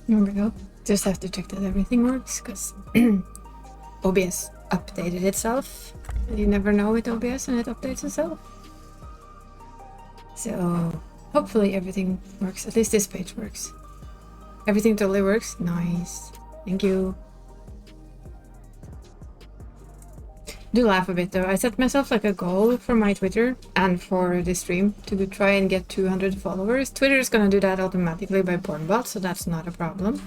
There we go. Just have to check that everything works, because OBS updated itself. You never know with OBS when it updates itself. So hopefully everything works. At least this page works. Everything totally works. Nice. Thank you. Do laugh a bit though. I set myself like a goal for my Twitter and for this stream to try and get 200 followers. Twitter is gonna do that automatically by porn bot, so that's not a problem.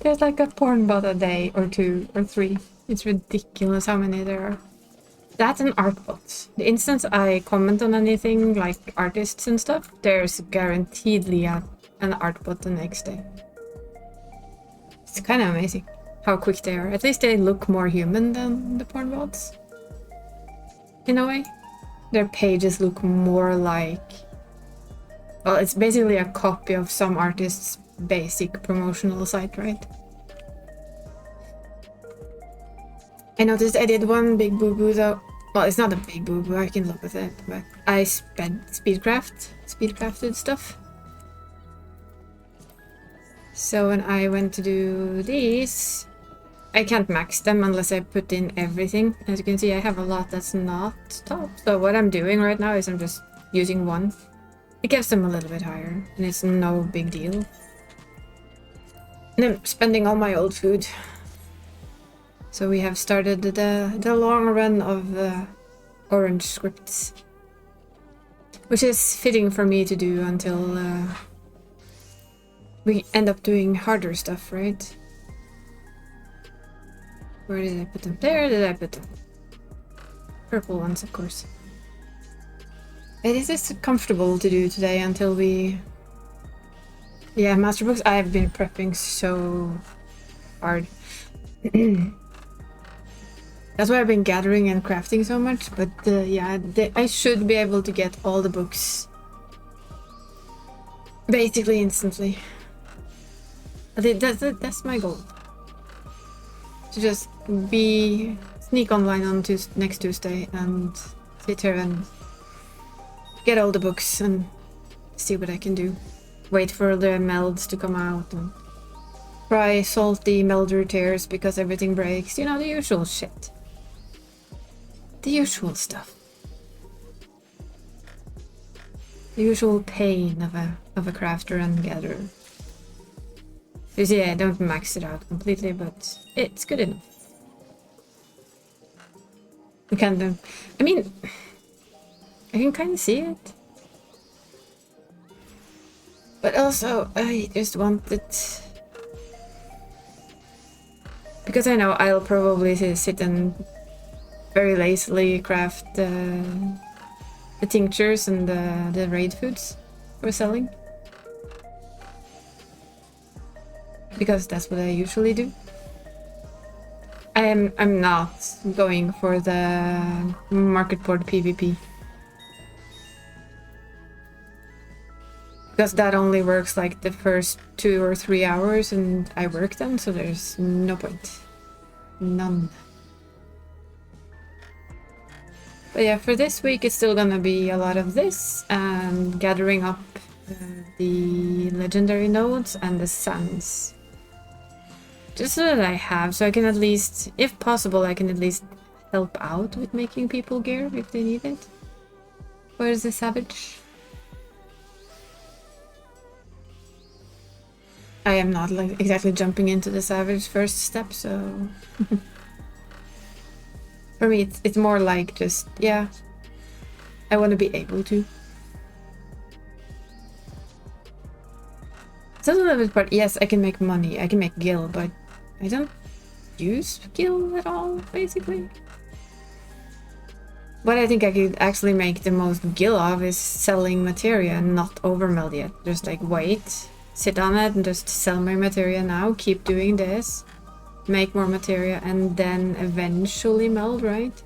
There's like a porn bot a day or 2 or 3. It's ridiculous how many there are. That and art bots. The instant I comment on anything like artists and stuff, there's guaranteedly an art bot the next day. It's kind of amazing how quick they are. At least they look more human than the porn bots. In a way. Their pages look more like... Well, it's basically a copy of some artist's basic promotional site, right? I noticed I did one big boo-boo though. Well, it's not a big boo-boo, I can look at it, but I speedcrafted stuff. So when I went to do these, I can't max them unless I put in everything. As you can see, I have a lot that's not top. So what I'm doing right now is I'm just using one. It gets them a little bit higher, and it's no big deal. And I'm spending all my old food. So we have started the long run of orange scripts. Which is fitting for me to do until we end up doing harder stuff, right? Where did I put them? There did I put them. Purple ones, of course. It is just comfortable to do today until we... Yeah, Masterbooks, I have been prepping so hard. That's why I've been gathering and crafting so much, but yeah, I should be able to get all the books basically instantly. That's my goal. To just sneak online on next Tuesday and sit here and get all the books and see what I can do. Wait for the melds to come out and try salty melder tears because everything breaks. You know, the usual shit. The usual stuff. The usual pain of a crafter and gatherer. You see, I don't max it out completely, but it's good enough. I mean, I can kind of see it. But also, I just want it... Because I know I'll probably sit and very lazily craft the tinctures and the raid foods we're selling. Because that's what I usually do. I'm not going for the market board PvP. Because that only works like the first 2 or 3 hours and I work them, so there's no point. None. But yeah, for this week it's still gonna be a lot of this and gathering up the legendary nodes and the sands. Just so that I have, so I can at least, if possible, I can at least help out with making people gear if they need it. Where is the savage? I am not like exactly jumping into the savage first step, so... For me, it's more like just, yeah, I want to be able to. It's also a little bit part, yes, I can make money, I can make gil, but I don't use gil at all, basically. What I think I could actually make the most gil of is selling materia and not overmeld yet. Just like wait, sit on it and just sell my materia now, keep doing this, make more materia and then eventually meld, right?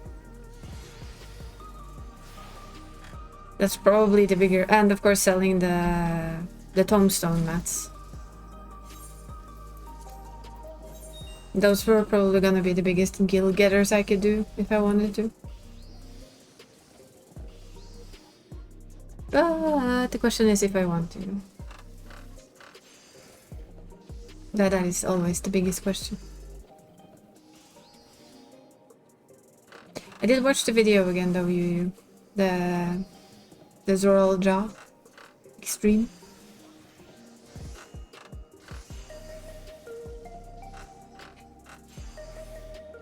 That's probably the bigger, and of course selling the tombstone mats. Those were probably gonna be the biggest gil getters I could do if I wanted to. But the question is if I want to. That is always the biggest question. I did watch the video again though, the Zoral Jaw Extreme.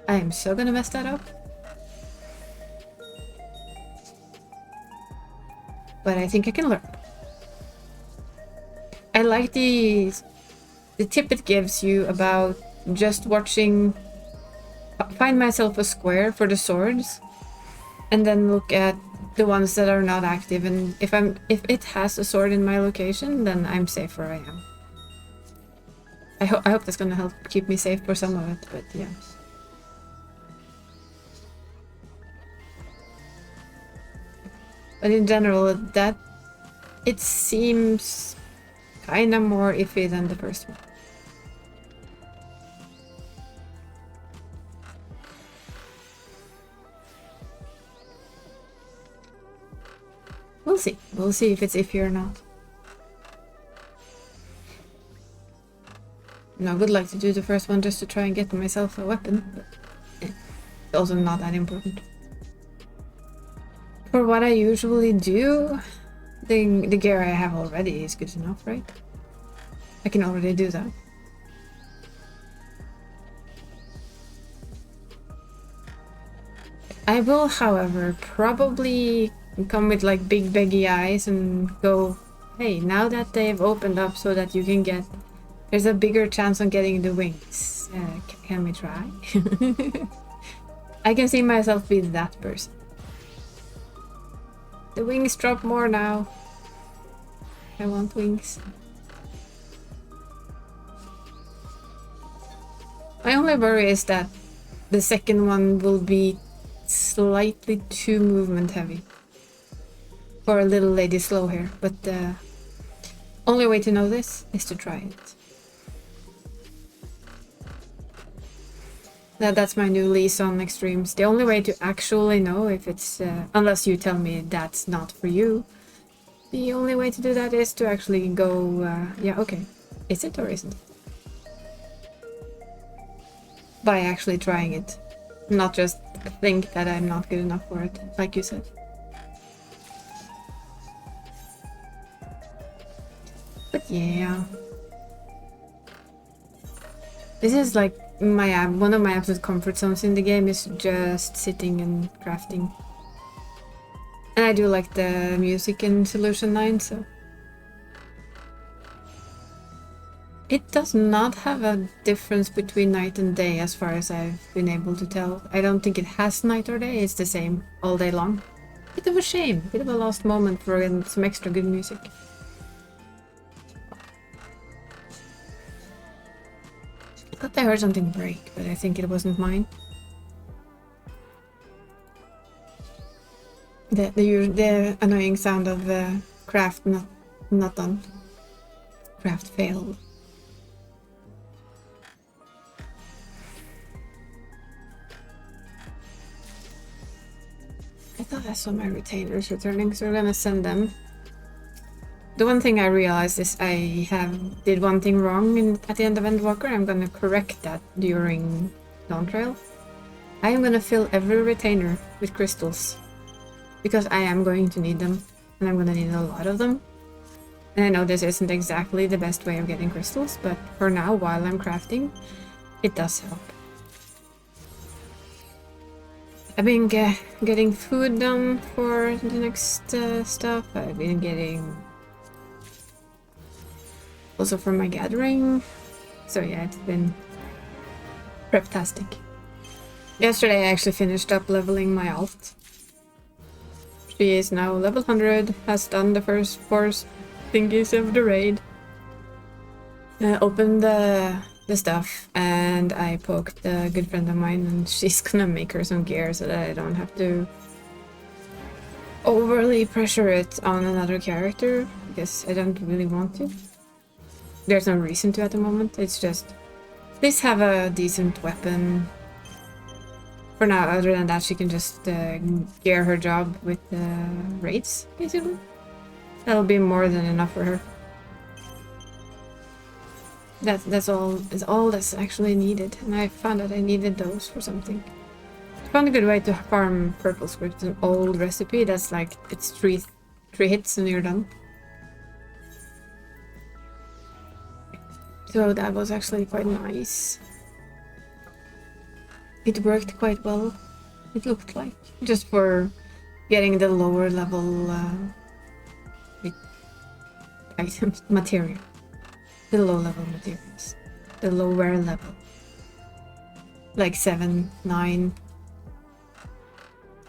I am so gonna mess that up. But I think I can learn. I like the tip it gives you about just watching. Find myself a square for the swords, and then look at the ones that are not active. And if it has a sword in my location, then I'm safe where I am. I hope that's gonna help keep me safe for some of it, but yeah. But in general, that it seems kind of more iffy than the first one. We'll see. We'll see if it's iffy or not. No, I would like to do the first one just to try and get myself a weapon, but it's also not that important. For what I usually do, the gear I have already is good enough, right? I can already do that. I will, however, probably come with like big beggy eyes and go, hey, now that they've opened up so that you can get, there's a bigger chance on getting the wings. Can we try? I can see myself be that person. The wings drop more now. I want wings. My only worry is that the second one will be slightly too movement heavy for a little lady slow hair, but the only way to know this is to try it. That's my new lease on extremes. The only way to actually know if it's, unless you tell me that's not for you, the only way to do that is to actually go, yeah, okay, is it or isn't it? By actually trying it, not just think that I'm not good enough for it, like you said. But yeah, this is like my one of my absolute comfort zones in the game is just sitting and crafting. And I do like the music in Solution 9, so it does not have a difference between night and day as far as I've been able to tell. I don't think it has night or day, it's the same all day long. Bit of a shame, bit of a lost moment for some extra good music. I thought I heard something break, but I think it wasn't mine. The annoying sound of craft not done. Craft failed. I thought I saw my retainers returning, so we're gonna send them. The one thing I realized is I did one thing wrong at the end of Endwalker. I'm gonna correct that during Dawn Trail. I am gonna fill every retainer with crystals, because I am going to need them, and I'm gonna need a lot of them. And I know this isn't exactly the best way of getting crystals, but for now, while I'm crafting, it does help. I've been getting food done for the next stuff. I've been getting also for my gathering. So yeah, it's been prep-tastic. Yesterday I actually finished up leveling my alt. She is now level 100, has done the first 4 thingies of the raid. Opened the stuff, and I poked a good friend of mine, and she's gonna make her some gear so that I don't have to overly pressure it on another character, because I don't really want to. There's no reason to at the moment, it's just please have a decent weapon. For now, other than that, she can just gear her job with raids, basically. That'll be more than enough for her. That's all is all that's actually needed, and I found that I needed those for something. I found a good way to farm purple script, an old recipe that's like it's three hits and you're done. So that was actually quite nice. It worked quite well. It looked like just for getting the lower level items material. The low level materials. The lower level. Like 7, 9,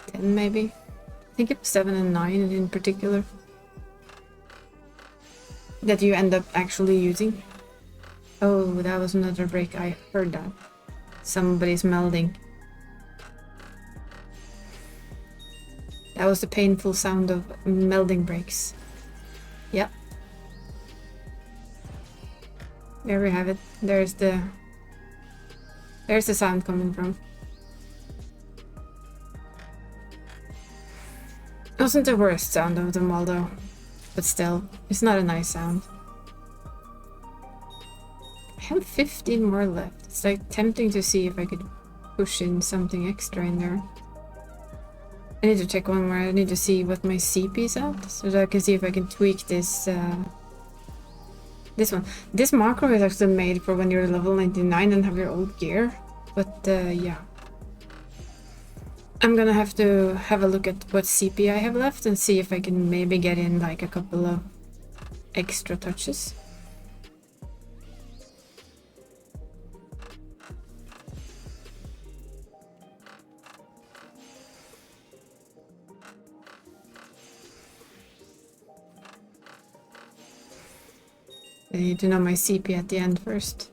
10 maybe. I think it was 7 and 9 in particular. That you end up actually using. Oh, that was another break. I heard that. Somebody's melding. That was the painful sound of melding breaks. Yep. There we have it. There's the sound coming from. It wasn't the worst sound of them all though. But still, it's not a nice sound. I have 15 more left. It's like tempting to see if I could push in something extra in there. I need to check one more. I need to see what my CP is at, so that I can see if I can tweak this this one. This macro is actually made for when you're level 99 and have your old gear. But yeah. I'm gonna have to have a look at what CP I have left and see if I can maybe get in like a couple of extra touches. I need to know my CP at the end first.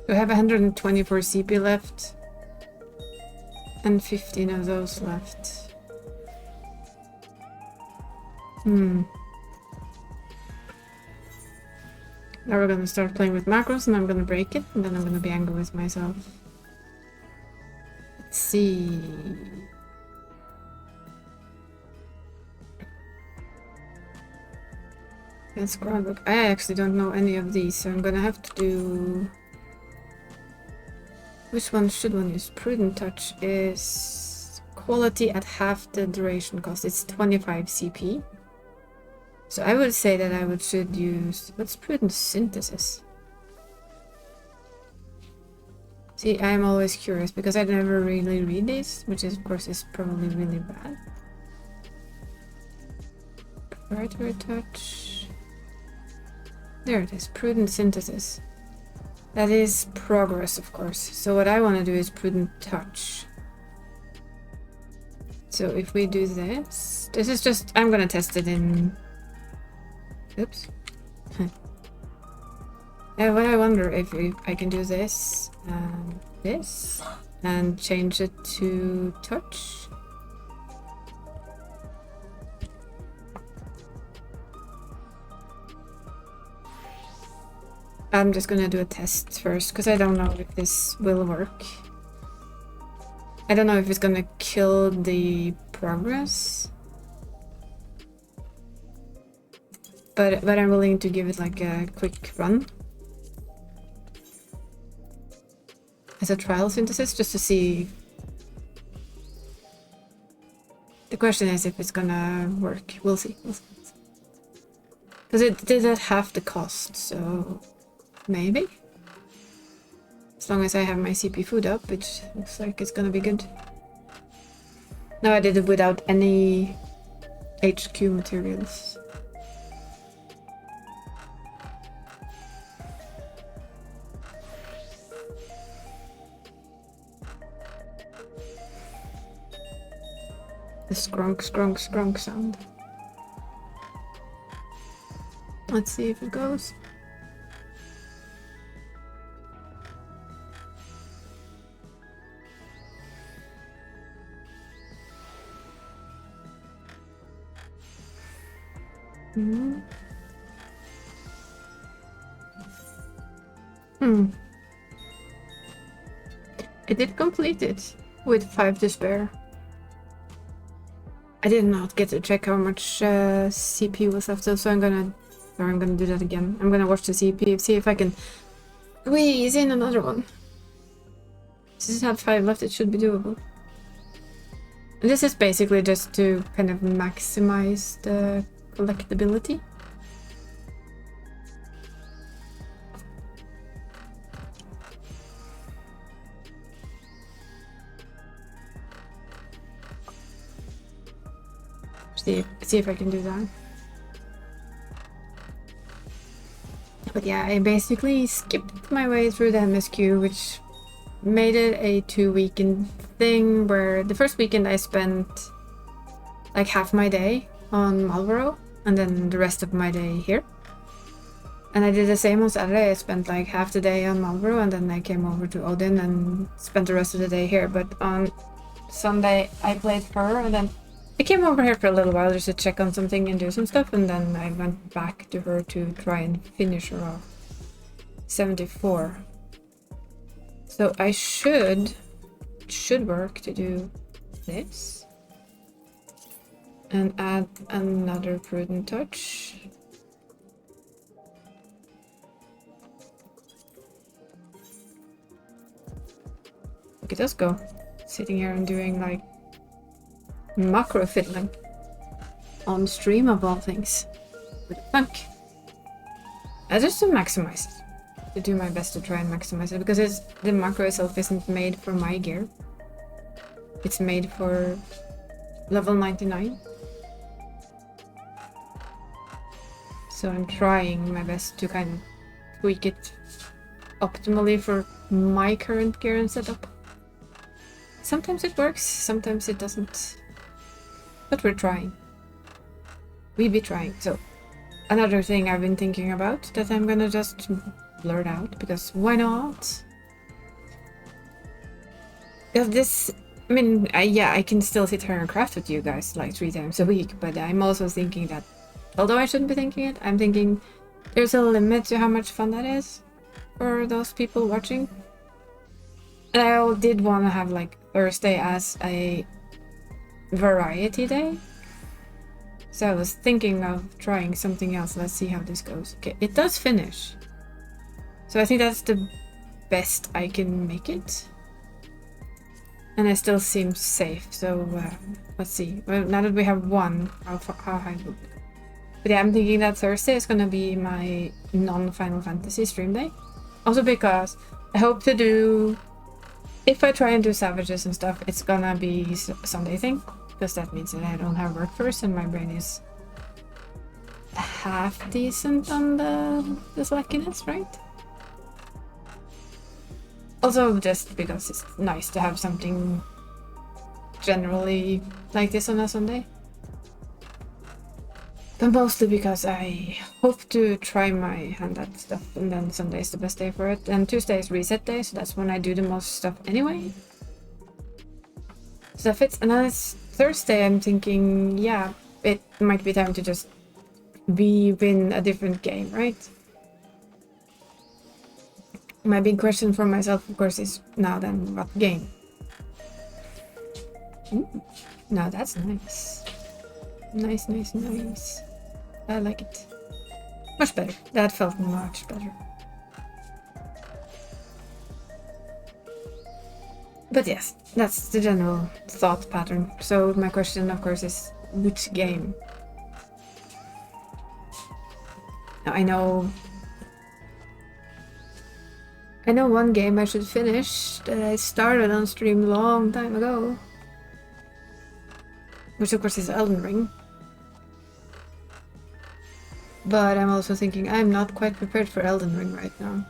I have 124 CP left and 15 of those left. Now we're gonna start playing with macros and I'm gonna break it and then I'm gonna be angry with myself. Let's see. Let's go and look. I actually don't know any of these, so I'm gonna have to do... Which one should one use? Prudent Touch is quality at half the duration cost. It's 25 CP. So I would say that I should use... What's Prudent Synthesis? See, I'm always curious because I never really read these, which is, of course is probably really bad. Preparatory Touch... There it is, Prudent Synthesis. That is progress, of course. So what I want to do is Prudent Touch. So if we do this... This is just... I'm gonna test it in... Oops. What I wonder if I can do this and this and change it to touch. I'm just gonna do a test first because I don't know if this will work. I don't know if it's gonna kill the progress. But I'm willing to give it like a quick run. As a trial synthesis, just to see. The question is if it's gonna work. We'll see. Because it did at half the cost, so maybe. As long as I have my CP food up, it looks like it's gonna be good. No, I did it without any HQ materials. The scrunk, scrunk, scrunk sound. Let's see if it goes. I did complete it with 5 to spare. I did not get to check how much CPU was left, so I'm gonna do that again. I'm gonna watch the CPU, see if I can squeeze in another one. Since I have 5 left, it should be doable. And this is basically just to kind of maximize the collectability. See if I can do that. But yeah, I basically skipped my way through the MSQ, which made it a 2-weekend thing, where the first weekend I spent like half my day on Marlborough and then the rest of my day here. And I did the same on Saturday. I spent like half the day on Marlborough and then I came over to Odin and spent the rest of the day here. But on Sunday I played her and then I came over here for a little while just to check on something and do some stuff, and then I went back to her to try and finish her off. 74. So I should work to do this and add another prudent touch. Look at us go, sitting here and doing like macro fiddling on stream of all things. What the fuck? I just to maximize it. To do my best to try and maximize it, because the macro itself isn't made for my gear. It's made for level 99. So I'm trying my best to kind of tweak it optimally for my current gear and setup. Sometimes it works, sometimes it doesn't. But we're trying. We be trying. So another thing I've been thinking about that I'm gonna just blurt out, because why not? Because this, I mean, I can still sit here and craft with you guys like 3 times a week, but I'm also thinking that, although I shouldn't be thinking it, I'm thinking there's a limit to how much fun that is for those people watching. And I did want to have like Thursday as a variety day. So I was thinking of trying something else. Let's see how this goes. Okay, it does finish. So I think that's the best I can make it. And it still seems safe, so let's see. Well, now that we have one, how high would... But yeah, I'm thinking that Thursday is gonna be my non-Final Fantasy stream day. Also because I hope to do... If I try and do Savages and stuff, it's gonna be Sunday thing. Because that means that I don't have work first and my brain is half decent on the slackyness, right? Also just because it's nice to have something generally like this on a Sunday. But mostly because I hope to try my hand at stuff, and then Sunday is the best day for it. And Tuesday is reset day, so that's when I do the most stuff anyway. So that fits. And then it's Thursday, I'm thinking, yeah, it might be time to just win a different game, right? My big question for myself, of course, is now then, what game? Ooh, no, that's nice. Nice, nice, nice. I like it. Much better. That felt much better. But yes, that's the general thought pattern. So my question, of course, is which game? Now, I know one game I should finish that I started on stream a long time ago. Which of course is Elden Ring. But I'm also thinking I'm not quite prepared for Elden Ring right now.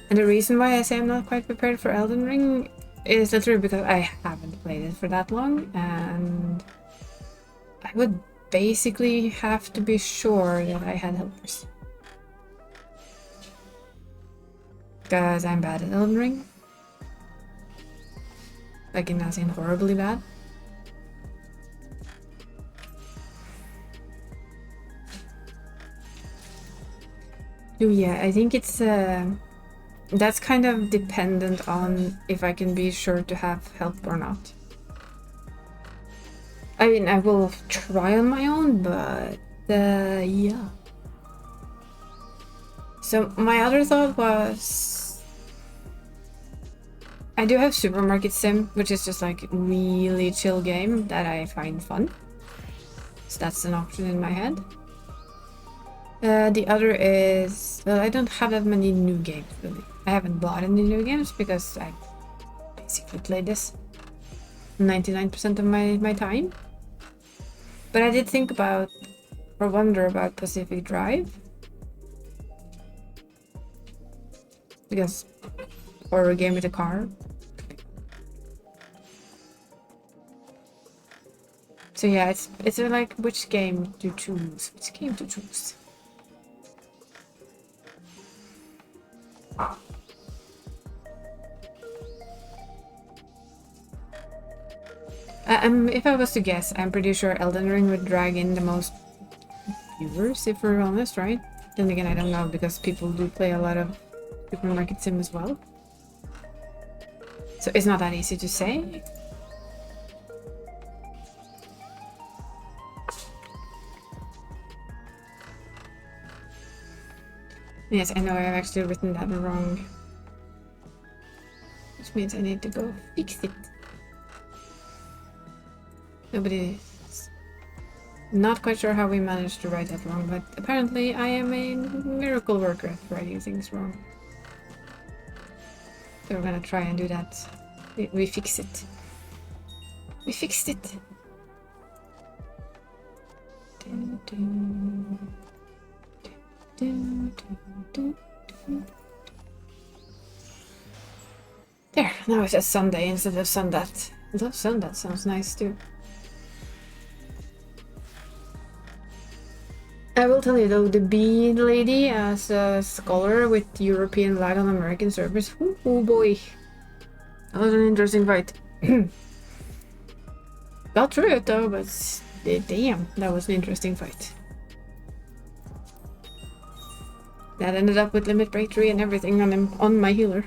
And the reason why I say I'm not quite prepared for Elden Ring is literally because I haven't played it for that long, and I would basically have to be sure that I had helpers. Because I'm bad at Elden Ring. Like, in as in horribly bad. Oh yeah, I think it's That's kind of dependent on if I can be sure to have help or not. I mean, I will try on my own, but yeah. So my other thought was, I do have Supermarket Sim, which is just like really chill game that I find fun. So that's an option in my head. The other is, well, I don't have that many new games really. I haven't bought any new games because I basically play this 99% of my time. But I did think about, or wonder about Pacific Drive. Because horror game with a car. So yeah, it's like which game to choose. Which game to choose. If I was to guess, I'm pretty sure Elden Ring would drag in the most viewers, if we're honest, right? Then again, I don't know, because people do play a lot of Supermarket Sim as well. So it's not that easy to say. Yes, I know I've actually written that wrong. Which means I need to go fix it. Nobody's not quite sure how we managed to write that wrong, but apparently I am a miracle worker at writing things wrong. So we're gonna try and do that. We fix it. We fixed it. There, now it says Sunday instead of Sundat. Although Sundat sounds nice too. I will tell you though, the bee lady as a scholar with European lag on American servers. Oh boy. That was an interesting fight. Got through it though, but damn, that was an interesting fight. That ended up with limit break 3 and everything on my healer.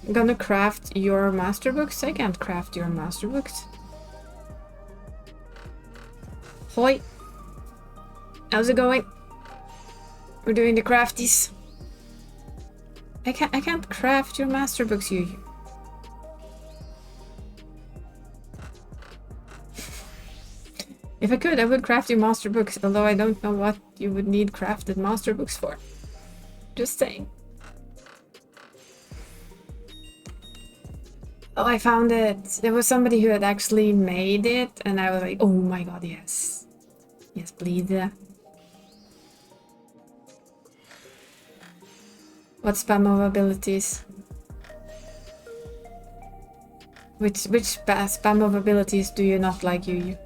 I'm gonna craft your master books. I can't craft your master books. Hoi. How's it going? We're doing the crafties. I can't craft your master books, you. If I could, I would craft your master books, although I don't know what you would need crafted master books for. Just saying. Oh, I found it. There was somebody who had actually made it, and I was like, oh my god, yes. Yes, please. What spam of abilities? Which spam of abilities do you not like, you?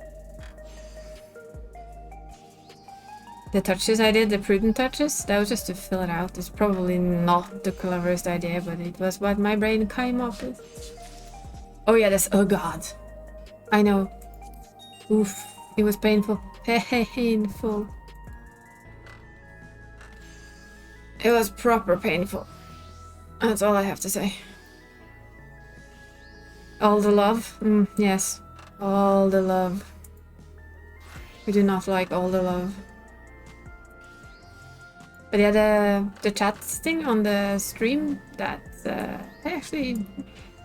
The touches I did, the prudent touches, that was just to fill it out. It's probably not the cleverest idea, but it was what my brain came up with. Oh yeah, that's, oh god. I know. Oof, it was painful. Painful. It was proper painful. That's all I have to say. All the love? Yes. All the love. We do not like all the love. But yeah, the chat thing on the stream that I actually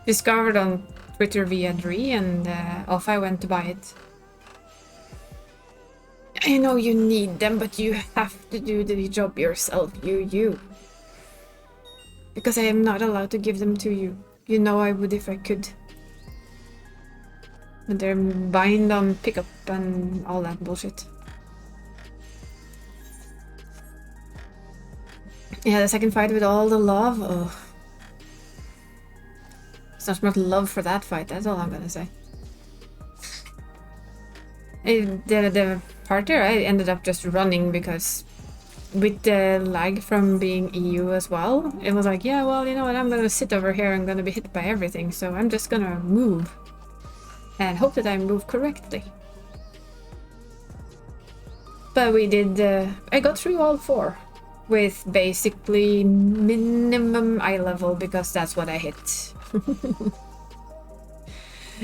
discovered on Twitter via Dree, and off I went to buy it. I know you need them, but you have to do the job yourself, you. Because I am not allowed to give them to you. You know I would if I could. But they're bind on pickup and all that bullshit. Yeah, the second fight with all the love. Oh. It's not much love for that fight, that's all I'm gonna say. The part there, I ended up just running because with the lag from being EU as well, it was like, yeah, well, you know what, I'm gonna sit over here, I'm gonna be hit by everything, so I'm just gonna move. And hope that I move correctly. But we did, I got through all 4. with basically minimum eye level because that's what I hit.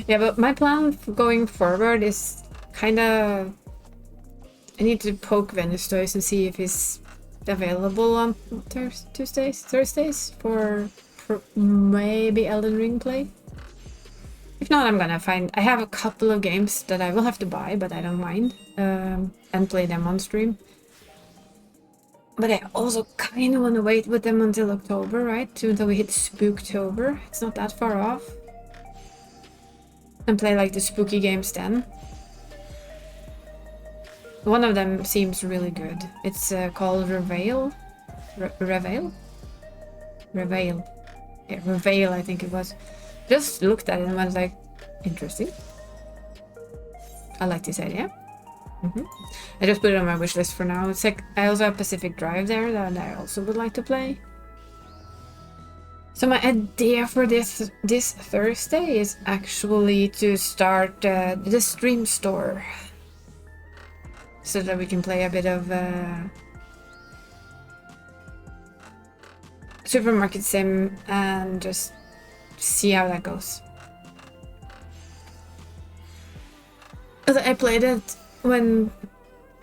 Yeah, but my plan going forward is kind of... I need to poke Venus Toys and see if he's available on Thursdays for maybe Elden Ring play. If not, I'm gonna find... I have a couple of games that I will have to buy, but I don't mind, and play them on stream. But I also kind of want to wait with them until October, right? Until we hit Spooktober. It's not that far off. And play like the spooky games then. One of them seems really good. It's called Reveal. Reveal? Reveal. Yeah, Reveal, I think it was. Just looked at it and was like, interesting. I like this idea. I just put it on my wish list for now. It's like I also have Pacific Drive there that I also would like to play. So my idea for this Thursday is actually to start the stream store, so that we can play a bit of Supermarket Sim and just see how that goes. I played it when...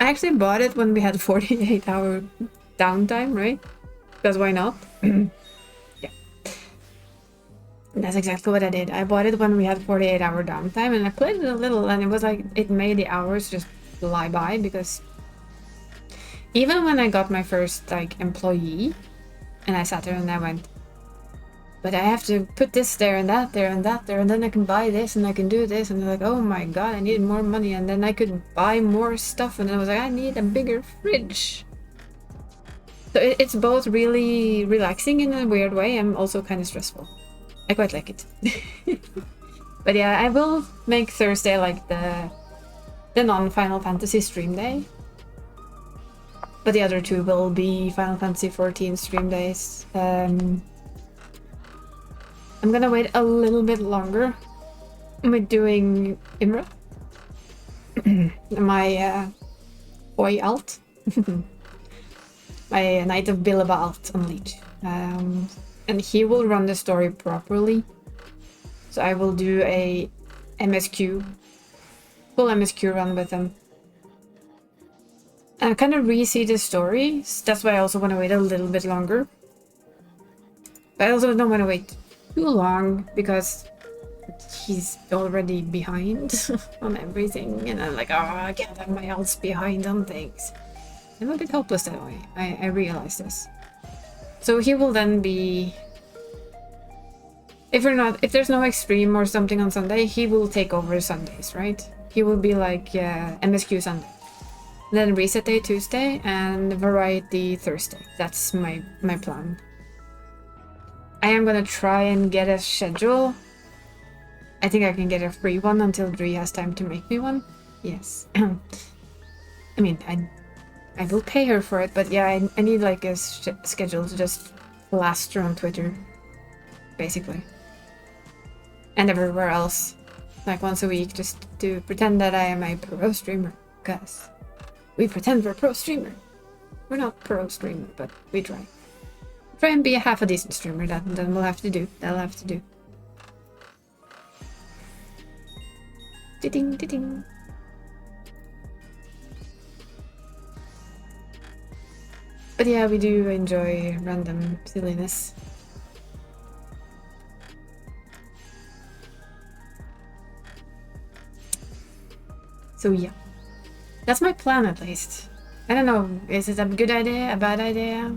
I actually bought it when we had 48-hour downtime, right? Because why not? Yeah. And that's exactly what I did. I bought it when we had 48-hour downtime, and I played it a little, and it was like... It made the hours just fly by, because... Even when I got my first, like, employee, and I sat there and I went... But I have to put this there and that there and that there, and then I can buy this and I can do this, and they're like, oh my god, I need more money, and then I could buy more stuff, and then I was like, I need a bigger fridge. So it's both really relaxing in a weird way and also kind of stressful. I quite like it. But yeah, I will make Thursday like the non-Final Fantasy stream day. But the other two will be Final Fantasy XIV stream days. I'm gonna wait a little bit longer with doing Imra. My boy alt. My Knight of Bilaba alt on Leech. And he will run the story properly. So I will do a MSQ, full MSQ run with him. And kind of re-see the story. That's why I also want to wait a little bit longer. But I also don't want to wait too long, because he's already behind on everything, and I'm like, oh, I can't have my else behind on things. I'm a bit hopeless that way. I realize this. So he will then be... If there's no extreme or something on Sunday, he will take over Sundays, right? He will be like MSQ Sunday. Then reset day Tuesday and variety Thursday. That's my plan. I am gonna try and get a schedule. I think I can get a free one until Dree has time to make me one. Yes. I mean, I will pay her for it, but yeah, I need like a schedule to just blast her on Twitter, basically. And everywhere else. Like once a week, just to pretend that I am a pro streamer. Because we pretend we're pro streamer. We're not pro streamer, but we try. Try and be a half a decent streamer, then we'll have to do. That'll have to do. Ding ding. But yeah, we do enjoy random silliness. So yeah, that's my plan at least. I don't know, is it a good idea, a bad idea?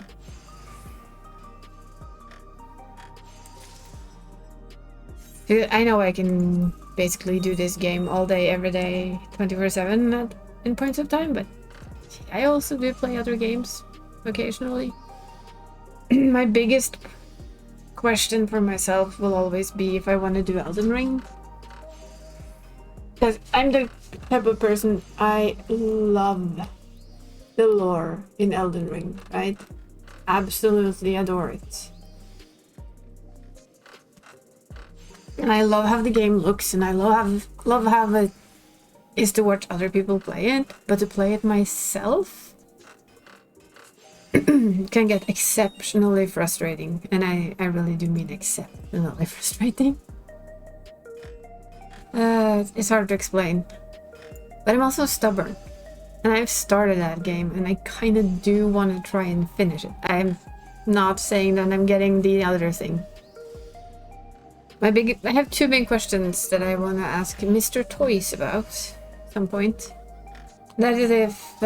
I know I can basically do this game all day, every day, 24/7 in points of time, but I also do play other games occasionally. My biggest question for myself will always be if I want to do Elden Ring. Because I'm the type of person, I love the lore in Elden Ring, right? Absolutely adore it. And I love how the game looks, and I love how it is to watch other people play it, but to play it myself, can get exceptionally frustrating. And I really do mean exceptionally frustrating. It's hard to explain. But I'm also stubborn. And I've started that game, and I kind of do want to try and finish it. I'm not saying that I'm getting the other thing. I have two big questions that I want to ask Mr. Toys about at some point. That is if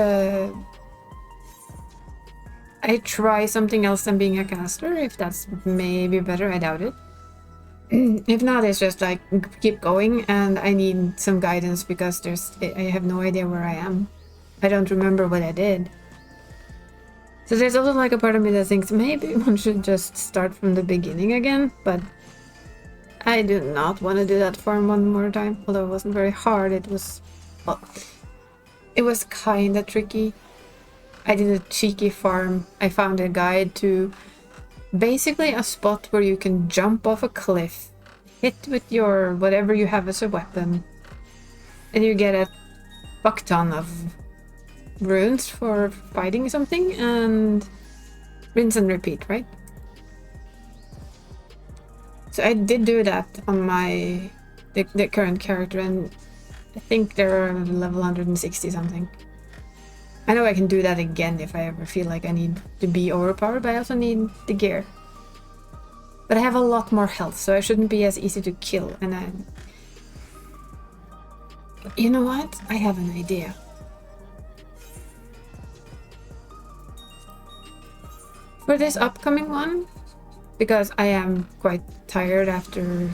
I try something else than being a caster, if that's maybe better, I doubt it. If not, it's just like keep going, and I need some guidance because I have no idea where I am. I don't remember what I did. So there's also like a part of me that thinks maybe one should just start from the beginning again, but I do not want to do that farm one more time. Although it wasn't very hard, it was... well, it was kinda tricky. I did a cheeky farm. I found a guide to basically a spot where you can jump off a cliff, hit with your whatever you have as a weapon, and you get a fuck ton of runes for fighting something, and rinse and repeat, right? So I did do that on the current character, and I think they're level 160 something. I know I can do that again if I ever feel like I need to be overpowered, but I also need the gear. But I have a lot more health, so I shouldn't be as easy to kill, and you know what? I have an idea. For this upcoming one, because I am quite tired after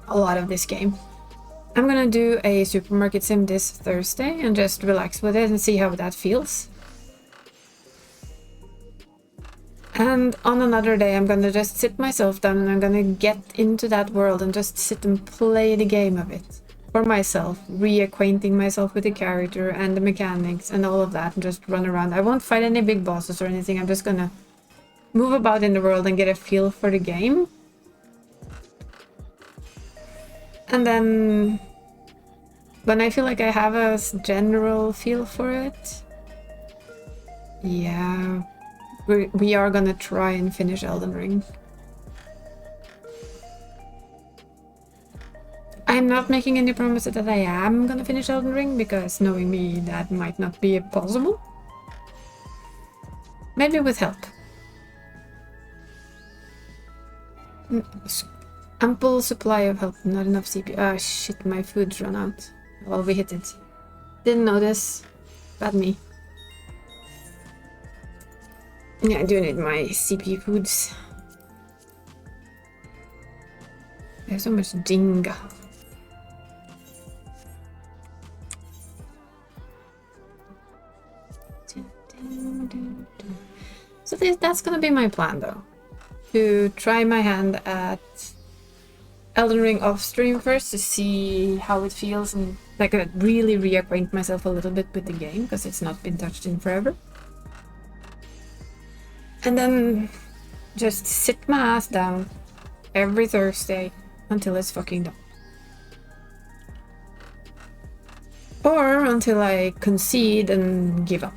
a lot of this game, I'm gonna do a supermarket sim this Thursday and just relax with it and see how that feels. And on another day I'm gonna just sit myself down and I'm gonna get into that world and just sit and play the game a bit for myself, reacquainting myself with the character and the mechanics and all of that, and just run around. I won't fight any big bosses or anything. I'm just gonna move about in the world and get a feel for the game. And then when I feel like I have a general feel for it, yeah, we are gonna try and finish Elden Ring. I'm not making any promises that I am gonna finish Elden Ring, because knowing me, that might not be possible. Maybe with help. Ample supply of help, not enough CPU. Ah, shit, my food's run out. Well, we hit it. Didn't notice. Bad me. Yeah, I do need my CPU foods. There's so much Jenga. So that's gonna be my plan, though. To try my hand at Elden Ring off stream first to see how it feels, and like really reacquaint myself a little bit with the game, because it's not been touched in forever. And then just sit my ass down every Thursday until it's fucking done. Or until I concede and give up.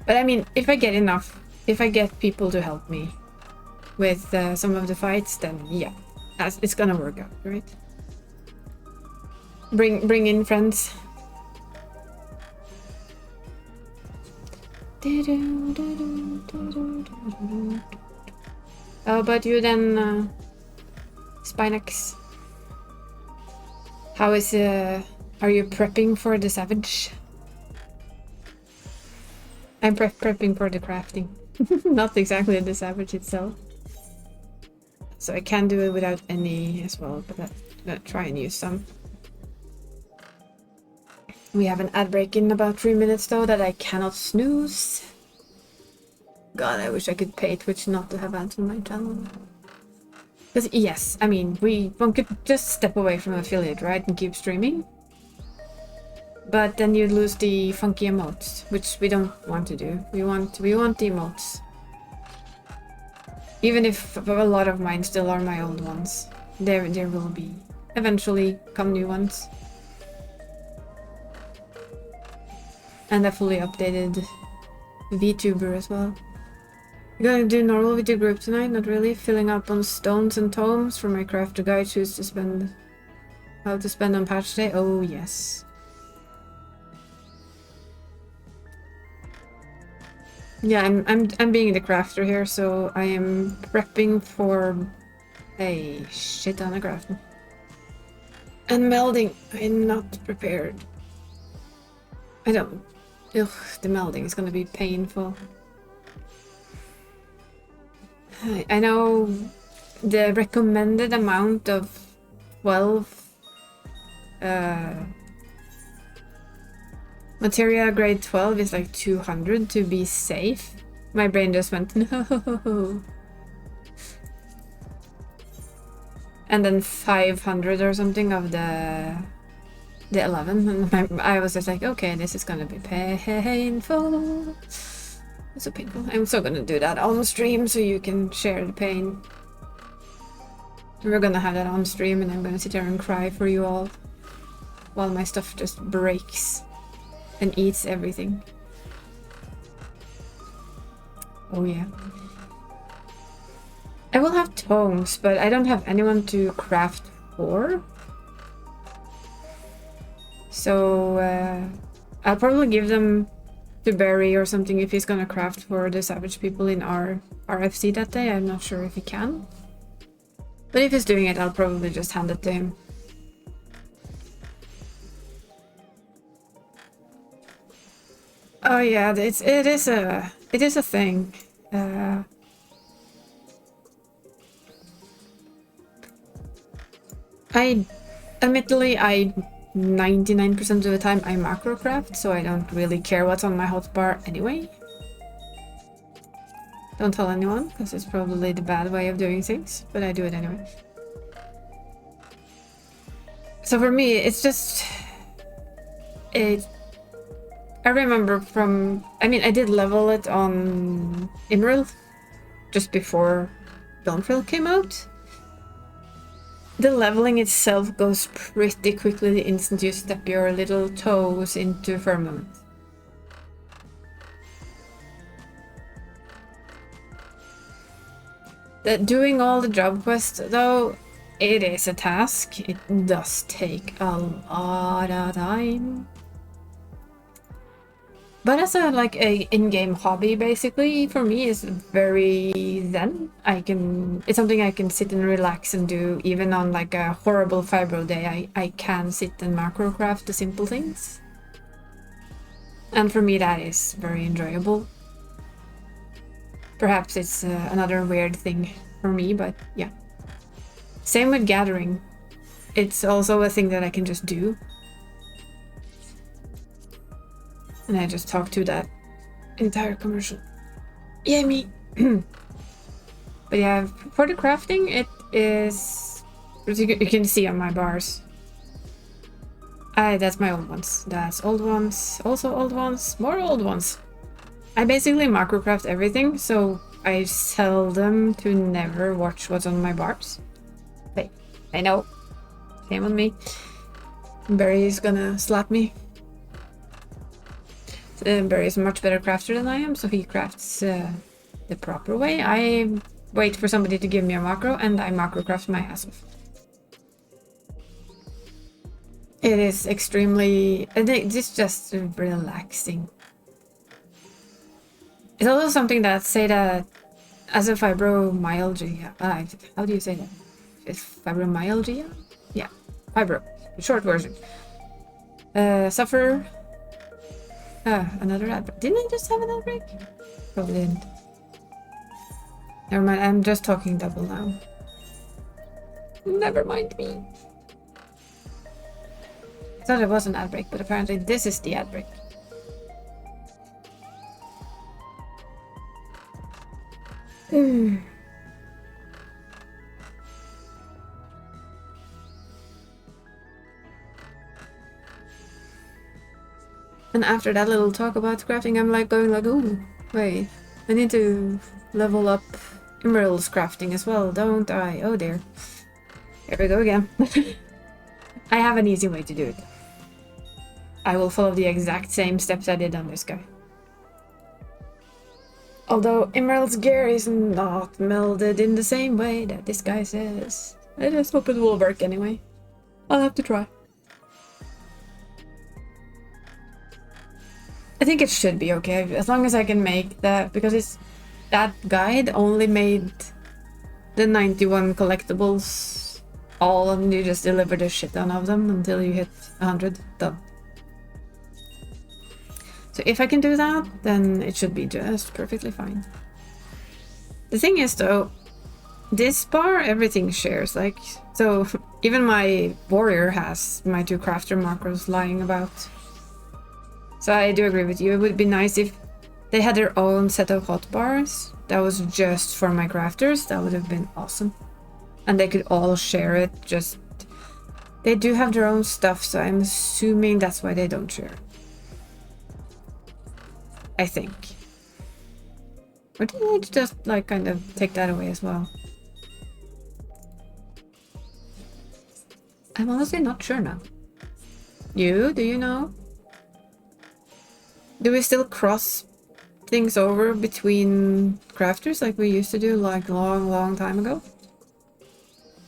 But I mean, if I get people to help me with some of the fights, then yeah, it's gonna work out, right? Bring in friends. How about you then, Spinax? How is are you prepping for the Savage? I'm prepping for the crafting. Not exactly the Savage itself. So I can do it without any as well, but I'm gonna try and use some. We have an ad break in about 3 minutes though that I cannot snooze. God, I wish I could pay Twitch not to have ads on my channel. Because yes, I mean, one could just step away from affiliate, right, and keep streaming. But then you'd lose the funky emotes, which we don't want to do. We want the emotes. Even if a lot of mine still are my old ones, there will be eventually come new ones. And a fully updated VTuber as well. I'm gonna do normal with the group tonight, not really. Filling up on stones and tomes for my crafter guy. Choose to spend how to spend on patch day. Oh yes. Yeah, I'm being the crafter here, so I am prepping for a shit ton of crafting. And melding, I'm not prepared. I don't. Ugh, the melding is gonna be painful. I know the recommended amount of 12 materia grade 12 is like 200 to be safe. My brain just went no. And then 500 or something of the 11, and I was just like, okay, this is gonna be painful. It's so painful. I'm so gonna do that on stream so you can share the pain. We're gonna have that on stream and I'm gonna sit there and cry for you all while my stuff just breaks and eats everything. Oh yeah. I will have tomes, but I don't have anyone to craft for. So I'll probably give them to Barry or something if he's gonna craft for the savage people in our RFC that day. I'm not sure if he can. But if he's doing it, I'll probably just hand it to him. Oh yeah, it is a thing. Admittedly, 99% of the time I macro craft, so I don't really care what's on my hotbar anyway. Don't tell anyone, because it's probably the bad way of doing things, but I do it anyway. So for me, it's just... I remember from... I mean, I did level it on Emerald just before Dawntrail came out. The leveling itself goes pretty quickly the instant you step your little toes into Firmament. Doing all the job quests, though, it is a task. It does take a lot of time. But as a in-game hobby, basically, for me, is very zen. It's something I can sit and relax and do, even on like a horrible fibro day. I can sit and macro craft the simple things. And for me, that is very enjoyable. Perhaps it's another weird thing for me, but yeah. Same with gathering. It's also a thing that I can just do. And I just talked to that entire commercial. Yeah, me. But yeah, for the crafting, it is... You can see on my bars. That's my old ones. That's old ones. Also old ones. More old ones. I basically macrocraft everything, so I seldom to never watch what's on my bars. Hey, I know. Shame on me. Barry's gonna slap me. Barry is a much better crafter than I am, so he crafts the proper way. I wait for somebody to give me a macro, and I macro craft my ass off. It is extremely... It's just relaxing. It's also something that, say that, as a fibromyalgia... how do you say that? It's fibromyalgia? Yeah, fibro. Short version. Suffer... another ad break. Didn't I just have an ad break? Probably didn't. Never mind, I'm just talking double now. Never mind me. I thought it was an ad break, but apparently this is the ad break. And after that little talk about crafting, I'm like going like, ooh, wait, I need to level up Emerald's crafting as well, don't I? Oh dear. Here we go again. I have an easy way to do it. I will follow the exact same steps I did on this guy. Although Emerald's gear is not melded in the same way that this guy says. I just hope it will work anyway. I'll have to try. I think it should be okay, as long as I can make that, because that guide only made the 91 collectibles all, and you just deliver the shit ton of them until you hit 100. Done. So if I can do that, then it should be just perfectly fine. The thing is though, this bar, everything shares, like, so even my warrior has my 2 crafter markers lying about. So I do agree with you, it would be nice if they had their own set of hotbars that was just for my crafters. That would have been awesome. And they could all share it, just... They do have their own stuff, so I'm assuming that's why they don't share. I think. Or did they just, like, kind of take that away as well? I'm honestly not sure now. You? Do you know? Do we still cross things over between crafters like we used to do, like, long time ago?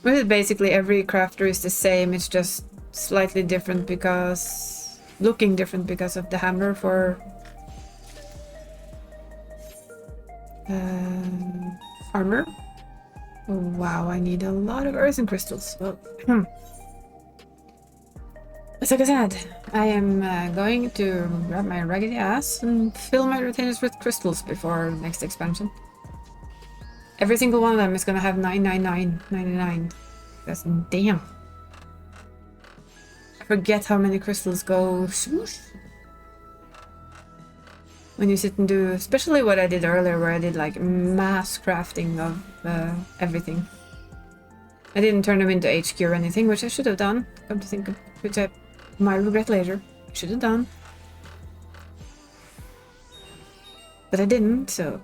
Or is it basically every crafter is the same, it's just slightly different because... looking different because of the hammer for... armor? Oh, wow, I need a lot of earthen crystals. Well, as like I said, I am going to grab my raggedy ass and fill my retainers with crystals before next expansion. Every single one of them is gonna have 999.99. Because damn. I forget how many crystals go swoosh when you sit and do, especially what I did earlier, where I did like mass crafting of everything. I didn't turn them into HQ or anything, which I should have done, come to think of, which I might regret later. I should have done. But I didn't, so...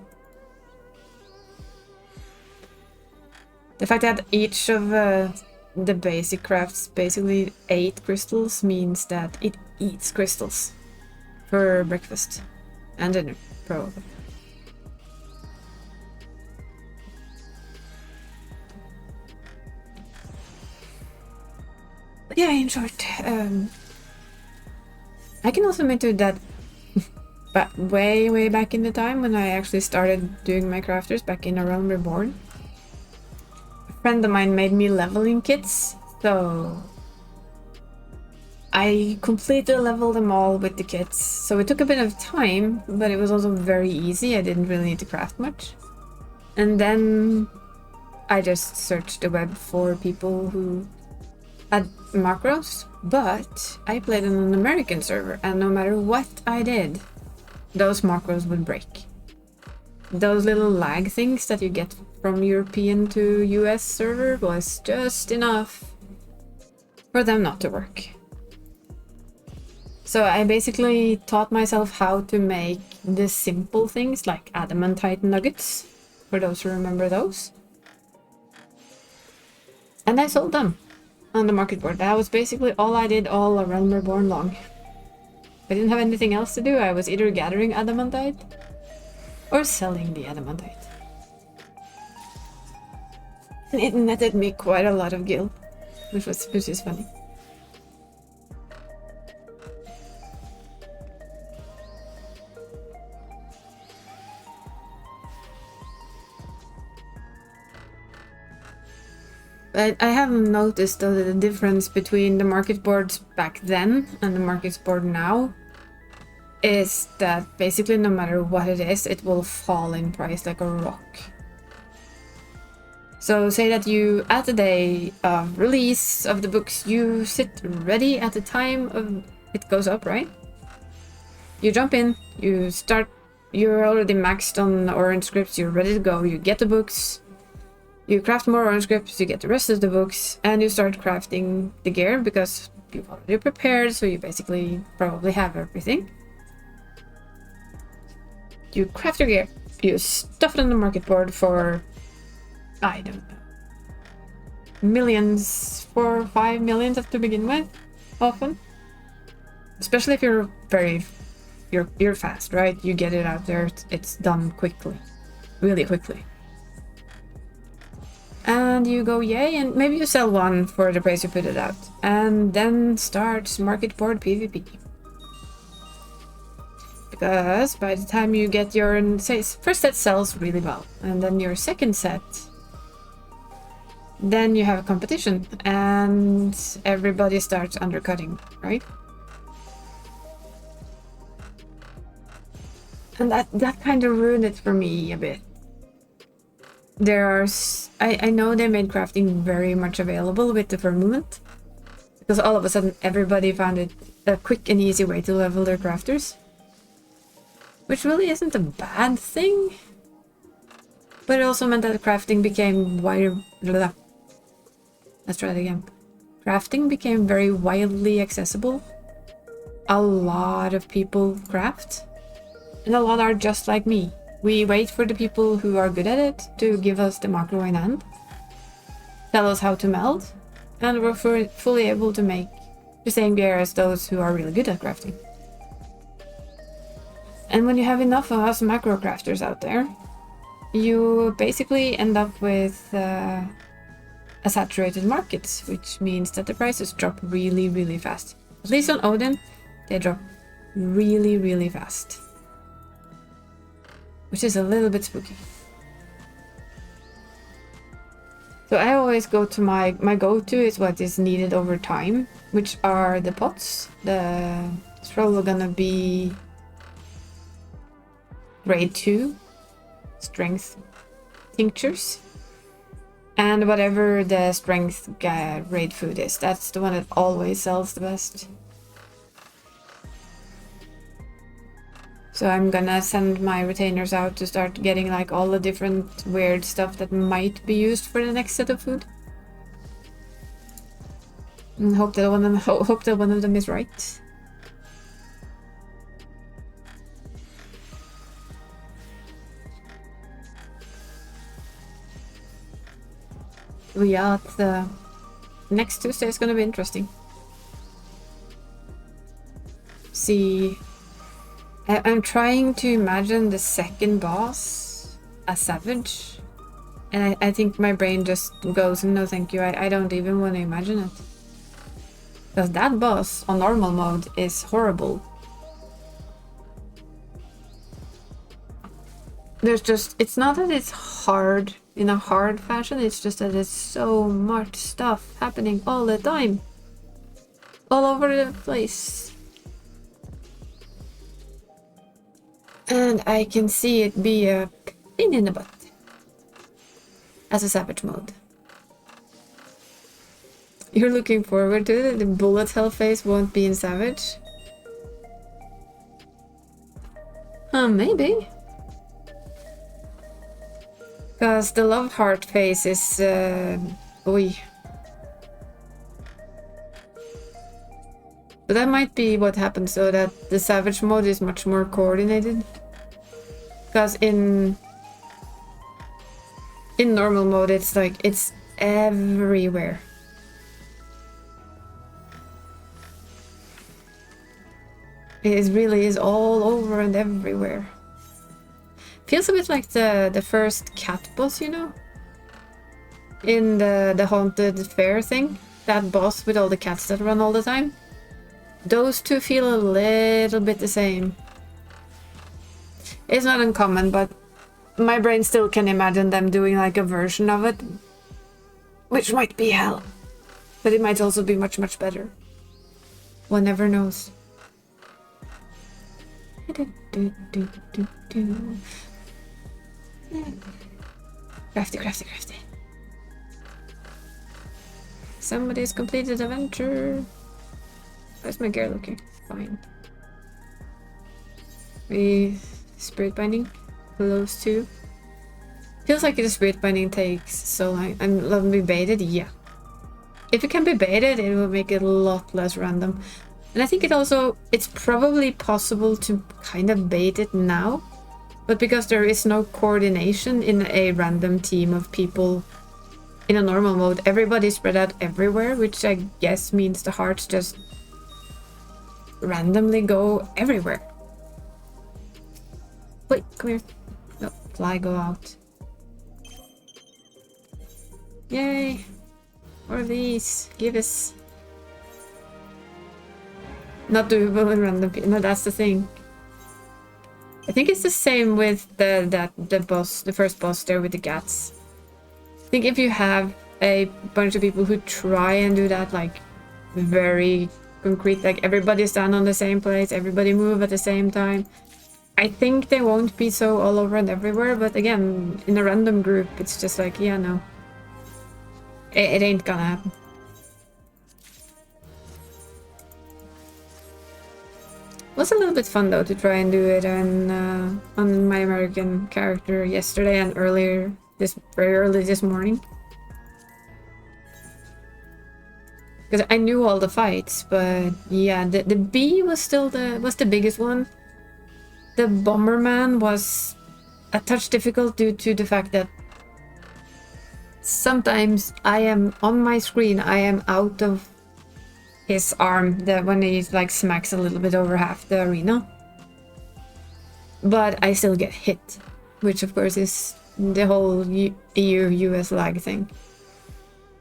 The fact that each of the basic crafts basically 8 crystals means that it eats crystals for breakfast and dinner, probably. But yeah, in short, I can also admit to that way back in the time when I actually started doing my crafters back in A Realm Reborn. A friend of mine made me leveling kits, so I completely leveled them all with the kits. So it took a bit of time, but it was also very easy. I didn't really need to craft much. And then I just searched the web for people who had macros, but I played on an American server, and no matter what I did, those macros would break. Those little lag things that you get from European to US server was just enough for them not to work. So I basically taught myself how to make the simple things like adamantite nuggets, for those who remember those. And I sold them on the market board. That was basically all I did all A Realm Reborn long. I didn't have anything else to do. I was either gathering adamantite or selling the adamantite. And it netted me quite a lot of gil, which is funny. But I have noticed though that the difference between the market boards back then and the market board now is that basically no matter what it is, it will fall in price like a rock. So say that you, at the day of release of the books, you sit ready at the time of it goes up, right? You jump in, you start, you're already maxed on orange scripts, you're ready to go, you get the books. You craft more orange scripts, you get the rest of the books, and you start crafting the gear because you've already prepared, so you basically probably have everything. You craft your gear, you stuff it on the market board for, I don't know, millions, 4 or 5 millions to begin with, often. Especially if you're very you're fast, right? You get it out there, it's done quickly, really quickly. And you go yay, and maybe you sell one for the price you put it out. And then starts market board PvP. Because by the time you get your first set sells really well, and then your second set, then you have a competition, and everybody starts undercutting, right? And that kind of ruined it for me a bit. I know they made crafting very much available with the firmament, because all of a sudden everybody found it a quick and easy way to level their crafters, which really isn't a bad thing, but it also meant that crafting became let's try it again. Crafting became very widely accessible. A lot of people craft, and a lot are just like me. We wait for the people who are good at it to give us the macro in hand, tell us how to meld, and we're fully able to make the same gear as those who are really good at crafting. And when you have enough of us macro crafters out there, you basically end up with a saturated market, which means that the prices drop really, really fast. At least on Odin, they drop really, really fast, which is a little bit spooky. So I always go to my go-to is what is needed over time, which are the pots. It's probably gonna be grade 2 strength tinctures, and whatever the strength grade food is, that's the one that always sells the best. So I'm gonna send my retainers out to start getting like all the different weird stuff that might be used for the next set of food. And hope that one of them is right. Yeah, the next Tuesday is gonna be interesting. See, I'm trying to imagine the second boss a savage, and I think my brain just goes, no thank you, I don't even want to imagine it. Because that boss on normal mode is horrible. It's not that it's hard in a hard fashion, it's just that there's so much stuff happening all the time. All over the place. And I can see it be a pain in the butt as a savage mode. You're looking forward to it? The bullet hell phase won't be in savage? Maybe. Because the love heart phase is But that might be what happens, so that the savage mode is much more coordinated. Because in normal mode, it's like, it's everywhere. It really is all over and everywhere. Feels a bit like the first cat boss, you know? In the haunted fair thing. That boss with all the cats that run all the time. Those two feel a little bit the same. It's not uncommon, but my brain still can imagine them doing like a version of it. Which might be hell. But it might also be much, much better. One never knows. Crafty. Somebody's completed adventure. How's my gear looking? Fine. Spirit binding? Close to. Feels like the spirit binding takes so long. And let me bait it? Yeah. If it can be baited, it will make it a lot less random. And I think it's probably possible to kind of bait it now. But because there is no coordination in a random team of people in a normal mode, everybody's spread out everywhere, which I guess means the hearts just randomly go everywhere. Wait, come here. No, fly, go out. Yay! More of these. Give us. Not doable in random people. No, that's the thing. I think it's the same with the boss, the first boss there with the gats. I think if you have a bunch of people who try and do that, like, very concrete, like everybody stand on the same place, everybody move at the same time, I think they won't be so all over and everywhere, but again, in a random group, it's just like, yeah, no. It ain't gonna happen. It was a little bit fun though to try and do it on my American character yesterday and earlier, very early this morning. Because I knew all the fights, but yeah, the bee was still the biggest one. The Bomberman was a touch difficult due to the fact that sometimes I am on my screen, I am out of his arm when he like smacks a little bit over half the arena. But I still get hit, which of course is the whole EU-US lag thing.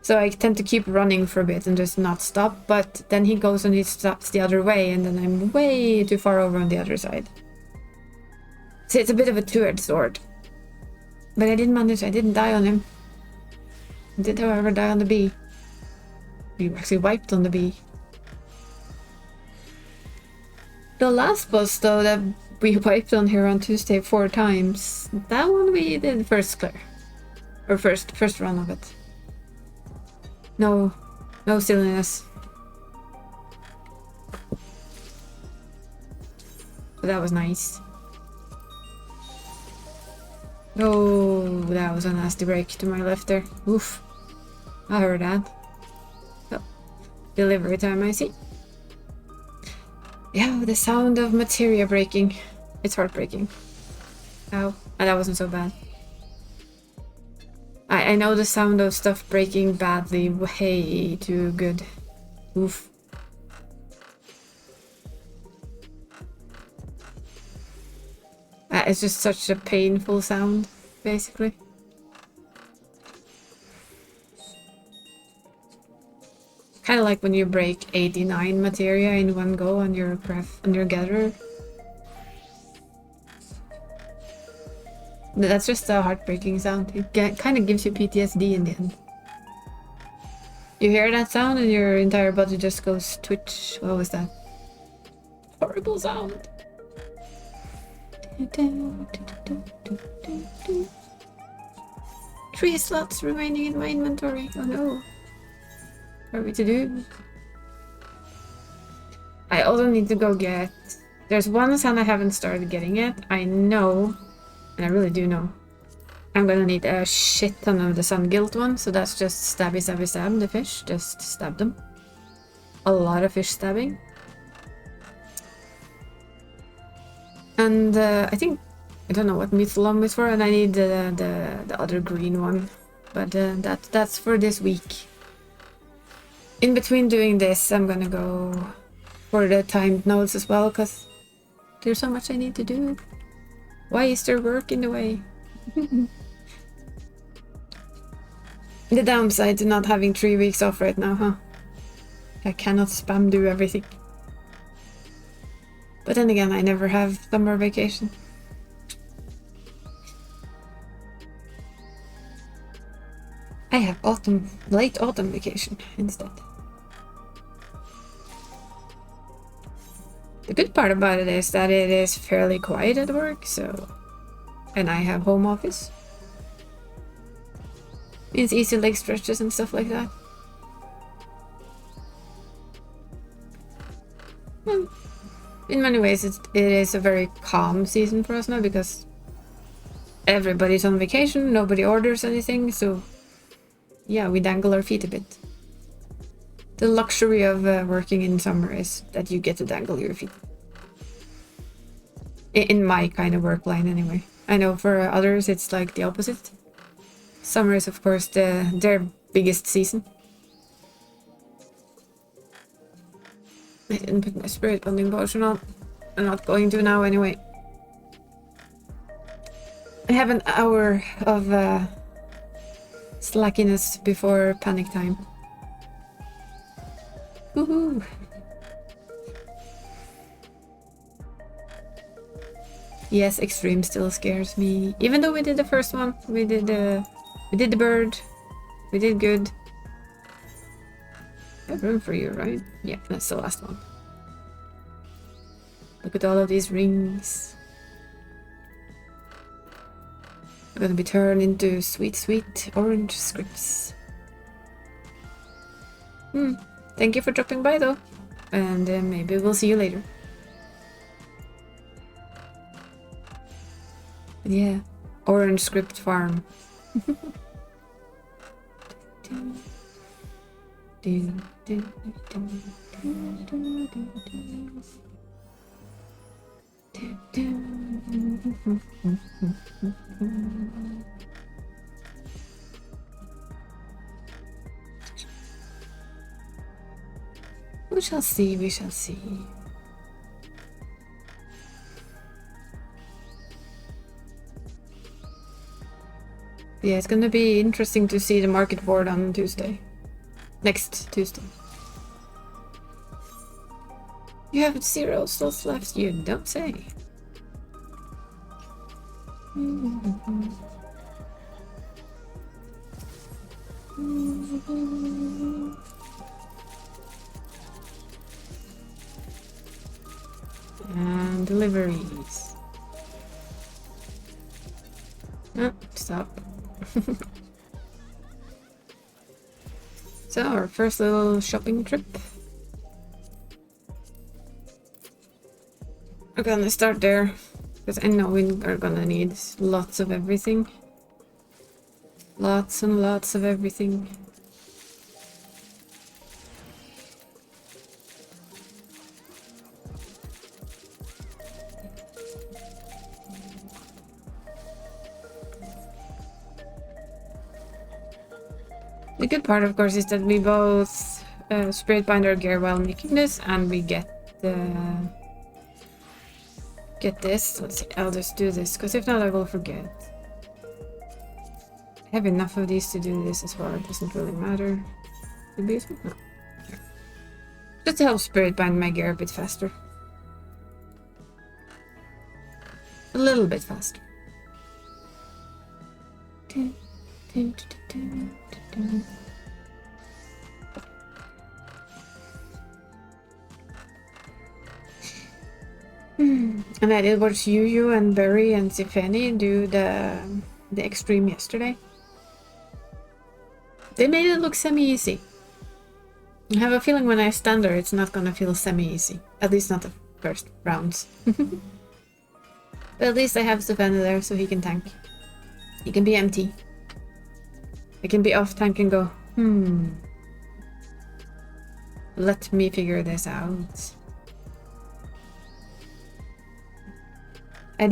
So I tend to keep running for a bit and just not stop, but then he goes and he stops the other way, and then I'm way too far over on the other side. So it's a bit of a two-edged sword. But I didn't die on him. I did, however, die on the bee. We actually wiped on the bee. The last boss, though, that we wiped on here on Tuesday 4 times, that one we did first clear. Or first run of it. No silliness. But that was nice. Oh, that was a nasty break to my left there. Oof. I heard that. Oh, delivery time, I see. Yeah, the sound of materia breaking. It's heartbreaking. Ow. And that wasn't so bad. I know the sound of stuff breaking badly way too good. Oof. It's just such a painful sound, basically. Kind of like when you break 89 materia in one go on your gatherer. That's just a heartbreaking sound. It kind of gives you PTSD in the end. You hear that sound and your entire body just goes twitch. What was that? Horrible sound. 3 slots remaining in my inventory. Oh no. What are we to do? I also need to go get... There's one sun I haven't started getting yet. I know, and I really do know, I'm gonna need a shit ton of the sun guilt one, so that's just stabby stabby stab the fish. Just stab them. A lot of fish stabbing. And I think... I don't know what Mytholom is for, and I need the other green one. But that's for this week. In between doing this, I'm gonna go for the timed nodes as well, because there's so much I need to do. Why is there work in the way? The downside to not having 3 weeks off right now, huh? I cannot spam do everything. But then again, I never have summer vacation. I have late autumn vacation instead. The good part about it is that it is fairly quiet at work, so... And I have home office. Means easy leg stretches and stuff like that. Well, in many ways it is a very calm season for us now, because everybody's on vacation, nobody orders anything, so... Yeah, we dangle our feet a bit. The luxury of working in summer is that you get to dangle your feet. In my kind of work line, anyway. I know for others it's like the opposite. Summer is, of course, their biggest season. I didn't put my spirit bonding potion on. I'm not going to now, anyway. I have an hour of slackiness before panic time. Woohoo! Yes, extreme still scares me. Even though we did the first one, we did the bird, we did good. I have room for you, right? Yeah, that's the last one. Look at all of these rings. They're gonna be turned into sweet, sweet orange scripts. Thank you for dropping by though. And maybe we'll see you later. Yeah, orange script farm. We shall see, we shall see. Yeah, it's gonna be interesting to see the market board on Tuesday. Next Tuesday. You have 0 slots left, you don't say. And deliveries. Oh, stop. So, our first little shopping trip. We're gonna start there, because I know we are gonna need lots of everything. Lots and lots of everything. The good part, of course, is that we both spirit bind our gear while making this, and we get this. Let's see, I'll just do this, because if not I will forget. I have enough of these to do this as well, it doesn't really matter. The basement? No. Just to help spirit bind my gear a bit faster. A little bit faster. And I did watch Yu and Berry and Zifeni do the extreme yesterday. They made it look semi-easy. I have a feeling when I stand there it's not gonna feel semi-easy. At least not the first rounds. But at least I have Zifeni there so he can tank. He can be empty. I can be off tank and go, let me figure this out. I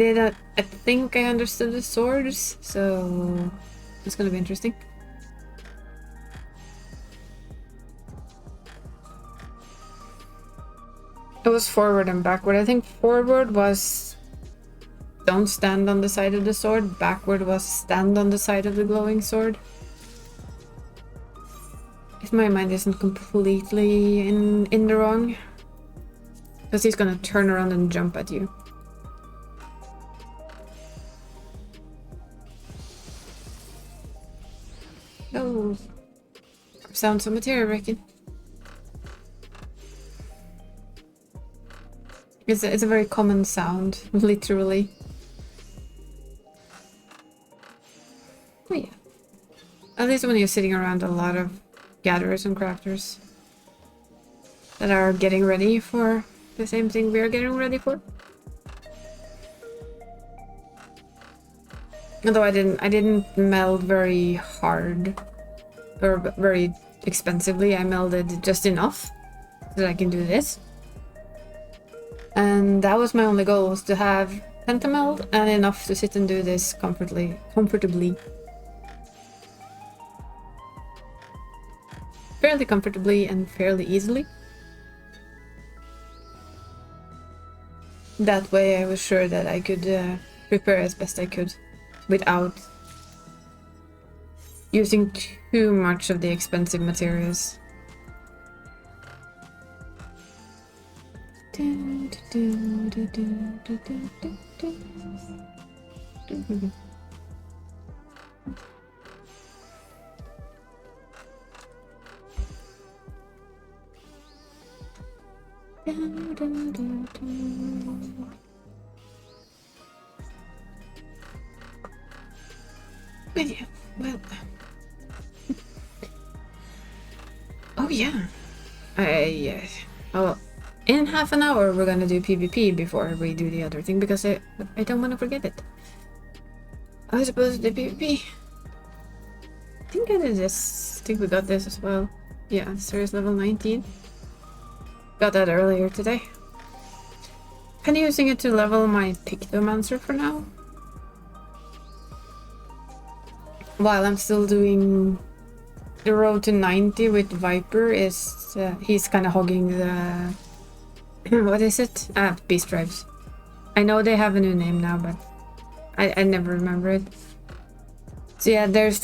think I understood the swords, so it's gonna be interesting. It was forward and backward. I think forward was don't stand on the side of the sword, backward was stand on the side of the glowing sword. If my mind isn't completely in the wrong. Because he's gonna turn around and jump at you. Oh. Sounds of material, I reckon. It's a very common sound, literally. Oh yeah. At least when you're sitting around a lot of gatherers and crafters that are getting ready for the same thing we are getting ready for. Although I didn't meld very hard or very expensively. I melded just enough so that I can do this. And that was my only goal, was to have pentameld and enough to sit and do this comfortably. Fairly comfortably and fairly easily. That way I was sure that I could prepare as best I could without using too much of the expensive materials. But yeah, well... Oh yeah. Oh, in half an hour we're gonna do PvP before we do the other thing, because I don't want to forget it. I was supposed to do PvP. I think I did this. I think we got this as well. Yeah, series level 19. Got that earlier today. Kind of using it to level my Pictomancer for now. While I'm still doing the road to 90 with Viper, is he's kind of hogging the... what is it? Beast Drives. I know they have a new name now, but I never remember it. So yeah, he's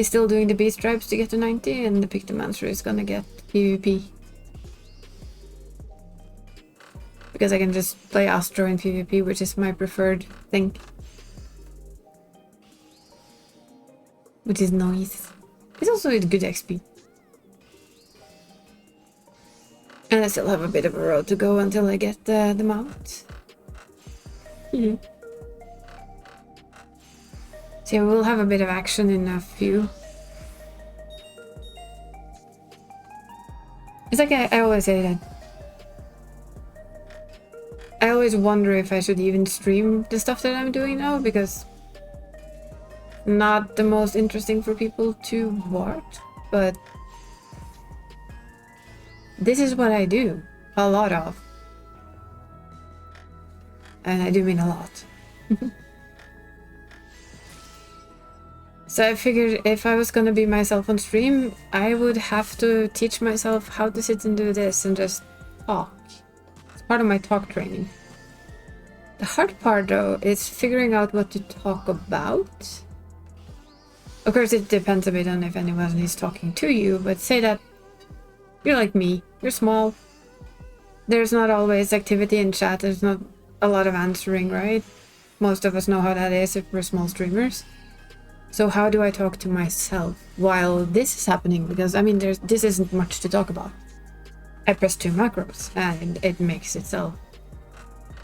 still doing the Beast Drives to get to 90, and the Pictomancer is gonna get PvP. Because I can just play Astro in PvP, which is my preferred thing. Which is nice. It's also a good XP. And I still have a bit of a road to go until I get the mount. So yeah, we'll have a bit of action in a few. It's like I always say that. I always wonder if I should even stream the stuff that I'm doing now, because not the most interesting for people to watch, but this is what I do a lot of. And I do mean a lot. So I figured if I was gonna be myself on stream, I would have to teach myself how to sit and do this and just talk. It's part of my talk training. The hard part though is figuring out what to talk about. Of course it depends a bit on if anyone is talking to you, but say that you're like me, you're small. There's not always activity in chat, there's not a lot of answering, right? Most of us know how that is if we're small streamers. So how do I talk to myself while this is happening? Because I mean, this isn't much to talk about. I press 2 macros and it makes itself.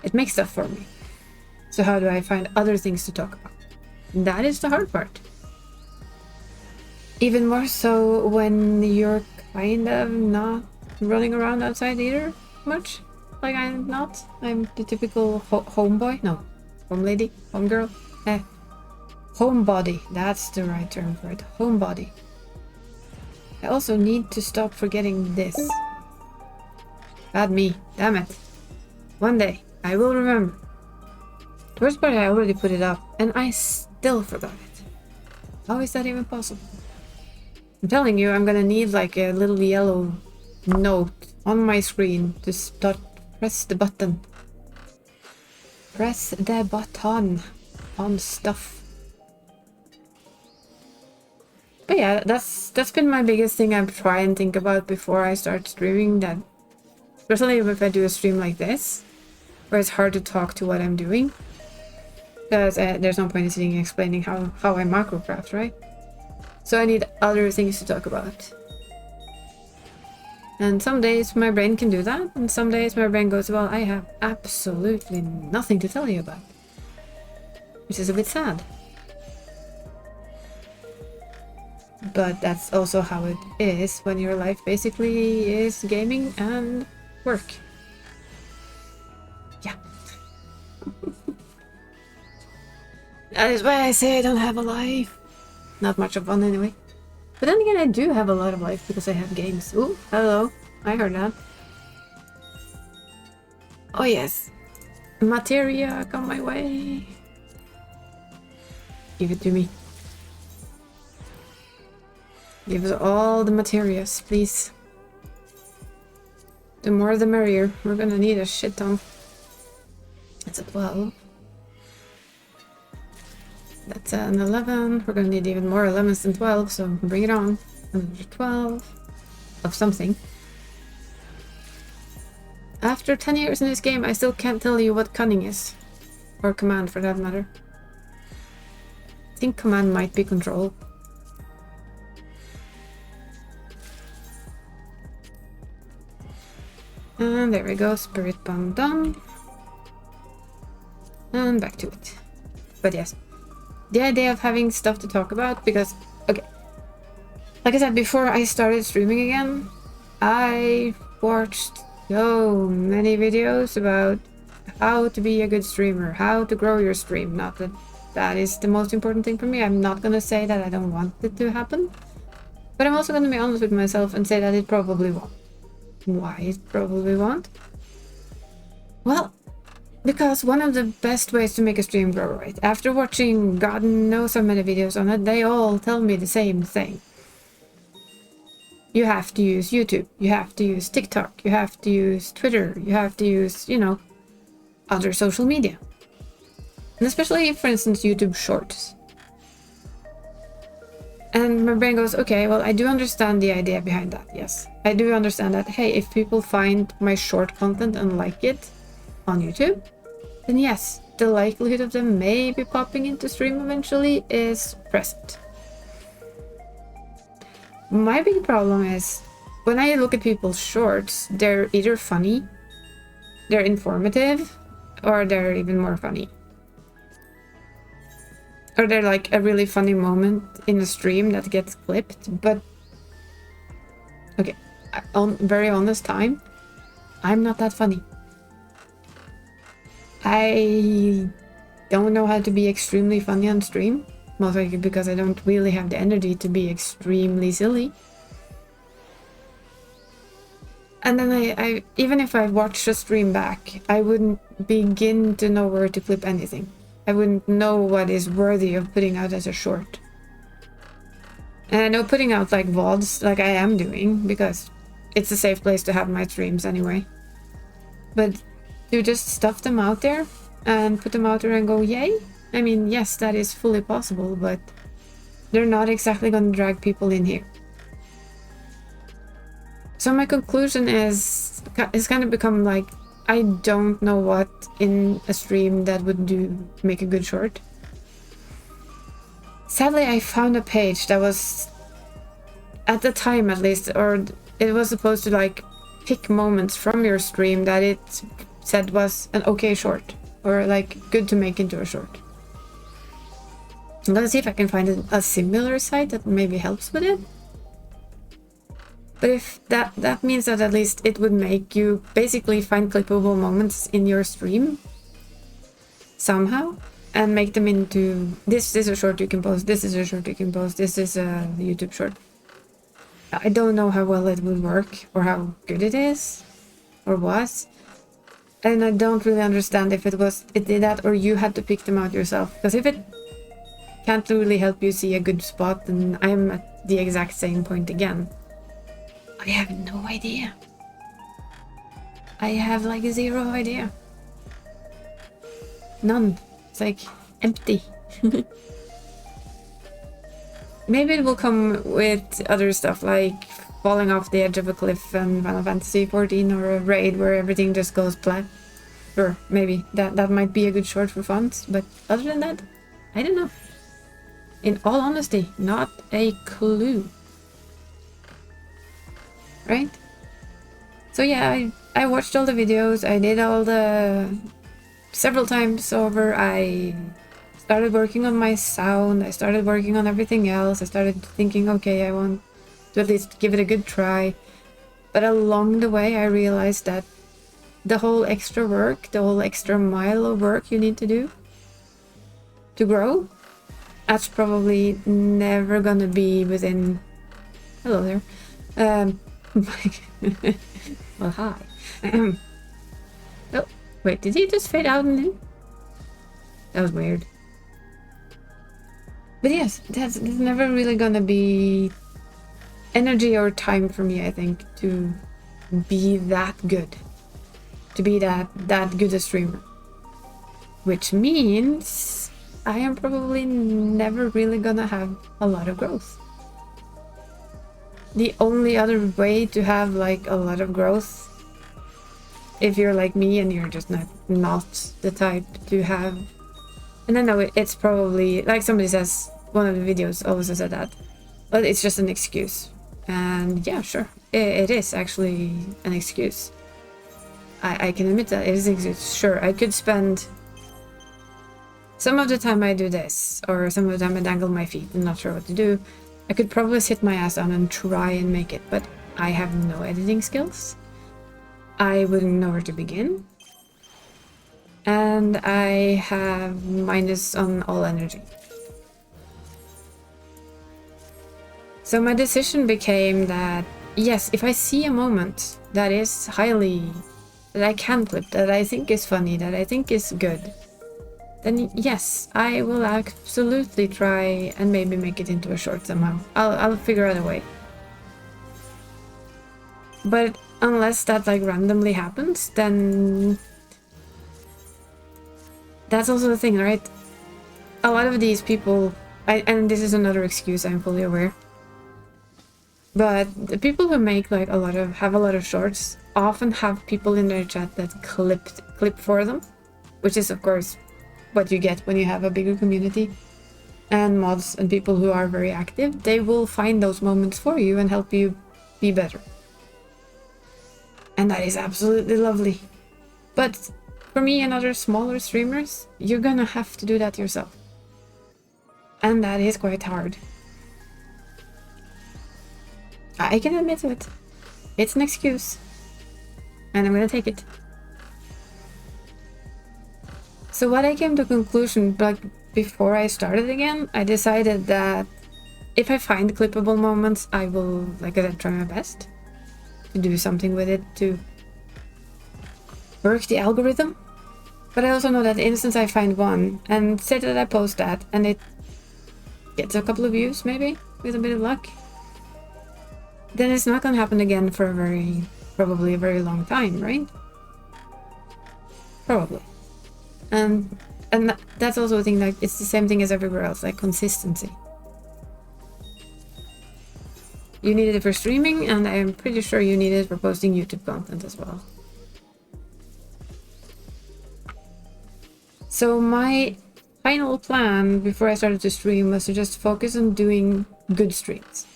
It makes stuff for me. So how do I find other things to talk about? That is the hard part. Even more so when you're kind of not running around outside either much. Like I'm not. I'm the typical homeboy. No. Home lady. Home girl. Homebody. That's the right term for it. Homebody. I also need to stop forgetting this. Bad me. Damn it. One day, I will remember. The worst part, I already put it up, and I still forgot it. How is that even possible? I'm telling you, I'm gonna need like a little yellow note on my screen to start. Press the button. Press the button on stuff. But yeah, that's been my biggest thing I try and think about before I start streaming. That especially if I do a stream like this, where it's hard to talk to what I'm doing, because there's no point in sitting and explaining how I macrocraft, right? So I need other things to talk about. And some days my brain can do that, and some days my brain goes, well, I have absolutely nothing to tell you about. Which is a bit sad. But that's also how it is when your life basically is gaming and work. Yeah. That is why I say I don't have a life. Not much of one anyway. But then again, I do have a lot of life because I have games. Ooh, hello. I heard that. Oh yes. Materia, come my way. Give it to me. Give us all the materias, please. The more the merrier. We're gonna need a shit ton. It's a 12. That's an 11. We're gonna need even more 11s than 12, so bring it on. Another 12 of something. After 10 years in this game, I still can't tell you what cunning is. Or command, for that matter. I think command might be control. And there we go, spirit bomb done. And back to it. But yes, the idea of having stuff to talk about, because, okay, like I said, before I started streaming again, I watched so many videos about how to be a good streamer, how to grow your stream. Not that that is the most important thing for me. I'm not gonna say that I don't want it to happen, but I'm also gonna be honest with myself and say that it probably won't. Why it probably won't? Well, because one of the best ways to make a stream grow right, after watching God knows how many videos on it, they all tell me the same thing. You have to use YouTube, you have to use TikTok, you have to use Twitter, you have to use, you know, other social media. And especially, for instance, YouTube Shorts. And my brain goes, okay, well, I do understand the idea behind that, yes. I do understand that, hey, if people find my short content and like it on YouTube, then yes, the likelihood of them maybe popping into stream eventually is present. My big problem is, when I look at people's shorts, they're either funny, they're informative, or they're even more funny. Or they're like a really funny moment in a stream that gets clipped, but okay, on very honest time, I'm not that funny. I don't know how to be extremely funny on stream, mostly because I don't really have the energy to be extremely silly. And then I even if I watch a stream back, I wouldn't begin to know where to clip anything. I wouldn't know what is worthy of putting out as a short. And I know putting out like VODs, like I am doing, because it's a safe place to have my streams anyway. But to just stuff them out there and put them out there and go, yay? I mean, yes, that is fully possible, but they're not exactly going to drag people in here. So my conclusion is, it's kind of become like, I don't know what in a stream that would make a good short. Sadly, I found a page that was, at the time at least, or it was supposed to like pick moments from your stream that it said was an okay short, or like good to make into a short. I'm gonna see if I can find a similar site that maybe helps with it. But if that means that at least it would make you basically find clippable moments in your stream somehow and make them into this is a short you can post, this is a short you can post, this is a YouTube short. I don't know how well it would work or how good it is or was. And I don't really understand if it did that or you had to pick them out yourself. Because if it can't really help you see a good spot, then I'm at the exact same point again. I have no idea. I have like zero idea. None. It's like empty. Maybe it will come with other stuff like falling off the edge of a cliff and Final Fantasy XIV or a raid where everything just goes flat. Sure, maybe. That might be a good short for fonts, but other than that, I don't know. In all honesty, not a clue. Right? So yeah, I watched all the videos, I did all the... Several times over, I started working on my sound, I started working on everything else, I started thinking, okay, I want to at least give it a good try. But along the way, I realized that the whole extra work, the whole extra mile of work you need to do to grow, that's probably never gonna be within... Hello there. Well, hi. Oh, wait, did he just fade out and in? That was weird. But yes, that's never really gonna be energy or time for me, I think, to be that good. To be that good a streamer. Which means I am probably never really gonna have a lot of growth. The only other way to have like a lot of growth, if you're like me and you're just not the type to have, and I know it's probably like somebody says, one of the videos also said that, but it's just an excuse. And yeah, sure, it is actually an excuse. I can admit that it is an excuse. Sure, I could spend some of the time I do this, or some of the time I dangle my feet and not sure what to do. I could probably sit my ass down and try and make it, but I have no editing skills. I wouldn't know where to begin. And I have minus on all energy. So my decision became that, yes, if I see a moment that is that I can clip, that I think is funny, that I think is good, then yes, I will absolutely try and maybe make it into a short somehow. I'll figure out a way. But unless that like randomly happens, then that's also the thing, right? A lot of these people, and this is another excuse, I'm fully aware, but the people who make like have a lot of shorts often have people in their chat that clip for them, which is of course what you get when you have a bigger community. And mods and people who are very active, they will find those moments for you and help you be better. And that is absolutely lovely. But for me and other smaller streamers, you're gonna have to do that yourself. And that is quite hard. I can admit to it. It's an excuse. And I'm gonna take it. So what I came to conclusion, like before I started again, I decided that if I find clippable moments, I will, like I said, try my best to do something with it to work the algorithm. But I also know that the instance I find one and say that I post that and it gets a couple of views, maybe with a bit of luck, then it's not gonna happen again for probably a very long time, right? Probably. And that's also a thing, like it's the same thing as everywhere else, like consistency. You need it for streaming, and I'm pretty sure you need it for posting YouTube content as well. So my final plan before I started to stream was to just focus on doing good streams.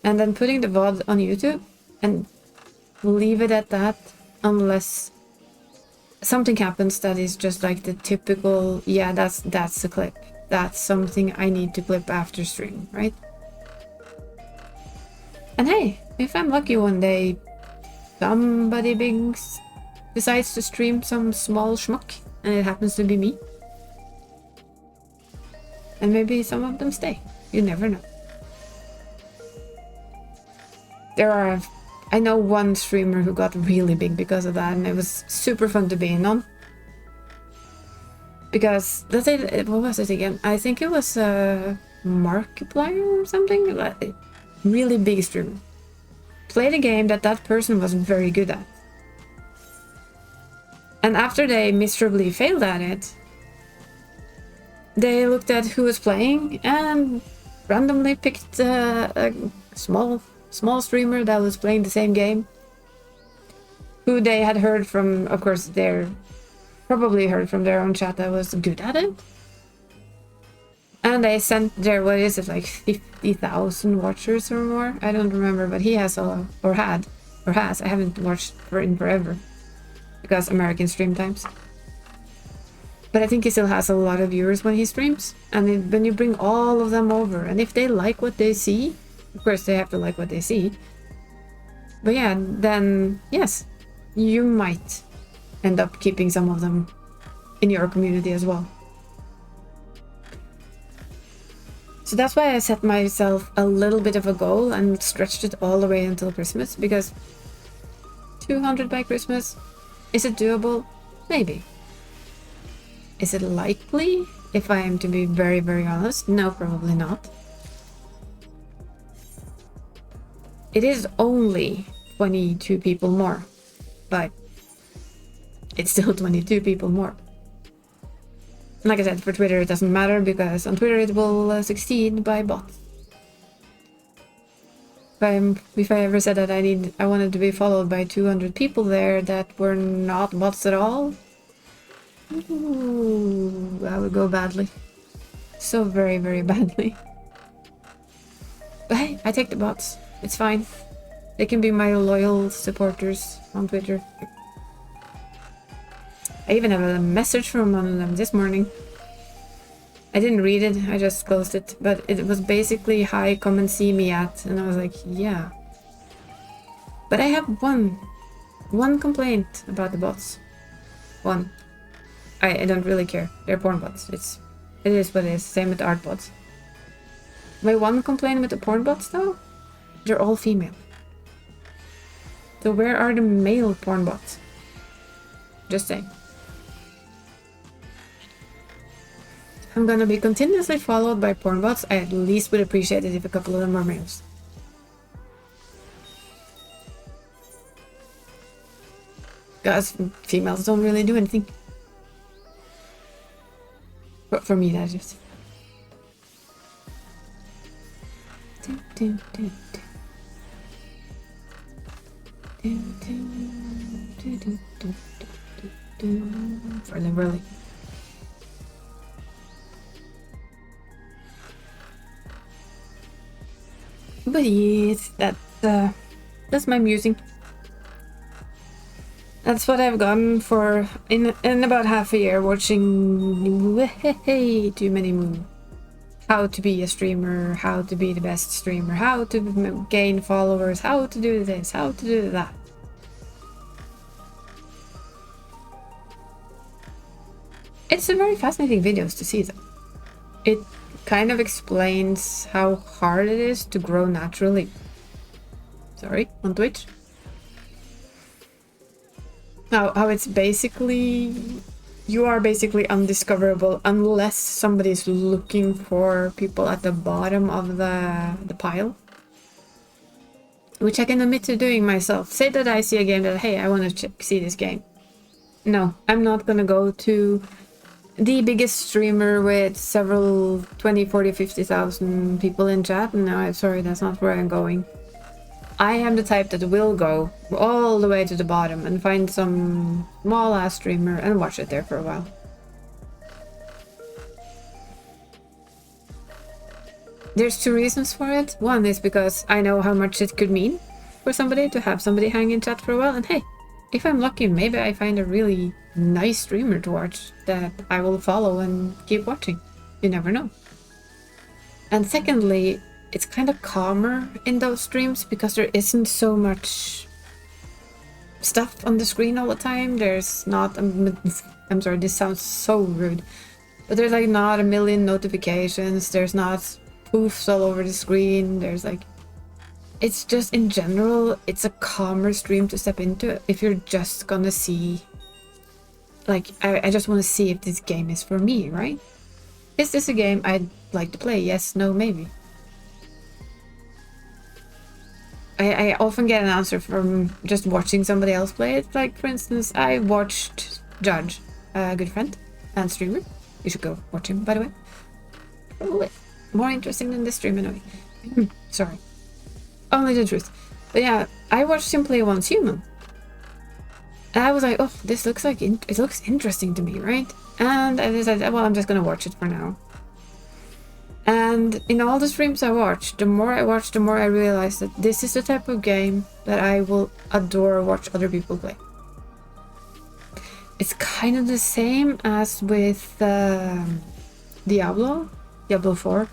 And then putting the VOD on YouTube and leave it at that, unless something happens that is just like the typical, yeah, that's a clip. That's something I need to clip after stream, right? And hey, if I'm lucky one day, somebody big decides to stream some small schmuck, and it happens to be me. And maybe some of them stay. You never know. I know one streamer who got really big because of that, and it was super fun to be in on. Because, what was it again? I think it was Markiplier or something? Like, really big streamer. Played a game that person was very good at. And after they miserably failed at it, they looked at who was playing and randomly picked a small streamer that was playing the same game, who they had heard from, of course, probably heard from their own chat that was good at it. And they sent their, what is it, like 50,000 watchers or more? I don't remember, but he has has. I haven't watched in forever because American stream times. But I think he still has a lot of viewers when he streams. And when you bring all of them over, and if they like what they see, of course they have to like what they see. But yeah, then yes, you might end up keeping some of them in your community as well. So that's why I set myself a little bit of a goal and stretched it all the way until Christmas, because 200 by Christmas, is it doable? Maybe. Is it likely? If I am to be very, very honest, no, probably not. It is only 22 people more, but it's still 22 people more. Like I said, for Twitter it doesn't matter, because on Twitter it will succeed by bots. If I ever said that I wanted to be followed by 200 people there that were not bots at all, ooh, that would go badly. So very, very badly. But hey, I take the bots. It's fine. They can be my loyal supporters on Twitter. I even have a message from one of them this morning. I didn't read it, I just closed it, but it was basically, "Hi, come and see me at," and I was like, yeah. But I have one complaint about the bots. One. I don't really care. They're porn bots. It is what it is. Same with the art bots. My one complaint with the porn bots though, they're all female. So where are the male porn bots? Just saying. I'm gonna be continuously followed by porn bots. I at least would appreciate it if a couple of them are males. Because females don't really do anything. But for me, that is. Really. But yes, that's my musing. That's what I've gone for in about half a year, watching way too many movies. How to be a streamer, how to be the best streamer, how to gain followers, how to do this, how to do that. It's a very fascinating videos to see though. It kind of explains how hard it is to grow naturally. Sorry, on Twitch. How it's basically, you are basically undiscoverable unless somebody's looking for people at the bottom of the pile. Which I can admit to doing myself. Say that I see a game that, hey, I want to see this game. No, I'm not gonna go to the biggest streamer with several 20, 40, 50,000 people in chat. No, I'm sorry, that's not where I'm going. I am the type that will go all the way to the bottom and find some small ass streamer and watch it there for a while. There's two reasons for it. One is because I know how much it could mean for somebody to have somebody hang in chat for a while, and hey, if I'm lucky, maybe I find a really nice streamer to watch that I will follow and keep watching. You never know. And secondly, it's kind of calmer in those streams because there isn't so much stuff on the screen all the time. There's not, I'm sorry, this sounds so rude, but there's like not a million notifications. There's not poofs all over the screen. There's like, it's just in general, it's a calmer stream to step into if you're just gonna see, like, I just want to see if this game is for me, right? Is this a game I'd like to play? Yes, no, maybe. I often get an answer from just watching somebody else play it. Like, for instance, I watched Judge, a good friend and streamer. You should go watch him, by the way. Probably more interesting than this stream anyway. Sorry. Only the truth. But yeah, I watched him play Once Human. And I was like, oh, this looks like it looks interesting to me, right? And I decided, well, I'm just gonna watch it for now. And in all the streams I watched, the more I watched, the more I realized that this is the type of game that I will adore watch other people play. It's kind of the same as with Diablo 4.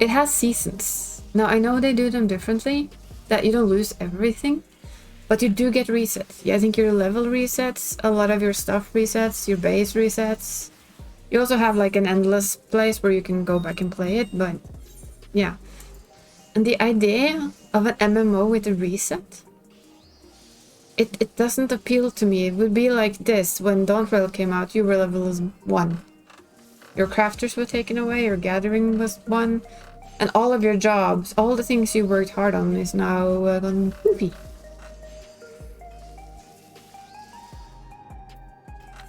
It has seasons. Now, I know they do them differently, that you don't lose everything, but you do get resets. Yeah, I think your level resets, a lot of your stuff resets, your base resets. You also have like an endless place where you can go back and play it, but yeah. And the idea of an MMO with a reset, it doesn't appeal to me. It would be like this: when Dawntrail came out, you were level 1. Your crafters were taken away, your gathering was 1, and all of your jobs, all the things you worked hard on is now gone poofy.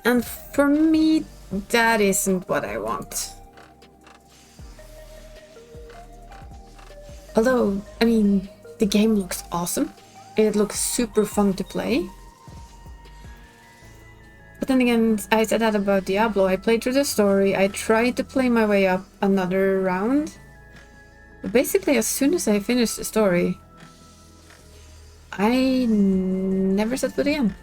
And for me, that isn't what I want. Although, I mean, the game looks awesome. It looks super fun to play. But then again, I said that about Diablo. I played through the story. I tried to play my way up another round. But basically, as soon as I finished the story, I never set foot again.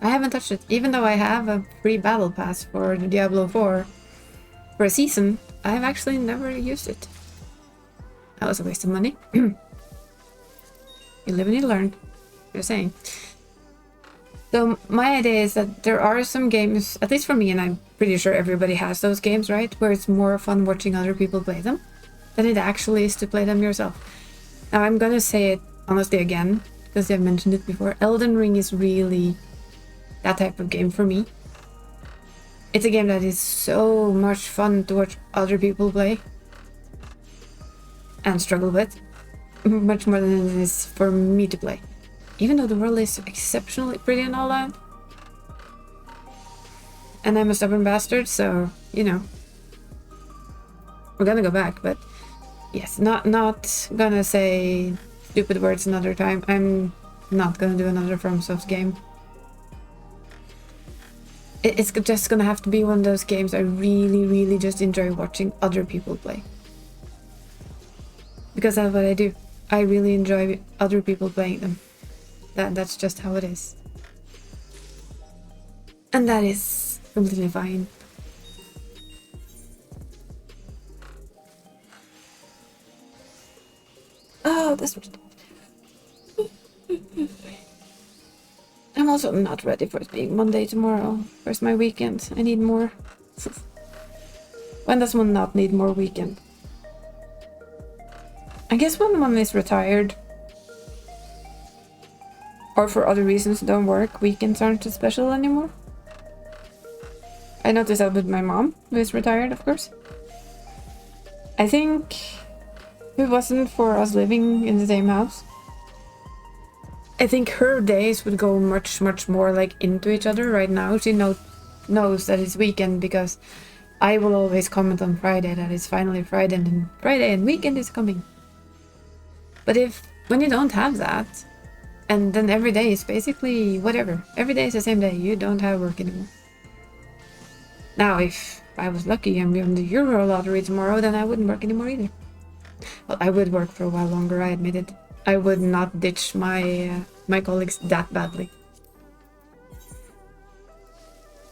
I haven't touched it. Even though I have a free battle pass for Diablo 4 for a season, I've actually never used it. That was a waste of money. You live and you learn. You're saying. So my idea is that there are some games, at least for me, and I'm pretty sure everybody has those games, right? Where it's more fun watching other people play them than it actually is to play them yourself. Now I'm gonna say it honestly again, because I've mentioned it before. Elden Ring is really that type of game for me. It's a game that is so much fun to watch other people play and struggle with, much more than it is for me to play. Even though the world is exceptionally pretty and all that. And I'm a stubborn bastard, so, you know. We're gonna go back, but yes, not gonna say stupid words another time. I'm not gonna do another FromSoft game. It's just gonna have to be one of those games I really, really just enjoy watching other people play. Because that's what I do. I really enjoy other people playing them. That's just how it is. And that is completely fine. Oh, this was... I'm also not ready for it being Monday tomorrow. Where's my weekend? I need more. When does one not need more weekend? I guess when one is retired, or for other reasons don't work, weekends aren't as special anymore. I noticed that with my mom, who is retired, of course. I think if it wasn't for us living in the same house, I think her days would go much, much more like into each other right now. She knows that it's weekend because I will always comment on Friday that it's finally Friday and then Friday and weekend is coming. But when you don't have that, and then every day is basically whatever. Every day is the same day. You don't have work anymore. Now, if I was lucky and be on the Euro lottery tomorrow, then I wouldn't work anymore either. Well, I would work for a while longer, I admit it. I would not ditch my colleagues that badly.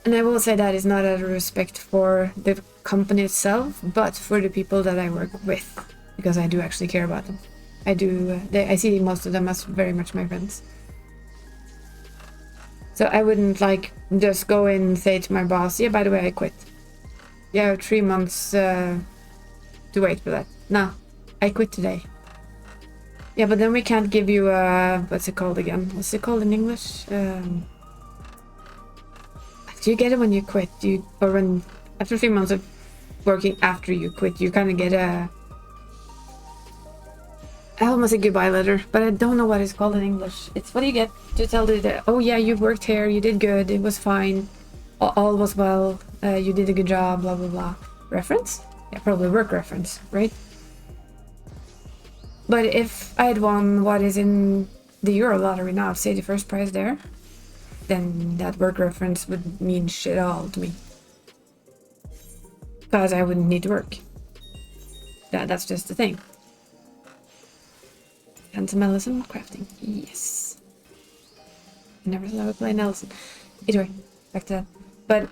And I will say that is not out of respect for the company itself, but for the people that I work with. Because I do actually care about them. I see most of them as very much my friends. So I wouldn't like just go in and say to my boss, yeah, by the way, I quit. You have 3 months to wait for that. No, I quit today. Yeah, but then we can't give you what's it called again? What's it called in English? Do you get it when you quit? After 3 months of working after you quit, you kind of get I almost said goodbye letter, but I don't know what it's called in English. It's what you get to tell the, oh yeah, you worked here, you did good, it was fine, all was well, you did a good job, blah blah blah. Reference? Yeah, probably work reference, right? But if I had won what is in the Euro lottery now, say the first prize there, then that work reference would mean shit all to me. Because I wouldn't need to work. That's just the thing. Handsome Ellison crafting. Yes. I never thought I would play Nelson. Either way, back to that. But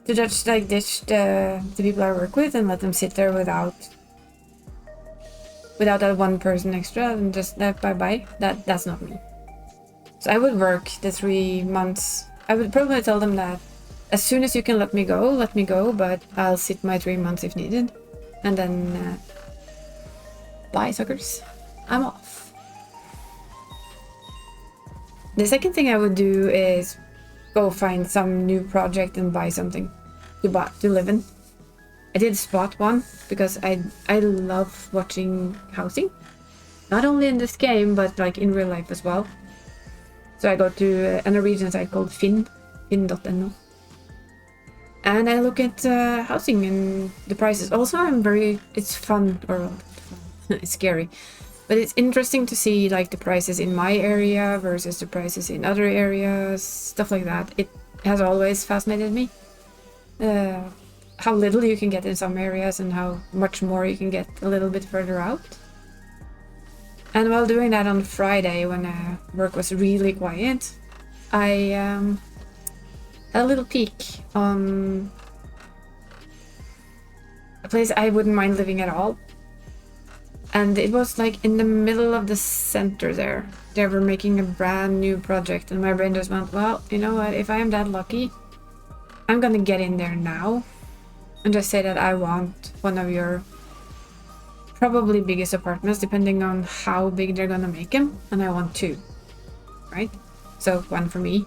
to just like ditch the people I work with and let them sit there without that one person extra and just bye-bye, that's not me. So I would work the 3 months. I would probably tell them that as soon as you can let me go, but I'll sit my 3 months if needed. And then bye, suckers. I'm off. The second thing I would do is go find some new project and buy something to live in. I did spot one because I love watching housing. Not only in this game, but like in real life as well. So I go to a Norwegian site called Finn, in.no. And I look at housing and the prices. Also, it's fun, or it's scary, but it's interesting to see like the prices in my area versus the prices in other areas, stuff like that. It has always fascinated me. How little you can get in some areas and how much more you can get a little bit further out. And while doing that on Friday, when work was really quiet, I had a little peek on a place I wouldn't mind living at all. And it was like in the middle of the center there. They were making a brand new project, and my brain just went, well, you know what, if I am that lucky, I'm gonna get in there now and just say that I want one of your probably biggest apartments, depending on how big they're gonna make them, and I want 2, right? So 1 for me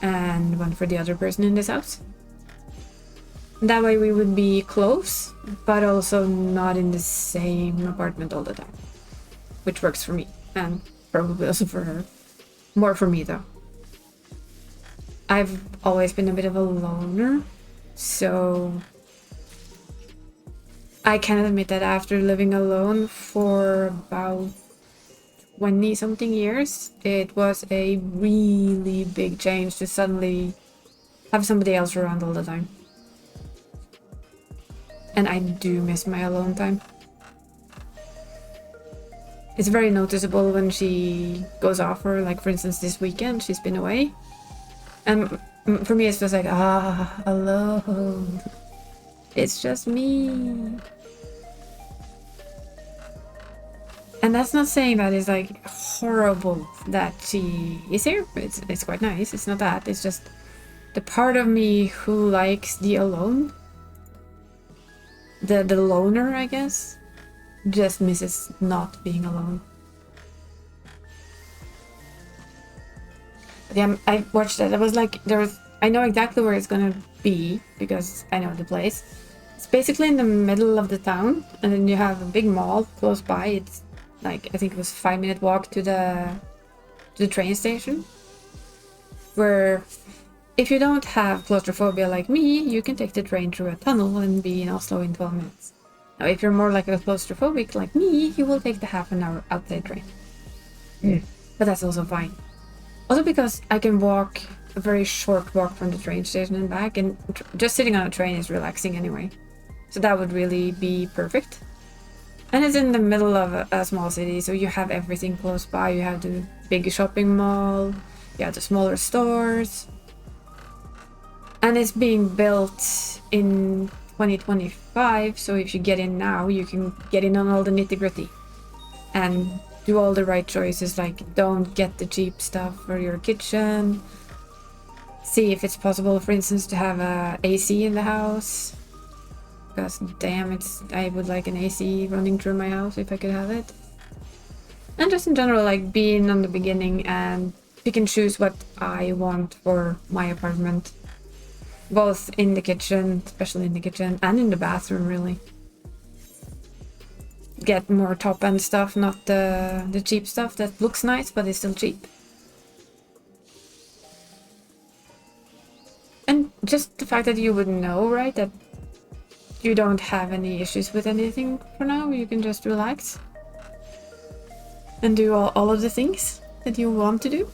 and 1 for the other person in this house. That way we would be close, but also not in the same apartment all the time, which works for me and probably also for her. More for me though. I've always been a bit of a loner, so I can admit that after living alone for about 20 something years, it was a really big change to suddenly have somebody else around all the time. And I do miss my alone time. It's very noticeable when she goes off, or like for instance this weekend she's been away. And for me it's just like, alone. It's just me. And that's not saying that it's like horrible that she is here. It's quite nice. It's not that. It's just the part of me who likes the alone, the loner, I guess, just misses not being alone. But yeah, I watched it. I was like, I know exactly where it's gonna be because I know the place. It's basically in the middle of the town, and then you have a big mall close by. It's like, I think it was 5-minute walk to the train station, where if you don't have claustrophobia like me, you can take the train through a tunnel and be in Oslo in 12 minutes. Now, if you're more like a claustrophobic like me, you will take the half-an-hour outside train. But that's also fine. Also because I can walk a very short walk from the train station and back, and just sitting on a train is relaxing anyway. So that would really be perfect. And it's in the middle of a small city, so you have everything close by. You have the big shopping mall, you have the smaller stores. And it's being built in 2025, so if you get in now, you can get in on all the nitty-gritty and do all the right choices, like don't get the cheap stuff for your kitchen. See if it's possible, for instance, to have a AC in the house. Because damn, I would like an AC running through my house if I could have it. And just in general, like being on the beginning and pick and choose what I want for my apartment. Both in the kitchen, especially in the kitchen, and in the bathroom, really. Get more top-end stuff, not the cheap stuff that looks nice, but is still cheap. And just the fact that you would know, right, that you don't have any issues with anything for now. You can just relax and do all of the things that you want to do.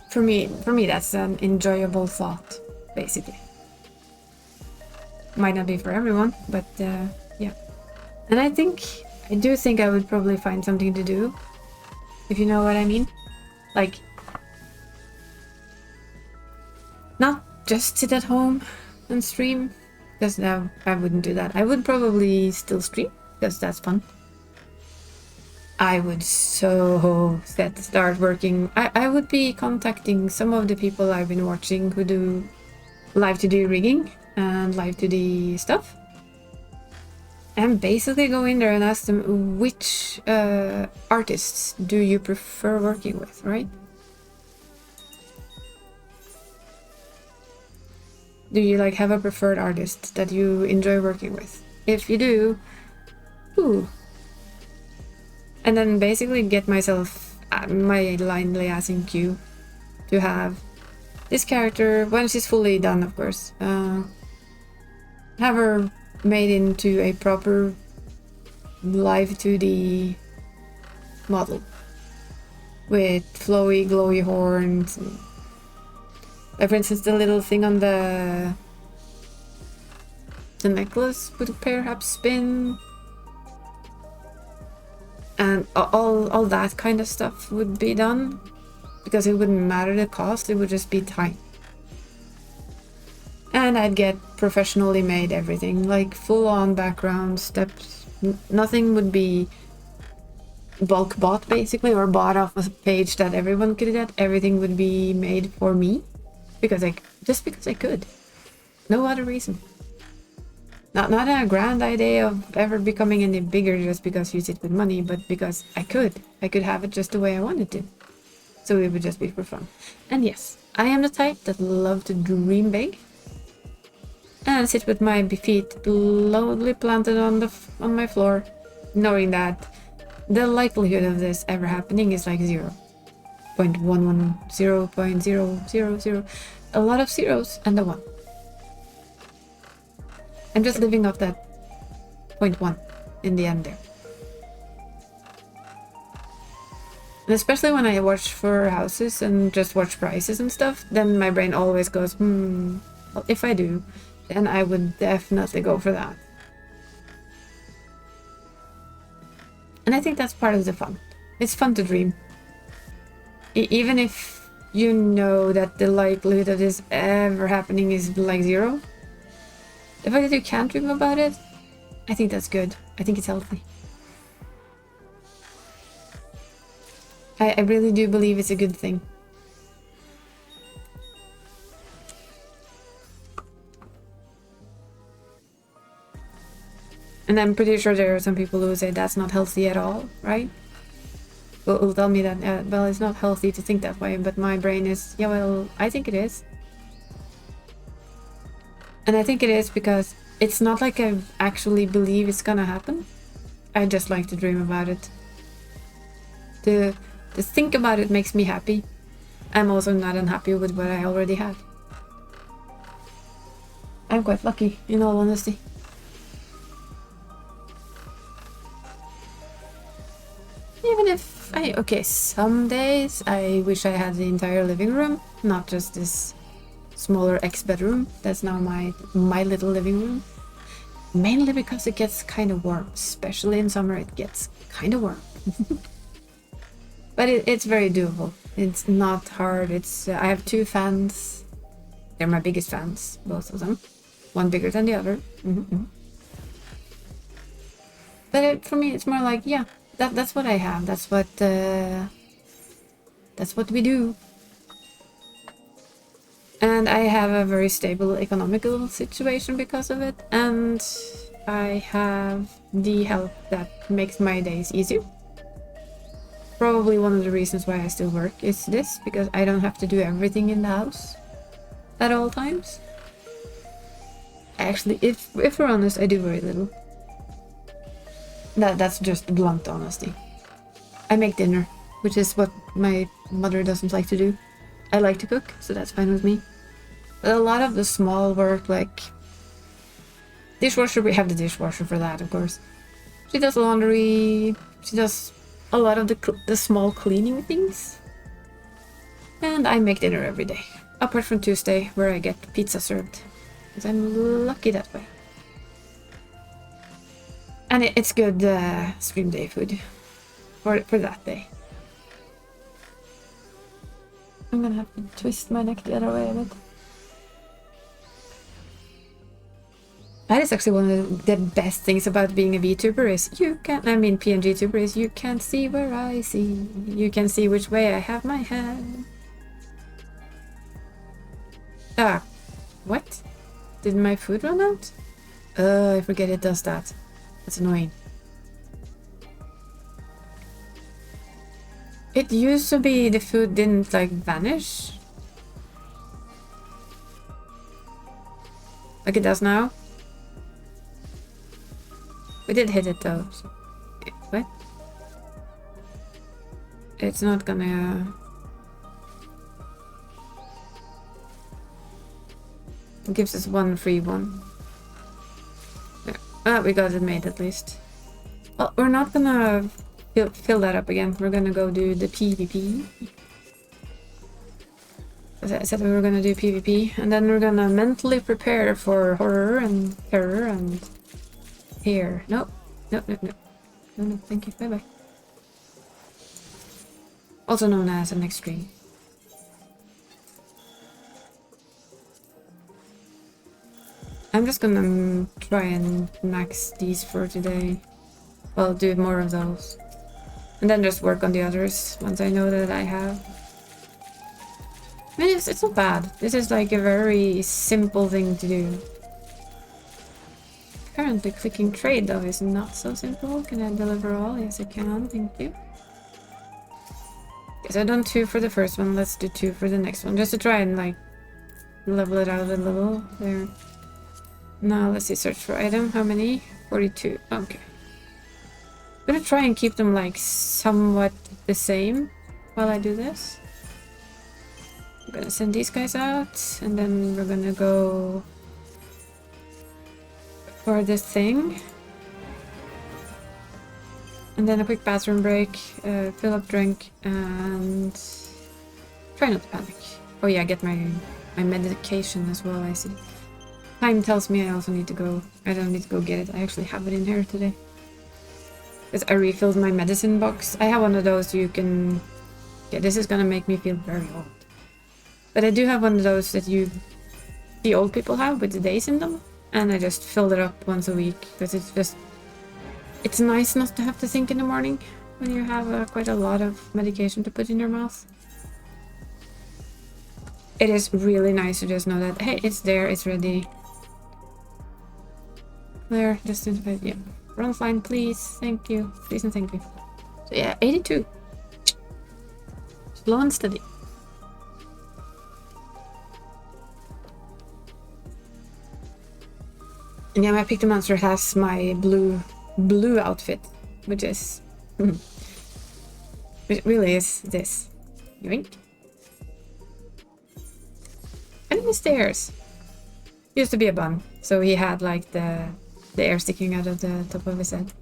For me, that's an enjoyable thought, basically. Might not be for everyone, but yeah. And I do think I would probably find something to do, if you know what I mean. Like, not just sit at home and stream, because now I wouldn't do that. I would probably still stream, because that's fun. I would start working. I would be contacting some of the people I've been watching who do live 2D rigging and live 2D stuff, and basically go in there and ask them which artists do you prefer working with, right? Do you like have a preferred artist that you enjoy working with? If you do, who? And then basically get myself my lively ass in queue to have this character, when she's fully done, of course, have her made into a proper live 2D model with flowy, glowy horns. Like, for instance, the little thing on the necklace would perhaps spin, and all that kind of stuff would be done, because it wouldn't matter the cost, it would just be time. And I'd get professionally made everything, like full-on background steps. Nothing would be bulk bought, basically, or bought off a page that everyone could get. Everything would be made for me, because just because I could. No other reason. Not a grand idea of ever becoming any bigger just because you sit with money, but because I could. I could have it just the way I wanted to. So it would just be for fun. And yes, I am the type that love to dream big and sit with my feet loudly planted on my floor, knowing that the likelihood of this ever happening is like 0.11, 0.000, a lot of zeros and a 1. I'm just living off that 0.1 in the end there. And especially when I watch for houses and just watch prices and stuff, then my brain always goes, well, if I do, then I would definitely go for that. And I think that's part of the fun. It's fun to dream. Even if you know that the likelihood of this ever happening is like 0. The fact that you can't dream about it, I think that's good. I think it's healthy. I really do believe it's a good thing. And I'm pretty sure there are some people who say that's not healthy at all, right? Will tell me that, well, it's not healthy to think that way, but my brain is, yeah, well, I think it is. And I think it is because it's not like I actually believe it's gonna happen. I just like to dream about it. To think about it makes me happy. I'm also not unhappy with what I already have. I'm quite lucky, in all honesty. Even if okay, some days I wish I had the entire living room, not just this smaller X-bedroom. That's now my little living room. Mainly because it gets kind of warm, especially in summer. It gets kind of warm. But it's very doable. It's not hard. I have 2 fans. They're my biggest fans, both of them. One bigger than the other. But for me, it's more like, yeah, that's what I have. That's what we do. And I have a very stable economical situation because of it. And I have the help that makes my days easier. Probably one of the reasons why I still work is this, because I don't have to do everything in the house at all times. Actually, if we're honest, I do very little. That's just blunt honesty. I make dinner, which is what my mother doesn't like to do. I like to cook, so that's fine with me. But a lot of the small work, like dishwasher, we have the dishwasher for that, of course. She does laundry, she does a lot of the small cleaning things. And I make dinner every day. Apart from Tuesday, where I get pizza served. Because I'm lucky that way. And it's good stream day food for that day. I'm gonna have to twist my neck the other way a bit. That is actually one of the best things about being a VTuber is PNG tuber is you can't see where I see. You can see which way I have my head. Ah, what? Did my food run out? I forget it does that. That's annoying. It used to be the food didn't like vanish. Like it does now. We did hit it though. So. What? It's not gonna... It gives us one free one. Yeah. We got it made at least. Well, we're not gonna fill that up again. We're gonna go do the PvP. As I said, we were gonna do PvP, and then we're gonna mentally prepare for horror and terror and here. No, no, no, no. No, no, thank you. Bye bye. Also known as an extreme. I'm just gonna try and max these for today. Well, do more of those. And then just work on the others once I know that I have. I mean, it's not bad. This is like a very simple thing to do. Currently clicking trade though is not so simple. Can I deliver all? Yes I can, thank you. Okay, so I've done 2 for the first one, let's do 2 for the next one. Just to try and like level it out a little. There. Now let's see, search for item. How many? 42. Okay. I'm gonna try and keep them like somewhat the same while I do this. I'm gonna send these guys out, and then we're gonna go for this thing. And then a quick bathroom break, fill up drink, and try not to panic. Oh yeah, get my medication as well, I see. Time tells me I also need to go. I don't need to go get it. I actually have it in here today. Because I refilled my medicine box. I have one of those you can... Yeah, this is gonna make me feel very old. But I do have one of those that the old people have with the days in them. And I just filled it up once a week. Because it's just... It's nice not to have to think in the morning when you have quite a lot of medication to put in your mouth. It is really nice to just know that, hey, it's there, it's ready. There, just in yeah. Run fine, please. Thank you. Please and thank you. So yeah, 82. Slow and steady. And yeah, my Picto Monster has my blue outfit, which is... It really is this. Yoink. Enemy stairs. Used to be a bum, so he had like the air sticking out of the top of his head.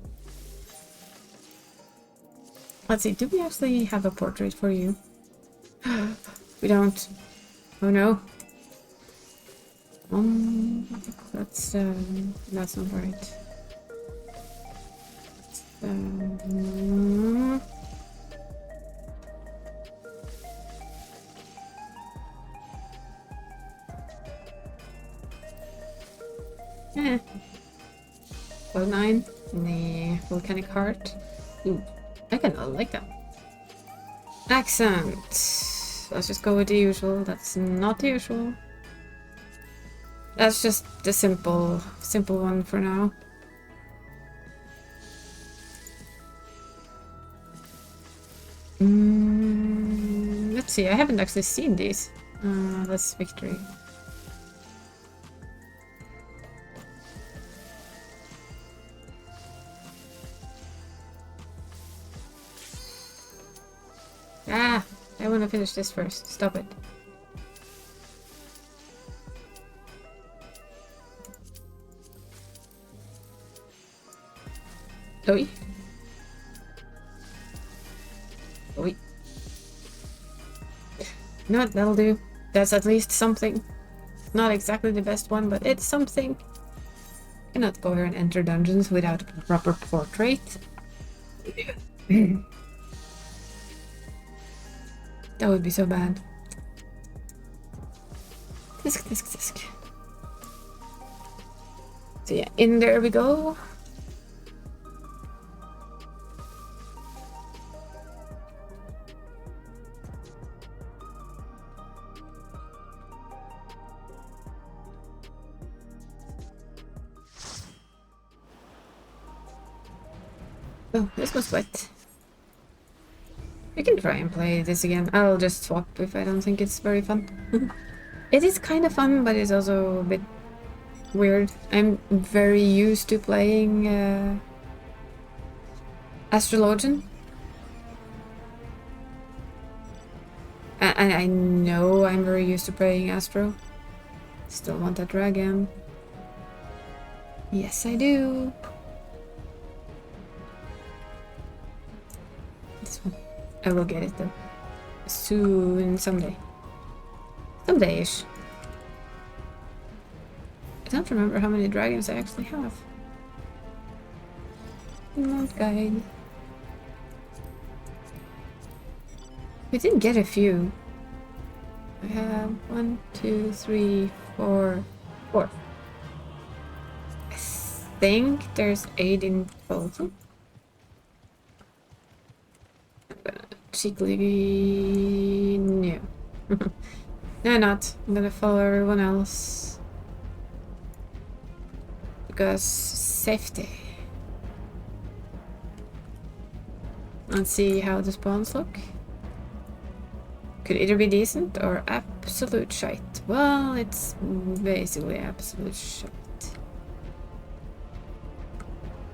Let's see, do we actually have a portrait for you? We don't. Oh no. That's not right. Cloud 9 and the volcanic heart. Ooh, I kind of like that. Accent. Let's just go with the usual. That's not the usual. That's just the simple one for now. Let's see. I haven't actually seen these. That's victory. Ah, I want to finish this first. Stop it. Oi. Oi. No, that'll do. That's at least something. Not exactly the best one, but it's something. Cannot go here and enter dungeons without a proper portrait. That would be so bad. Disc. So yeah, in there we go. Oh, this was wet. We can try and play this again. I'll just swap if I don't think it's very fun. It is kind of fun, but it's also a bit weird. I'm very used to playing Astrologian. And I know I'm very used to playing Astro. Still want that dragon. Yes, I do. This one. I will get it though. Soon, someday. Someday-ish. I don't remember how many dragons I actually have. Not guide. We did get a few. I have 1, 2, 3, 4. I think there's 8 in total. I'm gonna cheekily... No. No, not. I'm gonna follow everyone else. Because safety. Let's see how the spawns look. Could either be decent or absolute shite. Well, it's basically absolute shite.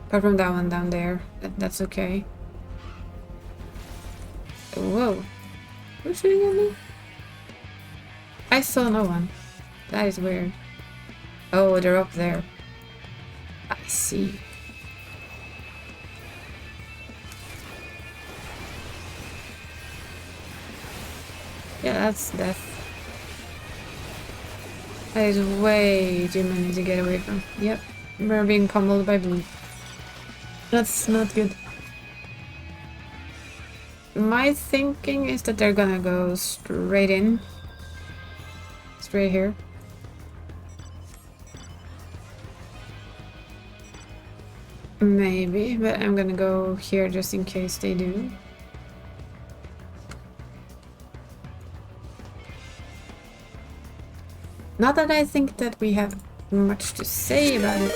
Apart from that one down there. That's okay. Whoa. Who's shooting at me? I saw no one. That is weird. Oh, they're up there. I see. Yeah, that's death. That is way too many to get away from. Yep, we're being pummeled by blue. That's not good. My thinking is that they're gonna go straight in. Straight here. Maybe, but I'm gonna go here just in case they do. Not that I think that we have much to say about it.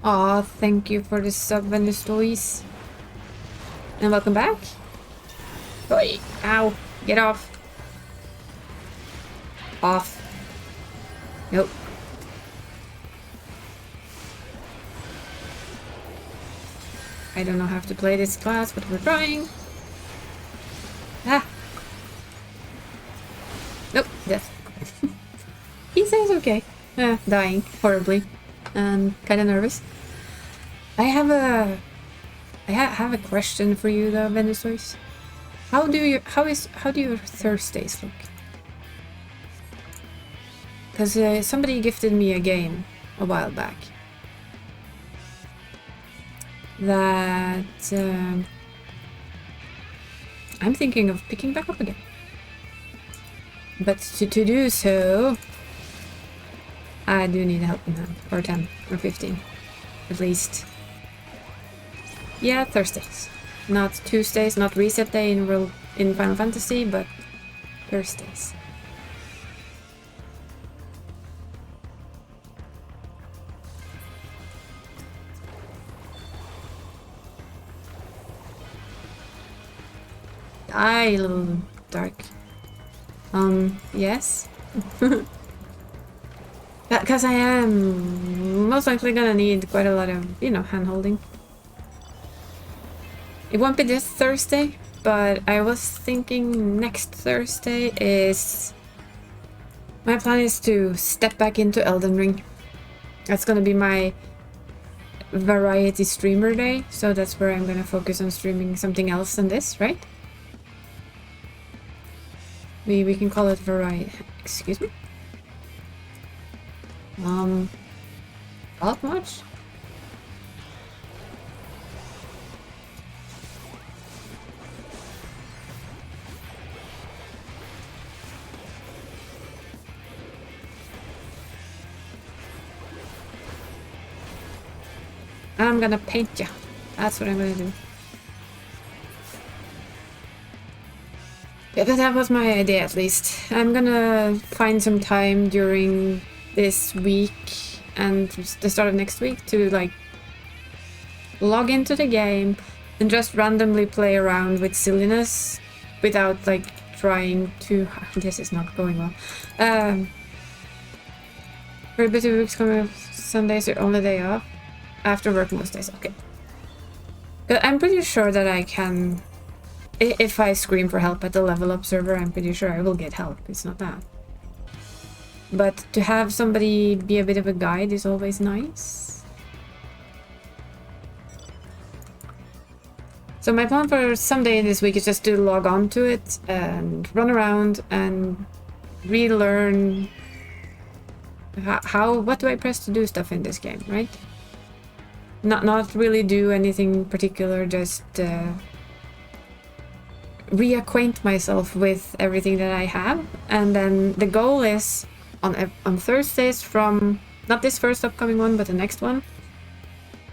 Aw, thank you for the sub and the stories. And welcome back. Oi, ow, get off. Off. Nope. I don't know how to play this class, but we're trying. Ah. Nope, death. He says okay. Dying horribly and kind of nervous. I have a question for you though, Venezuela. How do your Thursdays look? Because somebody gifted me a game a while back that I'm thinking of picking back up again. But to do so, I do need a helping hand, or 10, or 15, at least. Yeah, Thursdays. Not Tuesdays, not reset day in Final Fantasy, but Thursdays. Die, little dark. Yes. Because I am most likely gonna need quite a lot of, you know, hand-holding. It won't be this Thursday, but I was thinking next Thursday is... My plan is to step back into Elden Ring. That's gonna be my variety streamer day, so that's where I'm gonna focus on streaming something else than this, right? We can call it variety. Excuse me? Not much? I'm gonna paint you. That's what I'm gonna do. Yeah, but that was my idea at least. I'm gonna find some time during this week and the start of next week to like log into the game and just randomly play around with silliness without like trying to... This is not going well. For a bit of weeks coming up, Sunday's your only day off. After work most days, okay. But I'm pretty sure that I can... If I scream for help at the level up server, I'm pretty sure I will get help. It's not that. But to have somebody be a bit of a guide is always nice. So my plan for someday this week is just to log on to it and run around and relearn what do I press to do stuff in this game, right? Not really do anything particular, just reacquaint myself with everything that I have. And then the goal is on Thursdays from, not this first upcoming one, but the next one.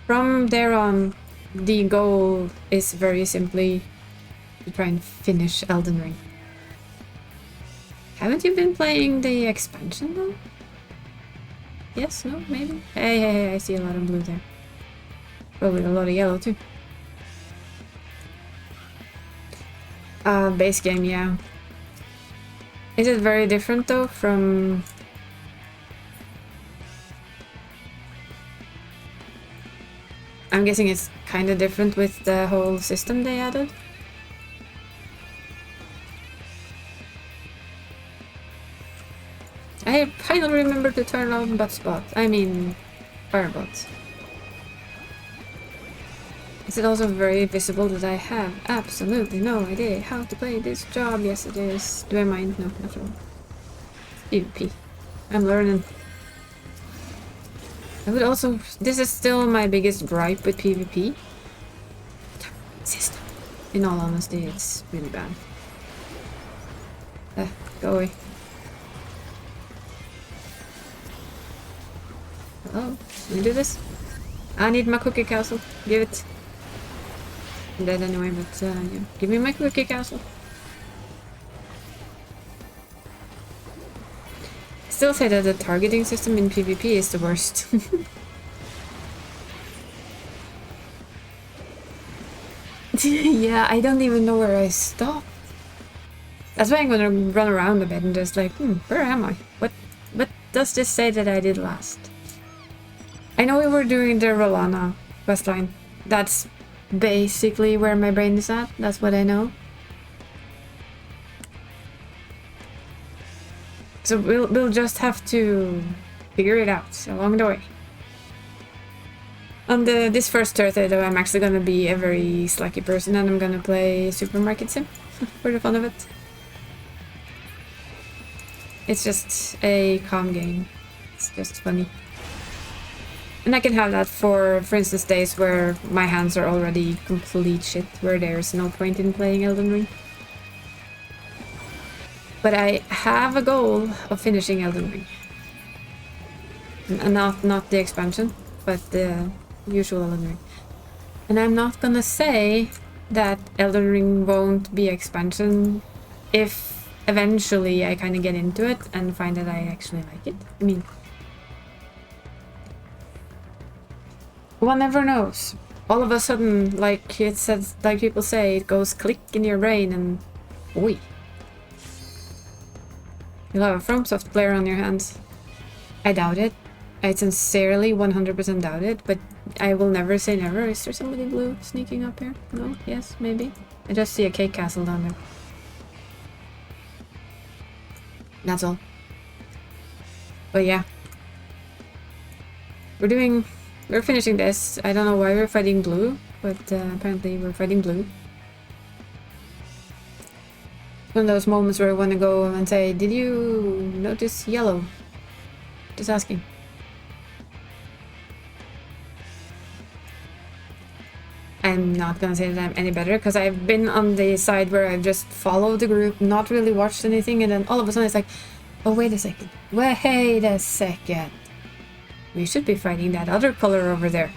From there on, the goal is very simply to try and finish Elden Ring. Haven't you been playing the expansion though? Yes? No? Maybe? Hey, I see a lot of blue there. Probably a lot of yellow too. Base game, yeah. Is it very different though from... I'm guessing it's kind of different with the whole system they added. I finally remembered to turn on Butspot. I mean, Firebots. Is it also very visible that I have absolutely no idea how to play this job? Yes, it is. Do I mind? No, not at all. PvP. I'm learning. I would also... This is still my biggest gripe with PvP. System. In all honesty, it's really bad. Go away. Hello? Can we do this? I need my cookie castle. Give it. I'm dead anyway, but yeah. Give me my cookie castle. I still say that the targeting system in PvP is the worst. Yeah, I don't even know where I stopped. That's why I'm gonna run around a bit and just like, where am I? What does this say that I did last? I know we were doing the Rolana questline. That's basically where my brain is at. That's what I know. So we'll just have to figure it out along the way. On this first Thursday though, I'm actually gonna be a very slacky person and I'm gonna play Supermarket Sim for the fun of it. It's just a calm game. It's just funny. And I can have that for instance, days where my hands are already complete shit, where there's no point in playing Elden Ring. But I have a goal of finishing Elden Ring. And not the expansion, but the usual Elden Ring. And I'm not gonna say that Elden Ring won't be expansion if eventually I kind of get into it and find that I actually like it. I mean, one never knows. All of a sudden, like it says, like people say, it goes click in your brain and oi. You'll have a FromSoft player on your hands. I doubt it. I sincerely 100% doubt it, but I will never say never. Is there somebody blue sneaking up here? No? Yes? Maybe? I just see a cake castle down there. That's all. But yeah. We're finishing this. I don't know why we're fighting blue, but apparently we're fighting blue. One of those moments where I want to go and say, did you notice yellow? Just asking. I'm not gonna say that I'm any better, because I've been on the side where I've just followed the group, not really watched anything, and then all of a sudden it's like, oh, wait a second. Wait a second. We should be fighting that other color over there.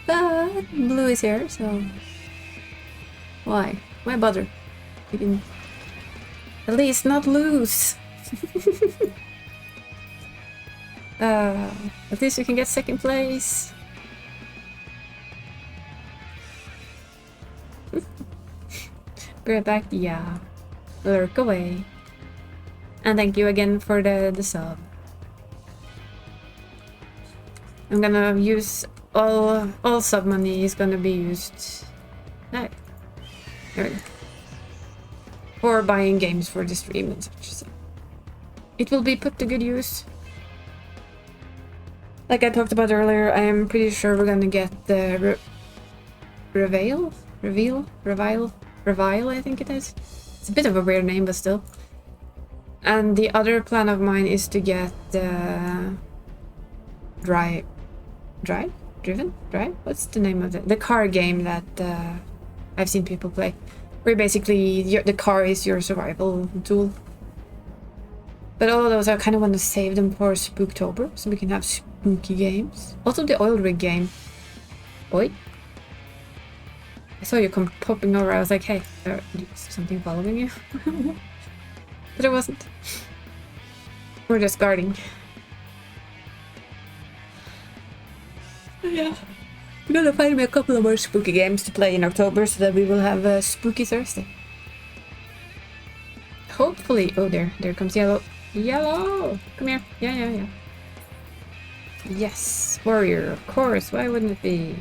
But blue is here, so... Why? Why bother? We can at least not lose. At least we can get second place. Be right back. Yeah. Lurk away. And thank you again for the sub. I'm gonna use all sub money is gonna be used. No. There we go. For buying games for the stream and such. So. it will be put to good use. Like I talked about earlier, I am pretty sure we're gonna get the Reveal, I think it is. It's a bit of a weird name, but still. And the other plan of mine is to get the Drive? What's the name of it? The car game that I've seen people play. Where basically the car is your survival tool. But all of those, I kind of want to save them for Spooktober, so we can have spooky games. Also the oil rig game. Oi. I saw you come popping over, I was like, hey, is something following you? But it wasn't. We're just guarding. Yeah. I'm gonna find me a couple of more spooky games to play in October so that we will have a spooky Thursday. Hopefully. Oh, there comes Yellow. Yellow! Come here. Yeah. Yes. Warrior, of course. Why wouldn't it be?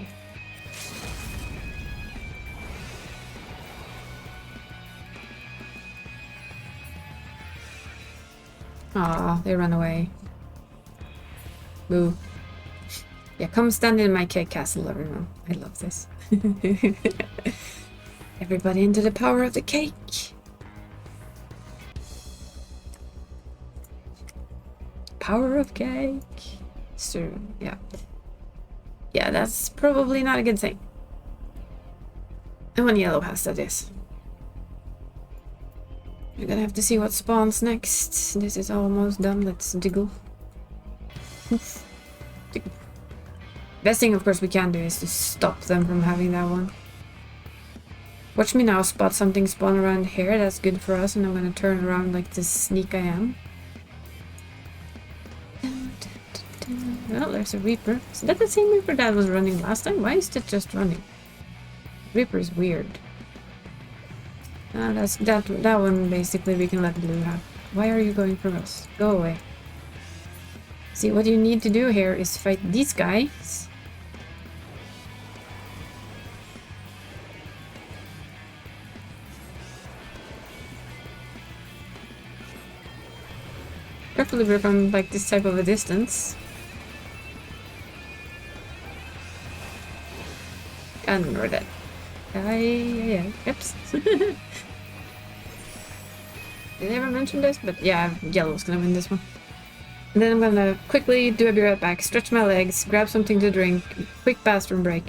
Aw, they run away. Boo. Yeah, come stand in my cake castle, everyone. I love this. Everybody into the power of the cake. Power of cake. So, yeah. Yeah, that's probably not a good thing. And when Yellow has that is. We're gonna have to see what spawns next. This is almost done. Let's diggle. Diggle. Best thing, of course, we can do is to stop them from having that one. Watch me now spot something spawn around here. That's good for us, and I'm gonna turn around like the sneak I am. Well, there's a Reaper. Is that the same Reaper that was running last time? Why is it just running? Reaper is weird. That's that one basically we can let Blue have. Why are you going for us? Go away. See, what you need to do here is fight these guys. Preferably we're from like this type of a distance. And we're dead. Yeah. Oops. Did I ever mention this? But yeah, Yellow's gonna win this one. And then I'm gonna quickly do a be right back, stretch my legs, grab something to drink, quick bathroom break.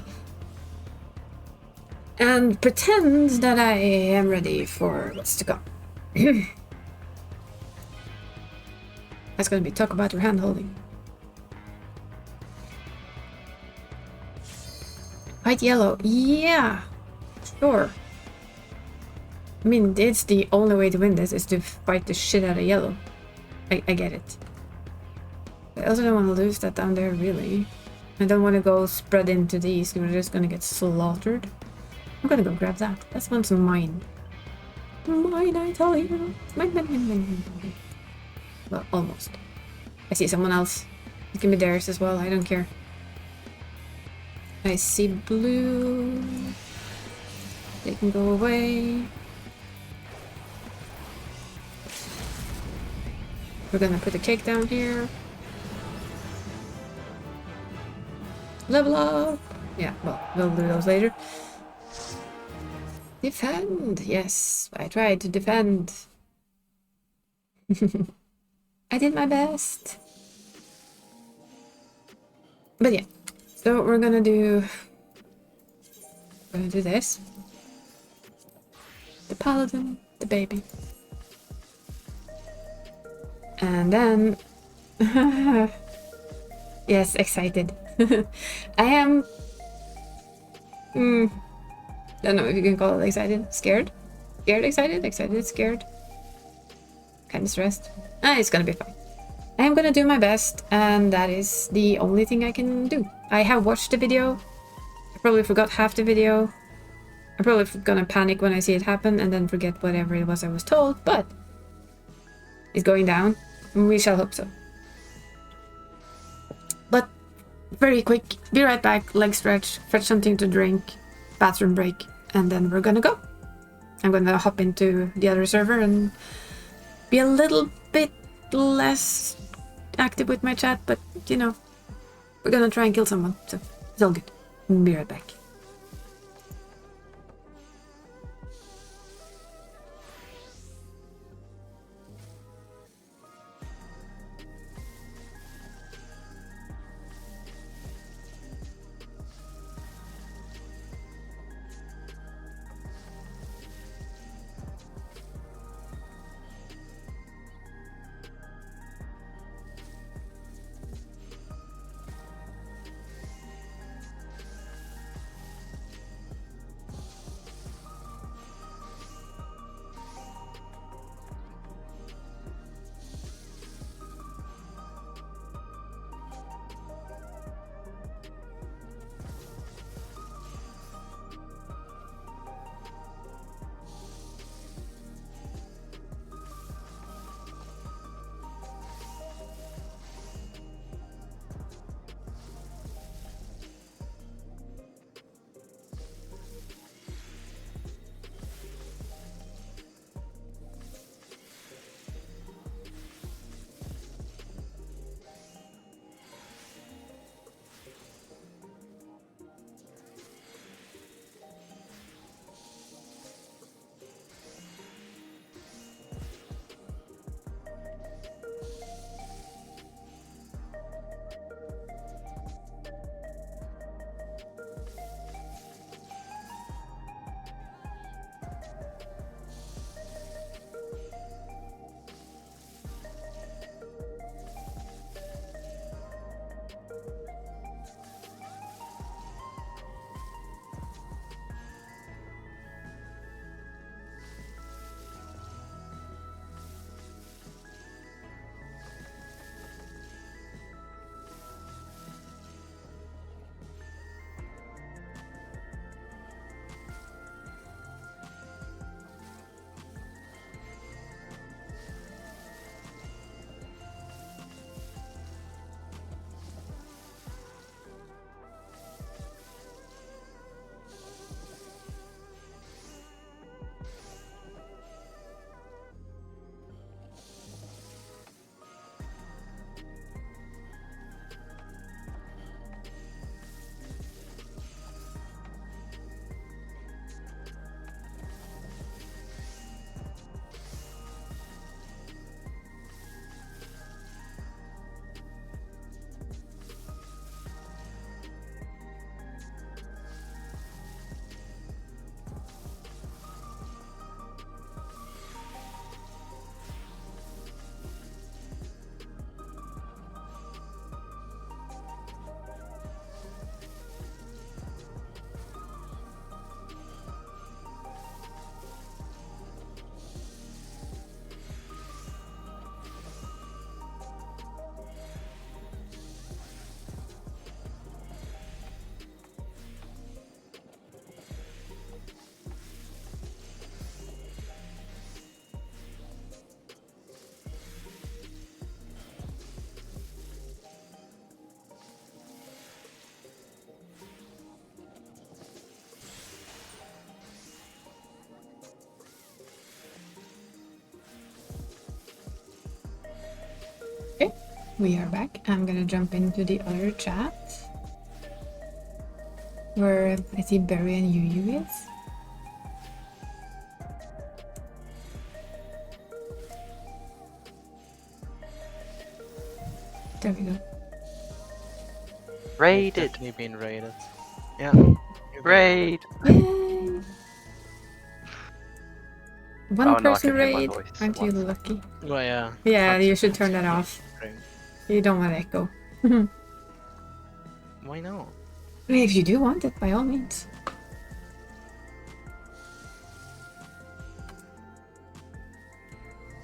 And pretend that I am ready for what's to come. That's gonna be talk about your hand holding. Fight Yellow, yeah, sure. I mean, it's the only way to win this is to fight the shit out of Yellow. I get it. I also don't want to lose that down there, really. I don't want to go spread into these, we're just gonna get slaughtered. I'm gonna go grab that. That one's mine. Mine, I tell you. Mine. Well, almost. I see someone else. It can be theirs as well, I don't care. I see Blue. They can go away. We're gonna put the cake down here. Level up! Yeah, well, we'll do those later. Defend! Yes, I tried to defend. I did my best. But yeah, so we're gonna do this. The paladin, the baby. And then... yes, excited. I am... don't know if you can call it excited. Scared? Scared, excited? Excited, scared? Kind of stressed. It's gonna be fine. I am gonna do my best, and that is the only thing I can do. I have watched the video. I probably forgot half the video. I'm probably gonna panic when I see it happen and then forget whatever it was I was told, but it's going down. We shall hope so. But very quick, be right back, leg stretch, fetch something to drink, bathroom break, and then we're gonna go. I'm gonna hop into the other server and be a little bit less active with my chat, but you know, we're gonna try and kill someone, so it's all good. Be right back. Okay, we are back. I'm gonna jump into the other chat where I see Barry and Yu is. There we go. Raided. Definitely been raided. Yeah. Raid. Yay! One Oh, no, I person can hear my raid. voice. Aren't you One lucky? Well, yeah. Yeah, That's you should turn that off. great. You don't want echo. Why not? If you do want it, by all means.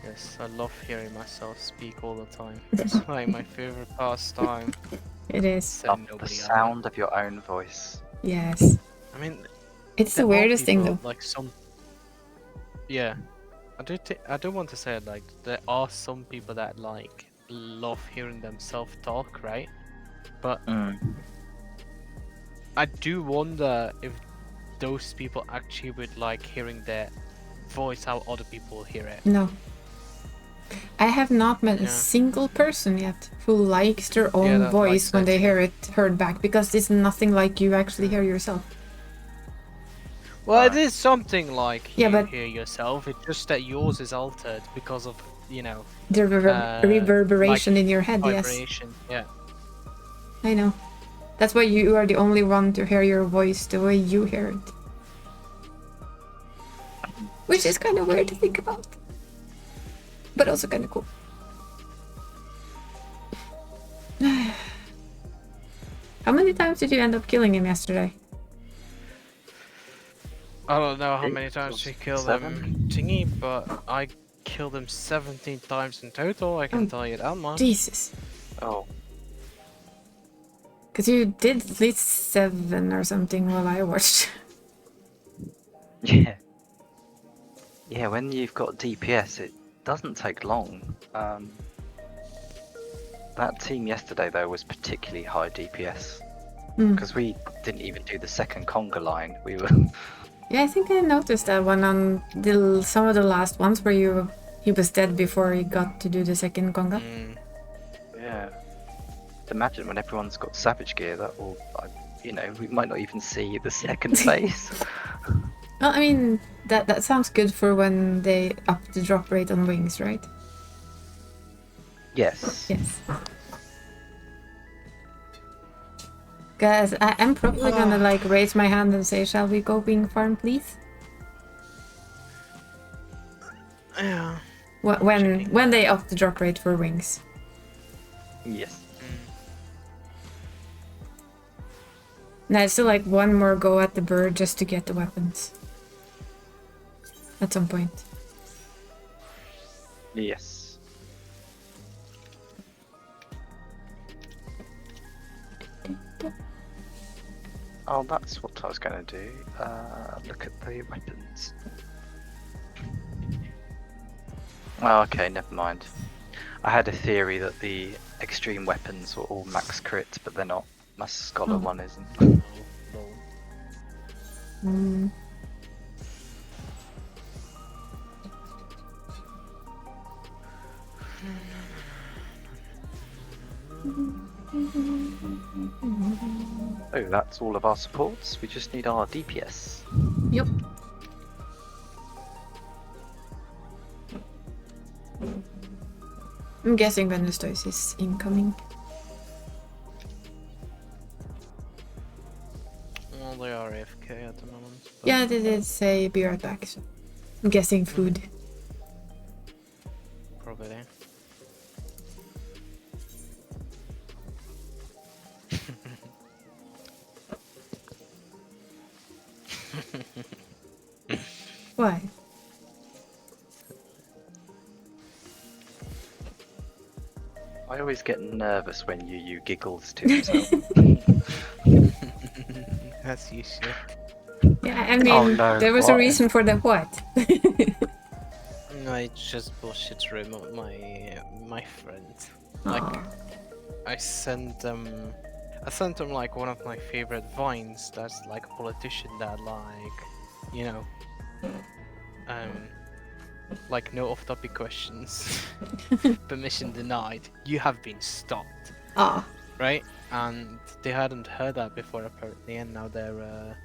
Yes, I love hearing myself speak all the time. It's like my favorite pastime. It is. Said Love the nobody sound of your own voice. Yes. I mean, It's there the are weirdest thing people, though. like some. Yeah, I do want to say like there are some people that like love hearing themselves talk, right? But I do wonder if those people actually would like hearing their voice how other people hear it. No. I have not met a Yeah. single person yet who likes their own that voice likes when it, they yeah. hear it heard back, because it's nothing like you actually hear yourself. Well, it Right. is something like Yeah, you but- hear yourself. It's just that yours is altered because of, you know, The reverberation like in your head, yes. vibration. Yeah. I know. That's why you are the only one to hear your voice the way you hear it. Which is kind of weird to think about. But also kind of cool. How many times did you end up killing him yesterday? I don't know how 8 many times or we killed 7? them, Tingy, but I killed him 17 times in total. I can Oh, tell you that much. Jesus. Oh, Because you did at least 7 or something while I watched. yeah. Yeah, when you've got DPS, it doesn't take long. That team yesterday, though, was particularly high DPS. Hmm. Because we didn't even do the second conga line. We were... Yeah, I think I noticed that one on some of the last ones where he was dead before he got to do the second conga. Mm. Yeah. Imagine when everyone's got savage gear, that will... You know, we might not even see the second phase. Well, I mean, that sounds good for when they up the drop rate on wings, right? Yes. Yes. Guys, I'm probably gonna like raise my hand and say, shall we go wing farm, please? Yeah. When they up the drop rate for wings. Yes. Now it's still like one more go at the bird just to get the weapons. At some point. Yes. Oh, that's what I was going to do. Look at the weapons. Oh, okay, never mind. I had a theory that the extreme weapons were all max crit, but they're not. My scholar Oh. one isn't. No. Mm. Oh, that's all of our supports. We just need our DPS. Yep. I'm guessing Venustois is incoming. Well, they are AFK at the moment. But... Yeah, they did say be right back, so I'm guessing food. Probably. Why? I always get nervous when you giggles to himself. As you should. Yeah, I mean, Oh, no, there was a what? reason for the what. No, it's just bullshit room of my friend. Like, Aw. I sent them like one of my favorite vines. That's like a politician that you know, like no off-topic questions, permission denied. You have been stopped, Aw. right? And they hadn't heard that before apparently, and now their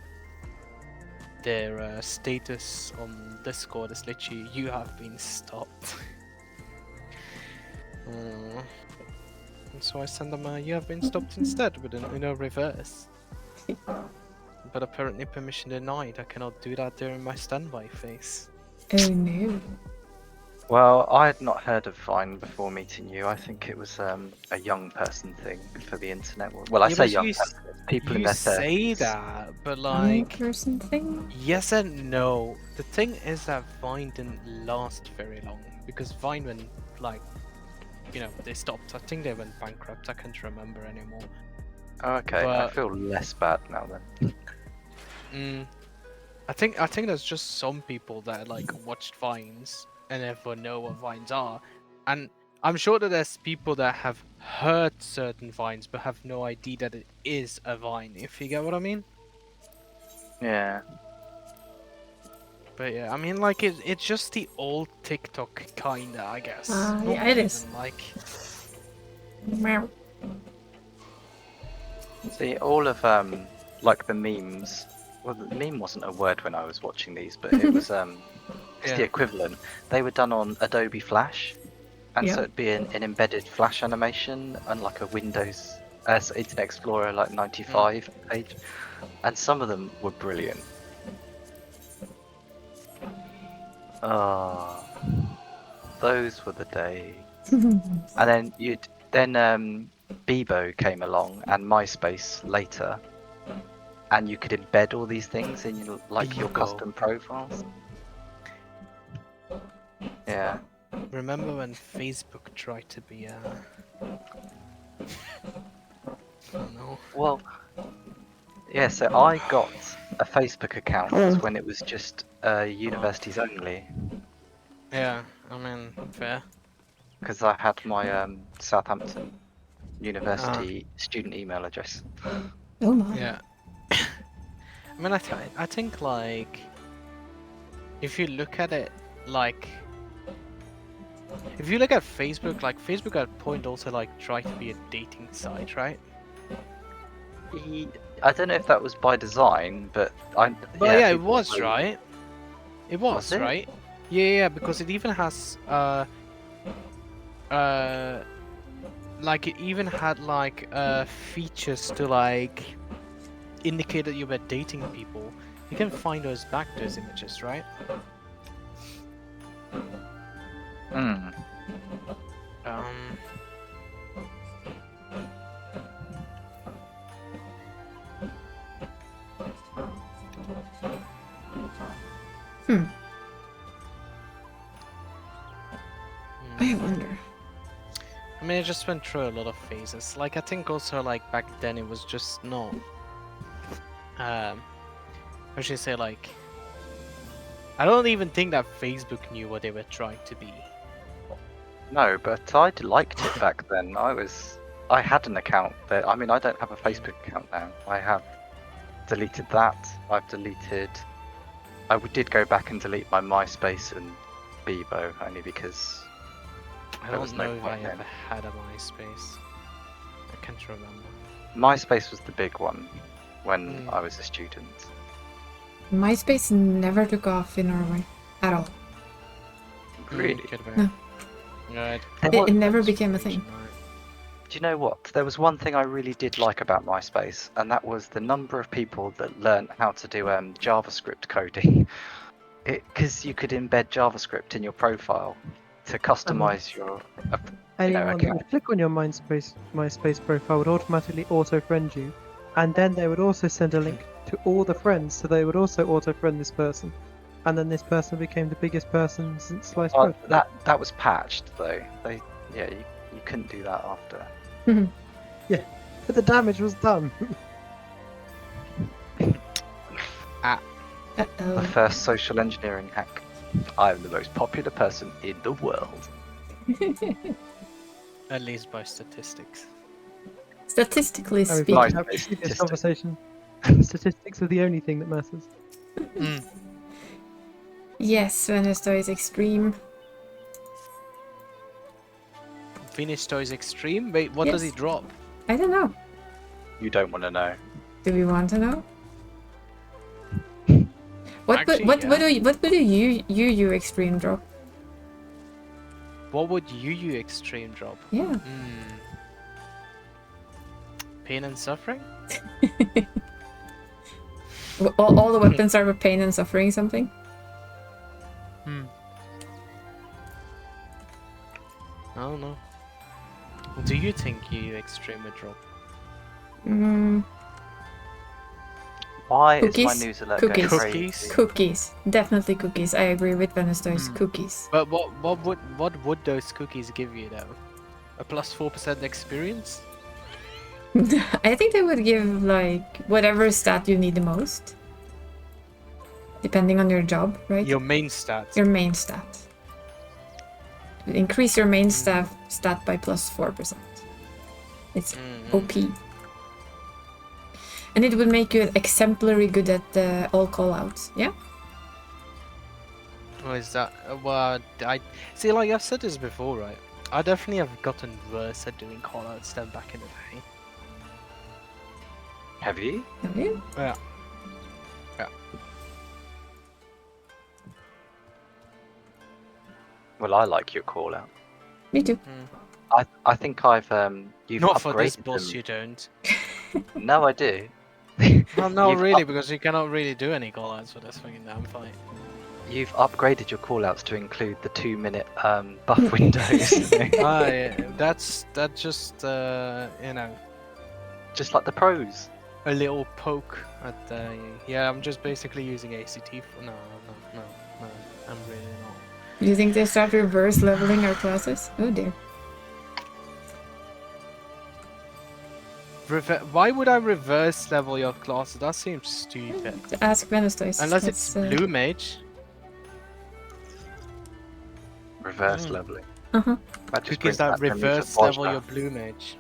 status on Discord is literally you have been stopped. And so I send them a you have been stopped instead with a reverse. But apparently permission denied. I cannot do that during my standby phase. Oh no. Well, I had not heard of Vine before meeting you. I think it was a young person thing for the internet. Well, I Yeah, say but young you person, it's people in You their say 30s. that, but Young like person thing? yes and no. The thing is that Vine didn't last very long because Vine went like they stopped. I think they went bankrupt. I can't remember anymore. Okay, I But- feel less bad now then. I think there's just some people that like watched Vines and therefore know what Vines are, and I'm sure that there's people that have heard certain Vines but have no idea that it is a Vine. If you get what I mean. Yeah. But yeah, I mean, like it's just the old TikTok kinda, I guess. Not yeah, it is. even, like, Meow. See, all of like the memes. Well, the meme wasn't a word when I was watching these, but it was it's the Yeah. equivalent. They were done on Adobe Flash, and Yeah. so it'd be an embedded Flash animation and like a Windows so Internet Explorer like 95 page, and some of them were brilliant. Ah, those were the days. And then Bebo came along and MySpace later, and you could embed all these things in your your Bebo. custom profiles. Yeah. Remember when Facebook tried to be oh no. Well, yeah. So I got a Facebook account when it was just universities only, Yeah, I mean, fair. because I had my Southampton University student email address. Oh my. Yeah. I mean, I think, like, if you look at it, like, if you look at Facebook, like, Facebook at point also, like, try to be a dating site, right? I don't know if that was by design, but But yeah, it people was, were- right? It was, Was it? right? Yeah, because it even has, like, it even had, like, features to, like, indicate that you were dating people. You can find those back, those images, right? Hmm. Um, I wonder. I mean, it just went through a lot of phases. Like, I think also, like, back then it was just not, how should I say, like, I don't even think that Facebook knew what they were trying to be. No, but I liked it back then. I had an account there. I mean, I don't have a Facebook account now. I have deleted that. I did go back and delete my MySpace and Bebo only because I there was don't no know if I point then. ever had a MySpace. I can't remember. MySpace was the big one when Mm. I was a student. MySpace never took off in Norway at all. Really? Could be. No. Right. It never became a thing. Do you know what? There was one thing I really did like about MySpace, and that was the number of people that learned how to do JavaScript coding. Because you could embed JavaScript in your profile to customize your Anyone that account. would click on your MySpace profile would automatically auto-friend you, and then they would also send a link to all the friends, so they would also auto-friend this person, and then this person became the biggest person since sliced bread. That was patched though. You couldn't do that after. But the damage was done. The Uh-oh. first social engineering hack. I'm the most popular person in the world. At least by statistics. Statistically And we've speaking. got to have MySpace this statistic. conversation. Statistics are the only thing that matters. Yes, Venesto is extreme. Finish Toys Extreme? Wait, what does he Yes. drop? I don't know. You don't want to know. Do we want to know? What Actually, what yeah. what would you extreme drop? What would you Extreme drop? Yeah. Pain and suffering? All the weapons are for pain and suffering something. I don't know. What do you think you Extreme would drop? Why is my Cookies? news alert Cookies. going Cookies? crazy? Cookies. Definitely cookies. I agree with Venesto's cookies. But what would those cookies give you though? A plus 4% experience? I think they would give like whatever stat you need the most. Depending on your job, right? Your main stats. Your main stat. Increase your main stat by plus 4%. It's OP. And it would make you exemplary good at all callouts, yeah? Or is that? Well, I see. Like I've said this before, right? I definitely have gotten worse at doing callouts than back in the day. Have you? Have you? Yeah. Well, I like your call out. Me too. I think I've you've Not upgraded for this them. boss, you don't. No, I do. Well, not You've really, up- because you cannot really do any callouts for this fucking damn fight. You've upgraded your callouts to include the 2-minute buff windows. Yeah, that's just you know, Just like the pros. a little poke at the. Yeah, I'm just basically using ACT for. No, I'm really not. Do you think they start reverse leveling our classes? Oh dear. Why would I reverse level your classes? That seems stupid. Ask Venustoys. Unless it's blue mage. Reverse leveling. Uh-huh. That just Because brings that back memories of reverse level Vajra. your blue mage.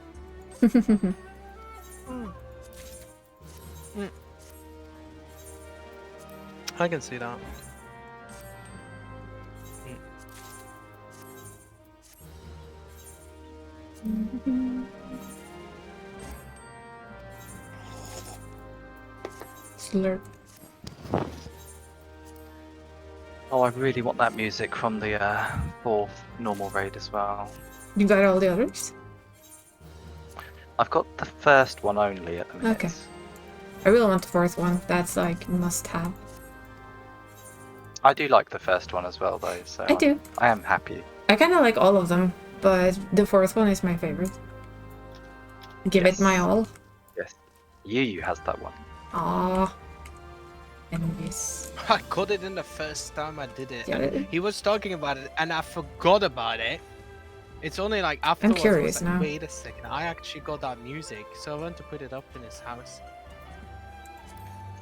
I can see that. Slurp. Oh, I really want that music from the 4th normal raid as well. You got all the others? I've got the first one only at the minute. Okay. I really want the fourth one. That's like must have. I do like the first one as well, though. So I do. I am happy. I kind of like all of them, but the fourth one is my favorite. Give Yes. it my all. Yes, Yu has that one. Ah. Envious. I got it in the first time I did it. Yeah, And he was talking about it, and I forgot about it. It's only like afterwards. I was curious like, now. Wait a second, I actually got that music, so I went to put it up in his house.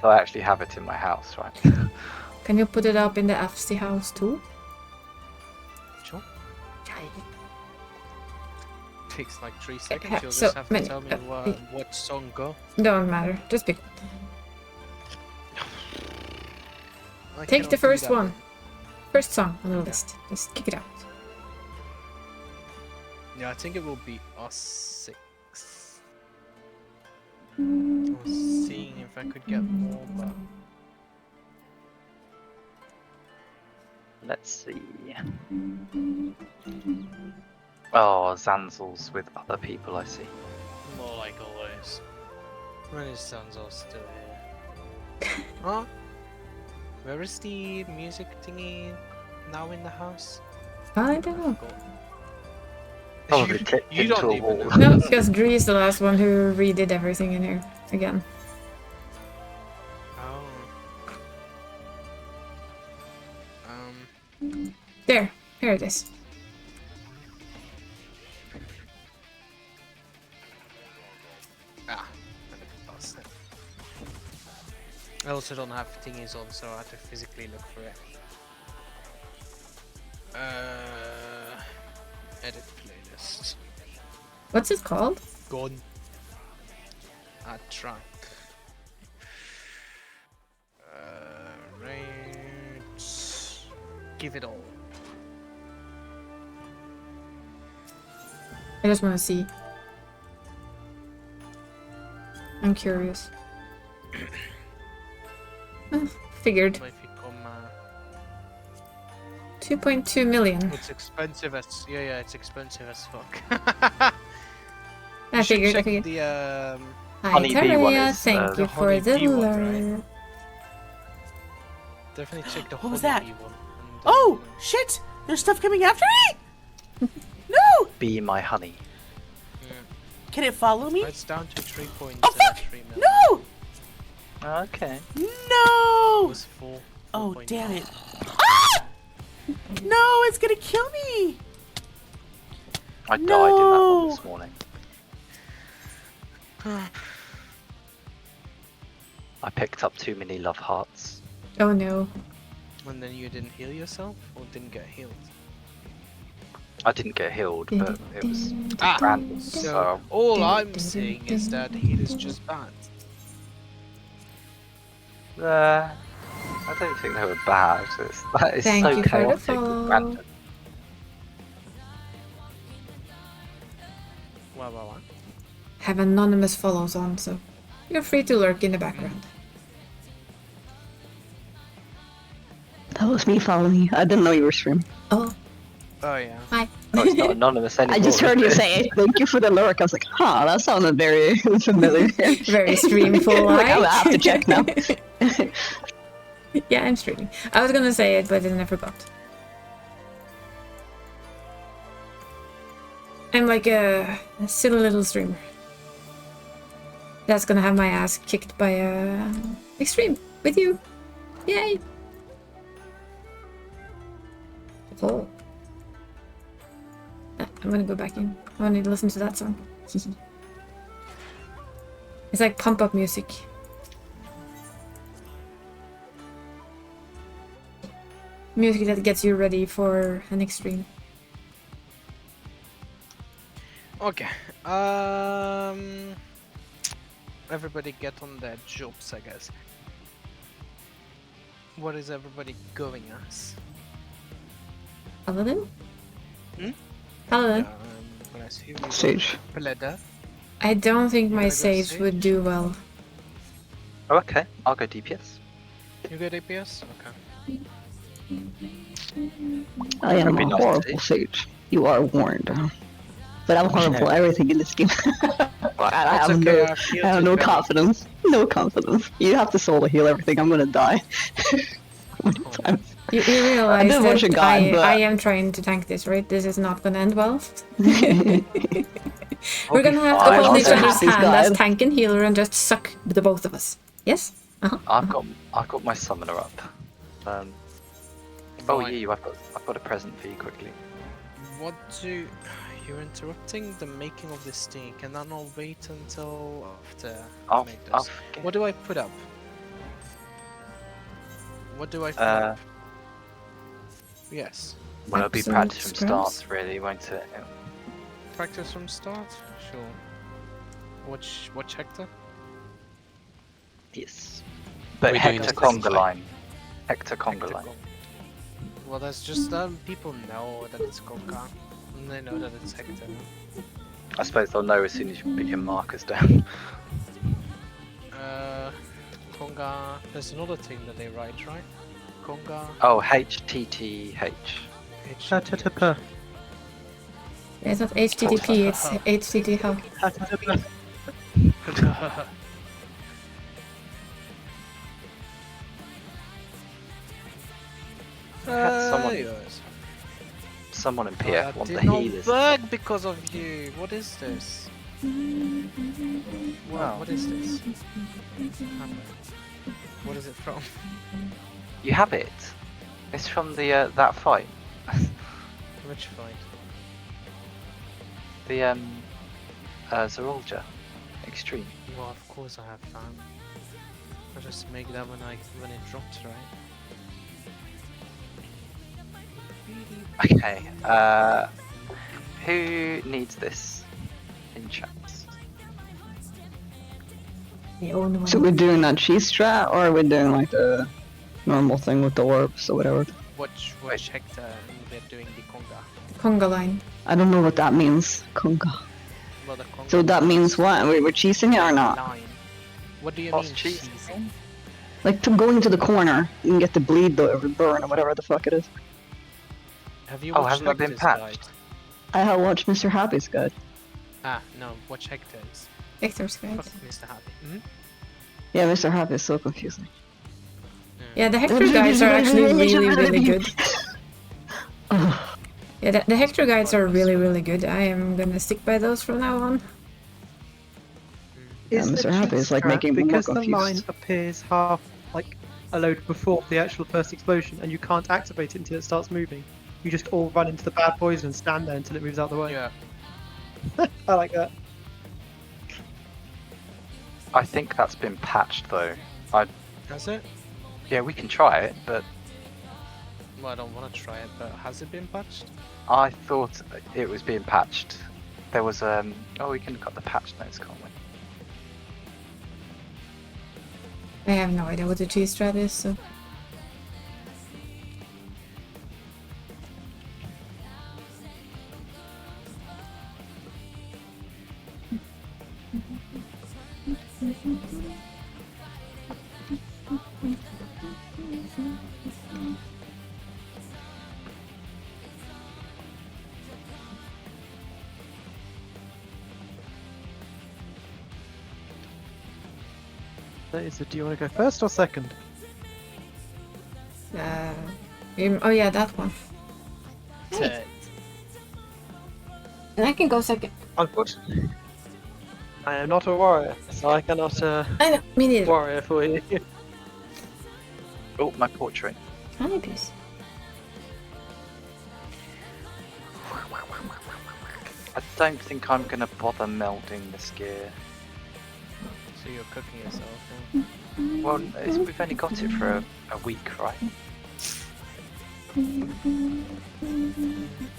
So I actually have it in my house, right? Can you put it up in the FC house too? Sure. Yay. Takes like 3 seconds. You'll so just have to many- tell me what song go. Don't matter. Just pick. I Take cannot the do first that one. then. First song on the list. Just kick it out. Yeah, I think it will be us 6. I was seeing if I could get more, but Let's see. Oh, Zanzel's with other people, I see. more like always. When is Sanzo still here? Huh? Where is the music thingy now in the house? I don't know. Forgot. Probably You- kicked you into don't a even wall. know. No, because Dree is the last one who redid everything in here again. Oh. There. Here it is. Ah. I also don't have thingies on, so I have to physically look for it. Edit playlist. What's it called? Gone. Add track. Rates. Give it all. I just want to see. I'm curious. Figured. If you come, 2.2 million. it's expensive as it's expensive as fuck. I You should figured. I check figured. the Hi, Honeybee one Taria. is, Thank the you for the honeybee one, right? lure. definitely check the What was honeybee that? one. And, Oh, shit! There's stuff coming after me! No! Be my honey. Can it follow me? It's down to 3.3 Oh, fuck! million. No! Okay. It No! was 4. Oh, 4.9. damn it. Ah! No, it's gonna kill me! I died in that one No. this morning. I picked up too many love hearts. Oh no. And then you didn't heal yourself, or didn't get healed? I didn't get healed, but it was Ah, random. so So all I'm saying is that heal is just bad. I don't think they were bad. That is Thank so you for the chaotic follow. and random. Wow. Have anonymous follows on, so you're free to lurk in the background. That was me following you. I didn't know you were streaming. Oh, Oh yeah. hi. Oh, it's not anonymous anymore. I just heard you is it? say thank you for the lurk. I was like, huh, that sounded very familiar. Very streamful. Like, I have to check now. Yeah, I'm streaming. I was gonna say it, but then I forgot. I'm like a silly little streamer. That's gonna have my ass kicked by extreme with you. Yay! Oh. I'm gonna go back in. I need to listen to that song. It's like pump up music. Music that gets you ready for an extreme. Okay. Everybody get on their jobs, I guess. What is everybody going as? Paladin? Hmm? Paladin? When I see you Sage. Peleda. I don't think my Wanna go sage Sage? would do well. Oh, okay, I'll go DPS. You get APS? Okay. I am Would be a nice to horrible sage. You are warned. But I'm horrible at everything in this game. I That's have okay, no, I've healed I have you no very- confidence. No confidence. You have to solo heal everything. I'm gonna die. You realize didn't watch a that guide, but- I am trying to tank this, right? This is not gonna end well. We'll We're be gonna have to fine. hold I'll each take other's this hand as guide. tank and healer and just suck the both of us. Yes? I've got my summoner up. Oh Right. yeah, I've got a present for you quickly. What do... You're interrupting the making of this thing. Can I not wait until after I make this? What do I put up? What do I put Uh, up? Yes. Well, it'll be Absolute practice from scrubs. start, really, won't it? Practice from start? Sure. What Hector? Yes. But We doing Hector this Conga thing? line. Hector Conga line. Well, that's just people know that it's Conga, and they know that it's Hector. I suppose they'll know as soon as you put your markers down. Conga. There's another thing that they write, right? Conga. Oh, HTTH. Ta-ta-ta-pa. It's not HTTP, it's HTTP. Ta-ta-ta-pa. Yes. Someone in PF I want did the not healers. bug because of you. What is this? Wow. What is this? What is it from? You have it. It's from the that fight. Which fight? The Zerolja. Extreme. Well, of course I have that. I just make that when it drops, right? Okay. Who needs this in chat? The only one. So we're doing that cheese strat, or are we doing like the normal thing with the orbs or whatever? Watch Hector and they're doing the Conga. Conga line. I don't know what that means. Conga. Well, the Conga So that means what? We're cheesing it or not? line. What do you What's mean cheesing? cheesing? Like to going to the corner, you can get the bleed though, or burn or whatever the fuck it is. Have you Oh, watched hasn't that been Hector's patched? guide? I have watched Mr. Happy's guide. Ah, no, watch Hector's. Hector's Fuck guys. Mr. Happy. Hmm? Yeah, Mr. Happy is so confusing. Yeah, the Hector guides are actually really, really good. Ugh. Yeah, the Hector guides are really, really good. I am gonna stick by those from now on. Yeah, Is the Mr. Happy cheat is like strat making me more because the confused. line appears half like a load before the actual first explosion, and you can't activate it until it starts moving. You just all run into the bad poison and stand there until it moves out the way. Yeah. I like that. I think that's been patched though. Has it? Yeah, we can try it, but Well, I don't want to try it, but has it been patched? I thought it was being patched. There was oh, we can look up the patch notes, can't we? I have no idea what the cheese strat is, so Is it? Do you want to go first or second? Oh yeah, that one. Third. And I can go second. Unfortunately, I am not a warrior, so I cannot I know, me neither. warrior for you. Oh, my portrait. Hi, Goose. I don't think I'm gonna bother melding this gear. So you're cooking yourself. Yeah? Well, we've only got it for a week, right? Cooking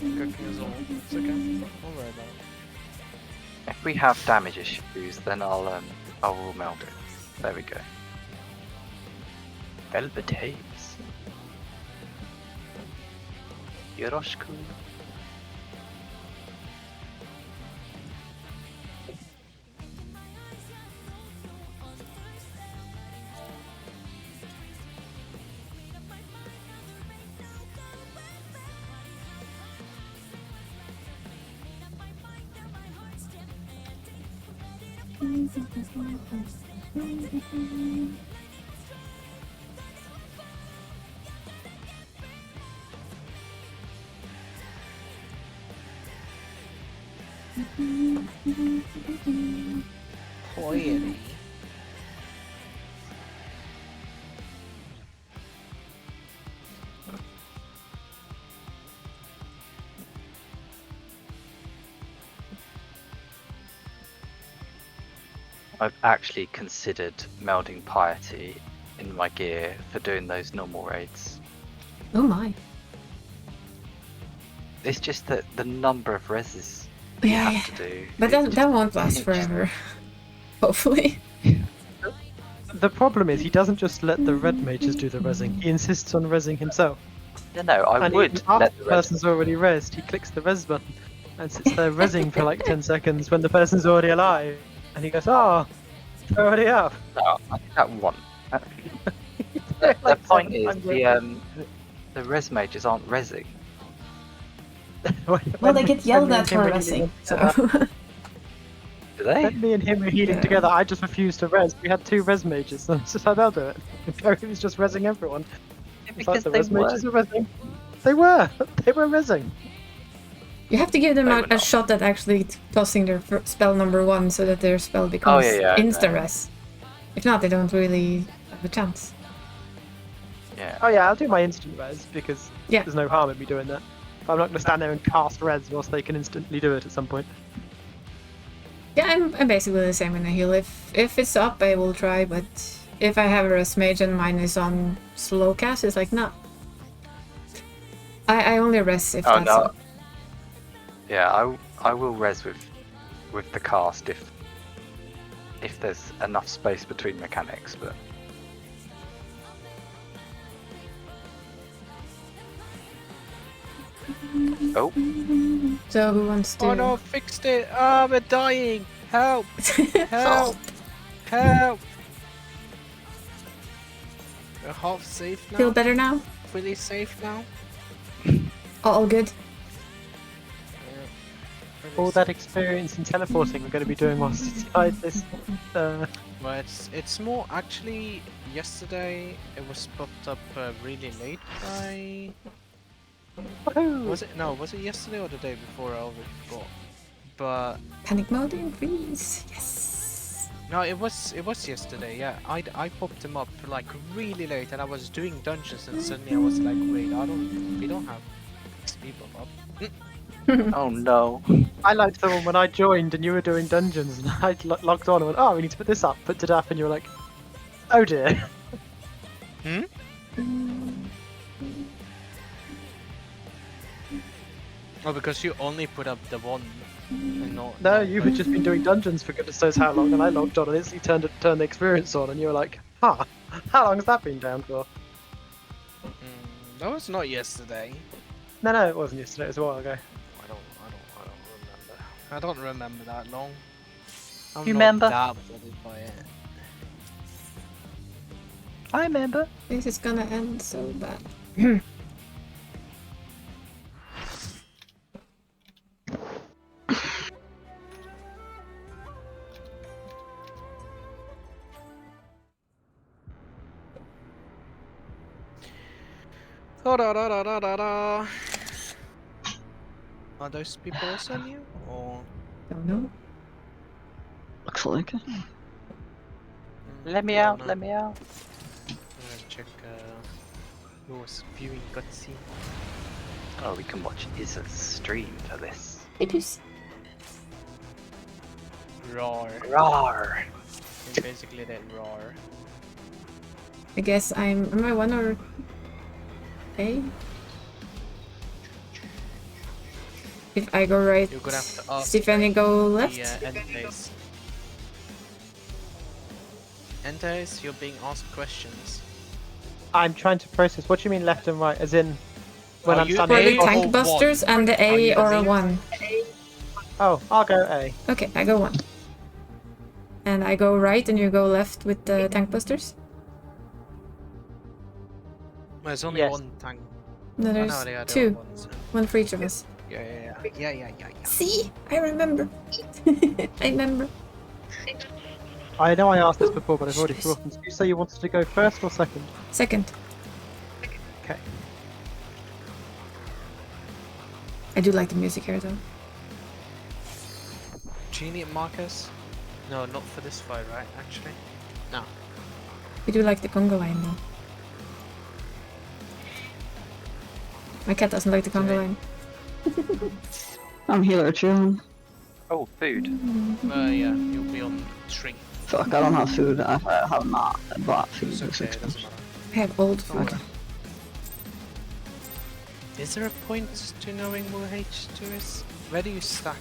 is all. It's okay. Don't worry about it. If we have damage issues, then I will meld it. There we go. Velvet Haze. Yoroshiku. Poety. I've actually considered melding Piety in my gear for doing those normal raids. Oh my. It's just that the number of reses you Yeah, have to do. but that won't last forever. Hopefully. The problem is he doesn't just let the red mages do the rezzing. He insists on rezzing himself. No, I And would even after let the the res. person's already rezzed, he clicks the res button and sits there rezzing for like 10 seconds when the person's already alive. And he goes, oh, it's already up. No, I think that one. The The point is the res mages aren't resing. Well, they get yelled at for resing, so. Do they? When me and him were healing Yeah. together, I just refused to res. We had 2 res mages, so it's just how they'll do it. He was just rezzing everyone. It's like Because the they res mages were. are rezzing. They were rezzing. You have to give them They a were not. shot at actually tossing their spell number 1 so that their spell becomes yeah, insta-res. If not, they don't really have a chance. Yeah. Oh yeah, I'll do my instant res because Yeah. there's no harm in me doing that. But I'm not going to stand there and cast res whilst they can instantly do it at some point. Yeah, I'm basically the same when I heal. If it's up, I will try, but if I have a res mage and mine is on slow cast, it's like, no. I only res if Oh that's no. up. Yeah, I will res with the cast if there's enough space between mechanics, but oh, So who wants to... Oh no, fixed it! Ah, we're dying! Help! Help! Help! We're half safe now. Feel better now? Fully safe now. All good? Yeah. Fully All that safe. experience in teleporting we're going to be doing whilst inside this. Well, it's more actually. Yesterday it was popped up really late by. Woohoo! Was it yesterday or the day before? I already forgot. But Panic mode increase. Yes. no, it was yesterday. Yeah, I popped him up like really late, and I was doing dungeons, and suddenly I was like, wait, we don't have XP pop up. oh no. I liked the one when I joined and you were doing dungeons and I logged on and went, oh, we need to put this up, put it up, and you were like, oh dear. Oh, because you only put up the one, and not. No, not you had both. just been doing dungeons for goodness knows how long, and I logged on and instantly turned the experience on, and you were like, huh, how long has that been down for? That was not yesterday. No, it wasn't yesterday, it was a while ago. I don't remember. I don't remember that long. I'm You not remember? that bothered by it. I remember. This is gonna end so bad. Oh, da, da, da, da, da, da. Are those people also new? Or Don't know. Looks like it. Let me well, out, no. let me out. I'm gonna check your viewing cutscene. Oh, we can watch Izz's stream for this. It is. Roar. Rawr! And basically that roar. I guess am I 1 or A? If I go right, You're gonna have to ask Stephanie go the left? Entes. Entes, you're being asked questions. I'm trying to process. What do you mean left and right? As in, when Are I'm you For standing the A across- tank or busters one? and the Are A you the or a lead? 1. Oh, I'll go A. Okay, I go 1. And I go right and you go left with the tank busters? There's only Yes. one tank. No, Oh, there's no, they are 2. one, so. 1 for each of us. Yeah. See? I remember. I remember. I know I asked this before, but I've already forgotten. Did you say you wanted to go first or second? Second. Okay. I do like the music here though. Do you need markers? No, not for this fight, right? Actually, no. We do like the Congo line though. My cat doesn't like the Congo line. I'm healer too. Oh, food. Yeah, you'll be on 3. Fuck, I don't have food. I have not bought food. It's This okay, it expensive. doesn't matter. I have old Don't food. worry. Is there a point to knowing where H2 is? Where do you stack?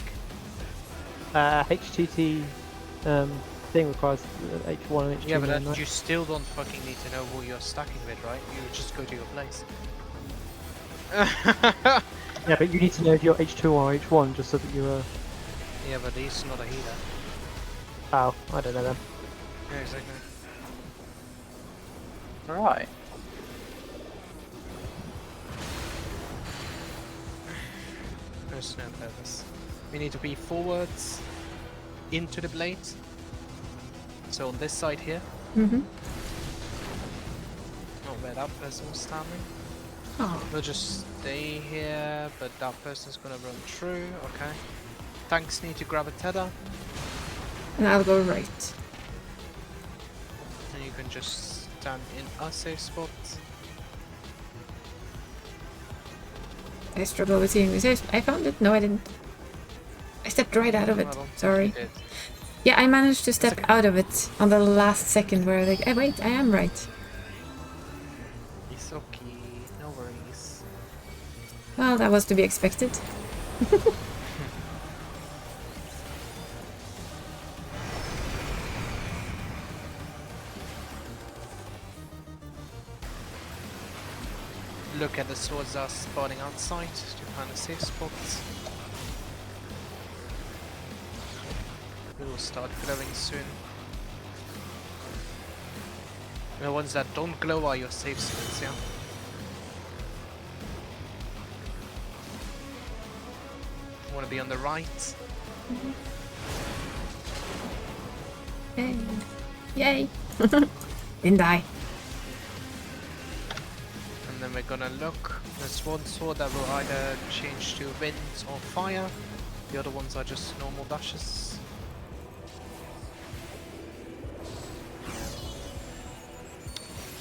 HTT thing requires H1 and H2. Yeah, but then, that, right? you still don't fucking need to know who you're stacking with, right? You just go to your place. Yeah, but you need to know if you're H2 or H1 just so that you're. Yeah, but he's not a healer. Oh, I don't know then. Yeah, exactly. Right. There's no purpose. We need to be forwards into the blade. So on this side here, Mm-hmm. not where that person was standing. Oh. We'll just stay here, but that person's gonna run through, okay. Tanks need to grab a tether, And I'll go right. and you can just stand in a safe spot. I struggle with seeing the safe. I found it. No, I didn't. I stepped right out of it. I don't think Sorry. you did. Yeah, I managed to step okay. out of it on the last second where like, hey, wait, I am right. It's okay, no worries. Well, that was to be expected. Look at the swords that are spawning outside to find a safe spot. We will start glowing soon. The ones that don't glow are your safe spots, yeah? You want to be on the right. Yay. Yay. Didn't die. And then we're gonna look. There's one sword that will either change to wind or fire. The other ones are just normal dashes.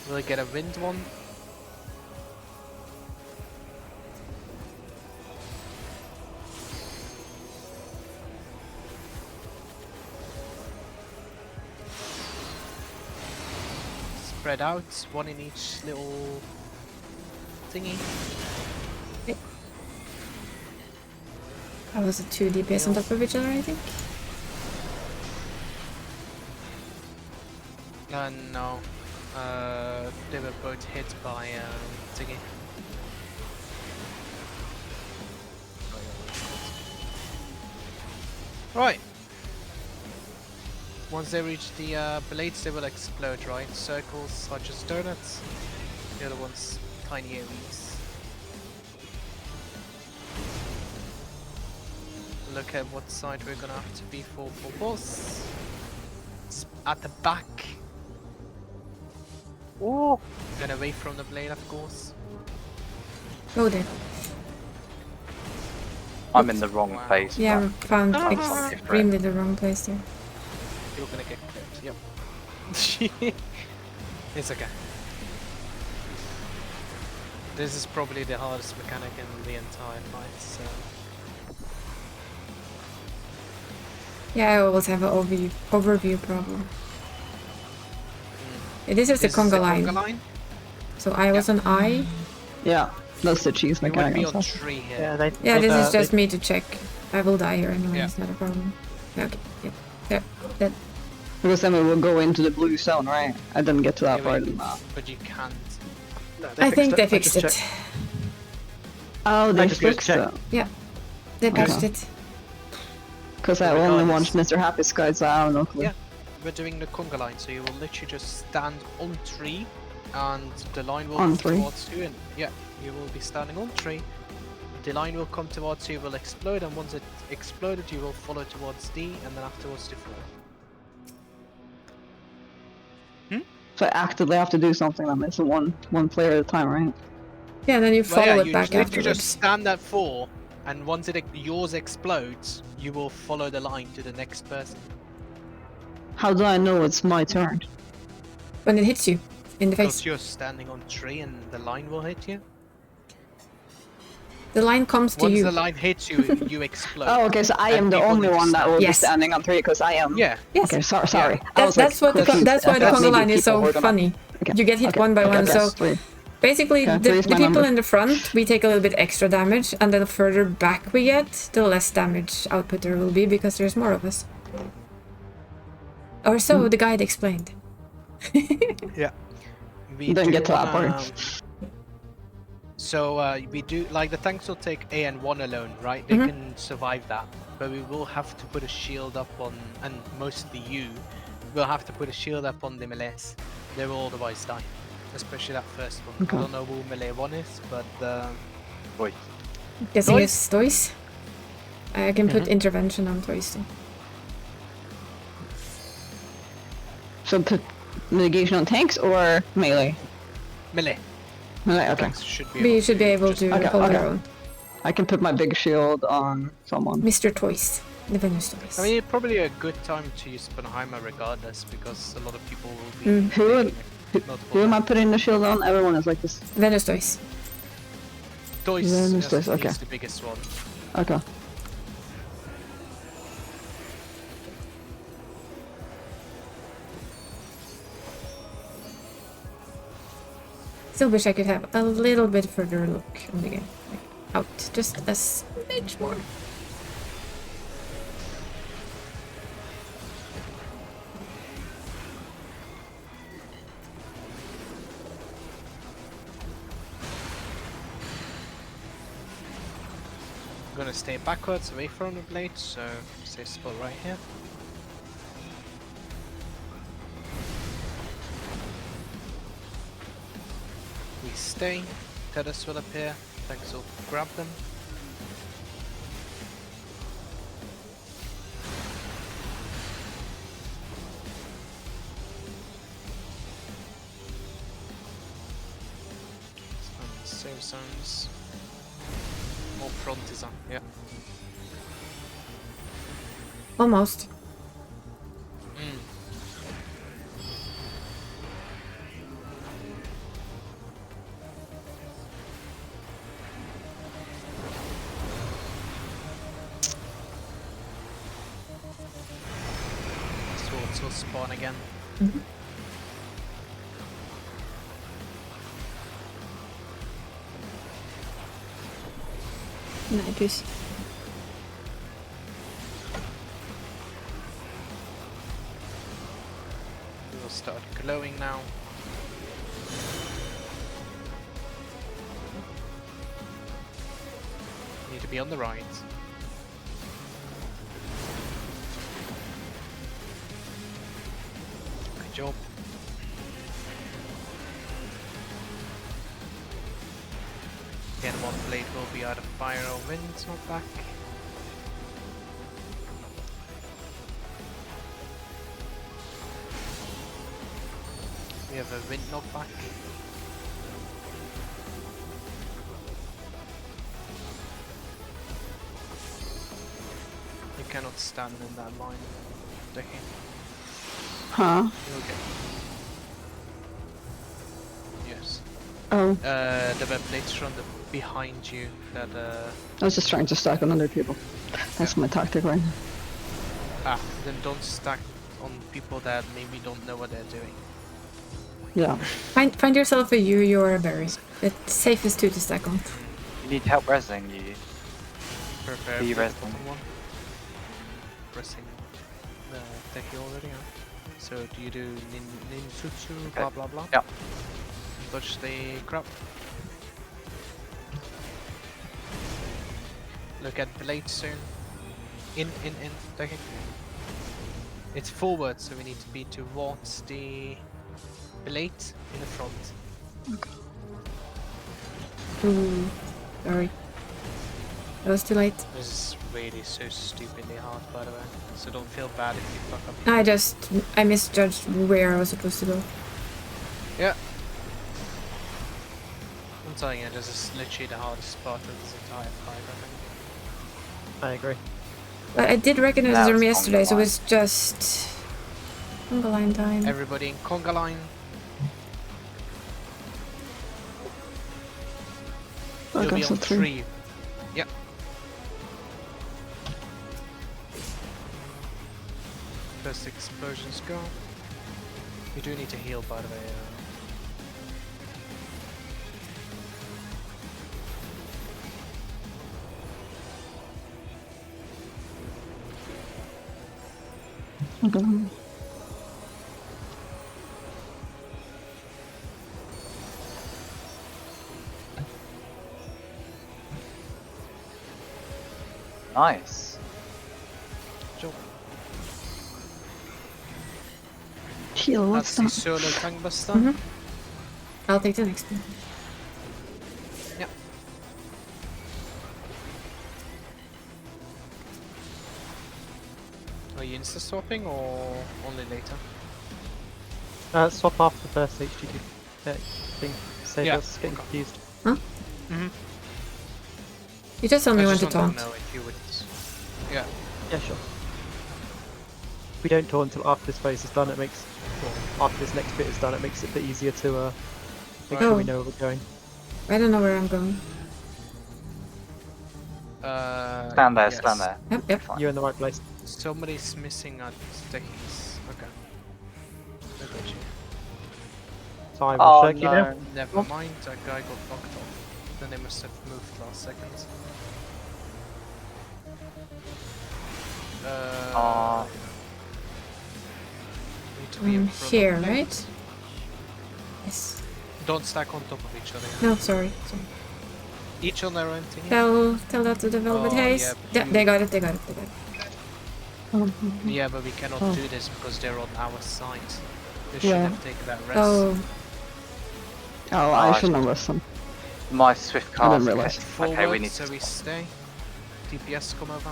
We'll get a wind one. Spread out, one in each little thingy. That was a 2 DPS on top of each other, I think. No. They were both hit by thingy. Right. Once they reach the blades, they will explode, right? Circles are just donuts. The other ones, tiny AoEs. Look at what side we're gonna have to be for boss. It's at the back. Oh, And away from the blade, of course. Go there. I'm in the wrong Wow. place. for Yeah, that. we found Ah. extremely the wrong place there. You're gonna get clipped. Yep. It's okay. This is probably the hardest mechanic in the entire fight, so... Yeah, I always have an overview problem. Yeah, this is the This is the conga conga line. line. So I was an I. Yeah, that's the cheese You would mechanic be and on stuff. tree here. Yeah, they. Yeah, they, this is they- just me to check. I will die here anyway, Yeah. it's not a problem. Okay, yeah. Yeah, that. Because then we will go into the blue zone, right? I didn't get to that Yeah, part. but you can't. no, I think they I fixed just it. checked. Oh, they just fixed checked. it. They Okay. patched it. Because I only Regardless. watched Mr. Happy's guide, so I don't know. Yeah. We're doing the conga line, so you will literally just stand on tree, and the line will On come tree? towards you. And yeah, you will be standing on tree. The line will come towards you, will explode, and once it exploded, you will follow towards D, and then afterwards to 4. So I actively have to do something that makes it one player at a time, right? Yeah, then you Well, follow yeah, it you back literally afterwards. just stand at 4, and once yours explodes, you will follow the line to the next person. How do I know it's my turn? When it hits you in the Because face. you're standing on tree, and the line will hit you. The line comes to Once you. the line hits you, you explode. Oh, okay, so I And am the people only need to one that stand. will be Yes. standing on three, because I am. Yeah. Yes. Okay, sorry. I was That's like, what confused. that's why the I thought conga maybe line is people so were gonna- funny. Okay, You get hit okay, one by one. okay, So yes, three. basically, Okay, the three's my people number. in the front, we take a little bit extra damage, and then the further back we get, the less damage output there will be because there's more of us. Or so the guide explained. We Don't do get to that wanna, part. So we do like the tanks will take A and 1 alone, right? They can survive that, but we will have to put a shield up on, and mostly you will have to put a shield up on the melees. They will otherwise die, especially that first one. Okay. I don't know who melee 1 is, but Oi. Guessing Toys? it's toys. I can put intervention on toys too. So put mitigation on tanks or melee? melee. Melee, okay. Tanks should be. We should be able just- to Okay, hold okay. our own. I can put my big shield on someone. Mr. Toys. The Venus Toys. I mean, it's probably a good time to use Sponheimer regardless, because a lot of people will be. Mm. Who would- taking multiple Who am I damage. putting the shield on? Everyone is like this. Venus Toys. Toys Then it's is Toys, okay. the biggest one. Okay. Still wish I could have a little bit further look on the game. Like, out. Just a smidge more. I'm gonna stay backwards away from the blade, so stay spot right here. We stay, Tethers will appear, tanks will grab them. Save zones. More front is on, yeah. Almost. Mm. Swords will spawn again. Nice. We will start glowing now. Need to be on the right. Good job. Again, one blade will be out of fire or wind, not back. We have a wind knockback. cannot stand in that line. Deki. Huh? You'll get. Yes. Oh, The web plates from the behind you that I was just trying to stack on other people. That's my tactic right now. then don't stack on people that maybe don't know what they're doing. Yeah. Find yourself a you or a berry. The safest two to stack on. You need help resing you. Prepare Be for the resing. bottom one. Pressing the Deki already, huh? So do you do ninjutsu, blah blah blah? Yeah. Dodge the crap. Look at blade soon. In, Deki. It's forward, so we need to be towards the blade in the front. Ooh, sorry. That was too late. This is really so stupidly hard, by the way. So don't feel bad if you fuck up. I misjudged where I was supposed to go. Yeah. I'm telling you, this is literally the hardest part of this entire fight, I think. I agree. But I did recognize Now them it's yesterday, so it conga was just conga line time. Everybody in conga line. You'll Okay, be so on 3. 3. Yeah. First explosions go. You do need to heal, by the way. Okay. Nice. Job. Heal, what's That's the that? solo tank buster. Mhm. I'll take the next one. Yeah. Are you insta swapping or only later? Swap after the first HGG thing. Save Yeah, us getting okay. confused. Mm-hmm. You just told me I when just to wanted taunt. know if you would. Yeah. Yeah, sure. We don't taunt until after this phase is done. It makes, or after this next bit is done, it makes it a bit easier to make sure we Oh. know where we're going. I don't know where I'm going. Stand there, yes. stand there. Yep. Fine. You're in the right place. Somebody's missing at stickies. Okay. I got you. So I will Oh shirk you now. no. Never mind, that guy got knocked off. Then they must have moved last second. Need to be in front of Here, them. right? Yes. Don't stack on top of each other. No, sorry. Each on their own thing. Tell that to the Velvet Oh, Haze. yeah, Yeah, you- they got it. Yeah, but we cannot Oh. do this because they're on our side. They should Yeah. have taken that rest. Oh, Oh, I shouldn't have listened. My swift I didn't cast. realise. Forward, Okay, we need so to. we stay. DPS come over.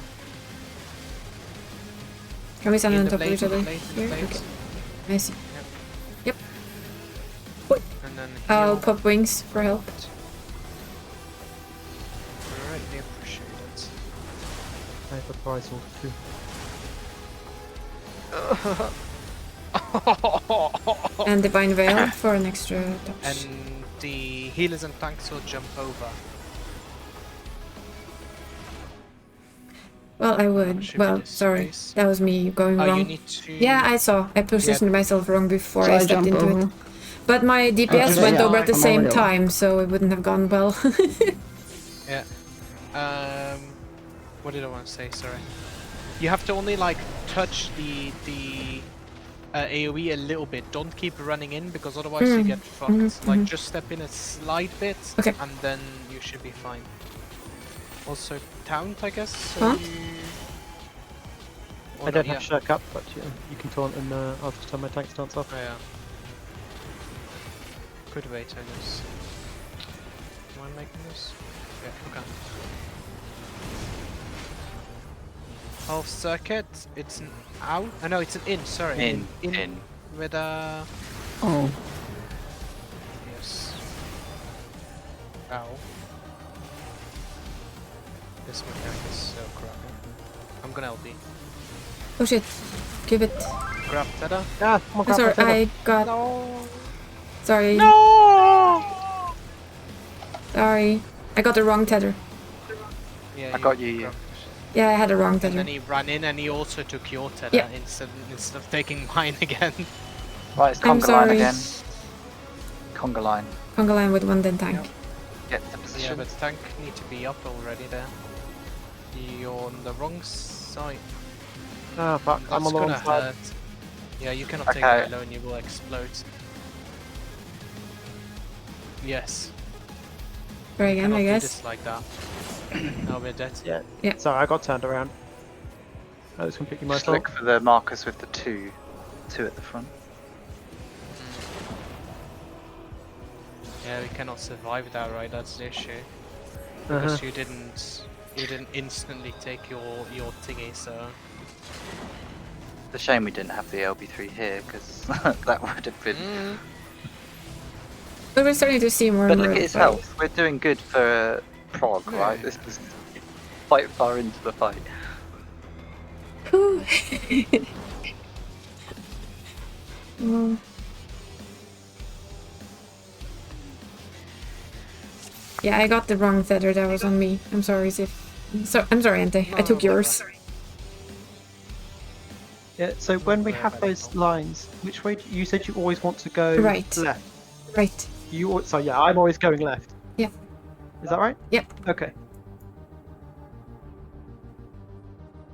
can we stand In on the top of blade, each other in the blade, in the here? blade. Okay. I see. And then I'll heal. pop wings for help. Greatly appreciate it. I have a prize or 2. And Divine Veil for an extra touch. And the healers and tanks will jump over. Well, I would. Should be Well, this sorry. space. That was me going Oh, wrong. you need to. Yeah, I saw. I positioned myself wrong before So I I stepped jump into over. it. But my DPS Okay, went yeah, over at the I'm same already over. time, so it wouldn't have gone well. Yeah. What did I want to say? Sorry. You have to only like touch the AOE a little bit. Don't keep running in because otherwise you get fucked. Like just step in a slight bit, Okay. and then you should be fine. Also taunt, I guess. So Huh? Or I don't not, have shirk up, but yeah, you can taunt and I'll just turn my tank stance off. Oh, yeah. Good wait, I guess. Am I making this? Yeah, okay. Half circuit, it's an out? Oh no, it's an in, sorry. In. With Oh, yes. Ow. This mechanic is so crappy. I'm gonna LP. Oh shit. Give it. Grab Tether. Ah, come on, I'm sorry, grab my I got. No! Sorry. No! Sorry. I got the wrong tether. Yeah, I got you. grabbed- Yeah, I had the wrong And tether. then he ran in and he also took your tether Yeah. instead of taking mine again. Right, it's I'm conga line sorry. again. Conga line. Conga line with one dead tank. Yep. Get to Yeah, position. but tank need to be up already there. You're on the wrong side. Ah, fuck, That's I'm on the wrong gonna side. hurt. Yeah, you cannot take Okay. it alone, you will explode. Yes. Try again, Cannot I do guess. this like that. Now we're dead. Yeah. Yeah. Sorry, I got turned around. That was completely my Just fault. look for the markers with the two at the front. Yeah, we cannot survive that, right? That's the issue. Uh-huh. Because you didn't instantly take your thingy, so It's a shame we didn't have the LB3 here, because that would have been. But we're starting to see more But and more. look at his fight. health. We're doing good for prog, right? Yeah. This was quite far into the fight. Whew. Well, yeah, I got the wrong tether. That was on me. I'm sorry, Sif. I'm sorry, Ante. I took No, yours. Yeah, so when we Very have those medical. lines, which way you said you always want to go Right. left? Right. So yeah, I'm always going left. Yeah. Is that right? Yep. Okay.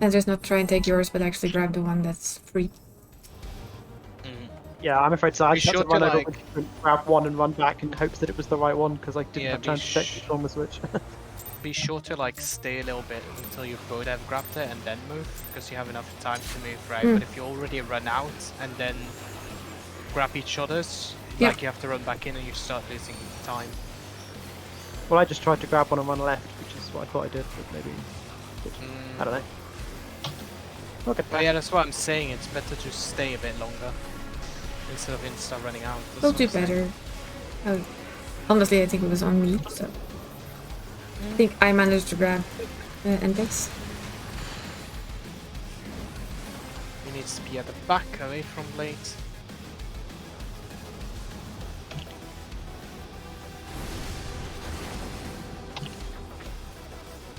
And just not try and take yours, but actually grab the one that's free. Yeah, I'm afraid so. I Be just had sure to to, run over, like- grab one and run back in hopes that it was the right one because I didn't Yeah, have be time to check sh- which one was which. be sure to like stay a little bit until you both have grabbed it and then move, because you have enough time to move, right? Mm. But if you already run out and then grab each other's, Yeah. like you have to run back in and you start losing time. Well, I just tried to grab one and run left, which is what I thought I did, but maybe I don't know. Okay. But yeah, that's what I'm saying. It's better to stay a bit longer instead of insta running out. That's We'll what do I'm saying. better. Oh, honestly, I think it was on me, so. I think I managed to grab Entex. He needs to be at the back, away from Blade.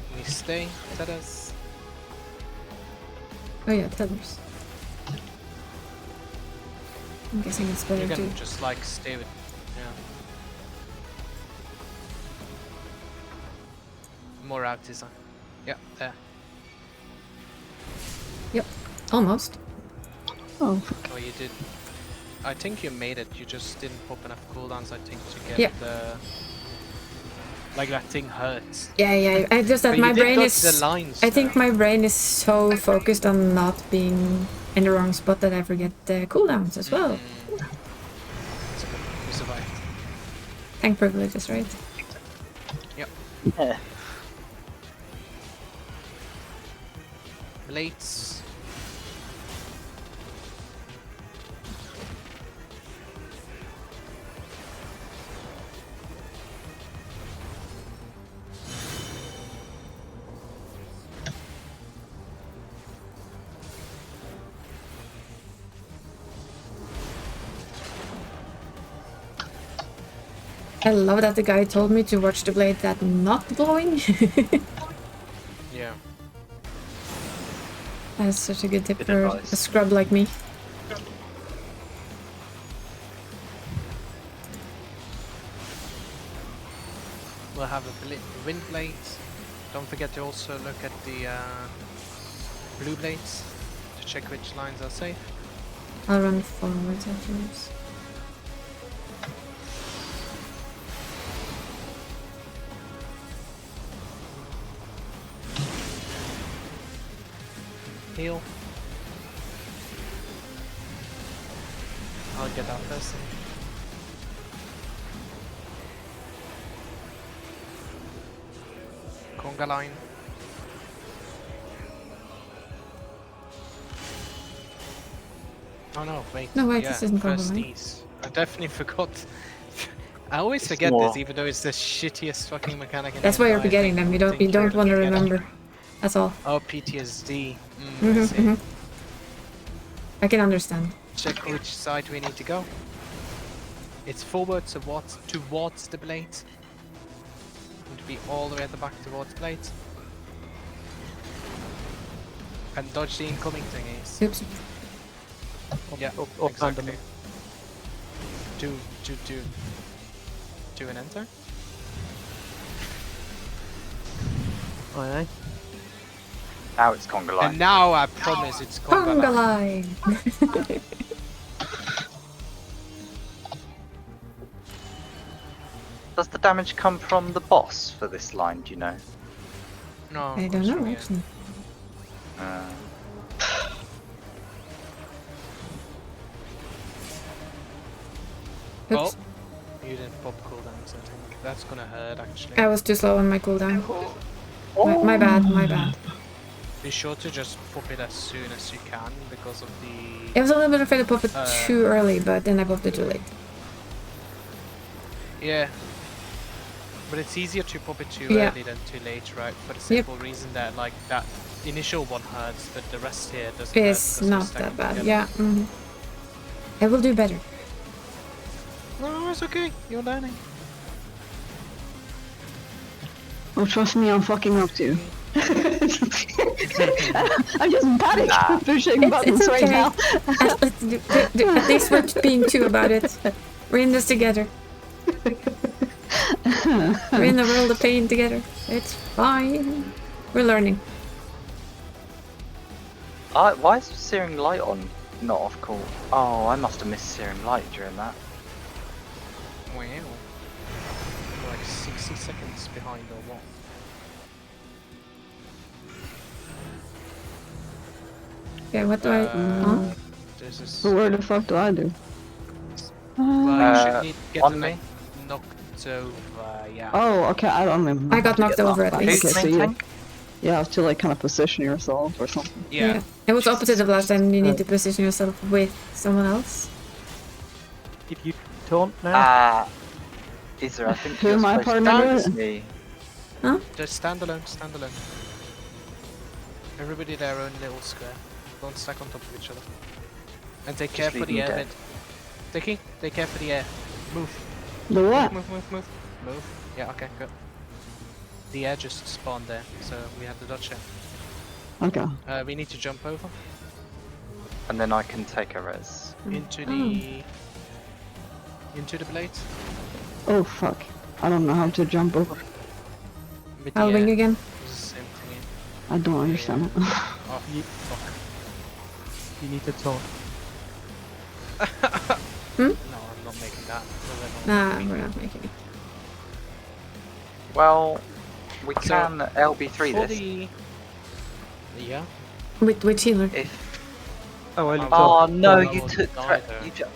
Can you stay? Tethers? Oh yeah, tethers. I'm guessing it's better You to. can just like stay with. Yeah. More out, is Yeah, there. Yep, almost. Oh, Oh, you did. I think you made it. You just didn't pop enough cooldowns, I think, to get Yeah. the. Like that thing hurts. Yeah, yeah. I just that But my you did brain dodge is. the lines, I think though. my brain is so focused on not being in the wrong spot that I forget the cooldowns as well. It's okay. You survived. Tank privileges, right? Yeah. Blades. I love that the guy told me to watch the blade that not glowing. Yeah. That's such a good tip Good for advice. a scrub like me. We'll have a wind blade. Don't forget to also look at the blue blades to check which lines are safe. I'll run forwards afterwards. Heal. I'll get that person. Conga line. Oh no, wait. No, wait, yeah, this isn't conga first line. these. I definitely forgot. I always It's forget more- this, even though it's the shittiest fucking mechanic in That's the why you're entire forgetting thing. them. You I don't think you're want to looking at it. remember. That's all. Oh, PTSD. I Mhm, see. mhm. I can understand. Check which side we need to go. It's forward towards the blade. Need to be all the way at the back towards the blade. And dodge the incoming thingies. Oops. Yeah, Or exactly. random. Do and enter. Aye, aye. Now it's conga line. And now I promise it's conga Conga line. line. Does the damage come from the boss for this line, do you know? No, I don't it's know from here. actually. Uh, Oops. Oh, you didn't pop cooldowns, I think. That's gonna hurt actually. I was too slow on my cooldown. My bad, my bad. Be sure to just pop it as soon as you can because of I the... was a little bit afraid to pop it too early, but then I popped it too late. Yeah. But it's easier to pop it too Yeah. early than too late, right? For the simple reason that like that initial one hurts, but the rest here doesn't hurt. It's because they're not stacked that bad. together. Yeah. I will do better. No, it's okay. You're learning. Oh, trust me, I'm fucking up too. I'm just panicked pushing buttons It's right okay. now. At least we're being two about it. We're in this together. We're in the world of pain together. It's fine. We're learning. why is Searing Light on? Not off call. Oh, I must have missed Searing Light during that. Wow. We're like 60 seconds behind or what? Okay, what do I... Huh? This is... But what the fuck do I do? Well, you should need get on to me? like knocked over, yeah. Oh, okay, I don't remember. I got knocked over at Okay, least. so you have to like kind of position yourself or something. Yeah. It was opposite of last time. You need to position yourself with someone else. If you taunt now, Isra, I think Who you're am I supposed to partnered use with? me. Just stand alone, stand alone. Everybody their own little square. Don't stack on top of each other. And take care Just for leave me the air dead. vent. Take care for the air. Move. The what? Move. Yeah, okay, good. The air just spawned there, so we had to dodge it. Okay. We need to jump over And then I can take a res. into the blade. Oh fuck. I don't know how to jump over. With the I'll wing air. again. It's the same thing. I don't understand it. Oh, fuck. you need to taunt. No, I'm not making that. Nah, we're not making it. Well, we So, can LB3 For this. Yeah. With which healer? If Oh, only Oh taunt. no, I you wasn't took either.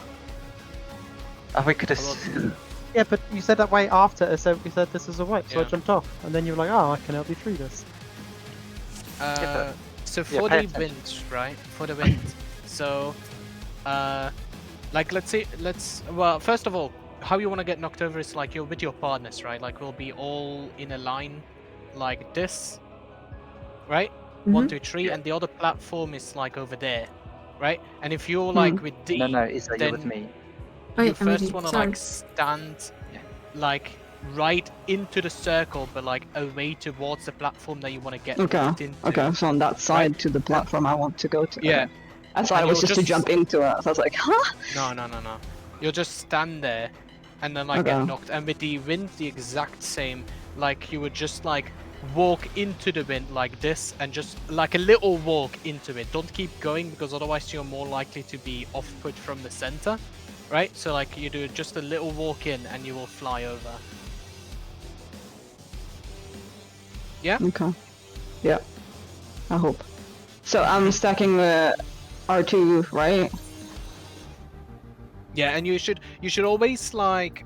Oh, we could I have. Yeah, but you said that way after, so you said this is a wipe, so I Yeah. jumped off. And then you were like, oh, I can help you through this. So Yeah, for pay the attention. wind, right? For the wind. So, like well, first of all, how you want to get knocked over is like you're with your partners, right? Like we'll be all in a line like this, right? 1, 2, 3, and the other platform is like over there, right? And if you're like with D, No, Isra, you're with then me. Oh, you yeah, I'm with first you. want to Sorry. like stand like right into the circle, but like away towards the platform that you want to get Okay. knocked into. Okay, so on that side to the platform I want to go to. Yeah. Okay. I thought And it was you'll just to just- jump into it. So I was like, huh? No. You'll just stand there and then like Okay. get knocked. And with the wind, the exact same. Like you would just like walk into the wind like this and just like a little walk into it. Don't keep going because otherwise you're more likely to be off put from the center, right? So like you do just a little walk in and you will fly over. Yeah? Okay. Yeah. I hope. So I'm stacking the R2, right? Yeah, and you should always like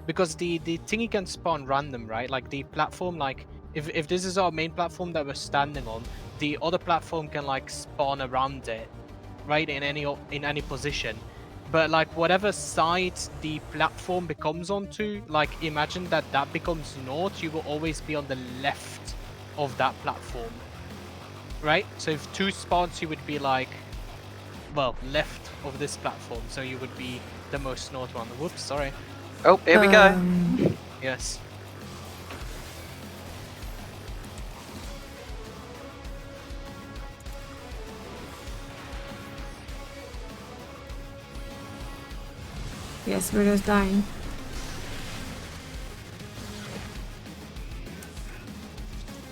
because the thingy can spawn random, right? Like the platform, like if this is our main platform that we're standing on, the other platform can like spawn around it, right? In any position. But like whatever side the platform becomes onto, like imagine that becomes north, you will always be on the left of that platform. right? So if 2 spawns, you would be like, well, left of this platform, so you would be the most north one. Whoops, sorry. Oh, here we go. Yes. Yes, we're just dying.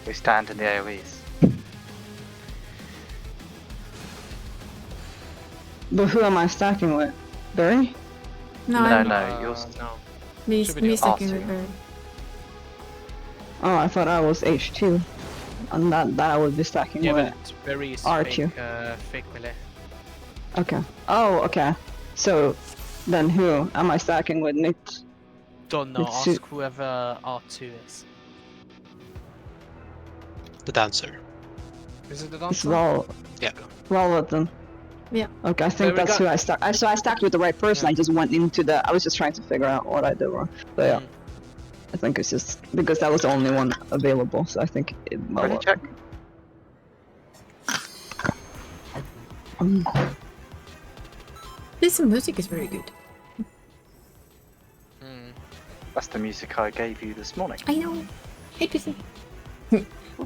We stand in the AoEs. But who am I stacking with? Barry? No, No, I'm no, yours. No. me, should be me the second R2. with her. Oh, I thought I was H2. And that I would be stacking Yeah, with. but it's very R2. fake melee. Okay. Oh, okay. So, then who am I stacking with? Nick? Don't know, Mitsu- ask whoever R2 is. The dancer. Is it the It's dancer? Yeah. Rollerton. Yeah. Okay, I There think we that's go. who I stacked. So I stacked with the right person. Yeah. I just went into the. I was just trying to figure out what I did wrong. But yeah, I think it's just because that was the only one available. So I think it might Ready, work. check. This music is very good. That's the music I gave you this morning. I know. Hey, Piffy.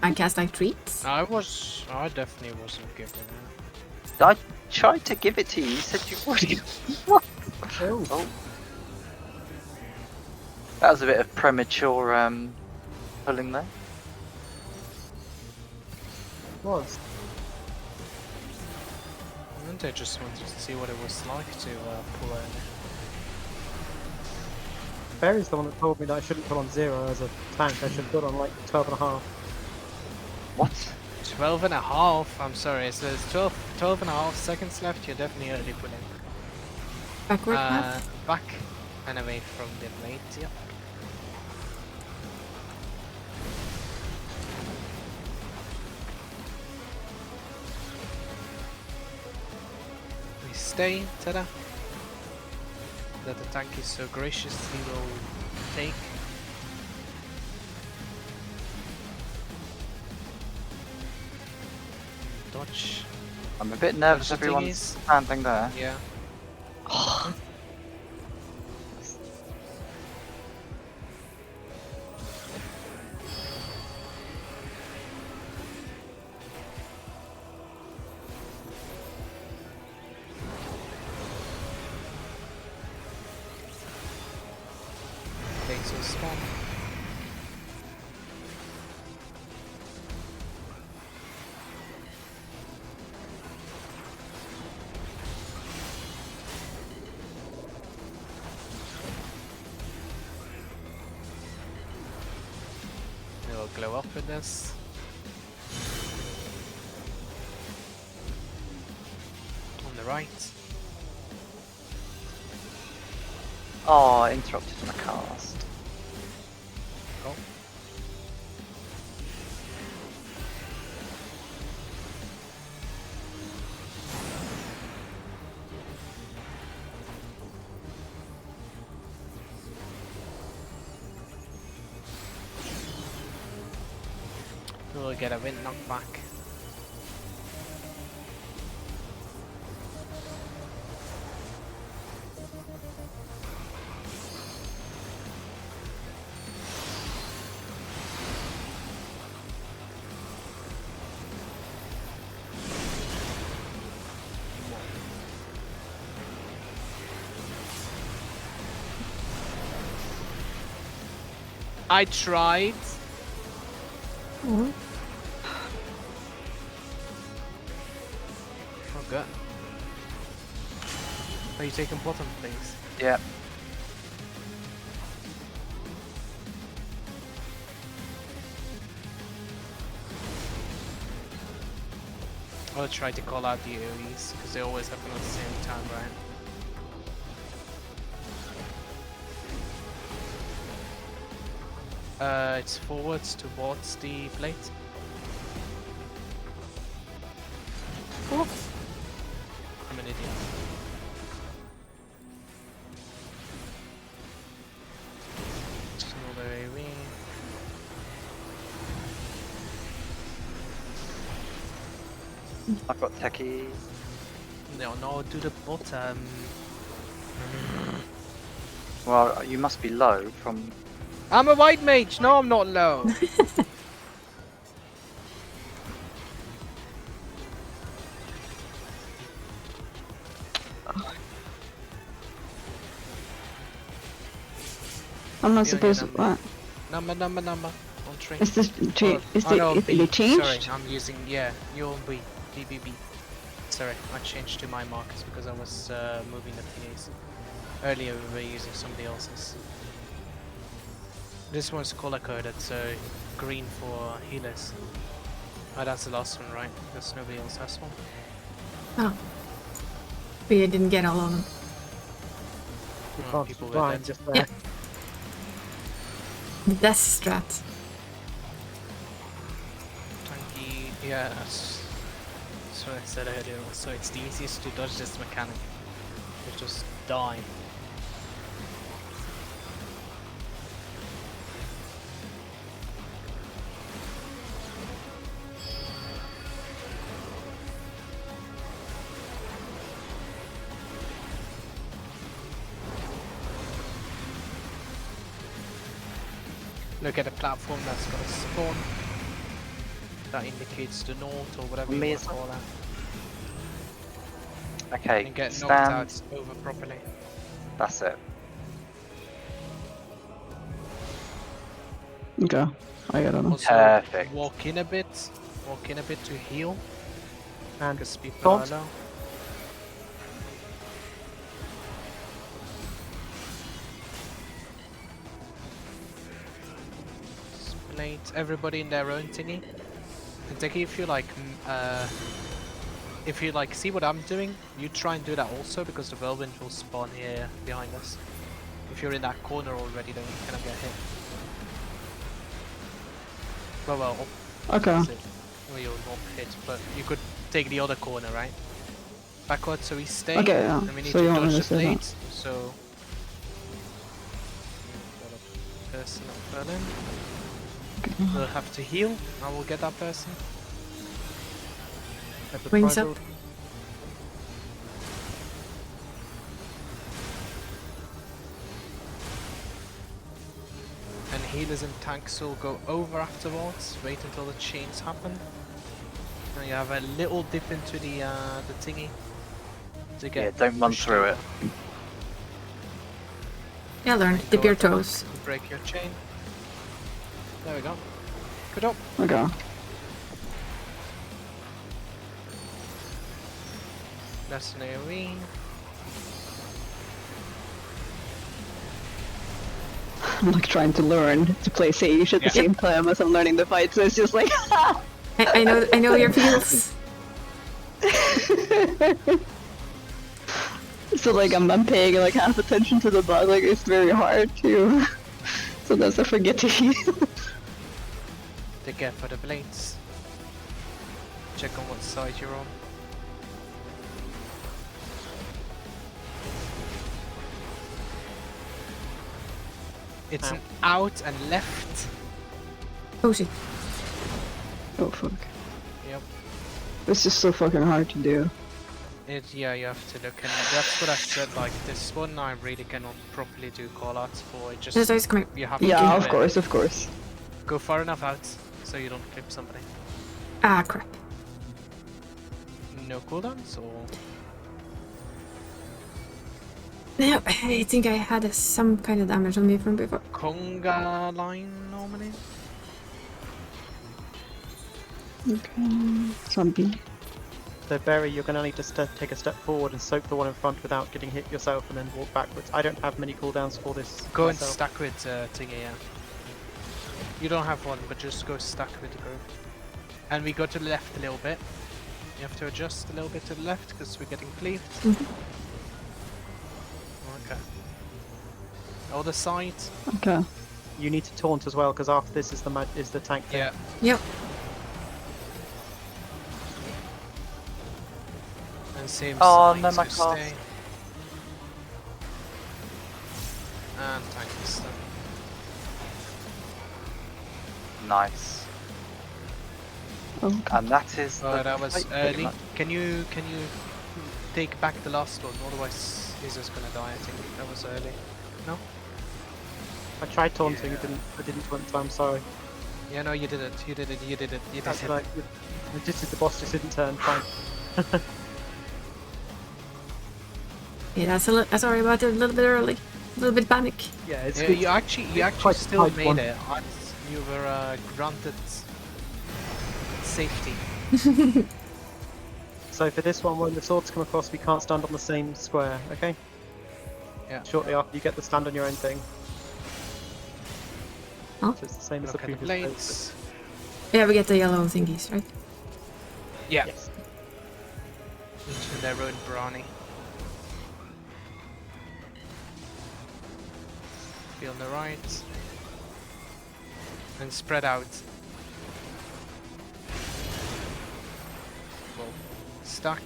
I cast like treats. I definitely wasn't given it. I tried to give it to you. You said you already. What? Oh. That was a bit of premature pulling there. Was. And I just wanted to see what it was like to pull in. Barry's the one that told me that I shouldn't put on 0 as a tank. I should put on like 12.5. What? 12 and a half, I'm sorry, so there's 12 and a half seconds left, you're definitely early pulling. Backward path. Back and away from the blade, yeah. We stay, Tada. That the tank is so graciously will take. Dodge. I'm a bit nervous. The thing Everyone's is- standing there. Yeah. Takes a spawn. It will glow up with this. On the right. Oh, I interrupted my cast. Oh. We'll get a wind knockback. I tried. Oh. Oh good. Are you taking bottom, please? Yeah. I'll try to call out the AoEs because they always happen at the same time, right? It's forwards towards the plate. I'm an idiot. Another AoE. I've got techie. No, do the bottom. Well, you must be low from. I'm a white mage. No, I'm not low. I'm not Yeah, supposed to. yeah, What? Number. On train. Is this is Oh, no, it B. you changed? Sorry, I'm using you're B. B. Sorry, I changed to my markers because I was moving the thingies. Earlier we were using somebody else's. This one's color coded, so green for healers. Oh, that's the last one, right? Because nobody else has one. Oh. But you didn't get all of them. You Oh, can't people just were blind dead. just there. Yeah. The death strat. Yeah, that's what I said earlier. So it's the easiest to dodge this mechanic. You just die. Look at the platform that's gonna spawn. That indicates the north or whatever you want to Amazing. call that. Okay, And get knocked stand. out over properly. That's it. Okay, I got it. Also, Perfect. walk in a bit to heal, And because people taunt. are low. Split everybody in their own thingy. And take if you like, see what I'm doing, you try and do that also, because the whirlwind will spawn here behind us. If you're in that corner already, then you cannot get hit. Well, Okay. opposite. Well, you'll not hit, but you could take the other corner, right? Backwards, so we stay. Okay, yeah. And we need So to you want me dodge to the say that? blades. So, got a person up Berlin. We'll have to heal. I will get that person. at the Wings front up. door. And healers and tanks will go over afterwards. Wait until the chains happen. Now you have a little dip into the thingy to get. Yeah, don't run pushed through over. it. Yeah, learn. And Dip go your at the back toes. and break your chain. There we go. Good job. Okay. That's an AoE. I'm like trying to learn to play Sage at the Yeah. same time as I'm learning the fight, so it's just like I know your feels. so like I'm paying like half attention to the bug, like it's very hard to sometimes I forget to heal. Take care for the blades. Check on what side you're on. It's an out and left. Oh shit. Oh fuck. Yep. It's just so fucking hard to do. Yeah, you have to look, and that's what I said. Like this one, I really cannot properly do callouts for. It just There's always coming. you have to Yeah, do of it. course. Go far enough out so you don't clip somebody. Ah, crap. No cooldowns or No, I think I had some kind of damage on me from before. conga line normally. Okay. Zombie. So Barry, you're going to need to take a step forward and soak the one in front without getting hit yourself, and then walk backwards. I don't have many cooldowns for this. Go and myself. stack with Tiggy, yeah. You don't have one, but just go stack with the group. And we go to the left a little bit. You have to adjust a little bit to the left because we're getting cleaved. Okay. Other side. Okay. You need to taunt as well, because after this is the tank thing. Yeah. Yep. And same Oh, side. no, so my cast. stay. And tank this then. Nice. Oh, And that is. Oh, the that was fight, pretty early. much. Can you take back the last one? Otherwise, he's just gonna die. I think that was early. No? I tried taunting, Yeah. I didn't taunt, so I'm sorry. Yeah, no, you did it. You did it. You did it. You did That's it. right. The boss just didn't turn. Fine. Yeah, sorry about it. A little bit early. A little bit panic. Yeah, it's Yeah, good. you actually quite still tight made one. it. You were granted safety. So for this one, when the swords come across, we can't stand on the same square, okay? Yeah. Shortly after you get the stand on your own thing. Huh? So it's the same as the Look at the previous blades. Yeah, we get the yellow thingies, right? Yeah. Yes. Each in their own brawny. Feel on the right. And spread out. Well, stuck.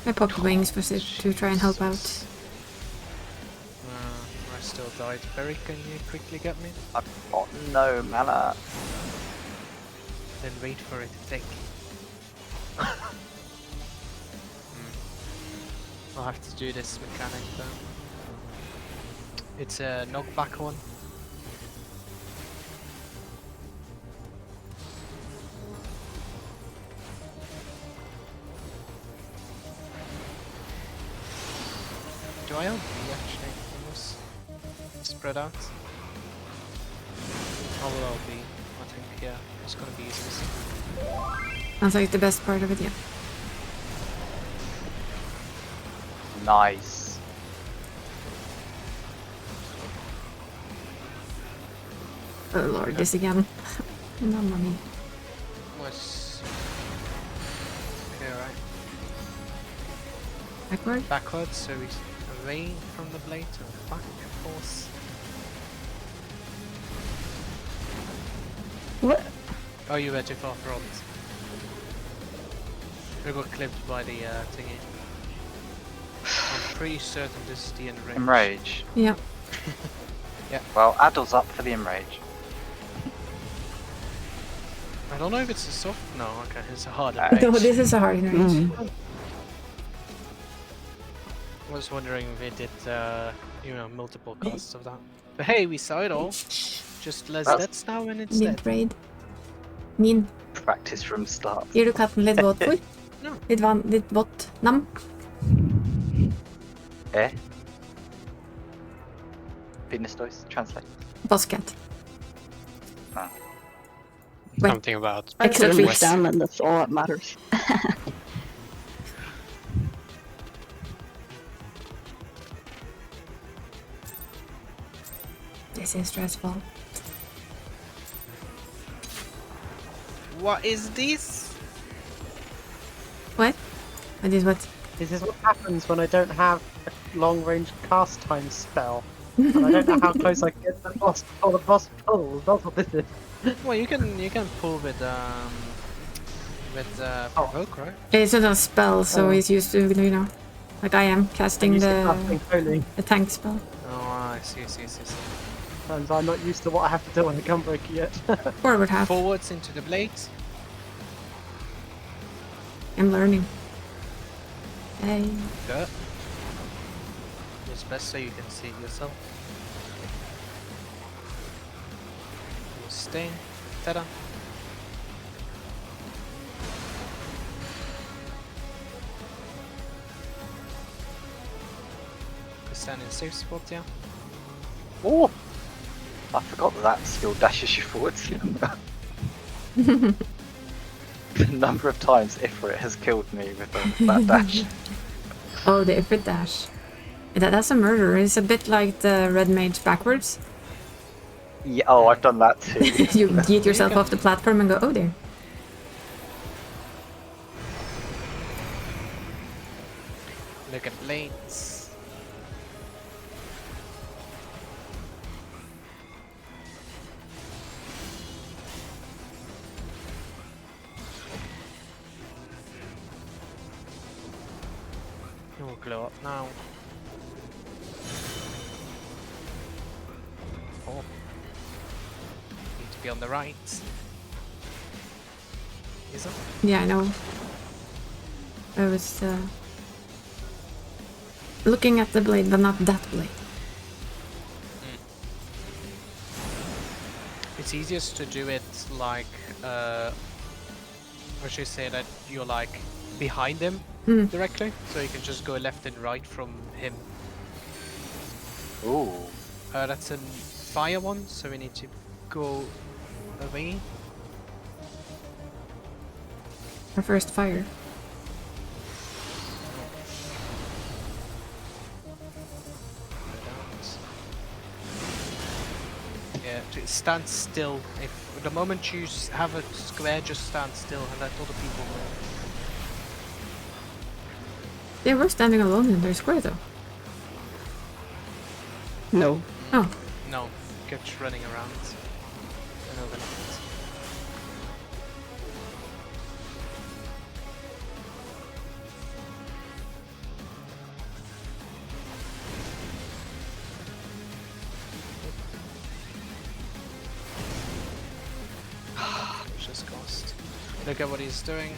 I popped wings for Sid to try and help out. I still died. Barry, can you quickly get me? I've got no mana. Then wait for it to take. I'll have to do this mechanic though. It's a knockback one. Do I own B actually? Almost spread out. Oh well, B. I think yeah, it's gonna be easiest. Sounds like the best part of it, yeah. Nice. Oh lord, this again. No money. Was okay, right? Backward? Backwards, so he's away from the blade or back, force. what? Oh, you were too far front. We got clipped by the thingy. I'm pretty certain this is the enrage. Enrage. Yeah. Well, Addle's up for the enrage. I don't know if it's a soft. No, okay, it's a hard Alright. enrage. No, this is a hard enrage. I was wondering if it did, you know, multiple casts of that. But hey, we saw it all. Just less That's- deaths now and it's Min dead. raid. Min, Practice from start. gir du katten litt våtfôr? No. Litt vann, litt vått nam? Eh? Binistois, translate. Bosscat. Ah. Wait. Something about I Extra could treats. understand, and that's all that matters. This is stressful. What is this? What? What is what? This is what happens when I don't have a long-range cast time spell. And I don't know how close I can get to the boss before the boss pulls. That's what this is. Well, you can pull with provoke, right? It's not a spell, so Oh. he's used to, you know, like I am, casting I'm used to casting holy, the tank spell. Oh, I see. and I'm not used to what I have to do on the gunbreaker yet. Forward half. Forwards into the blades. I'm learning. Hey. Good. It's best so you can see it yourself. Stain. Ta-da. Stand in safe spot, yeah. Oh! I forgot that skill dashes you forwards. The number of times Ifrit has killed me with that dash. Oh, the Ifrit dash. That's a murder. It's a bit like the red mage backwards. Yeah, oh, I've done that too. You yeet yourself can- off the platform and go, oh there. Look at blades. It will glow up now. directly on the right. Is it? Yeah, I know. I was looking at the blade, but not that blade. It's easiest to do it like, I should say that you're like behind him directly, so you can just go left and right from him. Ooh. That's a fire one, so we need to go away. Our first fire. Yeah, stand still. If the moment you have a square, just stand still and let other people move. They were standing alone in their square though. No. Oh, No, get running around. And overnight. Just cost. Look at what he's doing.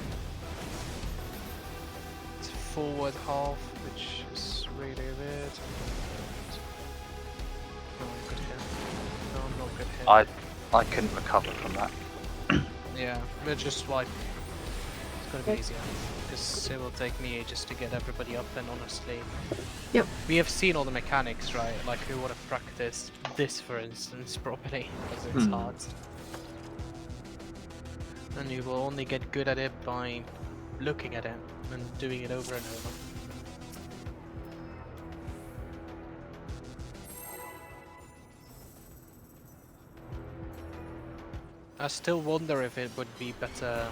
It's forward half, which is really weird. No, good hit. No, not good hit. I couldn't recover from that. Yeah, we'll just swipe. It's gonna be easier. Because it will take me ages to get everybody up, and honestly... Yep. We have seen all the mechanics, right? Like, we would have practiced this, for instance, properly. Because it's hard. And you will only get good at it by looking at it and doing it over and over. I still wonder if it would be better...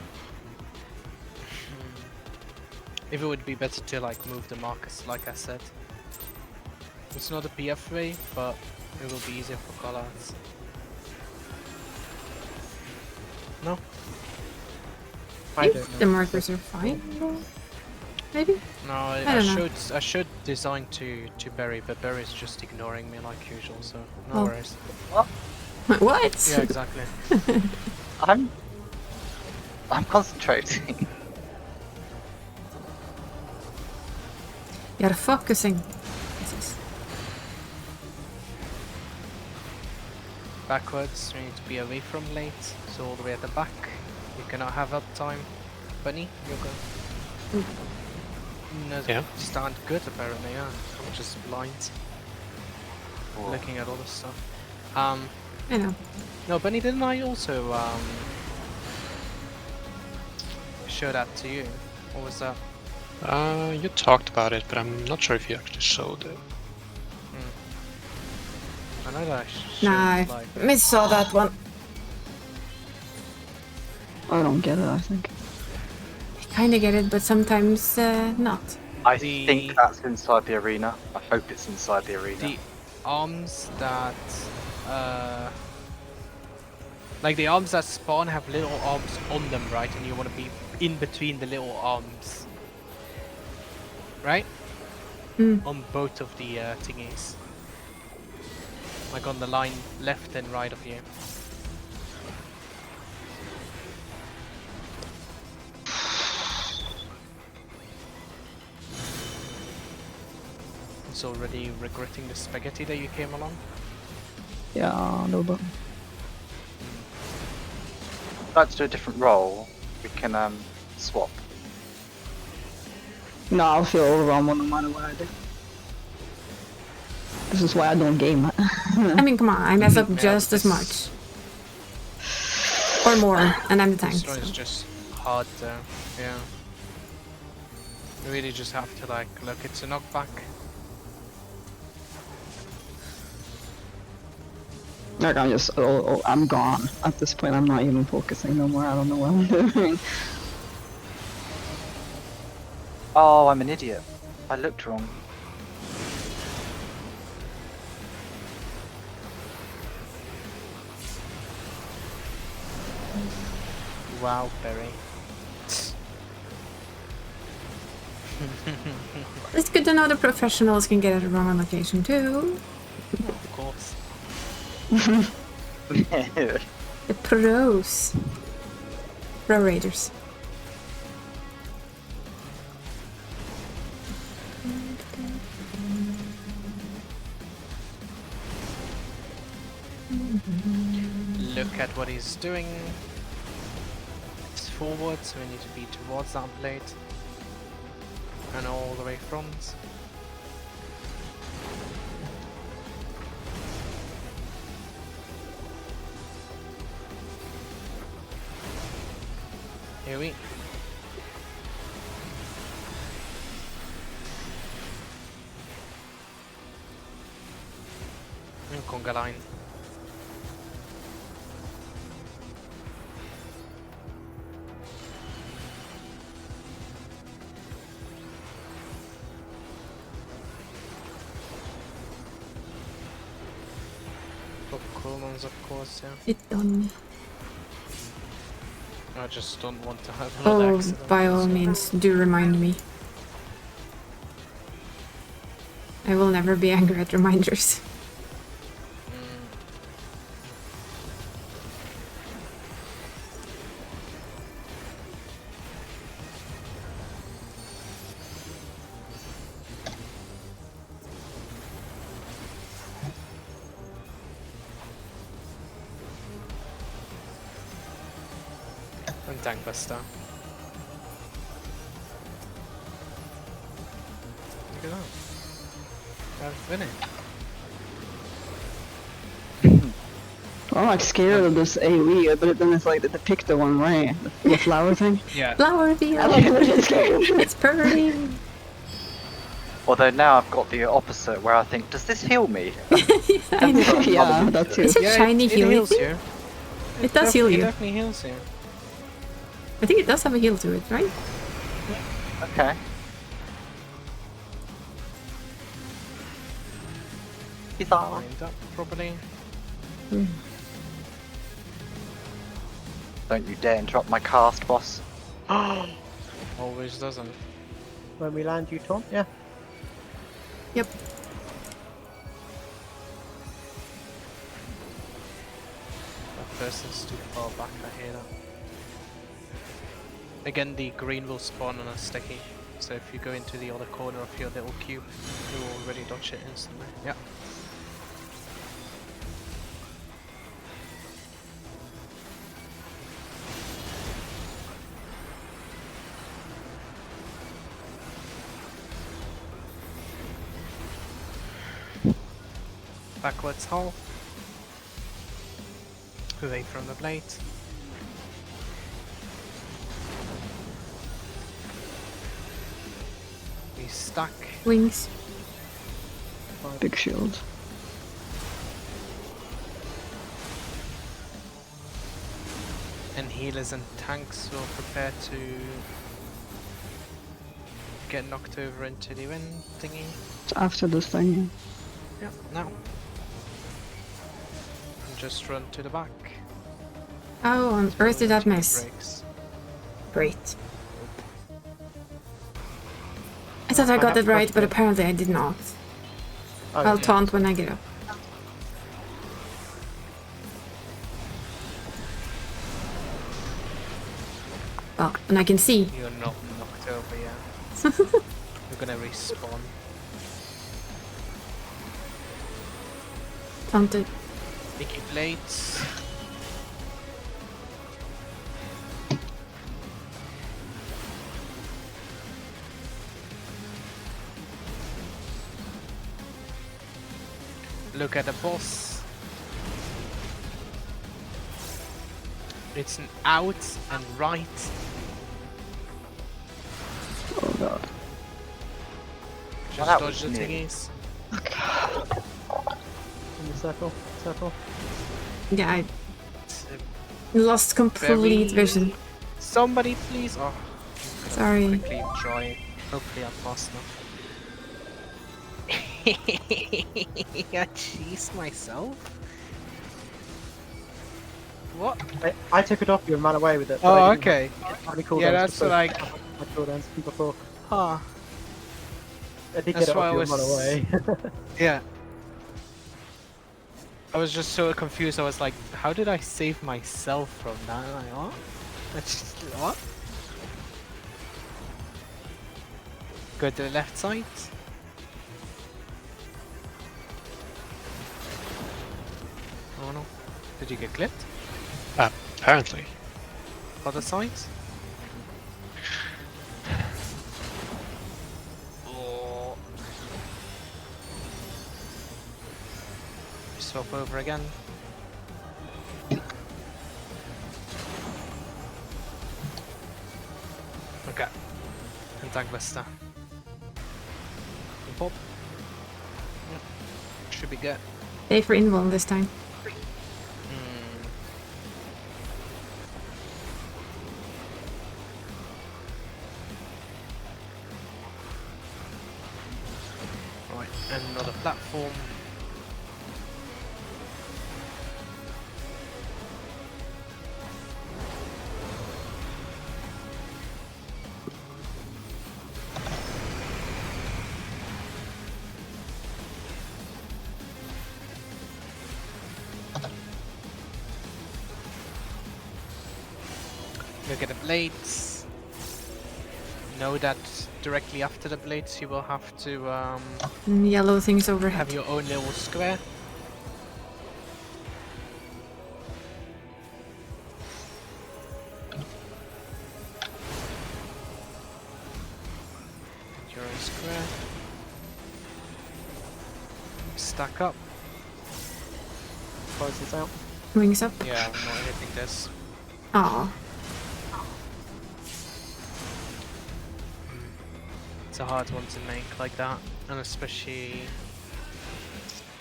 if it would be better to like move the markers, like I said. It's not a PF way, but it will be easier for callouts. No? I think the markers are fine. Maybe? No, I I don't know. should design to bury, but Barry's just ignoring me like usual, so no Oh. worries. What? Yeah, exactly. I'm concentrating. You're focusing. Backwards, we need to be away from late, so all the way at the back. You cannot have up time. Bunny, you're good. No, Yeah. stand good apparently, yeah. I'm just blind. Looking at all this stuff. I know. No, Bunny, didn't I also show that to you? What was that? You talked about it, but I'm not sure if you actually showed it. I know that I showed Nah, I like... missaw that one. I don't get it, I think. I kinda get it, but sometimes not. I The- think that's inside the arena. I hope it's inside the arena. The arms that like the arms that spawn have little arms on them, right? And you want to be in between the little arms, right? On both of the thingies, like on the line left and right of you. It's already regretting the spaghetti that you came along. Yeah, a little bit. If I'd like to do a different role, we can swap. No, I'll feel overwhelmed no matter what I do. This is why I don't game it. I mean, come on, I mess up Yeah, just as this- much. Or more, and I'm the tank. This one is So. just hard though, yeah. You really just have to like, look, it's a knockback. Like I'm just, I'm gone. At this point, I'm not even focusing no more. I don't know what I'm doing. Oh, I'm an idiot. I looked wrong. Wow, Berry. It's good to know the professionals can get it wrong on occasion too. Of course. The pros. Pro Raiders. Look at what he's doing. It's forward, so we need to be towards that plate. And all the way front. Here we. And conga line. Coolmans, of course, yeah. It done. I just don't want to have another Oh, accident. by all means, do remind me. I will never be angry at reminders. And tank buster. Look at that. I've finished. I'm like scared of this AoE, but then it's like the Picto one, right? The flower thing. Yeah. Flower I'm field! like really scared. It's pretty! Although now I've got the opposite, where I think, does this heal me? I know. Yeah, that too. Is it Yeah, shiny it healing? heals you. It does heal It you. definitely heals you. I think it does have a heal to it, right? Okay. He's all Lined up properly. Don't you dare interrupt my cast, boss. Always doesn't. When we land, you taunt? Yeah. Yep. That person's too far back, I hear that. Again, the green will spawn on a sticky, so if you go into the other corner of your little cube, you will already dodge it instantly. Yeah. Backwards hull. Away from the plate. We stack. Wings. Big shield. And healers and tanks will prepare to get knocked over into the wind thingy. After this thing, Yeah, now. And just run to the back. How on earth did that Two miss? breaks. Great. I thought I got it right, but apparently I did not. Oh, I'll yeah. taunt when I get up. Well, and I can see. You're not knocked over yet. You're gonna respawn. Taunted. Sticky plates. Look at the boss. It's an out and right. oh god. Just that dodge was the neat. thingies. In the circle. Circle. Yeah, I It's lost complete very- vision. Somebody please. Oh, I'm gonna Sorry. Quickly try it. Hopefully I'm fast enough. I cheesed myself. What? I took it off you and ran away with it. Oh, but I didn't okay. have any cooldowns Yeah, that's before. like. My cooldowns before. Huh. I did That's get it why off I you and run was- away. Yeah. I was just so confused. I was like, how did I save myself from that? And I, what? That's just, what? Go to the left side. Oh no. Did you get clipped? Apparently. Other side? Oh. Swap over again. Okay. Attack Vesta. Pop. Yep. Should be good. Stay for invuln this time. Right, another platform. Look at the blades. Know that directly after the blades you will have to Yellow things overhead. have your own little square. Get your own square. Stack up. Closes out. Wings up. Yeah, I'm not hitting this. Aw. It's a hard one to make like that, and especially,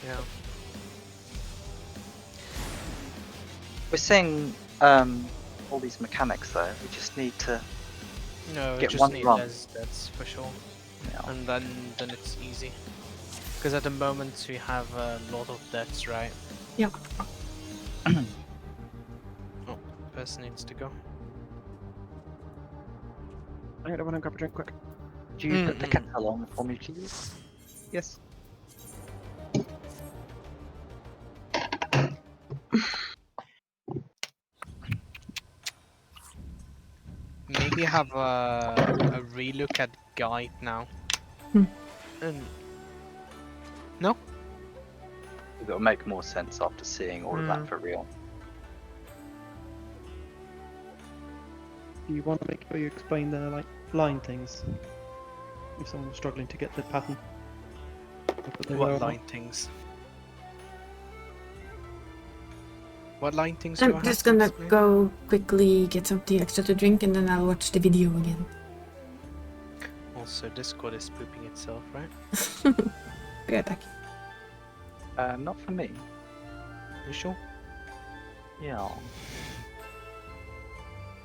yeah. We're seeing all these mechanics though. We just need to No, we get just one need run. less deaths for sure, Yeah. and then it's easy. Because at the moment we have a lot of deaths, right? Yep. Oh, person needs to go. I don't want to grab a drink quick. Do you put the kettle on for me, please? Yes. Maybe have a relook at guide now. Hmm. And It'll make more sense after seeing all of that Hmm. for real. Do you want to make sure you explain the like line things? If someone's struggling to get the pattern. what line things? What line things do I I'm have just to gonna explain? go quickly get something extra to drink and then I'll watch the video again. Also, Discord is pooping itself, right? Be right back. Not for me. You sure? Yeah.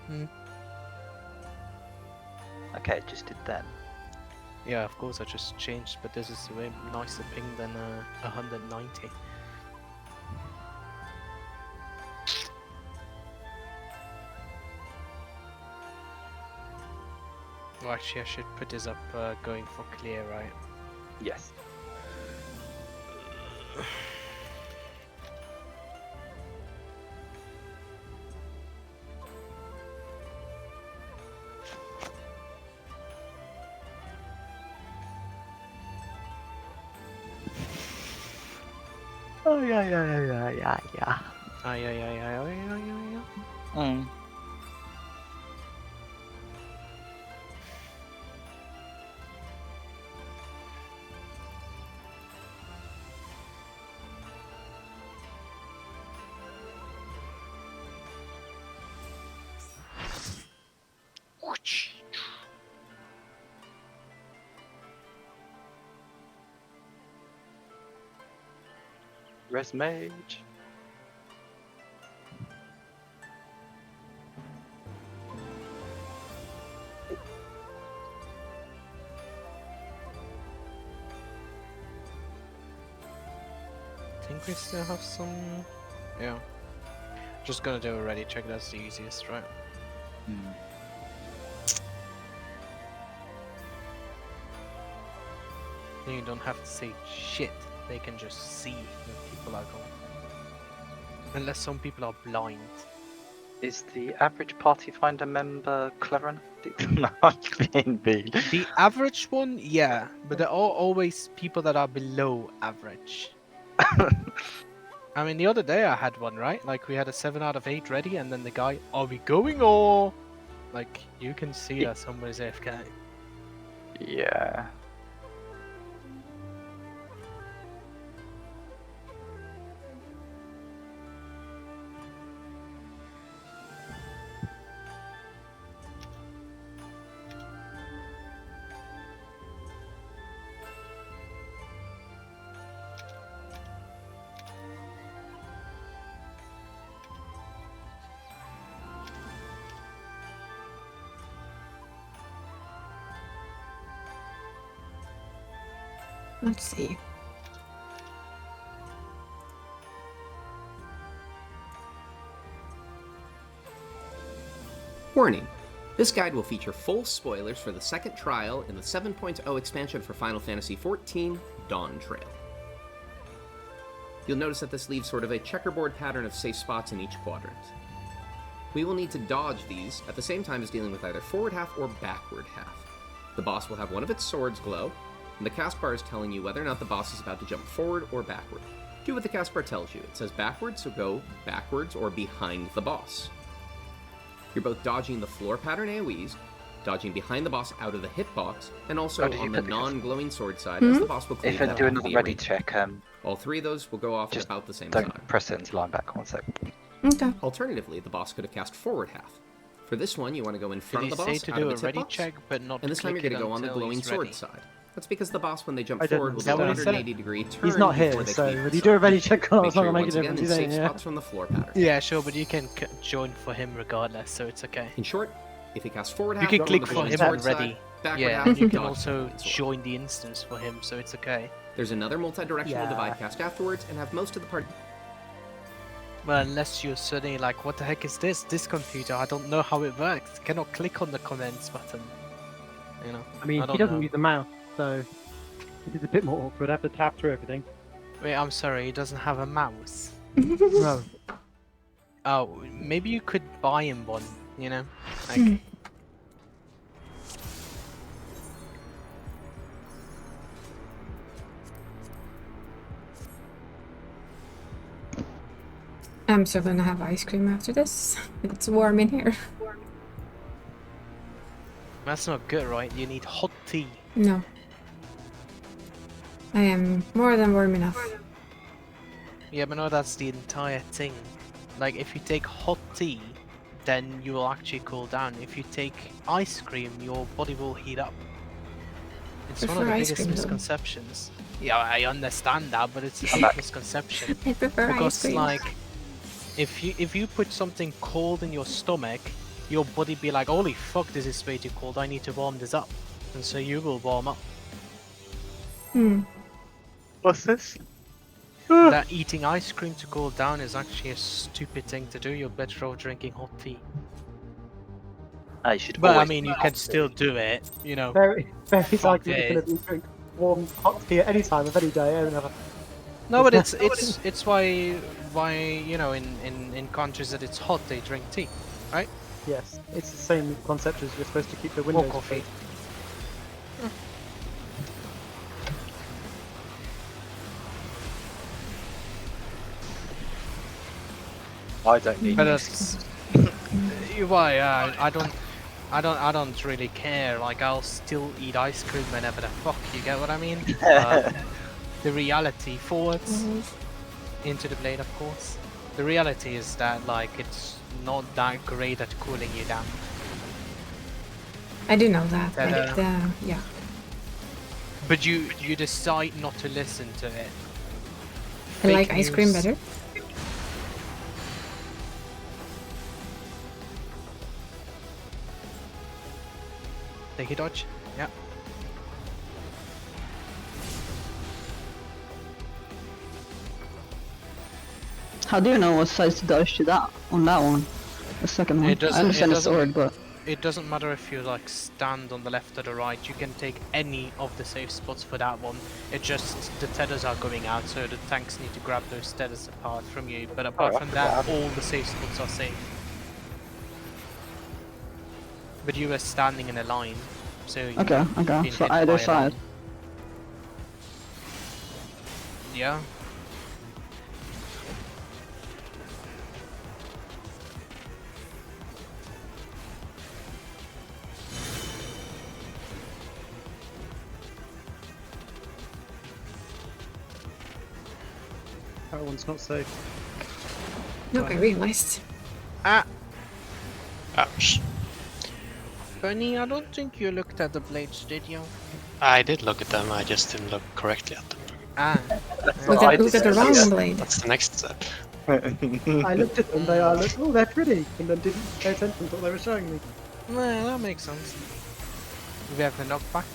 Hmm. Okay, it just did then. Yeah, of course I just changed, but this is a way nicer ping than 190. Well, actually, I should put this up going for clear, right? Yes. Oh yeah. Ah, yeah. Mm. Res mage. I think we still have some. Yeah. Just gonna do a ready check, that's the easiest, right? Mm. Then you don't have to say shit, they can just see when people are gone. Unless some people are blind. Is the average party finder member clever enough? No, I'm being mean. The average one, yeah, but there are always people that are below average. I mean, the other day I had one, right? Like, we had a 7 out of 8 ready, and then the guy, are we going or? Like, you can see that somebody's AFK. Yeah. Let's see. Warning. This guide will feature full spoilers for the second trial in the 7.0 expansion for Final Fantasy XIV, Dawn Trail. You'll notice that this leaves sort of a checkerboard pattern of safe spots in each quadrant. We will need to dodge these at the same time as dealing with either forward half or backward half. The boss will have one of its swords glow, and the cast bar is telling you whether or not the boss is about to jump forward or backward. Do what the cast bar tells you. It says backwards, so go backwards or behind the boss. You're both dodging the floor pattern AoEs, dodging behind the boss out of the hitbox, and also on the non-glowing sword side as the boss will cleave If I that do out of another the ready arena. check, All three of those will go off at about the same don't time. press it into line back. 1 sec. Okay. Alternatively, the boss could have cast forward half. For this one, you want to go in Did front he of the say boss, to out do of a its ready hitbox, check, but not and this time you're click going to it go on the until glowing he's sword ready? side. That's because the boss, when they jump I didn't- forward, will is do that a what he said? 180 degree turn He's not before here, they so cleave would the you do a side. ready check or Make it's sure not you're gonna make a once again difference? in He's saying, safe yeah. spots from the floor pattern. Yeah, sure, but you can join for him regardless, so it's okay. In short, if he casts forward You half, can go on click the for glowing him sword already. side, backward Yeah, half, and you can dodge also the glowing sword. join the instance for him, so it's okay. There's another multi-directional Yeah. divide cast afterwards, and have most of the party. Well, unless you're suddenly like, what the heck is this? This computer, I don't know how it works. Cannot click on the comments button. You know. I mean, he don't doesn't know. use the mouse, so it's a bit more awkward. I have to tap through everything. Wait, I'm sorry, he doesn't have a mouse. No. Oh, maybe you could buy him one, you know? Like, I'm still gonna have ice cream after this. It's warm in here. that's not good, right? You need hot tea. No. I am more than warm enough. Yeah, but no, that's the entire thing. Like, if you take hot tea, then you will actually cool down. If you take ice cream, your body will heat up. It's one of the Prefer ice biggest cream, though. misconceptions. Yeah, I understand that, but it's a I'm big back. misconception. I prefer ice Because, cream. like, if you put something cold in your stomach, your body be like, holy fuck, this is way too cold, I need to warm this up. And so you will warm up. What's this? That eating ice cream to cool down is actually a stupid thing to do. You're better off drinking hot tea. I should. But I always mean, you be can hot still tea. do it, you know. Very likely Fuck you're it. going to drink warm hot tea at any time of any day. No, but it's why you know in countries that it's hot they drink tea, right? Yes, it's the same concept as you're supposed to keep the Or windows coffee. closed. I don't need But this. that's why I don't really care. Like I'll still eat ice cream whenever the fuck. You get what I mean? The reality forwards into the blade, of course. The reality is that like it's not that great at cooling you down. I do know that. Ta-da. But, yeah. But you decide not to listen to it. I like Fake ice cream news. better. Take a dodge. Yeah. How do you know what size to dodge to that on that one? The second one. It doesn't- I understand it the sword, but it doesn't matter if you like stand on the left or the right. You can take any of the safe spots for that one. It just the tethers are going out, so the tanks need to grab those tethers apart from you. But apart I from forgot. that, all the safe spots are safe. But you were standing in a line, so you Okay, been okay. So hit by either a side. line. Yeah. That one's not safe. No, I realized. Ah, Ouch. Bunny, I don't think you looked at the blades, did you? I did look at them, I just didn't look correctly at them. Ah. Look I at the did wrong see it. blade. That's the next step. I looked at them, they are like, oh, they're pretty, and then didn't pay attention to what they were showing me. Well, that makes sense. We have the knockback.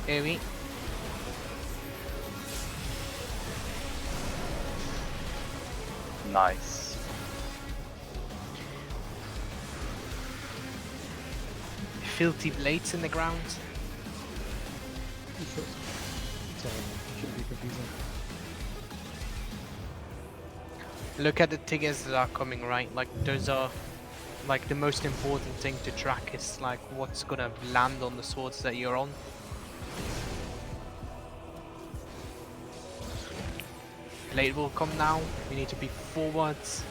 Here we. Nice. Filthy blades in the ground. Shouldn't be confusing. Look at the tickets that are coming, right? Like those are like the most important thing to track is like what's gonna land on the swords that you're on. Blade will come now. We need to be forwards.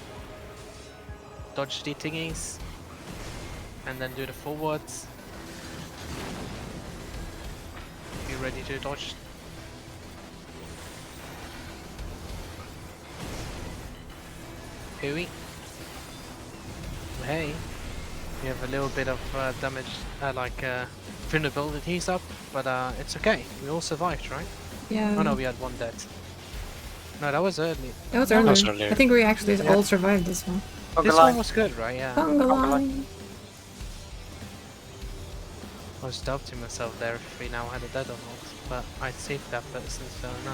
Dodge the thingies. And then do the forwards. Be ready to dodge. Hooey. Hey. We have a little bit of damage, vulnerabilities up, but it's okay. We all survived, right? Yeah. Oh no, we had one dead. No, that was early. That was That was earlier. earlier. I think we actually Yeah. all survived this one. This one was good, right? Yeah. Conga line. I was doubting myself there if we now had a dead or not, but I saved that person, so no.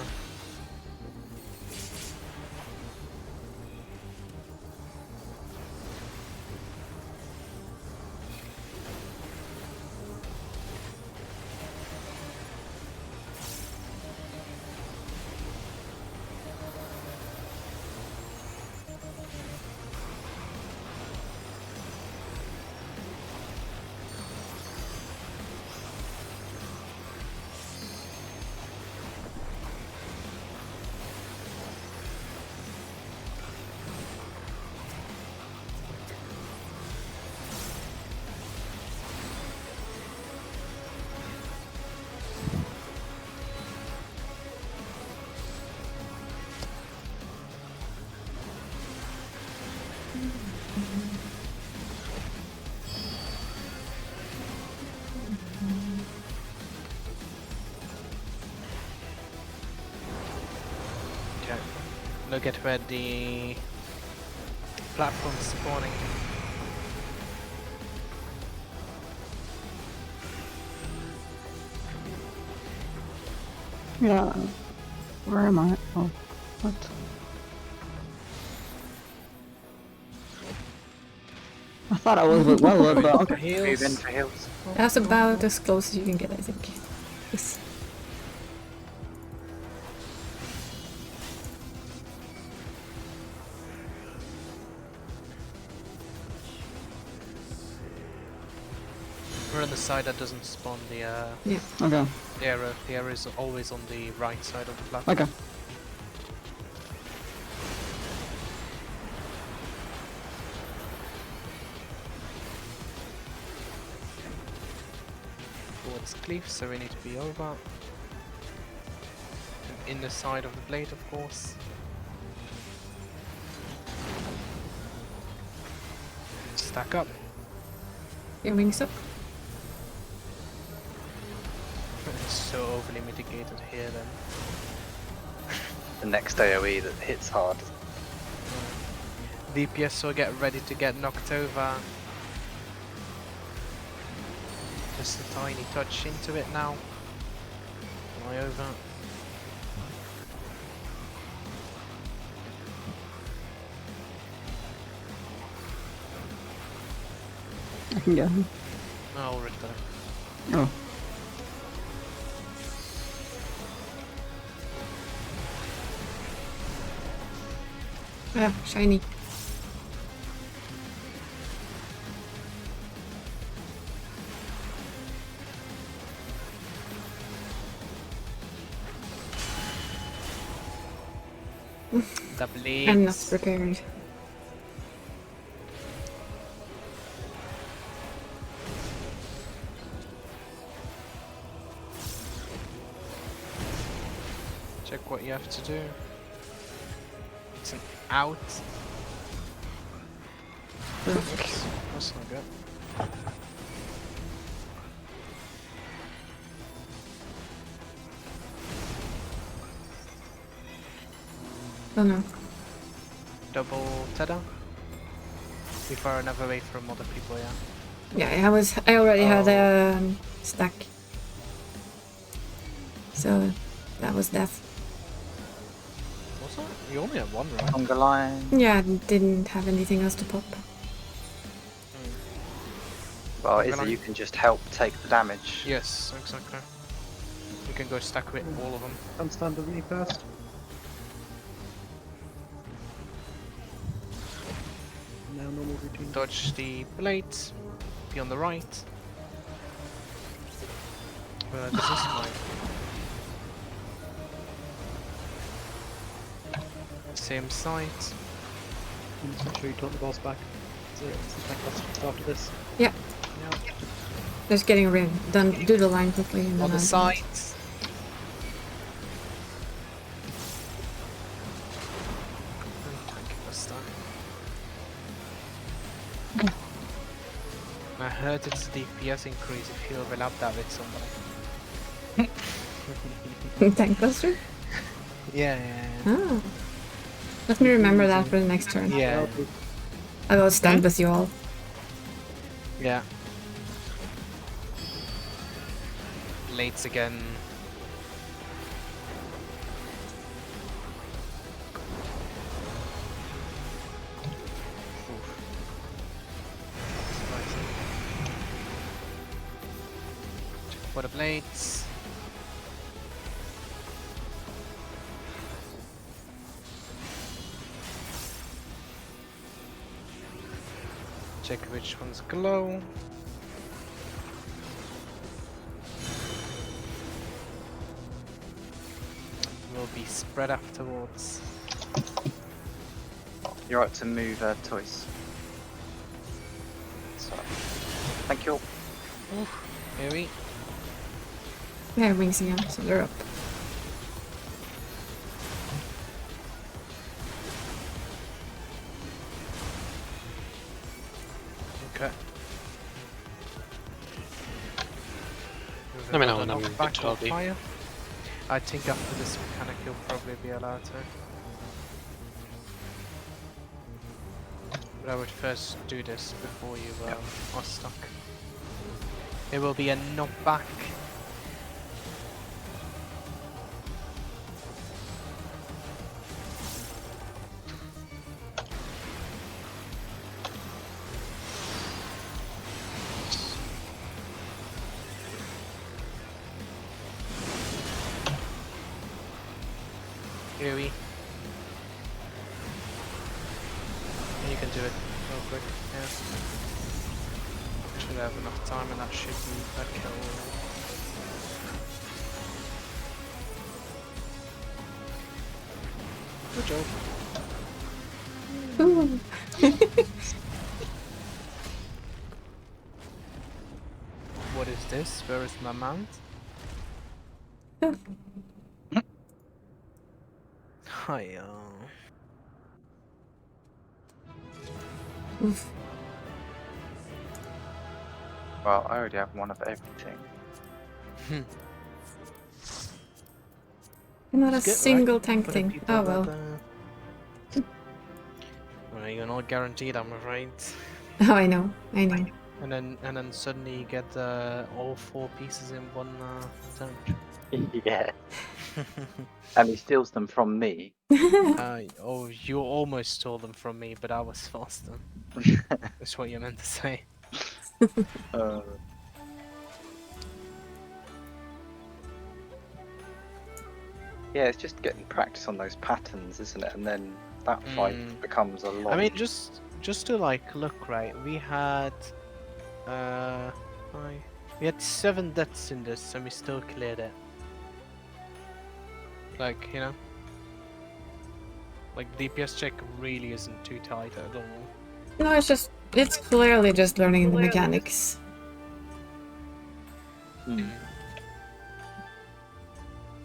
Okay. Look at where the platform's spawning. Yeah. Where am I? Oh, what? I thought I was with well, but okay. Move in for heals. That's about as close as you can get, I think. Yes. We're on the side that doesn't spawn the Yeah. Okay. arrow. The arrow is always on the right side of the platform. Okay. Towards cliff, so we need to be over. And in the side of the blade, of course. Stack up. Your wings up. It's so overly mitigated here then. The next AoE that hits hard. DPS will get ready to get knocked over. Just a tiny touch into it now. Fly over. I can get him. Oh, already done it. Oh. Ah, shiny. The blades. I'm not prepared. Check what you have to do. It's an out. That's not good. Oh no. Double tether. Before I never wait from other people, yeah. Yeah, I already had a stack. So that was death. Was it? You only had one, right? Longer line. Yeah, I didn't have anything else to pop. Well, Longer is it line. you can just help take the damage? Yes, exactly. You can go stack with all of them. I'm standing me first. Now normal routine. Dodge the blades. Be on the right. This is mine. Same site. Just make sure you taunt the boss back. So it's the tank boss after this. Yeah, Yeah. just getting rid. Done. Do the line quickly and then On the I'll- site. I heard it's DPS increase if you overlap that with somebody. Tank buster? Yeah, yeah, Ah. Let me remember that for the next turn. yeah. I will stand with you all. Yeah. Lates again. For the blades. Check which ones glow. Will be spread afterwards. You're right to move toys. So, thank you. Here we. They have wings again, so they're up. Okay. Let me know Moving when on I'm back good to on LB. fire. I think after this mechanic you'll probably be allowed to. But I would first do this before you are stuck. It will be a knockback. Here we. You can do it real quick, yeah. Should have enough time and that should be that kill. Good job. Ooh. What is this? Where is my mount? Hiya. Oof. Well, I already have one of everything. Not a It's good, single right? tank For the thing. people Oh that, well. Well, you're not guaranteed, I'm afraid. Oh, I know. And then suddenly you get all 4 pieces in one turn. Yeah. And he steals them from me. Oh, you almost stole them from me, but I was faster. That's what you meant to say. Yeah, it's just getting practice on those patterns, isn't it? And then that fight becomes a lot. I mean, just to like look, right? We had we had 7 deaths in this, and we still cleared it. Like, you know, like DPS check really isn't too tight at all. No, it's clearly just learning the mechanics. But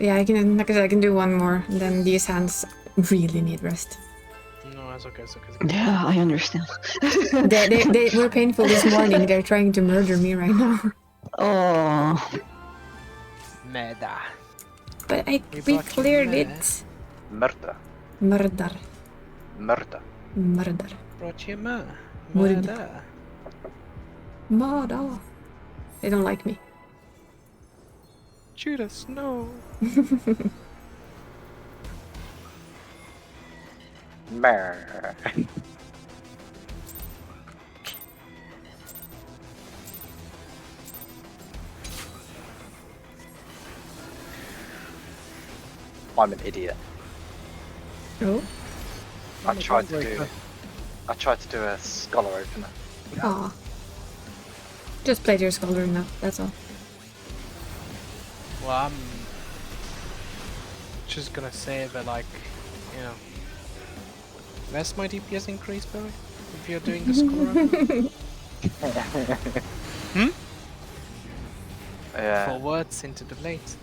yeah, I can, like I said, I can do one more, and then these hands really need rest. No, that's okay, it's okay. Yeah, I understand. They were painful this morning. They're trying to murder me right now. Oh. Murder. But we cleared it. Murder. Murder. Murder. Brought you murder. Murder. They don't like me. Judas, no. Murder. I'm an idiot. Oh. I tried to do a scholar opener. Aw. Just played your scholar enough, that's all. Well, I'm just gonna say that, like, you know, where's my DPS increase, Barry? If you're doing the scholar opener? Yeah. Forwards into the late.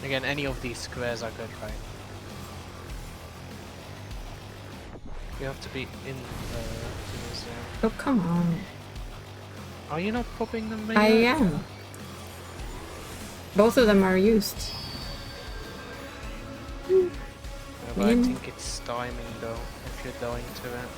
Again, any of these squares are good, right? You have to be in the zone. Oh, come on. Are you not popping them? I am. Both of them are used. Yeah, but I think it's timing though, if you're dying to it.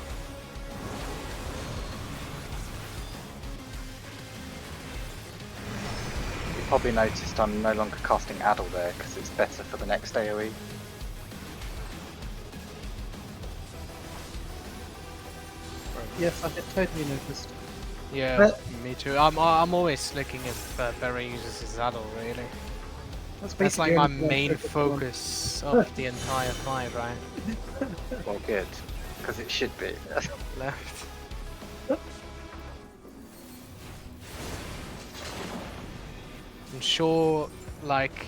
You probably noticed I'm no longer casting Addle there because it's better for the next AoE. Yes, I had totally noticed. Yeah, me too. I'm always looking if Barry uses his Addle, really. That's like my main focus of the entire fight, right? Well, good, because it should be. Left. I'm sure, like,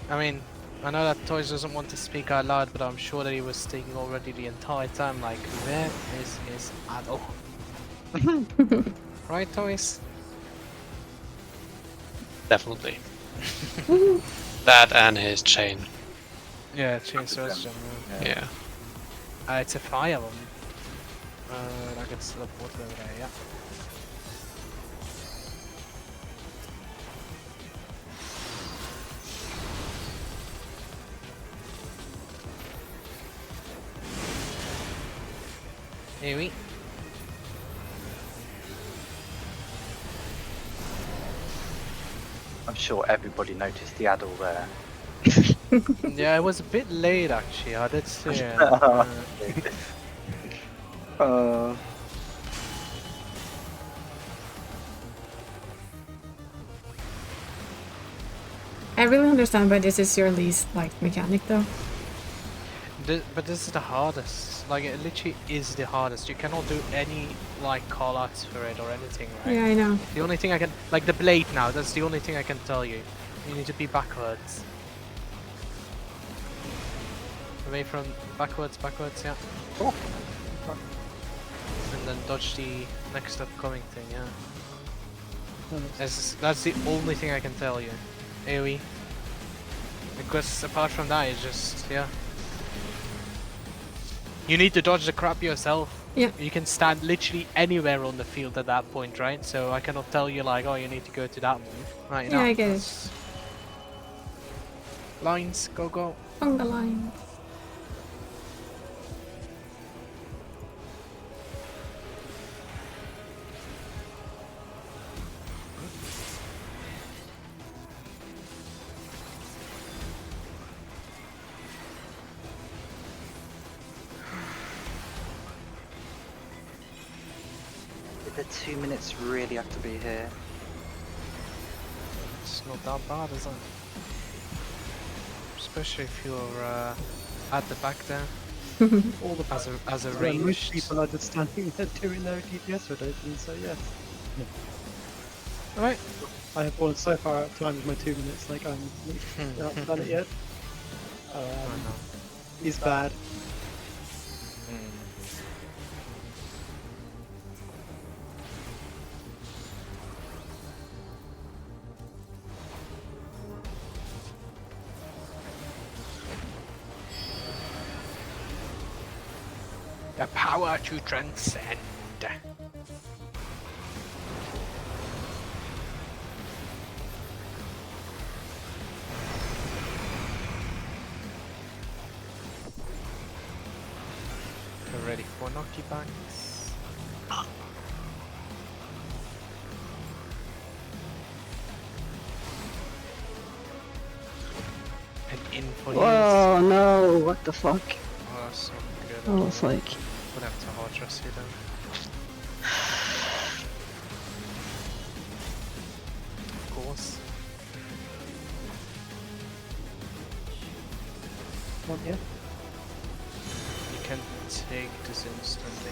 I mean, I know that Toys doesn't want to speak out loud, but I'm sure that he was thinking already the entire time, like, where is his Addle? Right, Toys? Definitely. That and his chain. Yeah, chainsaws general. Yeah. It's a fire one. I can still put it over there, yeah. Here we. I'm sure everybody noticed the Addle there. Yeah, it was a bit late actually. I did see it. I really understand why this is your least liked mechanic though. But this is the hardest. Like, it literally is the hardest. You cannot do any, like, callouts for it or anything, right? Yeah, I know. The only thing I can... Like, the blade now, that's the only thing I can tell you. You need to be backwards. Away from... Backwards, yeah. Oh. And then dodge the next upcoming thing, yeah. That's the only thing I can tell you. AoE. Because apart from that, it's just, yeah. You need to dodge the crap yourself. Yeah. You can stand literally anywhere on the field at that point, right? So I cannot tell you like, oh, you need to go to that one. Right, Yeah, now. I get it. Lines, go, go. On the line. Did the 2 minutes really have to be here? It's not that bad, is it? Especially if you're at the back there. All the As a most ranged. people are just standing there doing their DPS rotation, so yes. Alright. I have fallen so far out of time with my 2 minutes, like I'm not done it yet. He's bad. The power to transcend. We're ready for knockybacks. And in for heals. Whoa, no, what the fuck? Oh, so good. I was like, Would have to hard trust you then. Of course. One here. You can take this instantly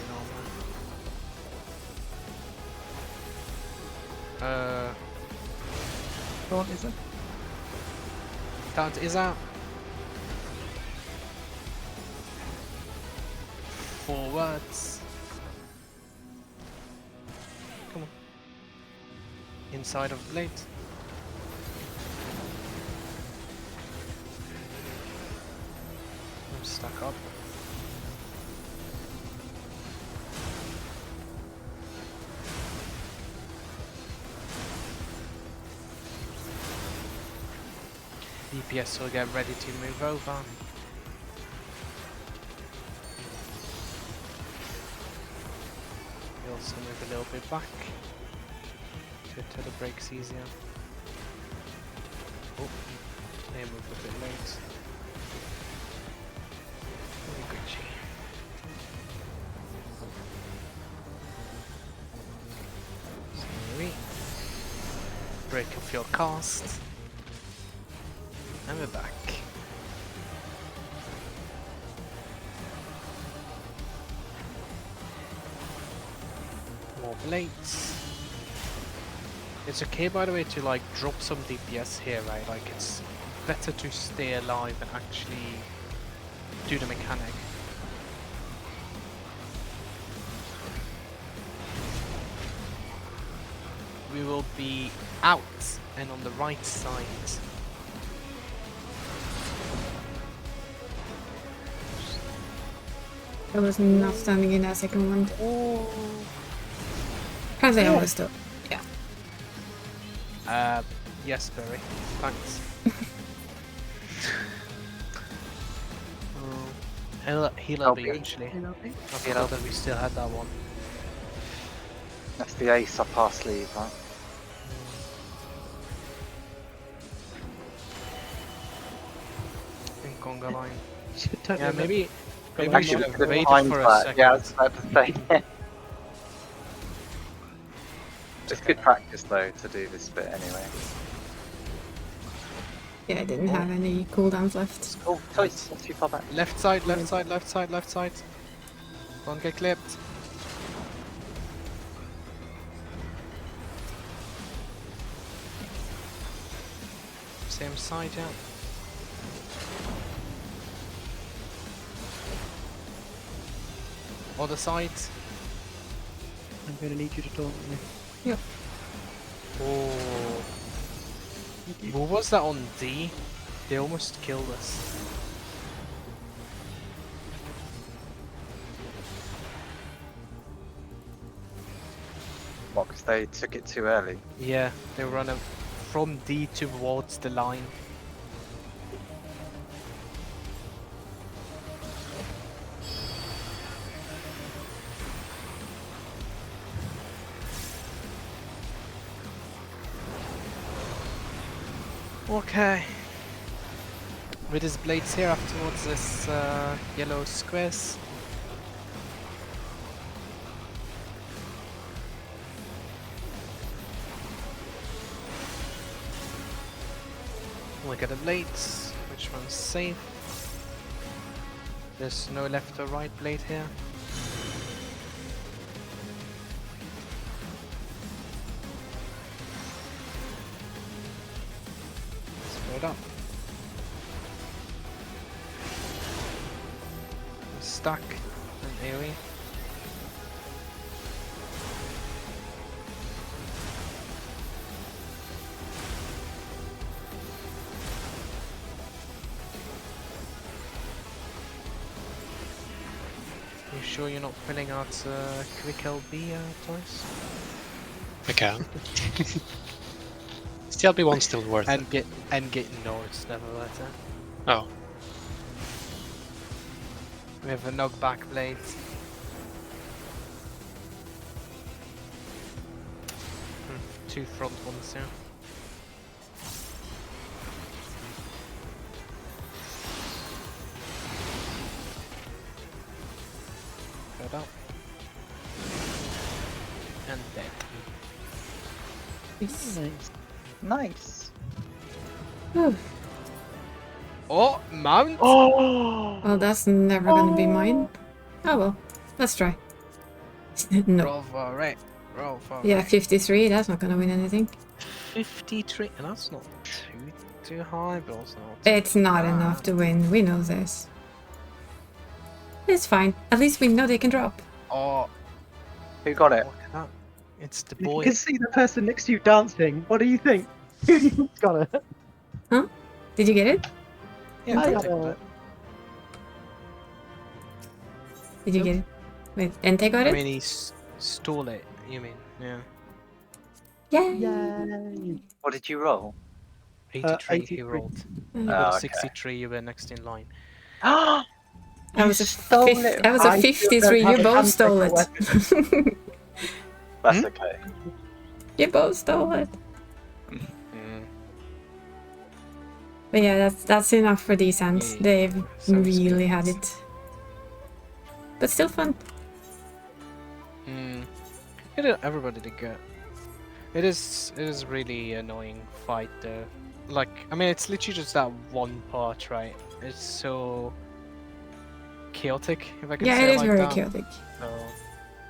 normally. Go on, is it? That is out. Forwards. Come on. Inside of the blade. I'm stuck up. DPS will get ready to move over. You also move a little bit back to the breaks easier. Oh, they move a bit late. Very good, G. Sorry. Break off your cast. And we're back. More blades. It's okay, by the way, to like drop some DPS here, right? Like it's better to stay alive and actually do the mechanic. We will be out and on the right side. I was not standing in that second one. Apparently I was still. Yeah. Yes, Barry. Thanks. Heal LB actually. I forgot that we still had that one. That's the ace up our sleeve, right? I think Conga line. Yeah, Maybe we Actually, should have the waited time's for a back. second. Yeah, I was about to say. It's good practice though to do this bit anyway. Yeah, I didn't have any cooldowns left. Oh, toys, not too far back. Left side, left side, left side, left side. Don't get clipped. Same side, yeah. Other side. I'm gonna need you to talk to me. Yeah. Oh. What was that on D? They almost killed us. What, 'cause they took it too early? Yeah, they were running from D towards the line. Okay. With his blades here up towards this yellow squares. Look at the blades. Which one's safe? There's no left or right blade here. Straight up. Stuck and AoE. You sure you're not pulling out quick LB twice? I can. Still LB1 still worth it. And get no, it's never worth it. Oh. We have a knockback blade. Two front ones here. Got up. And dead. Nice. Whew. Oh, mount! Well, that's never gonna be mine. Oh well, let's try. No. Roll for it. Roll for Yeah, it. 53, that's not gonna win anything. 53, and that's not too high, but also not too It's not bad. enough to win, we know this. It's fine, at least we know they can drop. Oh, Who got it? look at that. It's the You boy. can see the person next to you dancing. What do you think? Who's got it? Did you get it? Yeah, I I got think it. Did you get it? Wait, Ente got I it? mean, he stole it, you mean, yeah. Yay! Yay! What did you roll? 83 he 83. rolled. Uh, You got Oh, a okay. 63, you were next in line. That was a stole it. that was a I still 53, don't you have a both hand stole it. weapon. That's Hmm? okay. You both stole it. Mm. But yeah, that's enough for these hands. Yeah, They've sounds really good. had it. But still fun. Mm. Everybody did good. It is really annoying fight though. Like, I mean, it's literally just that one part, right? It's so chaotic, if I can Yeah, say it is like very that. chaotic. So,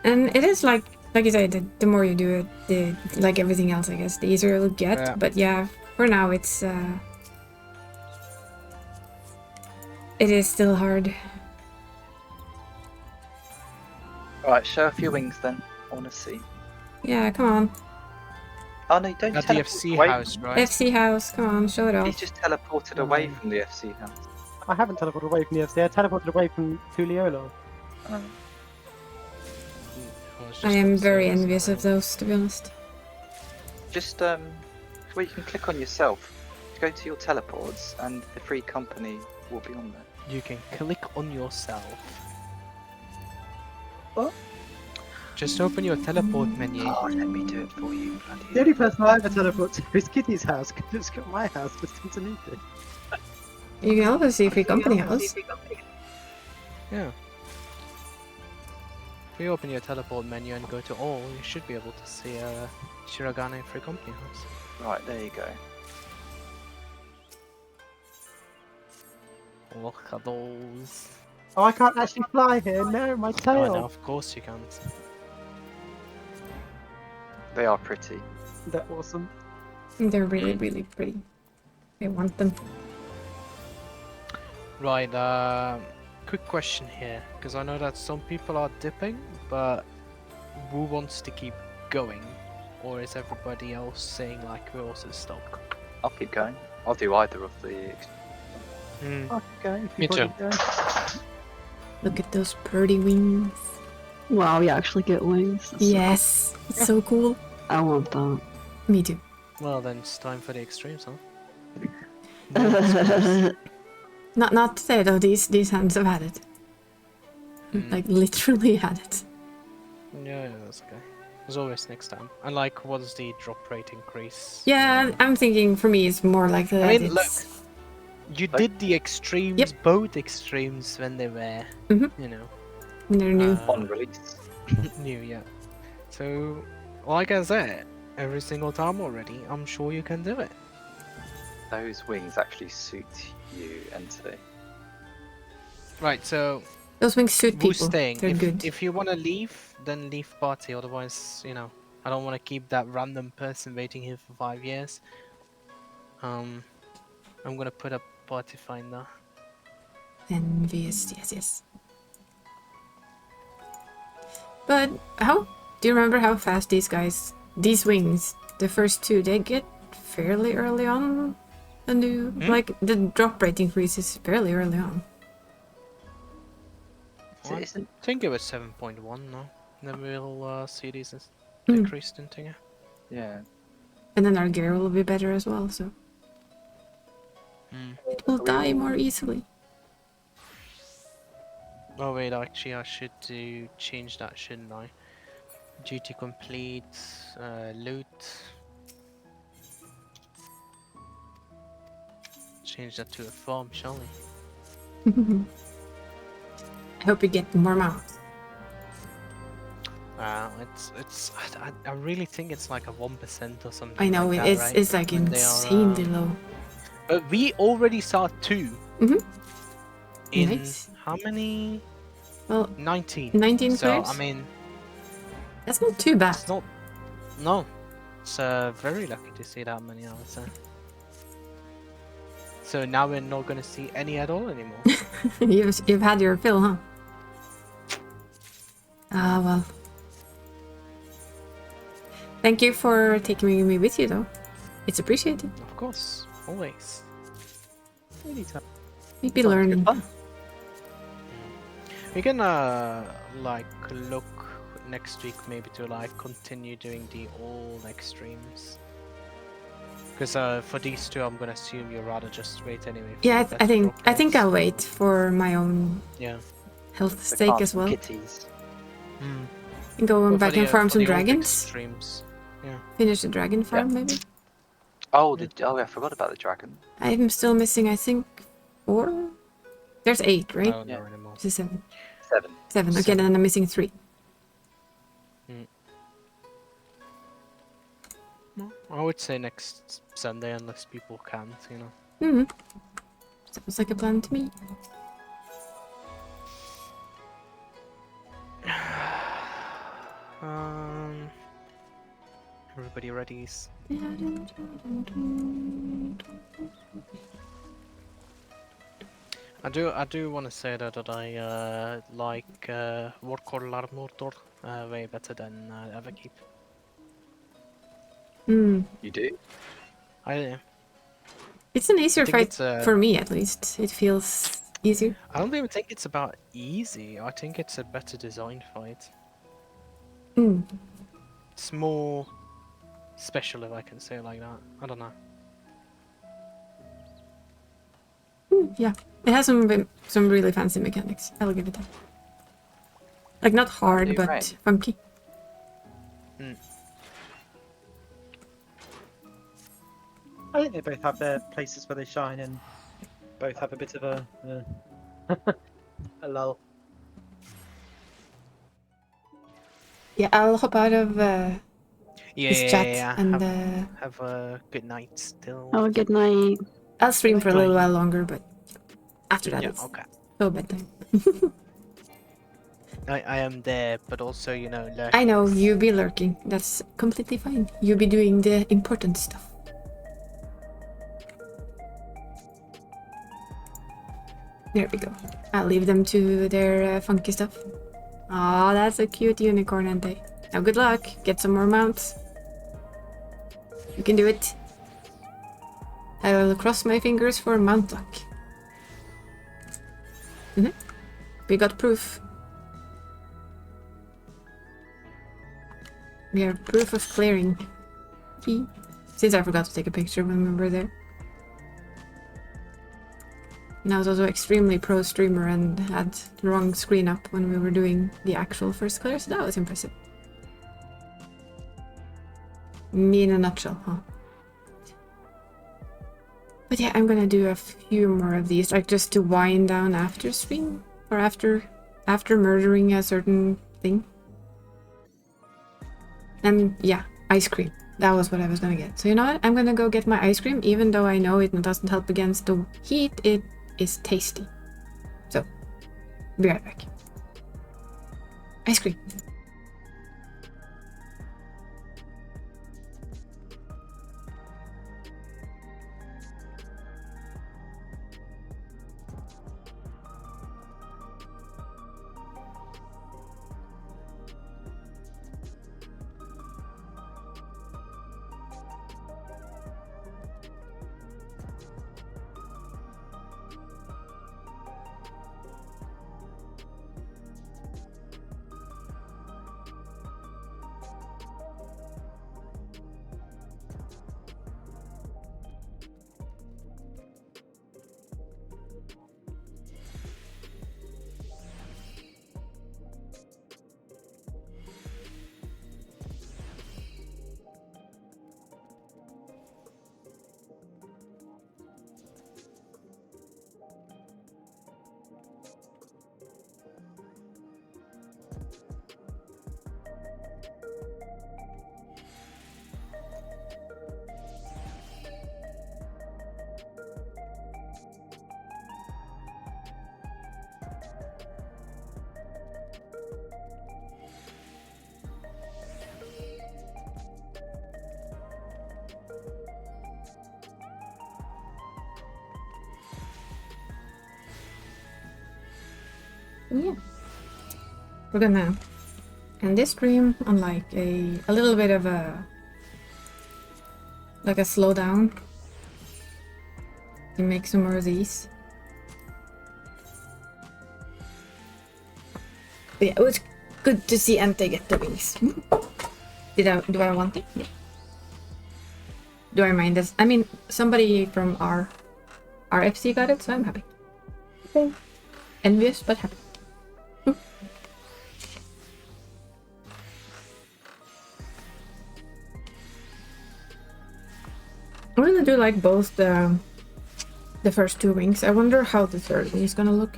And it is like you said, the more you do it, like everything else, I guess, the easier it'll get. Yeah. But yeah, for now it's it is still hard. Alright, show off your wings then. I want to see. Yeah, come on. Oh no, don't at the teleport FC away. house, right? FC house, come on, show it He's off. just teleported away from the FC house. I haven't teleported away from the FC. I teleported away from Tuliolo. Oh. I am very envious of those, to be honest. Just well, you can click on yourself. Go to your teleports, and the free company will be on there. You can click on yourself. What? Just open your teleport menu. Oh, let me do it for you, bloody. The only person I ever teleport to is Kitty's house, because it's got my house just underneath it. You can also see free company house. Yeah. If you open your teleport menu and go to all, you should be able to see Shirogane Free Company House. Right, there you go. Look at those. Oh, I can't actually fly here. No, my Oh, tail. no, of course you can't. They are pretty. They're awesome. They're really, really pretty. I want them. Right, quick question here, because I know that some people are dipping, but who wants to keep going? Or is everybody else saying like we also stop? I'll keep going. I'll do either of the Mm. Okay, Me too. Look at those pretty wings. Wow, you actually get wings. That's so Yes, it's so cool. cool. I want that. Me too. Well, then it's time for the extremes, huh? More extremes. Not to say though, these hands have had it. Like literally had it. Yeah, that's okay. There's always next time. And like, what is the drop rate increase? Yeah, I'm thinking for me it's more like that. I mean, It's... You did the extremes, Yep. both extremes, when they were, Mhm. you know, when they're new. On release. new, yeah. So, like I said, every single time already, I'm sure you can do it. Those wings actually suit you, Entity. Right, so Those wings suit who's people. staying? They're good. If you want to leave, then leave party. Otherwise, you know, I don't want to keep that random person waiting here for 5 years. I'm gonna put a party finder. Envious, yes. But how do you remember how fast these wings, the first two, they get fairly early on? The new, like the drop rate increases fairly early on. I think it was 7.1 now. Then we'll see these Mm. increased in Tinga. Yeah. And then our gear will be better as well, so it will die more easily. Oh wait, actually I should change that, shouldn't I? Duty complete, loot. Change that to a farm, shall we? I hope you get more mounts. I really think it's like a 1% or something. I know like it's that, right? it's like When they are, insanely low. But we already saw 2. Mhm. In Nice. how many? Well, 19. 19 So players? I mean, That's not too bad. it's not. No, it's very lucky to see that many, I would say. So now we're not gonna see any at all anymore. You've had your fill, huh? Ah, well. Thank you for taking me with you, though. It's appreciated. Of course, always. Anytime. We'd be learning. We can like look next week maybe to like continue doing the all extremes. Because for these two, I'm gonna assume you'd rather just wait anyway. For Yeah, the I think better drop I'll rates. wait for my own Yeah. health stake as well. Kitties. And go Well, back for and the, farm for some the old dragons. extremes. Yeah. Finish the dragon farm, maybe. Oh, I forgot about the dragon. I'm still missing, I think, 4? There's 8, right? No, Yeah. no anymore. Is it 7? 7. 7. Okay, then I'm missing 3. I would say next Sunday, unless people can't, you know. Sounds like a plan to me. Everybody ready? I do want to say that I like Warcore Larmortor way better than Everkeep. You do? It's an easier think fight it's, for me, at least. It feels easier. I don't even think it's about easy. I think it's a better designed fight. It's more special, if I can say it like that. I don't know. Yeah, it has some really fancy mechanics. I'll give it that. Like not hard, You're but right. funky. I think they both have their places where they shine, and both have a bit of a a lull. Yeah, I'll hop out of this chat and Have a good night still. Oh, good night. I'll stream for a little while longer, but after that Yeah, it's okay. so bedtime. I am there, but also, you know, I know, you be lurking. That's completely fine. You be doing the important stuff. There we go. I'll leave them to their funky stuff. Aw, that's a cute unicorn, Ente. Now good luck. Get some more mounts. You can do it. I will cross my fingers for mount luck. We got proof. We have proof of clearing. Since I forgot to take a picture when we were there. And I was also extremely pro streamer and had the wrong screen up when we were doing the actual first clear, so that was impressive. Me in a nutshell, huh? But yeah, I'm gonna do a few more of these, like just to wind down after stream, or after murdering a certain thing. And yeah, ice cream. That was what I was gonna get. So you know what? I'm gonna go get my ice cream, even though I know it doesn't help against the heat. It is tasty. So, be right back. Ice cream. Yeah. We're gonna end this stream on like a little bit of a slow down and make some more of these. But yeah, it was good to see Ente get the wings. Do I want it? Yeah. Do I mind this? I mean, somebody from our FC got it, so I'm happy. Okay. Envious, but happy. I really do like both the first two wings. I wonder how the third wing is gonna look.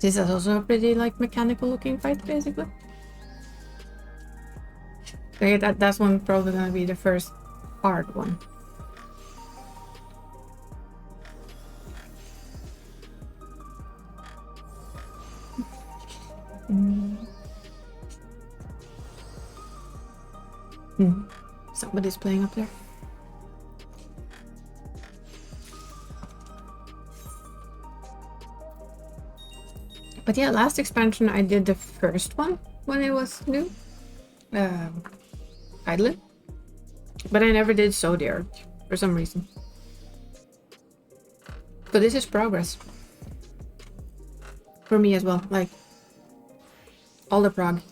This is also a pretty like mechanical looking fight, basically. Okay, that's one probably gonna be the first hard one. Somebody's playing up there. But yeah, last expansion I did the first one when it was new. Idling. But I never did Zodiac for some reason. But this is progress. For me as well, like all the prog.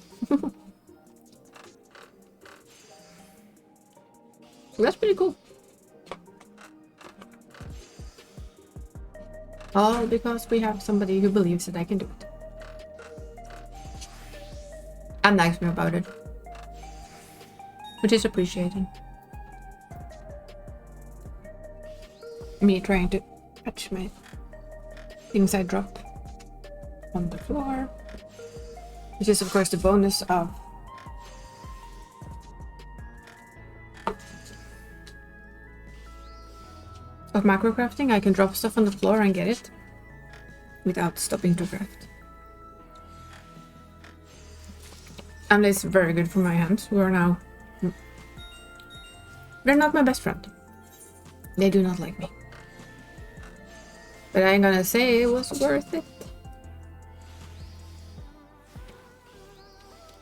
That's pretty cool. All because we have somebody who believes that I can do it. And likes me about it. Which is appreciated. Me trying to catch my things I drop on the floor. Which is of course the bonus of macro crafting. I can drop stuff on the floor and get it without stopping to craft. And it's very good for my hands, who are now... They're not my best friend. They do not like me. But I'm gonna say it was worth it.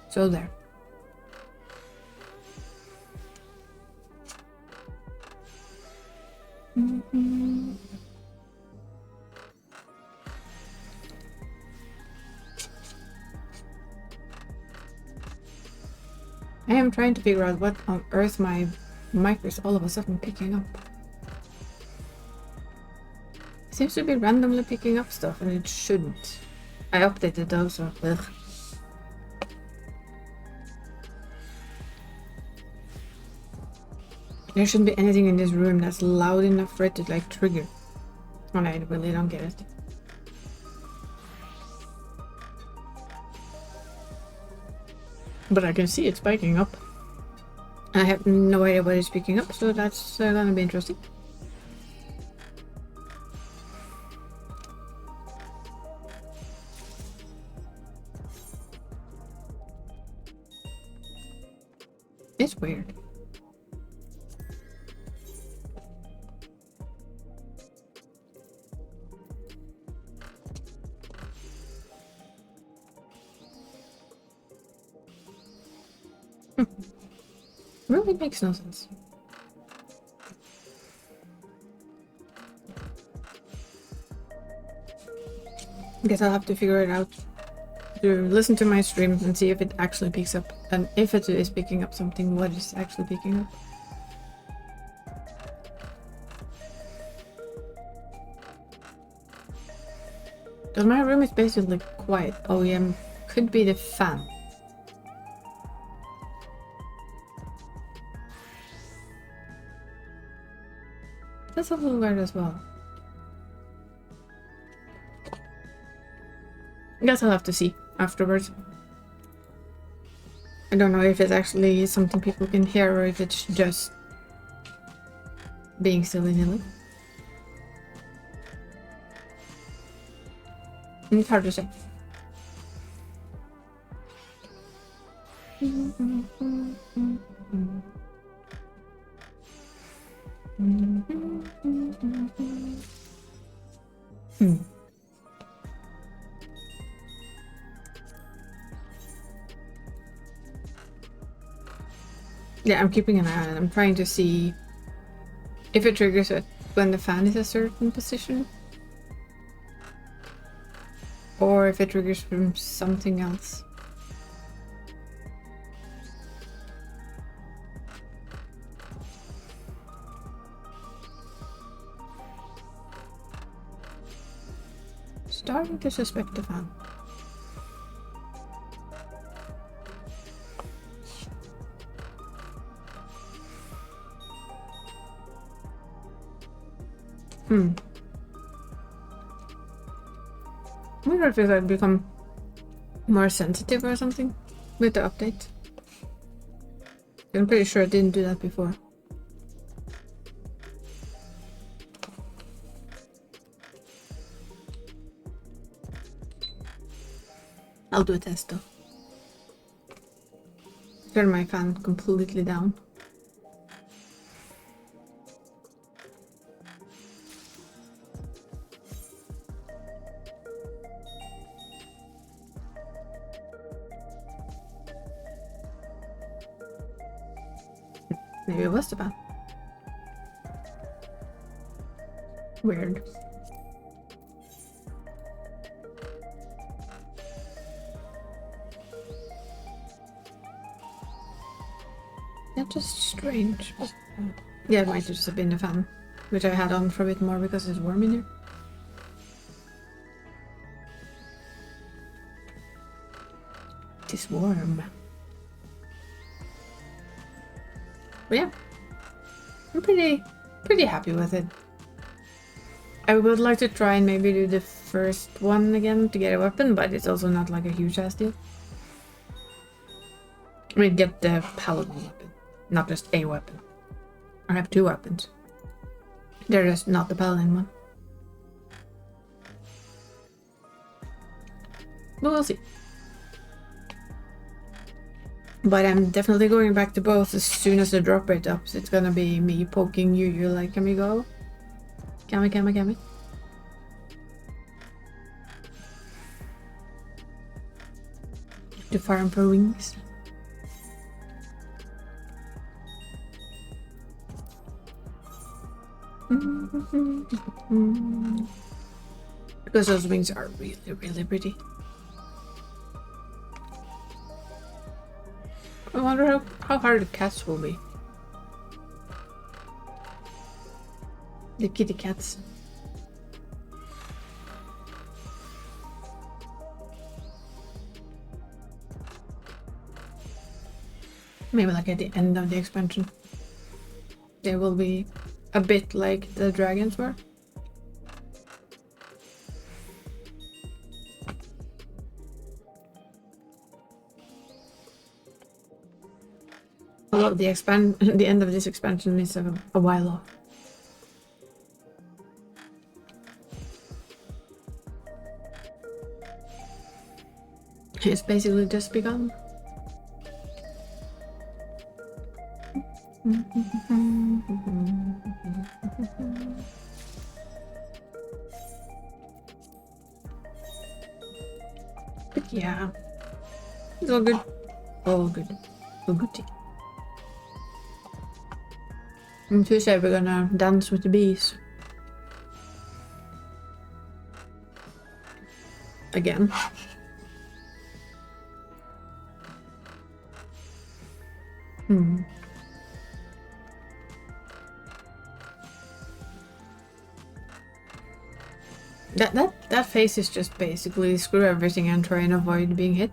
So there. I am trying to figure out what on earth my mic is all of a sudden picking up. It seems to be randomly picking up stuff and it shouldn't. I updated those, so ugh. There shouldn't be anything in this room that's loud enough for it to like trigger. And I really don't get it. But I can see it spiking up. I have no idea what it's picking up, so that's gonna be interesting. It's weird. Really makes no sense. Guess I'll have to figure it out. To listen to my stream and see if it actually picks up. And if it is picking up something, what is actually picking up. Because my room is basically quiet. Oh yeah, could be the fan. That's a little weird as well. I guess I'll have to see afterwards. I don't know if it's actually something people can hear or if it's just being silly-nilly. It's hard to say. Yeah, I'm keeping an eye on it. I'm trying to see if it triggers it when the fan is a certain position. Or if it triggers from something else. Starting to suspect the fan. I wonder if it had become more sensitive or something with the update. I'm pretty sure it didn't do that before. I'll do a test though. Turn my fan completely down. Maybe it was the fan. Weird. That's just strange. Yeah, it might just have been the fan, which I had on for a bit more because it's warm in here. It is warm. But yeah, I'm pretty happy with it. I would like to try and maybe do the first one again to get a weapon, but it's also not like a huge ass deal. I mean, get the paladin weapon, not just a weapon. I have two weapons. They're just not the paladin one. But we'll see. But I'm definitely going back to both as soon as the drop rate ups. It's gonna be me poking you like, can we go? Can we? To farm for wings. Because those wings are really, really pretty. I wonder how hard the cats will be. The kitty cats. Maybe like at the end of the expansion. They will be a bit like the dragons were. Although the end of this expansion is a while off. It's basically just begun. But yeah, it's all good. All good. All goody. On Tuesday we're gonna dance with the bees. Again. That phase is just basically screw everything and try and avoid being hit.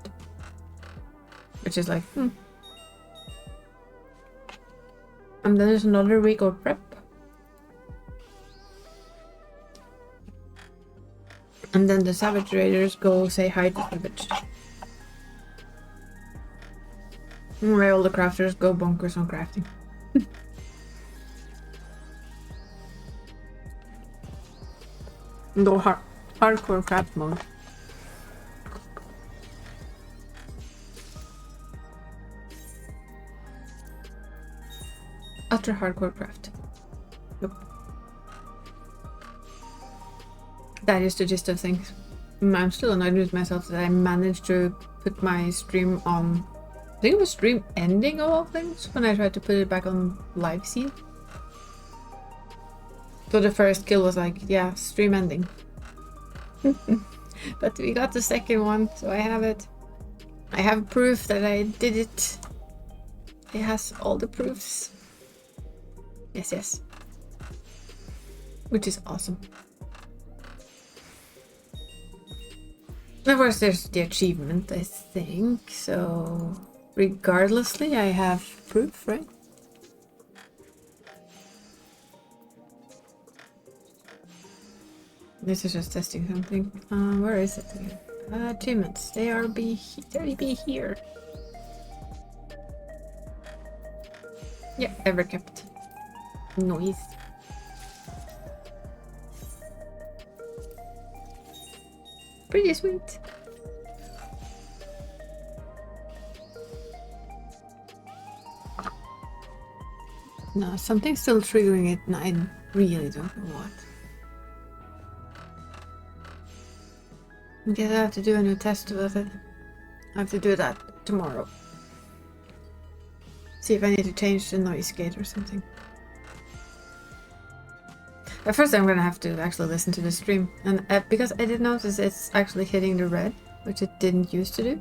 Which is like, And then there's another week of prep. And then the Savage Raiders go say hi to Savage. And where all the crafters go bonkers on crafting. Go hardcore craft mode. Utter hardcore craft. Yep. That is the gist of things. I'm still annoyed with myself that I managed to put my stream on. I think it was stream ending of all things when I tried to put it back on live scene. So the first kill was like, yeah, stream ending. But we got the second one, so I have it. I have proof that I did it. It has all the proofs. Yes. Which is awesome. Of course, there's the achievement, I think. So, regardlessly, I have proof, right? This is just testing something. Where is it again? Achievements. They be here. Yeah, ever kept. Noise. Pretty sweet. No, something's still triggering it and I really don't know what. I guess I have to do a new test with it. I have to do that tomorrow. See if I need to change the noise gate or something. But first I'm gonna have to actually listen to the stream. And because I did notice it's actually hitting the red, which it didn't used to do.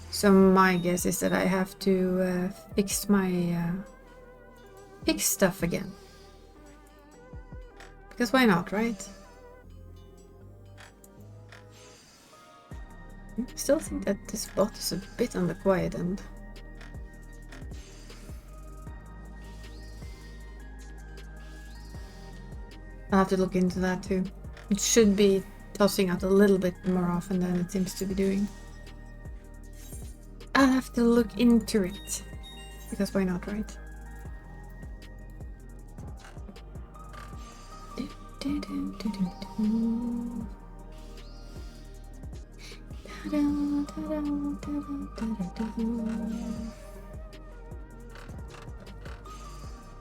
So my guess is that I have to fix my fix stuff again. Because why not, right? I still think that this bot is a bit on the quiet end. I'll have to look into that too. It should be tossing out a little bit more often than it seems to be doing. I'll have to look into it. Because why not, right?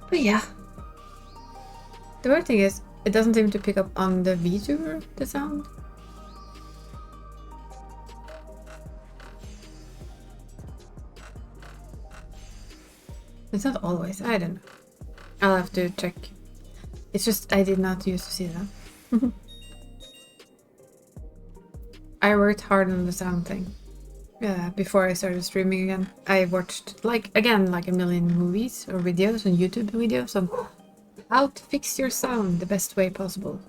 But yeah. The weird thing is, it doesn't seem to pick up on the VTuber, the sound. It's not always, I don't know. I'll have to check. It's just, I did not used to see that. I worked hard on the sound thing. before I started streaming again. I watched like a million movies or videos on YouTube videos on how to fix your sound the best way possible.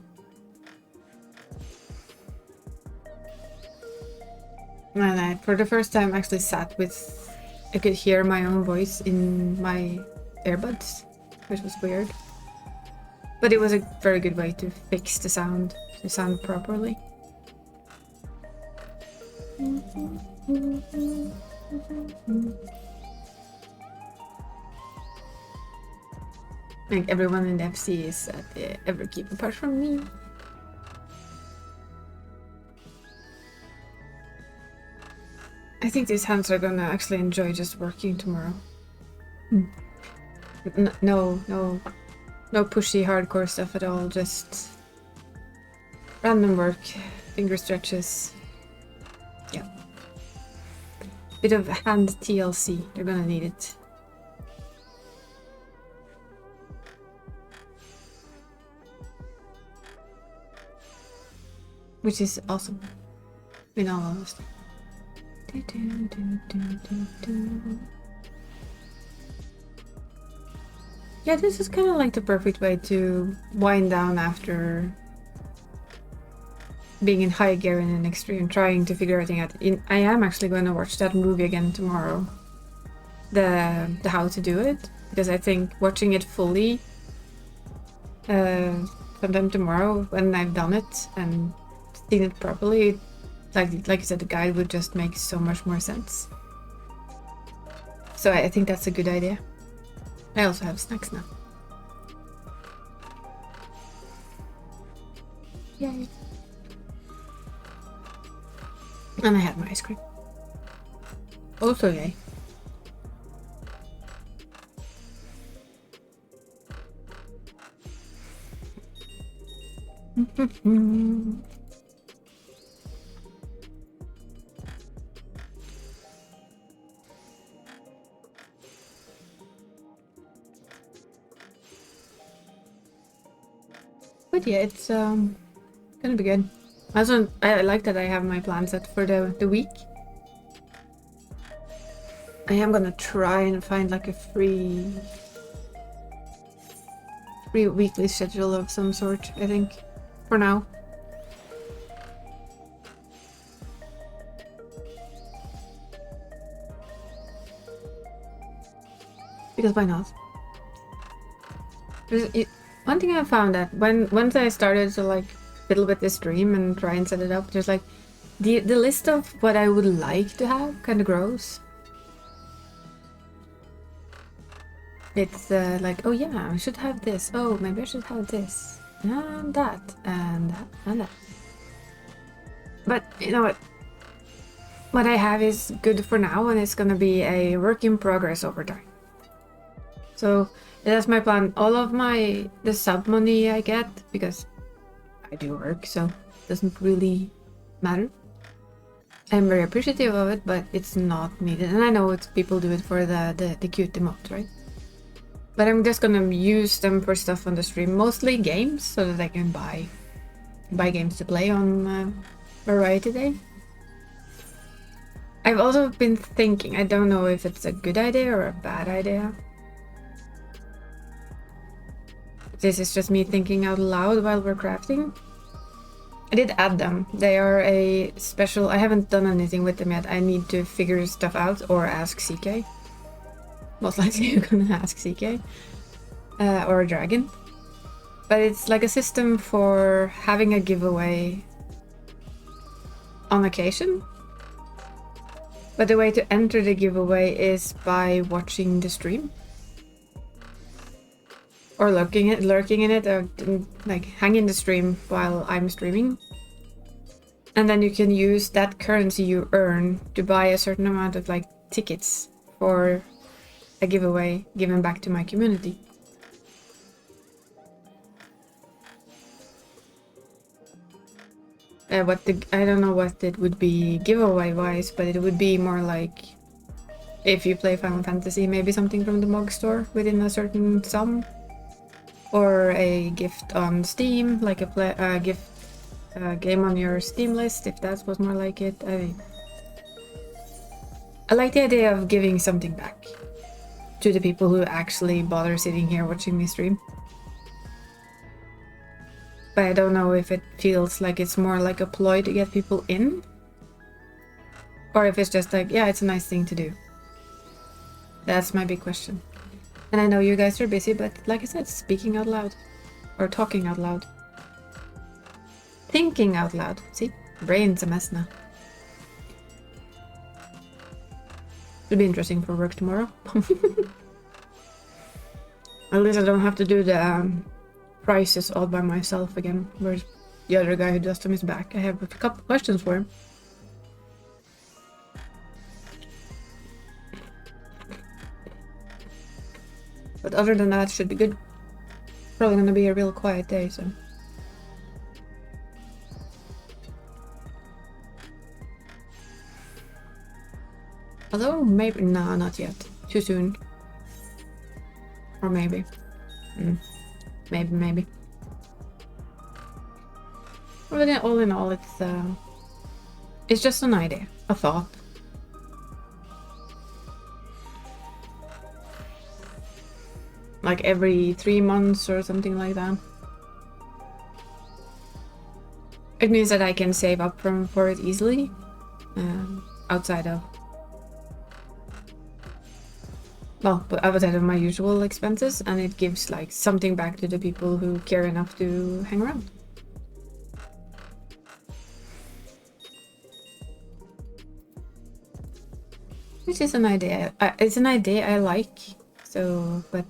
And I, for the first time, actually sat with... I could hear my own voice in my earbuds, which was weird. But it was a very good way to fix the sound, to sound properly. Like everyone in the FC is at the Everkeep apart from me. I think these hands are gonna actually enjoy just working tomorrow. No pushy hardcore stuff at all, just random work, finger stretches. Yeah. Bit of hand TLC, they're gonna need it. Which is awesome, in all honesty. Yeah, this is kind of like the perfect way to wind down after being in high gear in an extreme, trying to figure everything out. I am actually going to watch that movie again tomorrow, the how to do it, because I think watching it fully sometime tomorrow when I've done it and seen it properly, like you said, the guide would just make so much more sense. So I think that's a good idea. I also have snacks now. Yay. And I have my ice cream. Also yay. But yeah, it's gonna be good. Also, I like that I have my plan set for the week. I am gonna try and find like a free weekly schedule of some sort, I think, for now. Because why not? One thing I found that once I started to like fiddle with this stream and try and set it up, there's like the list of what I would like to have kind of grows. It's like, oh yeah, I should have this. Oh, maybe I should have this and that and that and that. But you know what? What I have is good for now, and it's gonna be a work in progress over time. So that's my plan. All of the sub money I get, because I do work, so it doesn't really matter. I'm very appreciative of it, but it's not needed. And I know it's people do it for the cute emote, right? But I'm just gonna use them for stuff on the stream, mostly games, so that I can buy games to play on Variety Day. I've also been thinking, I don't know if it's a good idea or a bad idea. This is just me thinking out loud while we're crafting. I did add them. They are a special... I haven't done anything with them yet. I need to figure stuff out or ask CK. Most likely you're gonna ask CK. Or a dragon. But it's like a system for having a giveaway on occasion. But the way to enter the giveaway is by watching the stream. Or lurking in it, or like hang in the stream while I'm streaming. And then you can use that currency you earn to buy a certain amount of like tickets for a giveaway given back to my community. I don't know what it would be giveaway wise, but it would be more like if you play Final Fantasy, maybe something from the Mog store within a certain sum. Or a gift on Steam, like a gift game on your Steam list, if that was more like it. I like the idea of giving something back to the people who actually bother sitting here watching me stream. But I don't know if it feels like it's more like a ploy to get people in. Or if it's just like, yeah, it's a nice thing to do. That's my big question. And I know you guys are busy, but like I said, speaking out loud. Or talking out loud. Thinking out loud. See? Brain's a mess now. It'll be interesting for work tomorrow. At least I don't have to do the prices all by myself again. Whereas the other guy who does them is back. I have a couple questions for him. But other than that, should be good. Probably gonna be a real quiet day, so. Although, maybe. Nah, not yet. Too soon. Or maybe. Maybe. Well, then, all in all, it's just an idea. A thought. Like every 3 months or something like that. It means that I can save up for it easily. Outside of... Well, outside of my usual expenses. And it gives like something back to the people who care enough to hang around. Which is an idea. It's an idea I like. So, but...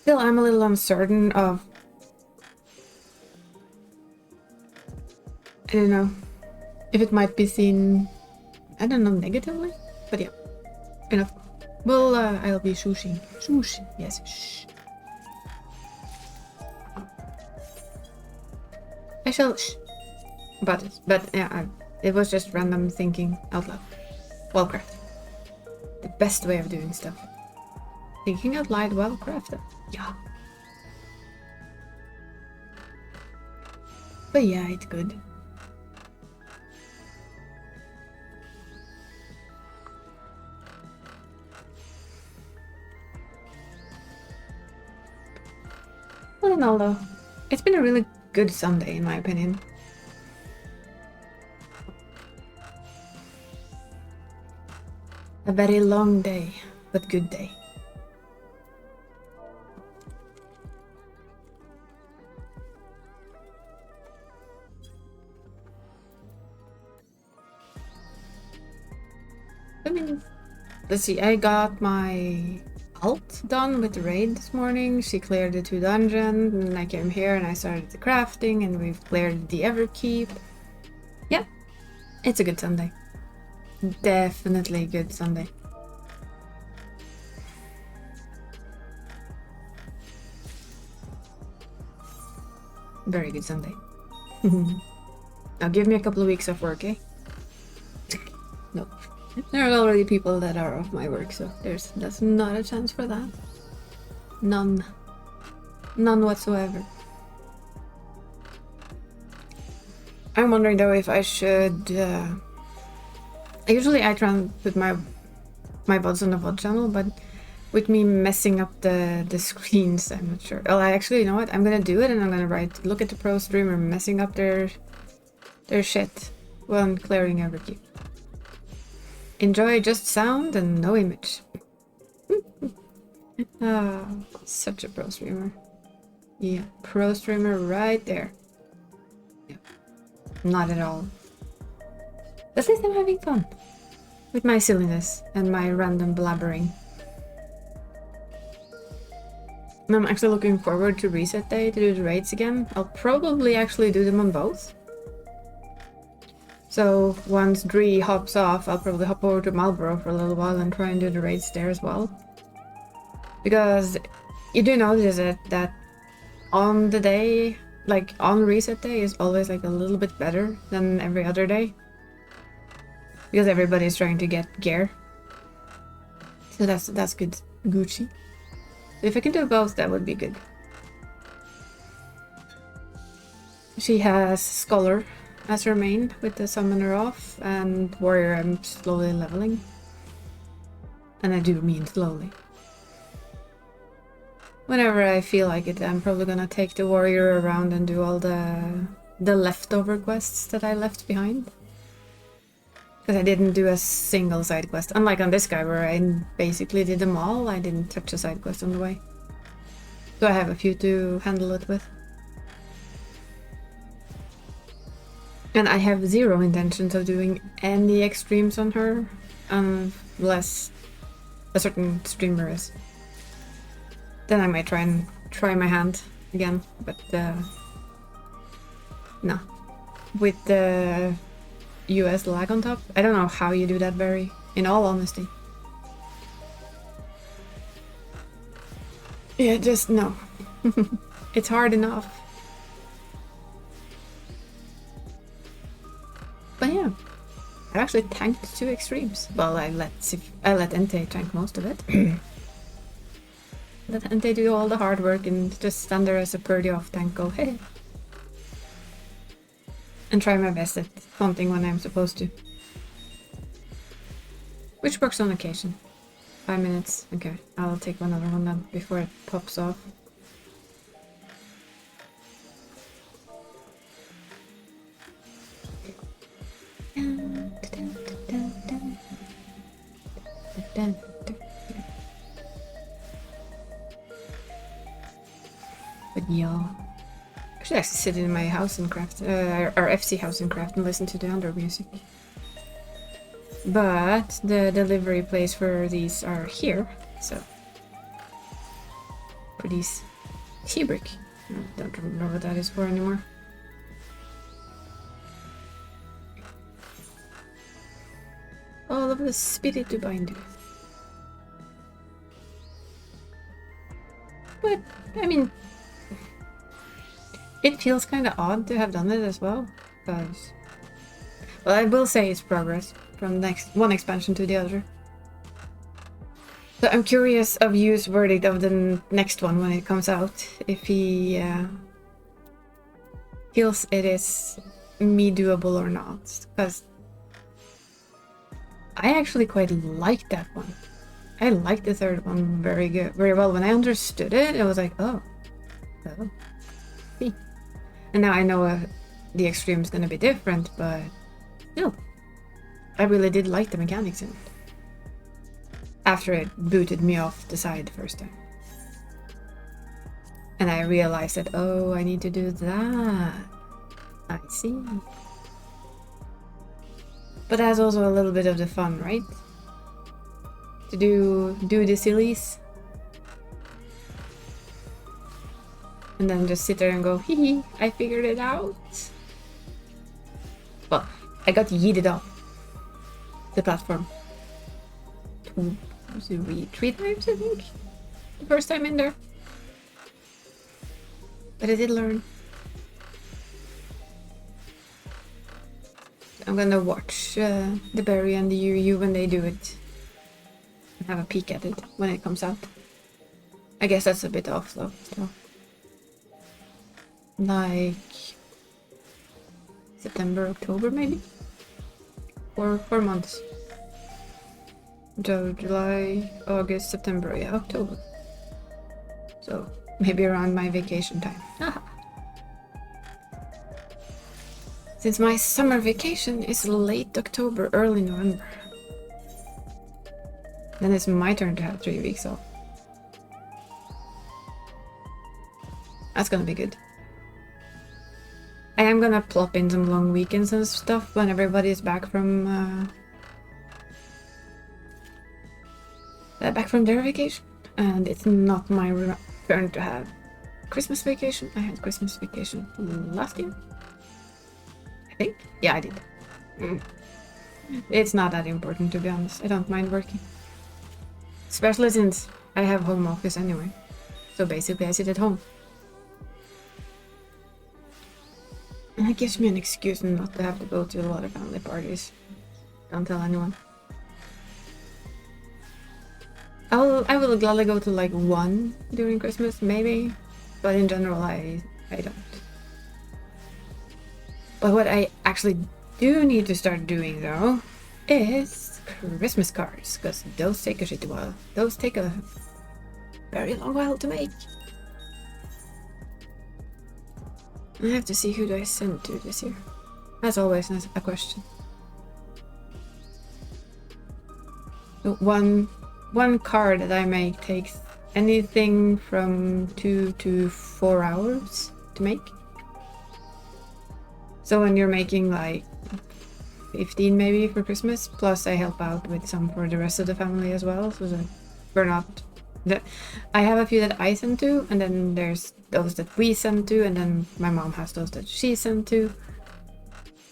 Still, I'm a little uncertain of... I don't know. If it might be seen... I don't know, negatively? But yeah. Enough. Well, I'll be shushing. Shush. Yes, shh. I shall shh about it. But yeah, it was just random thinking out loud. Well-crafted. The best way of doing stuff. Thinking out loud, well-crafted. Yeah. But yeah, it's good. All in all though, it's been a really good Sunday in my opinion. A very long day, but good day. I mean, let's see, I got my alt done with the raid this morning. She cleared the 2 dungeons, and I came here and I started the crafting, and we've cleared the Everkeep. Yeah, it's a good Sunday. Definitely a good Sunday. Very good Sunday. Now give me a couple of weeks of work, eh? No. There are already people that are off my work, so that's not a chance for that. None. None whatsoever. I'm wondering though if I should... Usually I try and put my VODs on the VOD channel, but with me messing up the screens, I'm not sure. Well, you know what? I'm gonna do it and I'm gonna write, look at the pro streamer messing up their shit when clearing Everkeep. Enjoy just sound and no image. Ah, such a pro streamer. Yeah, pro streamer right there. Yeah. Not at all. At least I'm having fun with my silliness and my random blabbering. And I'm actually looking forward to reset day to do the raids again. I'll probably actually do them on both. So once Dree hops off, I'll probably hop over to Marlborough for a little while and try and do the raids there as well. Because you do notice that on the day, like on reset day, is always like a little bit better than every other day. Because everybody's trying to get gear. So that's good. Gucci. If I can do both, that would be good. She has Scholar as her main with the summoner off, and warrior I'm slowly leveling. And I do mean slowly. Whenever I feel like it, I'm probably gonna take the warrior around and do all the leftover quests that I left behind. Because I didn't do a single side quest. Unlike on this guy where I basically did them all, I didn't touch a side quest on the way. So I have a few to handle it with. And I have zero intentions of doing any extremes on her, unless a certain streamer is. Then I might try my hand again, but no. With the US lag on top, I don't know how you do that, Barry, in all honesty. Yeah, just no. It's hard enough. But yeah, I actually tanked 2 extremes. Well, I let Entei tank most of it. Let Entei do all the hard work and just stand there as a purdy off tank, go hey. And try my best at taunting when I'm supposed to. Which works on occasion. 5 minutes. Okay, I'll take another one then before it pops off. But yeah, actually I sit in my house and craft, our FC house and craft, and listen to the under music. But the delivery place for these are here, so for these tea brick. I don't remember what that is for anymore. All of the spirit to bind you. But I mean, it feels kind of odd to have done it as well, because, well, I will say it's progress from next one expansion to the other. So I'm curious of Yu's verdict of the next one when it comes out, if he feels it is me doable or not, because I actually quite like that one. I like the third one very well. When I understood it, I was like, oh. See. And now I know the extreme is gonna be different, but still, I really did like the mechanics in it. After it booted me off the side the first time. And I realized that, oh, I need to do that. I see. But that's also a little bit of the fun, right? To do the sillies. And then just sit there and go, hee hee, I figured it out. Well, I got yeeted off the platform 3 times, I think. The first time in there. But I did learn. I'm gonna watch the Berry and the UU when they do it. And have a peek at it when it comes out. I guess that's a bit off though. So. Like September, October maybe? 4 months. July, August, September, yeah, October. So maybe around my vacation time. Haha. Since my summer vacation is late October, early November. Then it's my turn to have 3 weeks off. That's gonna be good. I am gonna plop in some long weekends and stuff when everybody's back from their vacation. And it's not my turn to have Christmas vacation. I had Christmas vacation last year. I think? Yeah, I did. It's not that important, to be honest. I don't mind working. Especially since I have home office anyway. So basically I sit at home. And it gives me an excuse not to have to go to a lot of family parties. Don't tell anyone. I will gladly go to like 1 during Christmas, maybe. But in general, I don't. But what I actually do need to start doing though is Christmas cards, because those take a shitty while. Those take a very long while to make. I have to see who do I send to this year. That's always a question. One card that I make takes anything from 2 to 4 hours to make. So when you're making like 15 maybe for Christmas, plus I help out with some for the rest of the family as well, so that we're not... I have a few that I send to, and then there's those that we send to, and then my mom has those that she sent to.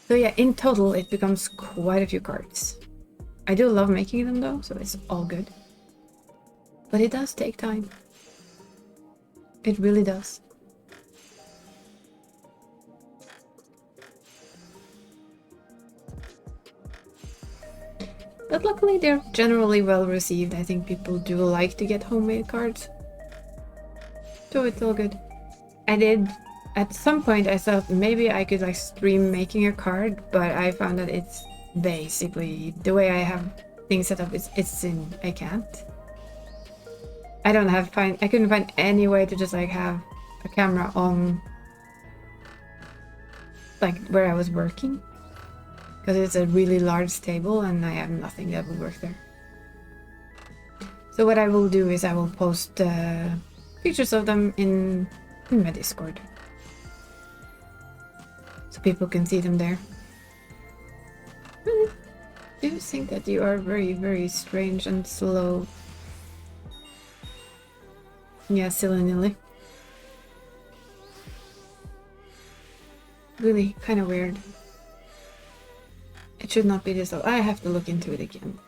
So yeah, in total it becomes quite a few cards. I do love making them though, so it's all good. But it does take time. It really does. But luckily they're generally well received. I think people do like to get homemade cards. So it's all good. I did, at some point I thought maybe I could like stream making a card, but I found that it's basically, the way I have things set up, I can't. I couldn't find any way to just like have a camera on like where I was working. Because it's a really large table and I have nothing that will work there. So what I will do is I will post pictures of them in my Discord. So people can see them there. I do think that you are very, very strange and slow. Yeah, silly-nilly. Really kind of weird. It should not be this low. I have to look into it again.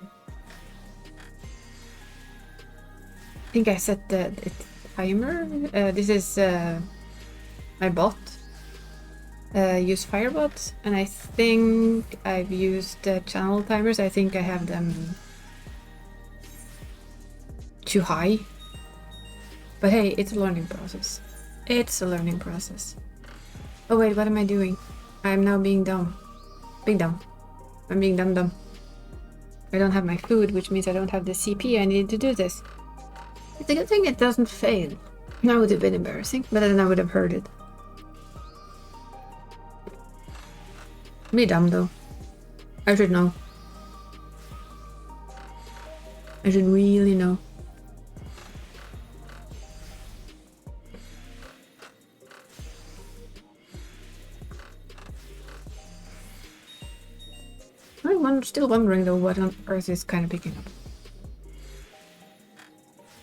I think I set the timer. This is my bot. Use Firebot, and I think I've used the channel timers. I think I have them too high. But hey, it's a learning process. It's a learning process. Oh wait, what am I doing? I'm now being dumb. Being dumb. I'm being dumb. I don't have my food, which means I don't have the CP I need to do this. It's a good thing it doesn't fail. That would have been embarrassing, but then I would have heard it. Be dumb though. I should know. I should really know. I'm still wondering though what on earth is kind of picking up.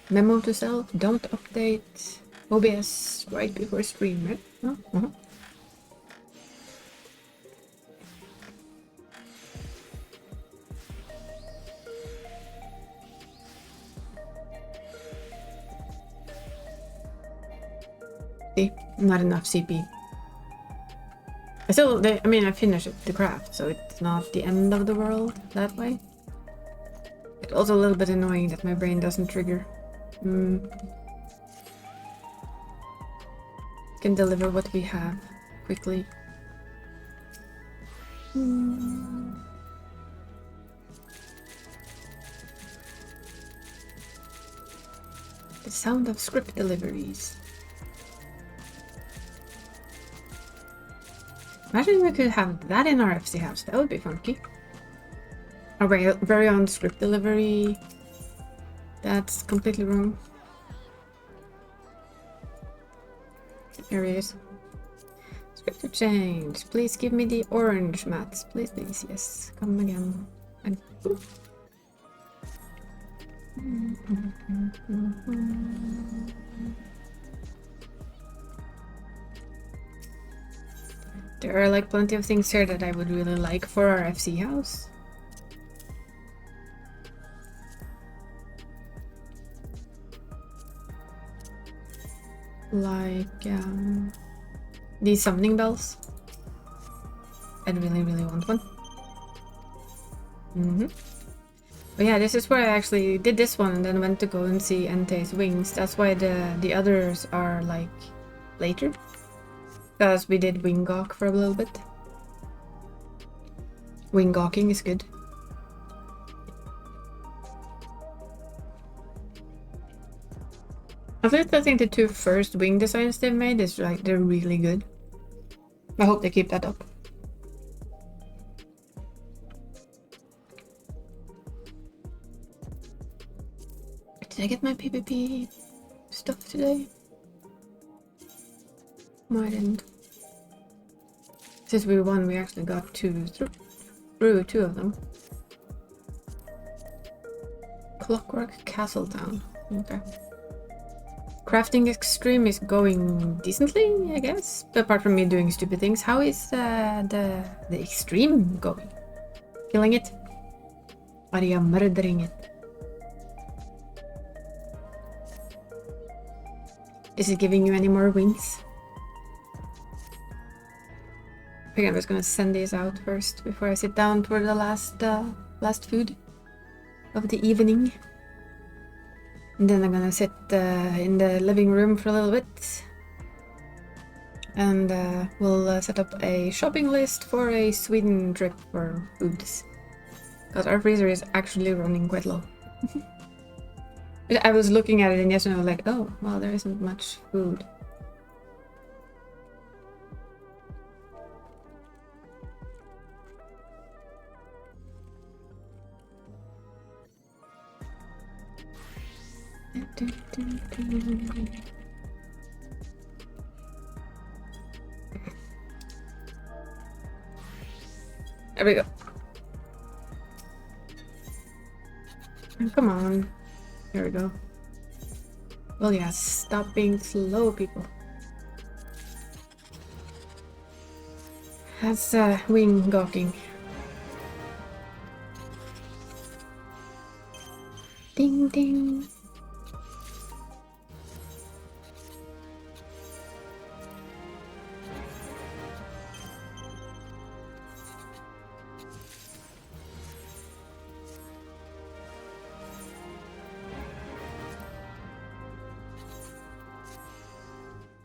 Memo to self, don't update OBS right before stream, right? Oh, See, not enough CP. I finished the craft, so it's not the end of the world that way. It's also a little bit annoying that my brain doesn't trigger. Can deliver what we have quickly. The sound of script deliveries. Imagine we could have that in our FC house. That would be funky. Our very own script delivery. That's completely wrong. Here it is. Script to change. Please give me the orange mats. Please, please. Yes. Come again. And there are like plenty of things here that I would really like for our FC house. Like these summoning bells. I'd really, really want one. But yeah, this is where I actually did this one and then went to go and see Entei's wings. That's why the others are like later. Because we did Wingok for a little bit. Wing gawking is good. At least I think the 2 first wing designs they've made is like they're really good. I hope they keep that up. Did I get my PvP stuff today? No, I didn't. Since we won, we actually got through 2 of them. Clockwork Castle Town. Okay. Crafting Extreme is going decently, I guess. Apart from me doing stupid things, how is the Extreme going? Killing it? Are you murdering it? Is it giving you any more wings? I think I'm just gonna send these out first before I sit down for the last food of the evening. And then I'm gonna sit in the living room for a little bit. And we'll set up a shopping list for a Sweden trip for foods. Because our freezer is actually running quite low. I was looking at it and yesterday I was like, oh, well, there isn't much food. There we go. Come on. There we go. Well, yeah, stop being slow, people. That's wing gawking. Ding ding.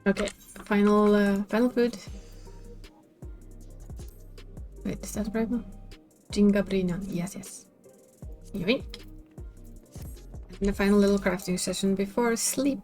Okay, final food. Wait, is that the right one? Jingabrina, yes. Yoink. And the final little crafting session before sleep.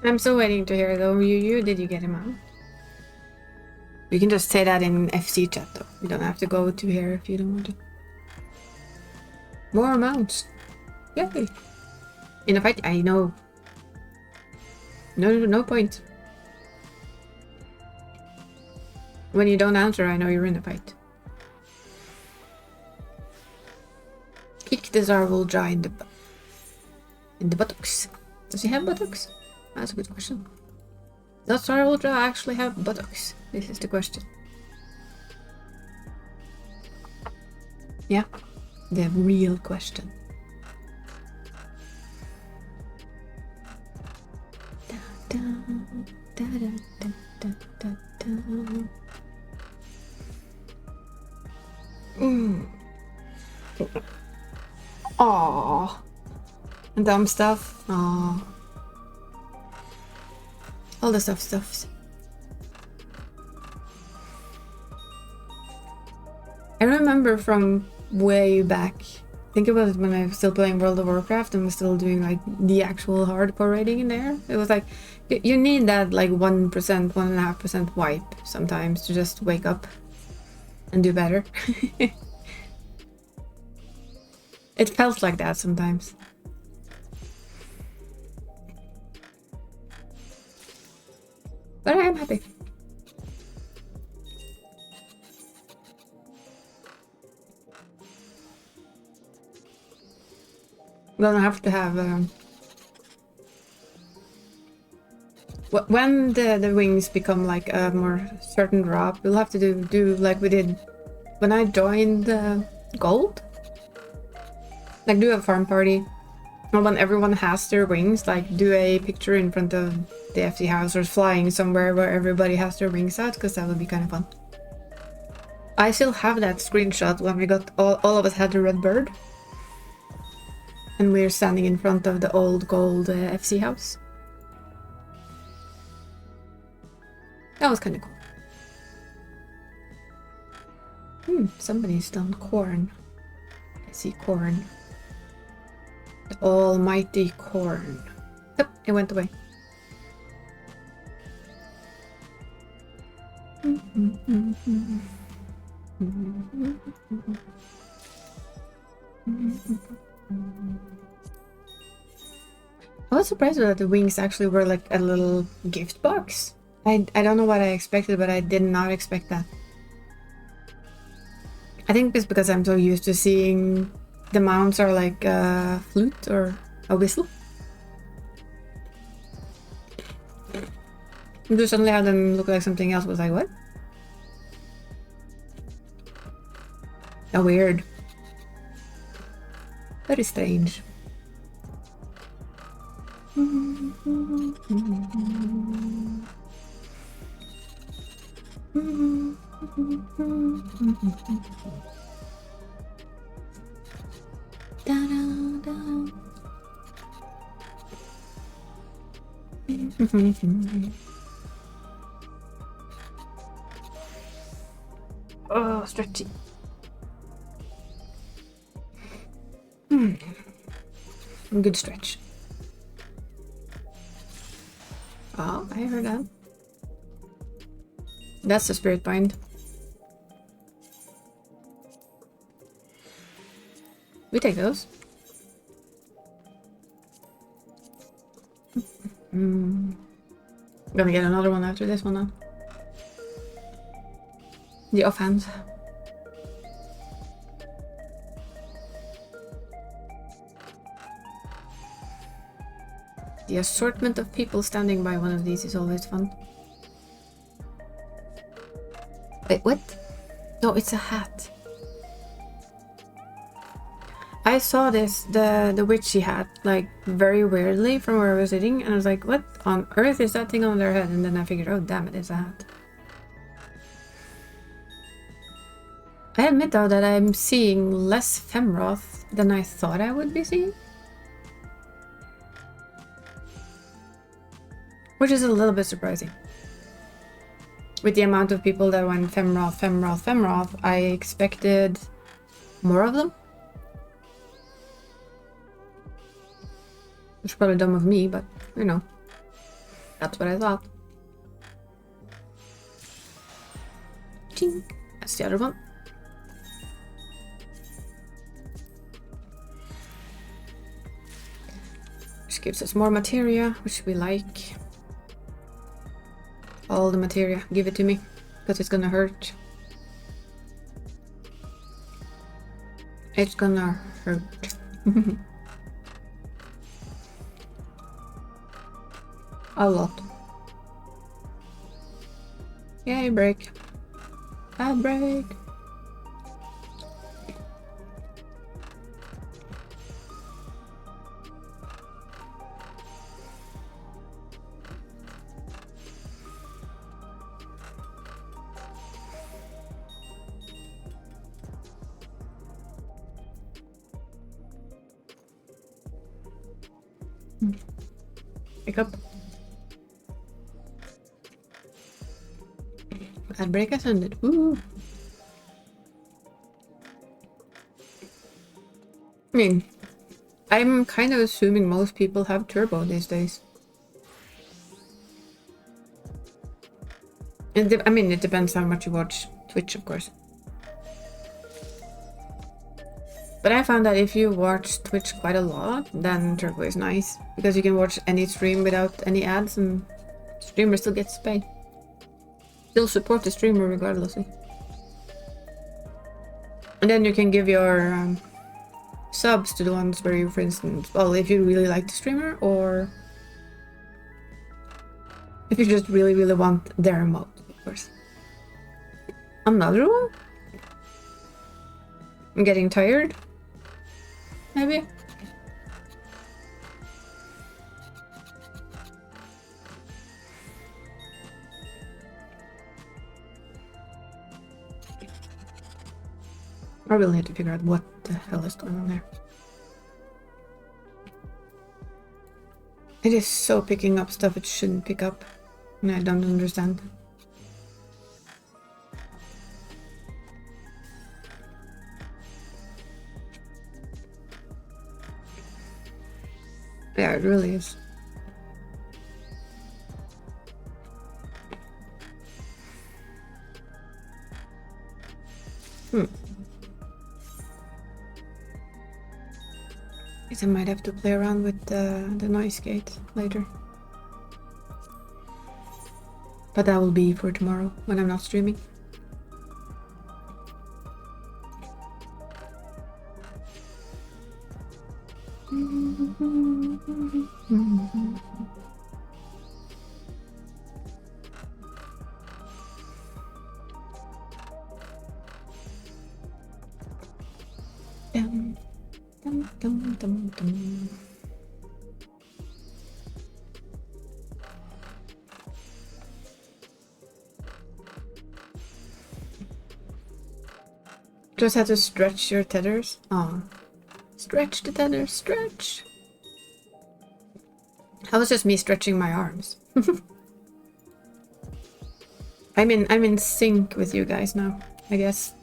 I'm still waiting to hear though. Did you get him out? You can just say that in FC chat though. You don't have to go to here if you don't want to. More mounts. Yay! In a fight, I know. No point. When you don't answer, I know you're in a fight. Kick the Zarwuldra in the buttocks. Does he have buttocks? That's a good question. Does Zarwuldra actually have buttocks? This is the question. Yeah, the real question. Aww. Dumb stuff. Aww. All the stuffs. I remember from way back, I think it was when I was still playing World of Warcraft and was still doing like the actual hardcore raiding in there. It was like, you need that like 1%, 1.5% wipe sometimes to just wake up and do better. It felt like that sometimes. But I am happy. We don't have to have When the wings become like a more certain drop, we'll have to do like we did when I joined Gold. Like do a farm party. Or when everyone has their wings, like do a picture in front of the FC house or flying somewhere where everybody has their wings out, because that would be kind of fun. I still have that screenshot when we got all of us had the red bird. And we're standing in front of the old Gold FC house. That was kind of cool. Somebody's done corn. I see corn. The almighty corn. Oh, it went away. I was surprised that the wings actually were like a little gift box. I don't know what I expected, but I did not expect that. I think it's because I'm so used to seeing the mounts are like a flute or a whistle. And to suddenly have them look like something else was like, what? Oh, weird. Very strange. Oh, stretchy. Good stretch. Oh, I heard that. That's the spirit bind. We take those. Gonna get another one after this one now. The offhand. The assortment of people standing by one of these is always fun. Wait, what? No, it's a hat. I saw this, the witchy hat, like very weirdly from where I was sitting, and I was like, what on earth is that thing on their head? And then I figured, oh damn it, it's a hat. I admit though that I'm seeing less Femroth than I thought I would be seeing. Which is a little bit surprising. With the amount of people that went Femroth, Femroth, Femroth, I expected more of them. Which is probably dumb of me, but you know, that's what I thought. Ching. That's the other one. Which gives us more materia, which we like. All the materia, give it to me, because it's gonna hurt. It's gonna hurt. A lot. Yay, break. A break. Pick up. Ad break ascended. Woo! I mean, I'm kind of assuming most people have turbo these days. I mean, it depends how much you watch Twitch, of course. But I found that if you watch Twitch quite a lot, then turbo is nice. Because you can watch any stream without any ads and the streamer still gets paid. Still support the streamer regardlessly. And then you can give your subs to the ones where you, for instance, well, if you really like the streamer, or If you just really, really want their emote, of course. Another one? I'm getting tired? Maybe? I really need to figure out what the hell is going on there. It is so picking up stuff it shouldn't pick up, and I don't understand. Yeah, it really is. Guess I might have to play around with the noise gate later. But that will be for tomorrow when I'm not streaming. Dum, dum, dum, dum, dum. Just have to stretch your tethers. Oh, stretch the tethers, stretch. That was just me stretching my arms. I'm in sync with you guys now, I guess.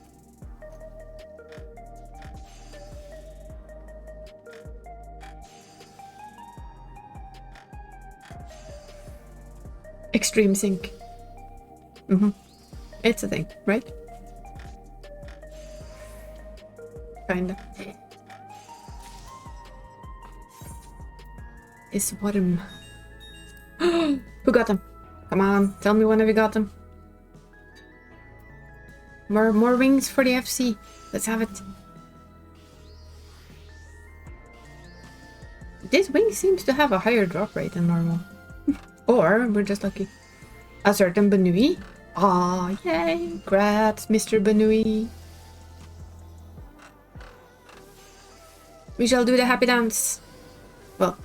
Extreme sync. It's a thing, right? Kinda. It's what him. Who got them? Come on, tell me when have you got them? More wings for the FC. Let's have it. This wing seems to have a higher drop rate than normal. Or we're just lucky. A certain Banui. Aw, yay! Congrats, Mr. Banui. We shall do the happy dance. Well,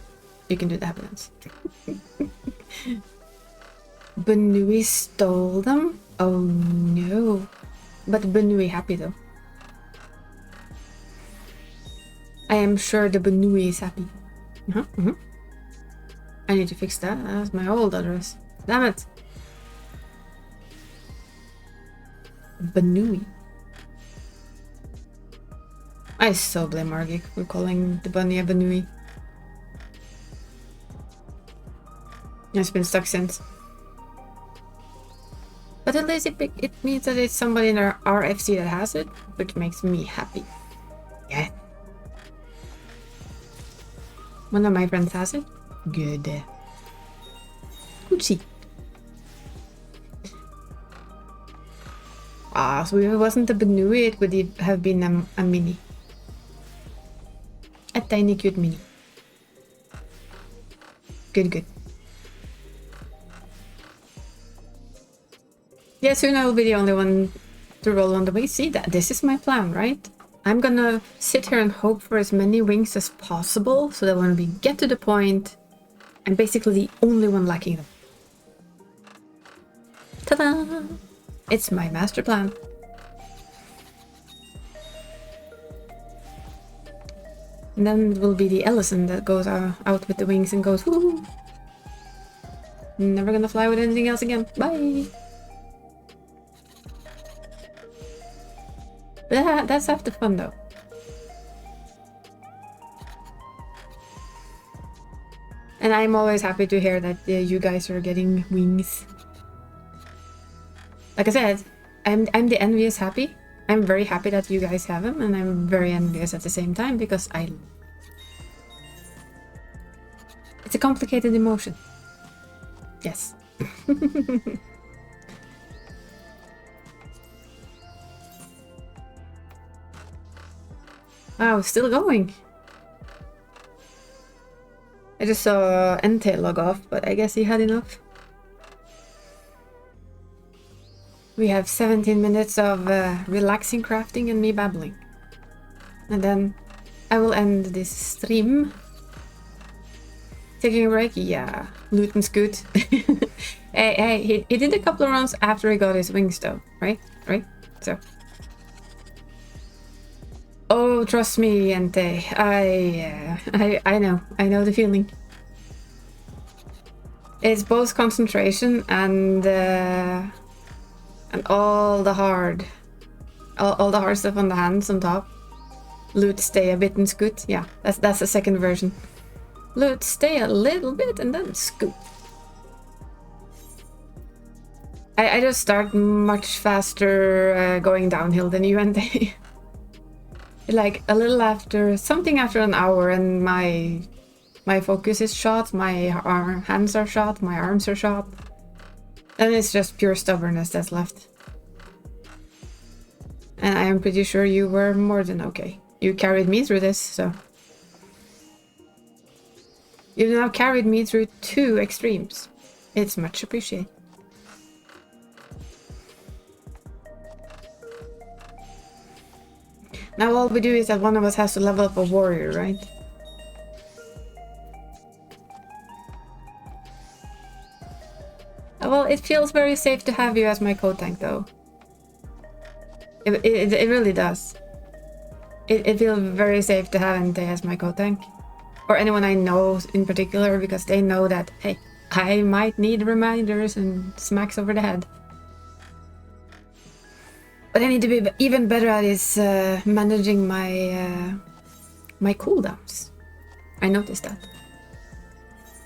you can do the happy dance. Banui stole them? Oh no. But Banui happy though. I am sure the Banui is happy. I need to fix that. That's my old address. Damn it. Banui. I so blame Margik for calling the bunny a Banui. It's been stuck since. But at least it means that it's somebody in our FC that has it, which makes me happy. Yeah. One of my friends has it. Good. Oopsie. Ah, so if it wasn't a Banui, it would have been a mini. A tiny cute mini. Good. Yeah, soon I will be the only one to roll on the wings. See that? This is my plan, right? I'm gonna sit here and hope for as many wings as possible, so that when we get to the point, I'm basically the only one lacking them. Ta-da! It's my master plan. And then it will be the Ellison that goes out with the wings and goes, whoo! Never gonna fly with anything else again. Bye! That's half the fun though. And I'm always happy to hear that you guys are getting wings. Like I said, I'm the envious happy. I'm very happy that you guys have them, and I'm very envious at the same time because it's a complicated emotion. Yes. Wow, still going. I just saw Entail log off, but I guess he had enough. we have 17 minutes of relaxing crafting and me babbling. And then I will end this stream. Taking a break? Yeah. Loot and scoot. Hey, he did a couple of rounds after he got his wings though, right? Right? So. Oh, trust me, Ente. I know the feeling. It's both concentration and all the hard stuff on the hands on top. Loot, stay a bit and scoot. Yeah, that's the second version. Loot, stay a little bit and then scoot. I just start much faster going downhill than you, Ente. Like a little after, something after an hour, and my focus is shot, my hands are shot, my arms are shot. And it's just pure stubbornness that's left. And I am pretty sure you were more than okay. You carried me through this, so. You've now carried me through 2 extremes. It's much appreciated. Now all we do is that one of us has to level up a warrior, right? Well, it feels very safe to have you as my co-tank, though. It really does. It feels very safe to have Ente as my co-tank. Or anyone I know in particular, because they know that, hey, I might need reminders and smacks over the head. What I need to be even better at is managing my my cooldowns. I noticed that.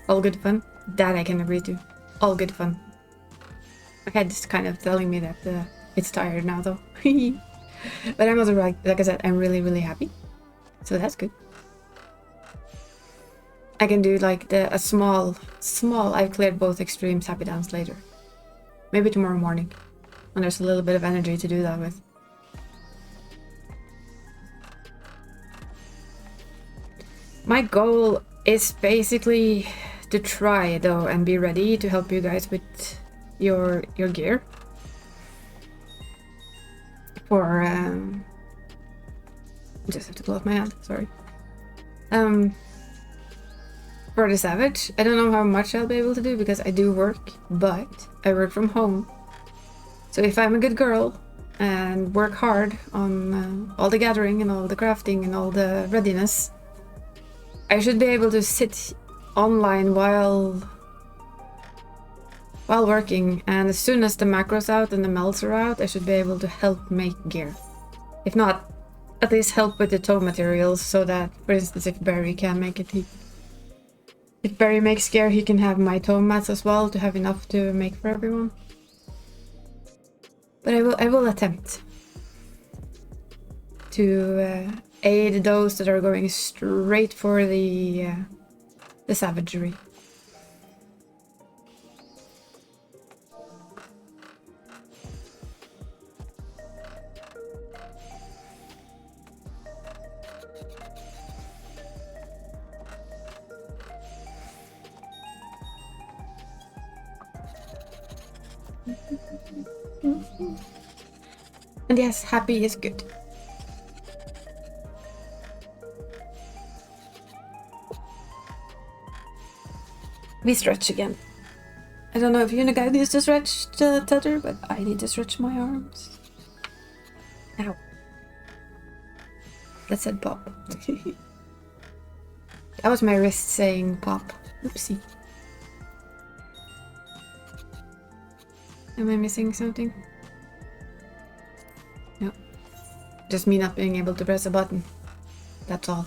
All good fun. That I can agree to. All good fun. My head's kind of telling me that it's tired now, though. But I'm also, like I said, I'm really happy. So that's good. I can do like a small. I've cleared both extremes happy dance later. Maybe tomorrow morning. And there's a little bit of energy to do that with. My goal is basically to try though and be ready to help you guys with your gear. For just have to close my hand, sorry. For the Savage, I don't know how much I'll be able to do because I do work, but I work from home. So if I'm a good girl and work hard on all the gathering and all the crafting and all the readiness, I should be able to sit online while working, and as soon as the macros out and the melts are out, I should be able to help make gear. If not, at least help with the toe materials so that, for instance, if Barry can make it, if Barry makes gear, he can have my toe mats as well to have enough to make for everyone. But I will attempt to aid those that are going straight for the savagery. And yes, happy is good. We stretch again. I don't know if Uniguy needs to stretch the tether, but I need to stretch my arms. Ow. That said pop. That was my wrist saying pop. Oopsie. Am I missing something? No. Just me not being able to press a button. That's all.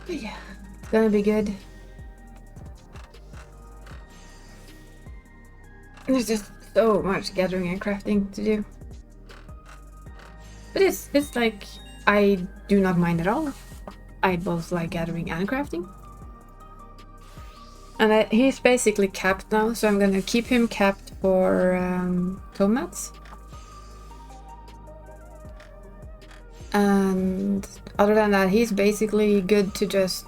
Yeah, it's gonna be good. There's just so much gathering and crafting to do. But it's like, I do not mind at all. I both like gathering and crafting. And he's basically capped now, so I'm gonna keep him capped for tomats. And other than that, he's basically good to just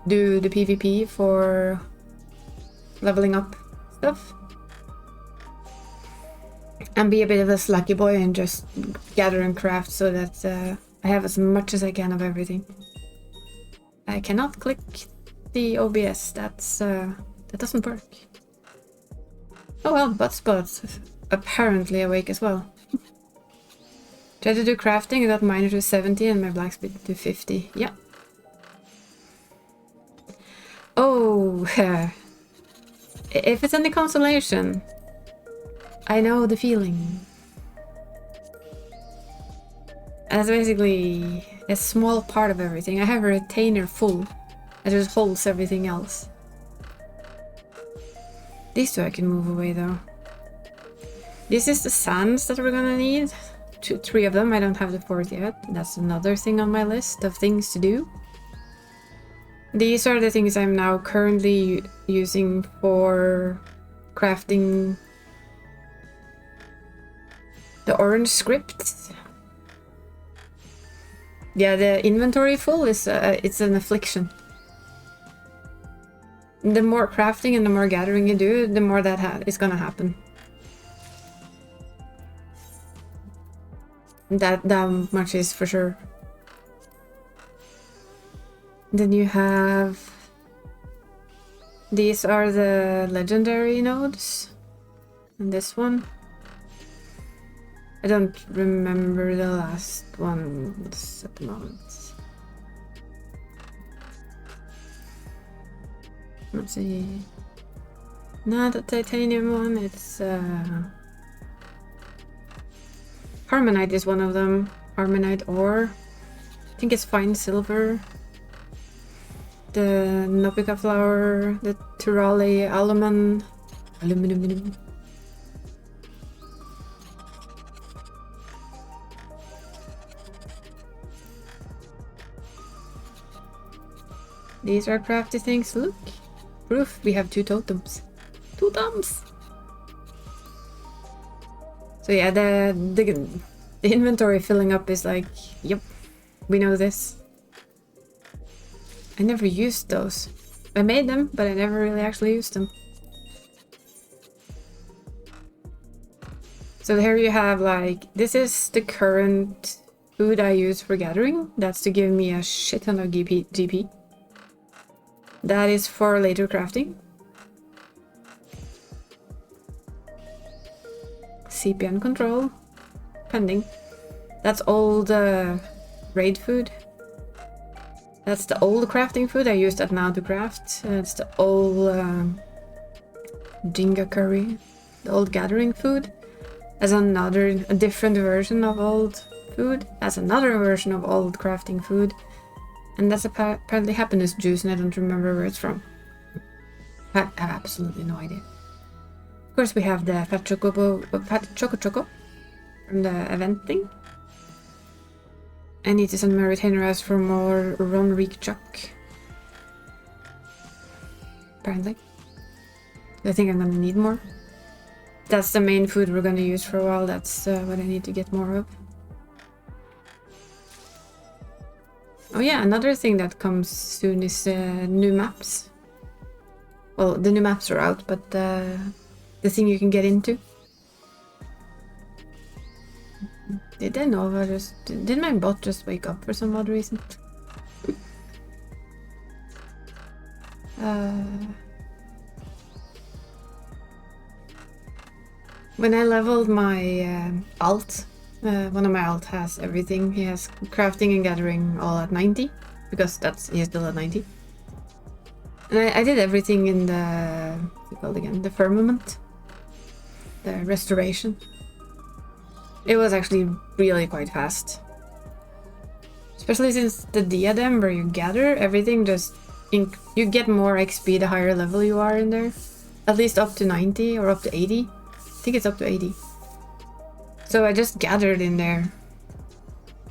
do the PvP for leveling up stuff. And be a bit of a slacky boy and just gather and craft so that I have as much as I can of everything. I cannot click the OBS, that doesn't work. Oh well, Buttspot's apparently awake as well. Tried to do crafting, I got miner to 70 and my blacksmith to 50. Yeah. Oh, if it's any consolation, I know the feeling. That's basically a small part of everything. I have a retainer full. It just holds everything else. These two I can move away though. This is the sands that we're gonna need. Three of them. I don't have the fourth yet. That's another thing on my list of things to do. These are the things I'm now currently using for crafting the orange script. Yeah, the inventory full is it's an affliction. The more crafting and the more gathering you do, the more that is gonna happen. That much is for sure. Then you have... These are the legendary nodes. And this one. I don't remember the last ones at the moment. Let's see. Not the titanium one, it's Harmonite is one of them. Harmonite ore. I think it's fine silver. The Nopica flower, the Turali aluminum. These are crafty things. Look. Proof we have 2 totems. Totems! So yeah, the inventory filling up is like, yep, we know this. I never used those. I made them, but I never really actually used them. So here you have like, this is the current food I use for gathering. That's to give me a shit ton of GP. That is for later crafting. CPM control. Pending. That's old raid food. That's the old crafting food. I use that now to craft. It's the old Jinga curry. The old gathering food. As a different version of old food. As another version of old crafting food. And that's apparently happiness juice, and I don't remember where it's from. I have absolutely no idea. Of course, we have the fat choco from the event thing. I need to send my retainer as for more Ron Reek Chuck. Apparently. I think I'm gonna need more. That's the main food we're gonna use for a while. That's what I need to get more of. Oh yeah, another thing that comes soon is new maps. Well, the new maps are out, but the thing you can get into. Did my bot just wake up for some odd reason? When I leveled my alt, one of my alt has everything. He has crafting and gathering all at 90, because he's still at 90. And I did everything in the, what's it called again? The firmament. The restoration. It was actually really quite fast. Especially since the diadem where you gather, everything just... you get more XP the higher level you are in there. At least up to 90 or up to 80. I think it's up to 80. So I just gathered in there.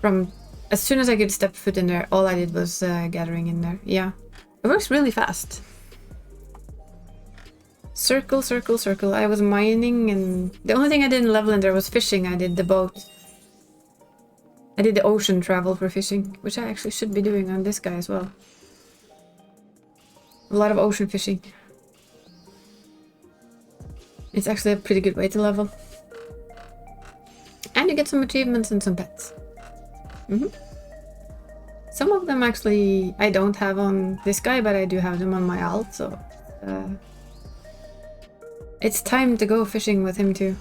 From as soon as I could step foot in there, all I did was gathering in there. Yeah. It works really fast. Circle, circle, circle. I was mining, and the only thing I didn't level in there was fishing. I did the boat. I did the ocean travel for fishing, which I actually should be doing on this guy as well. A lot of ocean fishing. It's actually a pretty good way to level. And you get some achievements and some pets. Some of them actually I don't have on this guy, but I do have them on my alt, so... it's time to go fishing with him too.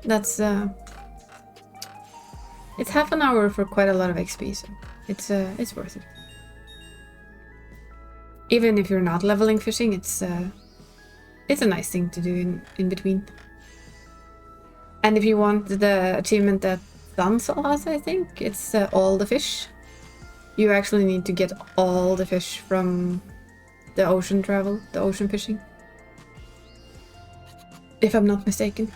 That's it's half an hour for quite a lot of XP, so it's worth it. Even if you're not leveling fishing, it's a nice thing to do in between. And if you want the achievement that Dansel has, I think it's all the fish. You actually need to get all the fish from the ocean travel, the ocean fishing. If I'm not mistaken.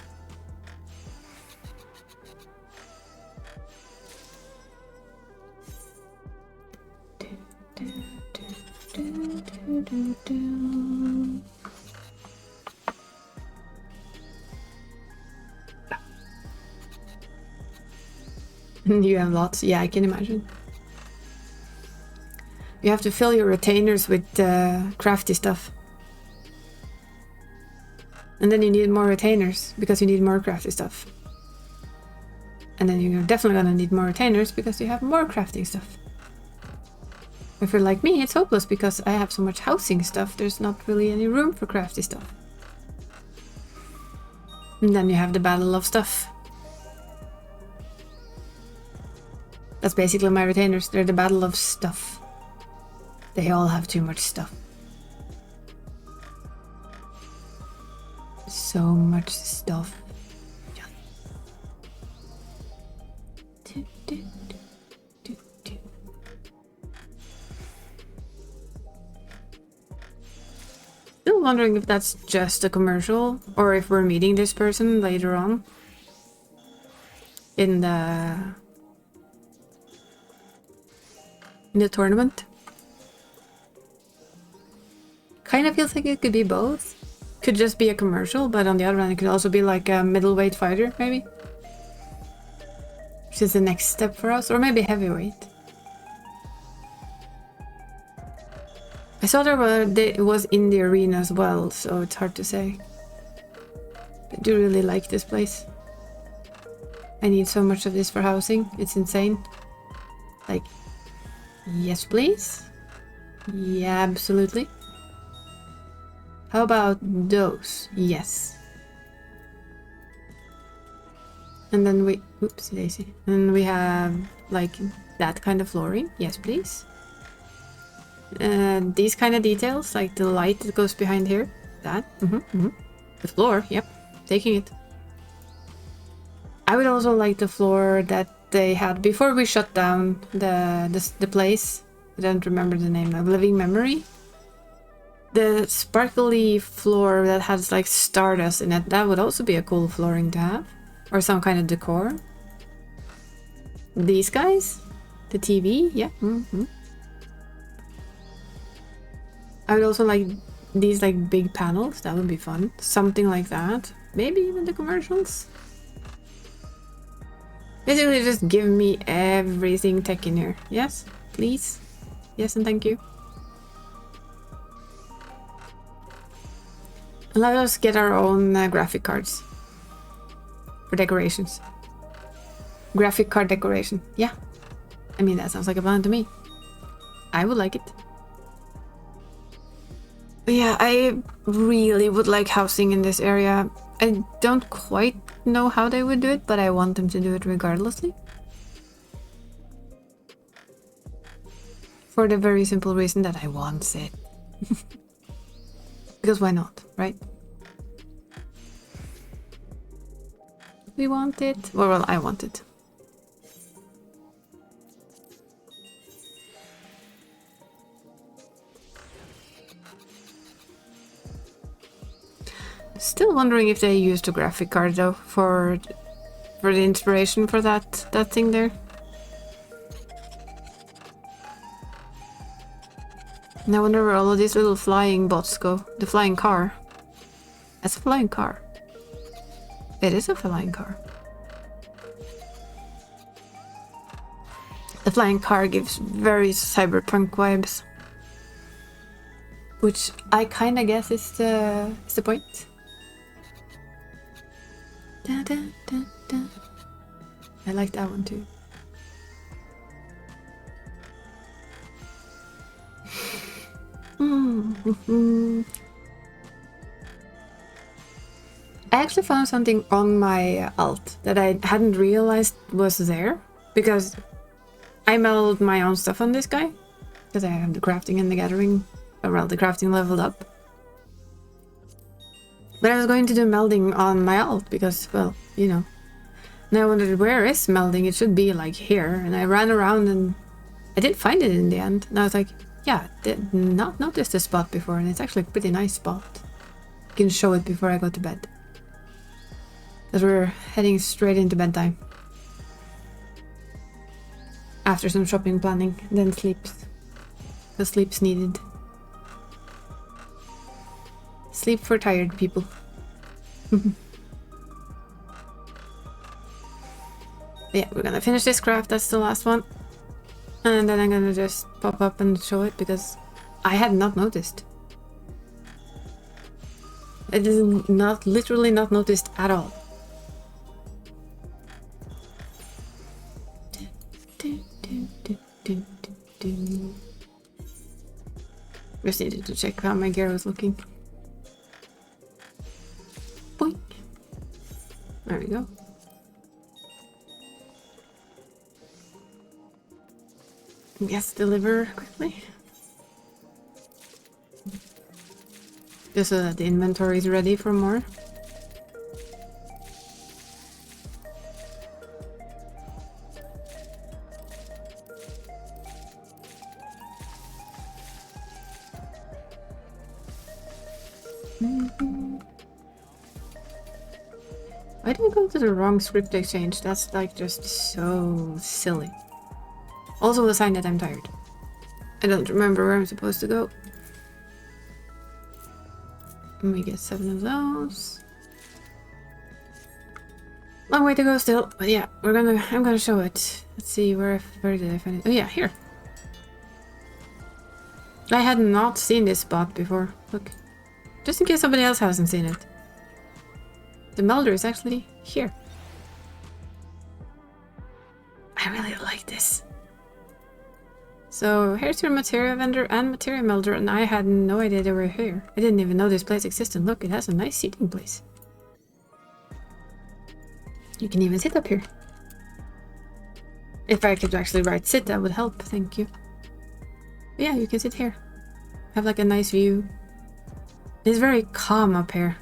You have lots, yeah, I can imagine. You have to fill your retainers with crafty stuff. And then you need more retainers because you need more crafty stuff. And then you're definitely gonna need more retainers because you have more crafting stuff. If you're like me, it's hopeless because I have so much housing stuff, there's not really any room for crafty stuff. And then you have the battle of stuff. That's basically my retainers, they're the battle of stuff. They all have too much stuff. So much stuff. Yeah. Still wondering if that's just a commercial or if we're meeting this person later on in the tournament. Kind of feels like it could be both. Could just be a commercial, but on the other hand, it could also be like a middleweight fighter, maybe. Which is the next step for us, or maybe heavyweight. I saw it was in the arena as well, so it's hard to say. I do really like this place. I need so much of this for housing, it's insane. Like, yes please? Yeah, absolutely. How about those? Yes. And then we... Oops, daisy. And we have, like, that kind of flooring. Yes, please. These kind of details, like the light that goes behind here. That. The floor, yep. Taking it. I would also like the floor that they had before we shut down the place. I don't remember the name of Living Memory. The sparkly floor that has like stardust in it, that would also be a cool flooring to have. Or some kind of decor. These guys? The TV? Yeah. I would also like these like big panels, that would be fun. Something like that. Maybe even the commercials. Basically just give me everything tech in here. Yes, please. Yes and thank you. And let us get our own graphic cards. For decorations. Graphic card decoration. Yeah. I mean, that sounds like a plan to me. I would like it. But yeah, I really would like housing in this area. I don't quite know how they would do it, but I want them to do it regardlessly. For the very simple reason that I want it. Because why not, right? We want it. Well, I want it. Still wondering if they used a graphic card though for the inspiration for that thing there. And I wonder where all of these little flying bots go. The flying car. That's a flying car. It is a flying car. The flying car gives very cyberpunk vibes. Which I kinda guess is the point. Da, da, da, da. I like that one too. I actually found something on my alt that I hadn't realized was there, because I melded my own stuff on this guy, because I have the crafting and the gathering, well, the crafting leveled up. But I was going to do melding on my alt because, well, you know. And I wondered, where is melding? It should be like here. And I ran around and I did find it in the end. And I was like, yeah, did not notice this spot before, and it's actually a pretty nice spot. I can show it before I go to bed. As we're heading straight into bedtime. After some shopping planning, then sleeps. Because sleep's needed. Sleep for tired people. Yeah, we're gonna finish this craft, that's the last one. And then I'm gonna just pop up and show it because I had not noticed. It is not, literally not noticed at all. Just needed to check how my gear was looking. Boink. There we go. Yes, deliver quickly. Just so that the inventory is ready for more. Why did I go to the wrong script exchange? That's like just so silly. Also a sign that I'm tired. I don't remember where I'm supposed to go. Let me get 7 of those. Long way to go still, but yeah, I'm gonna show it. Let's see, where did I find it? Oh yeah, here. I had not seen this spot before. Look. Just in case somebody else hasn't seen it. The melder is actually here. I really like this. So here's your materia vendor and materia melder, and I had no idea they were here. I didn't even know this place existed. Look, it has a nice seating place. You can even sit up here. If I could actually write sit, that would help. Thank you. But yeah, you can sit here. Have like a nice view. It's very calm up here.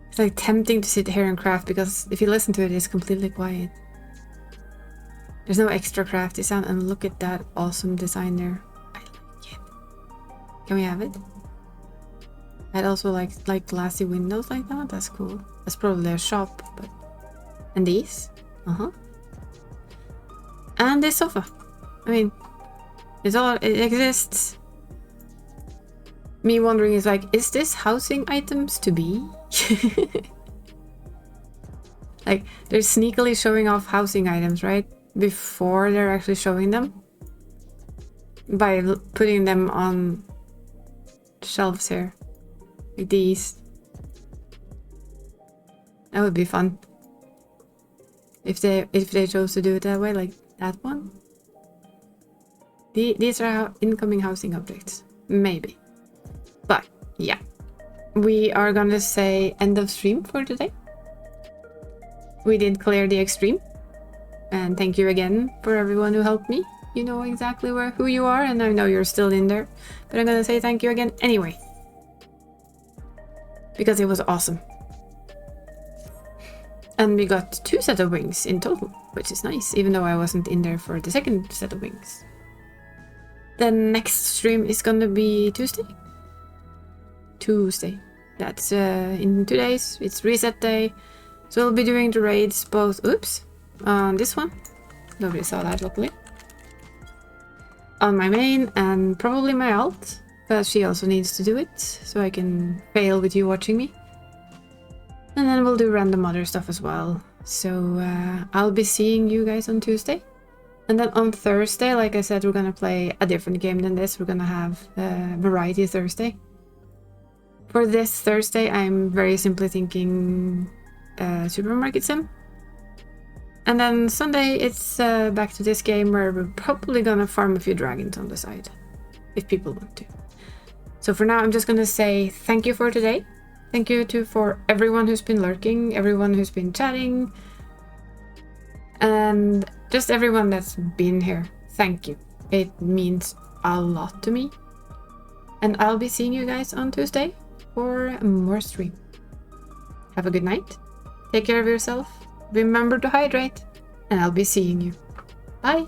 It's like tempting to sit here and craft because if you listen to it, it's completely quiet. There's no extra crafty sound, and look at that awesome design there. I like it. Can we have it? I'd also like glassy windows like that. That's cool. That's probably a shop, but... And these? Uh-huh. And this sofa. I mean, it exists. Me wondering is like, is this housing items to be? Like, they're sneakily showing off housing items, right? Before they're actually showing them. By putting them on shelves here. Like these. That would be fun. If they chose to do it that way, like that one. These are incoming housing objects. Maybe. But, yeah. We are gonna say end of stream for today. We did clear the extreme. And thank you again for everyone who helped me. You know exactly who you are, and I know you're still in there. But I'm gonna say thank you again anyway. Because it was awesome. And we got 2 sets of wings in total, which is nice, even though I wasn't in there for the second set of wings. The next stream is gonna be Tuesday. That's in 2 days. It's reset day. So we'll be doing the raids both, oops, on this one. Nobody saw that, luckily. on my main and probably my alt, but she also needs to do it, so I can fail with you watching me. And then we'll do random other stuff as well. So I'll be seeing you guys on Tuesday. And then on Thursday, like I said, we're gonna play a different game than this. We're gonna have Variety Thursday. For this Thursday, I'm very simply thinking Supermarket Sim. And then Sunday, it's back to this game where we're probably gonna farm a few dragons on the side, if people want to. So for now, I'm just gonna say thank you for today. Thank you for everyone who's been lurking, everyone who's been chatting, and just everyone that's been here. Thank you. It means a lot to me. And I'll be seeing you guys on Tuesday for more stream. Have a good night. Take care of yourself. Remember to hydrate. And I'll be seeing you. Bye.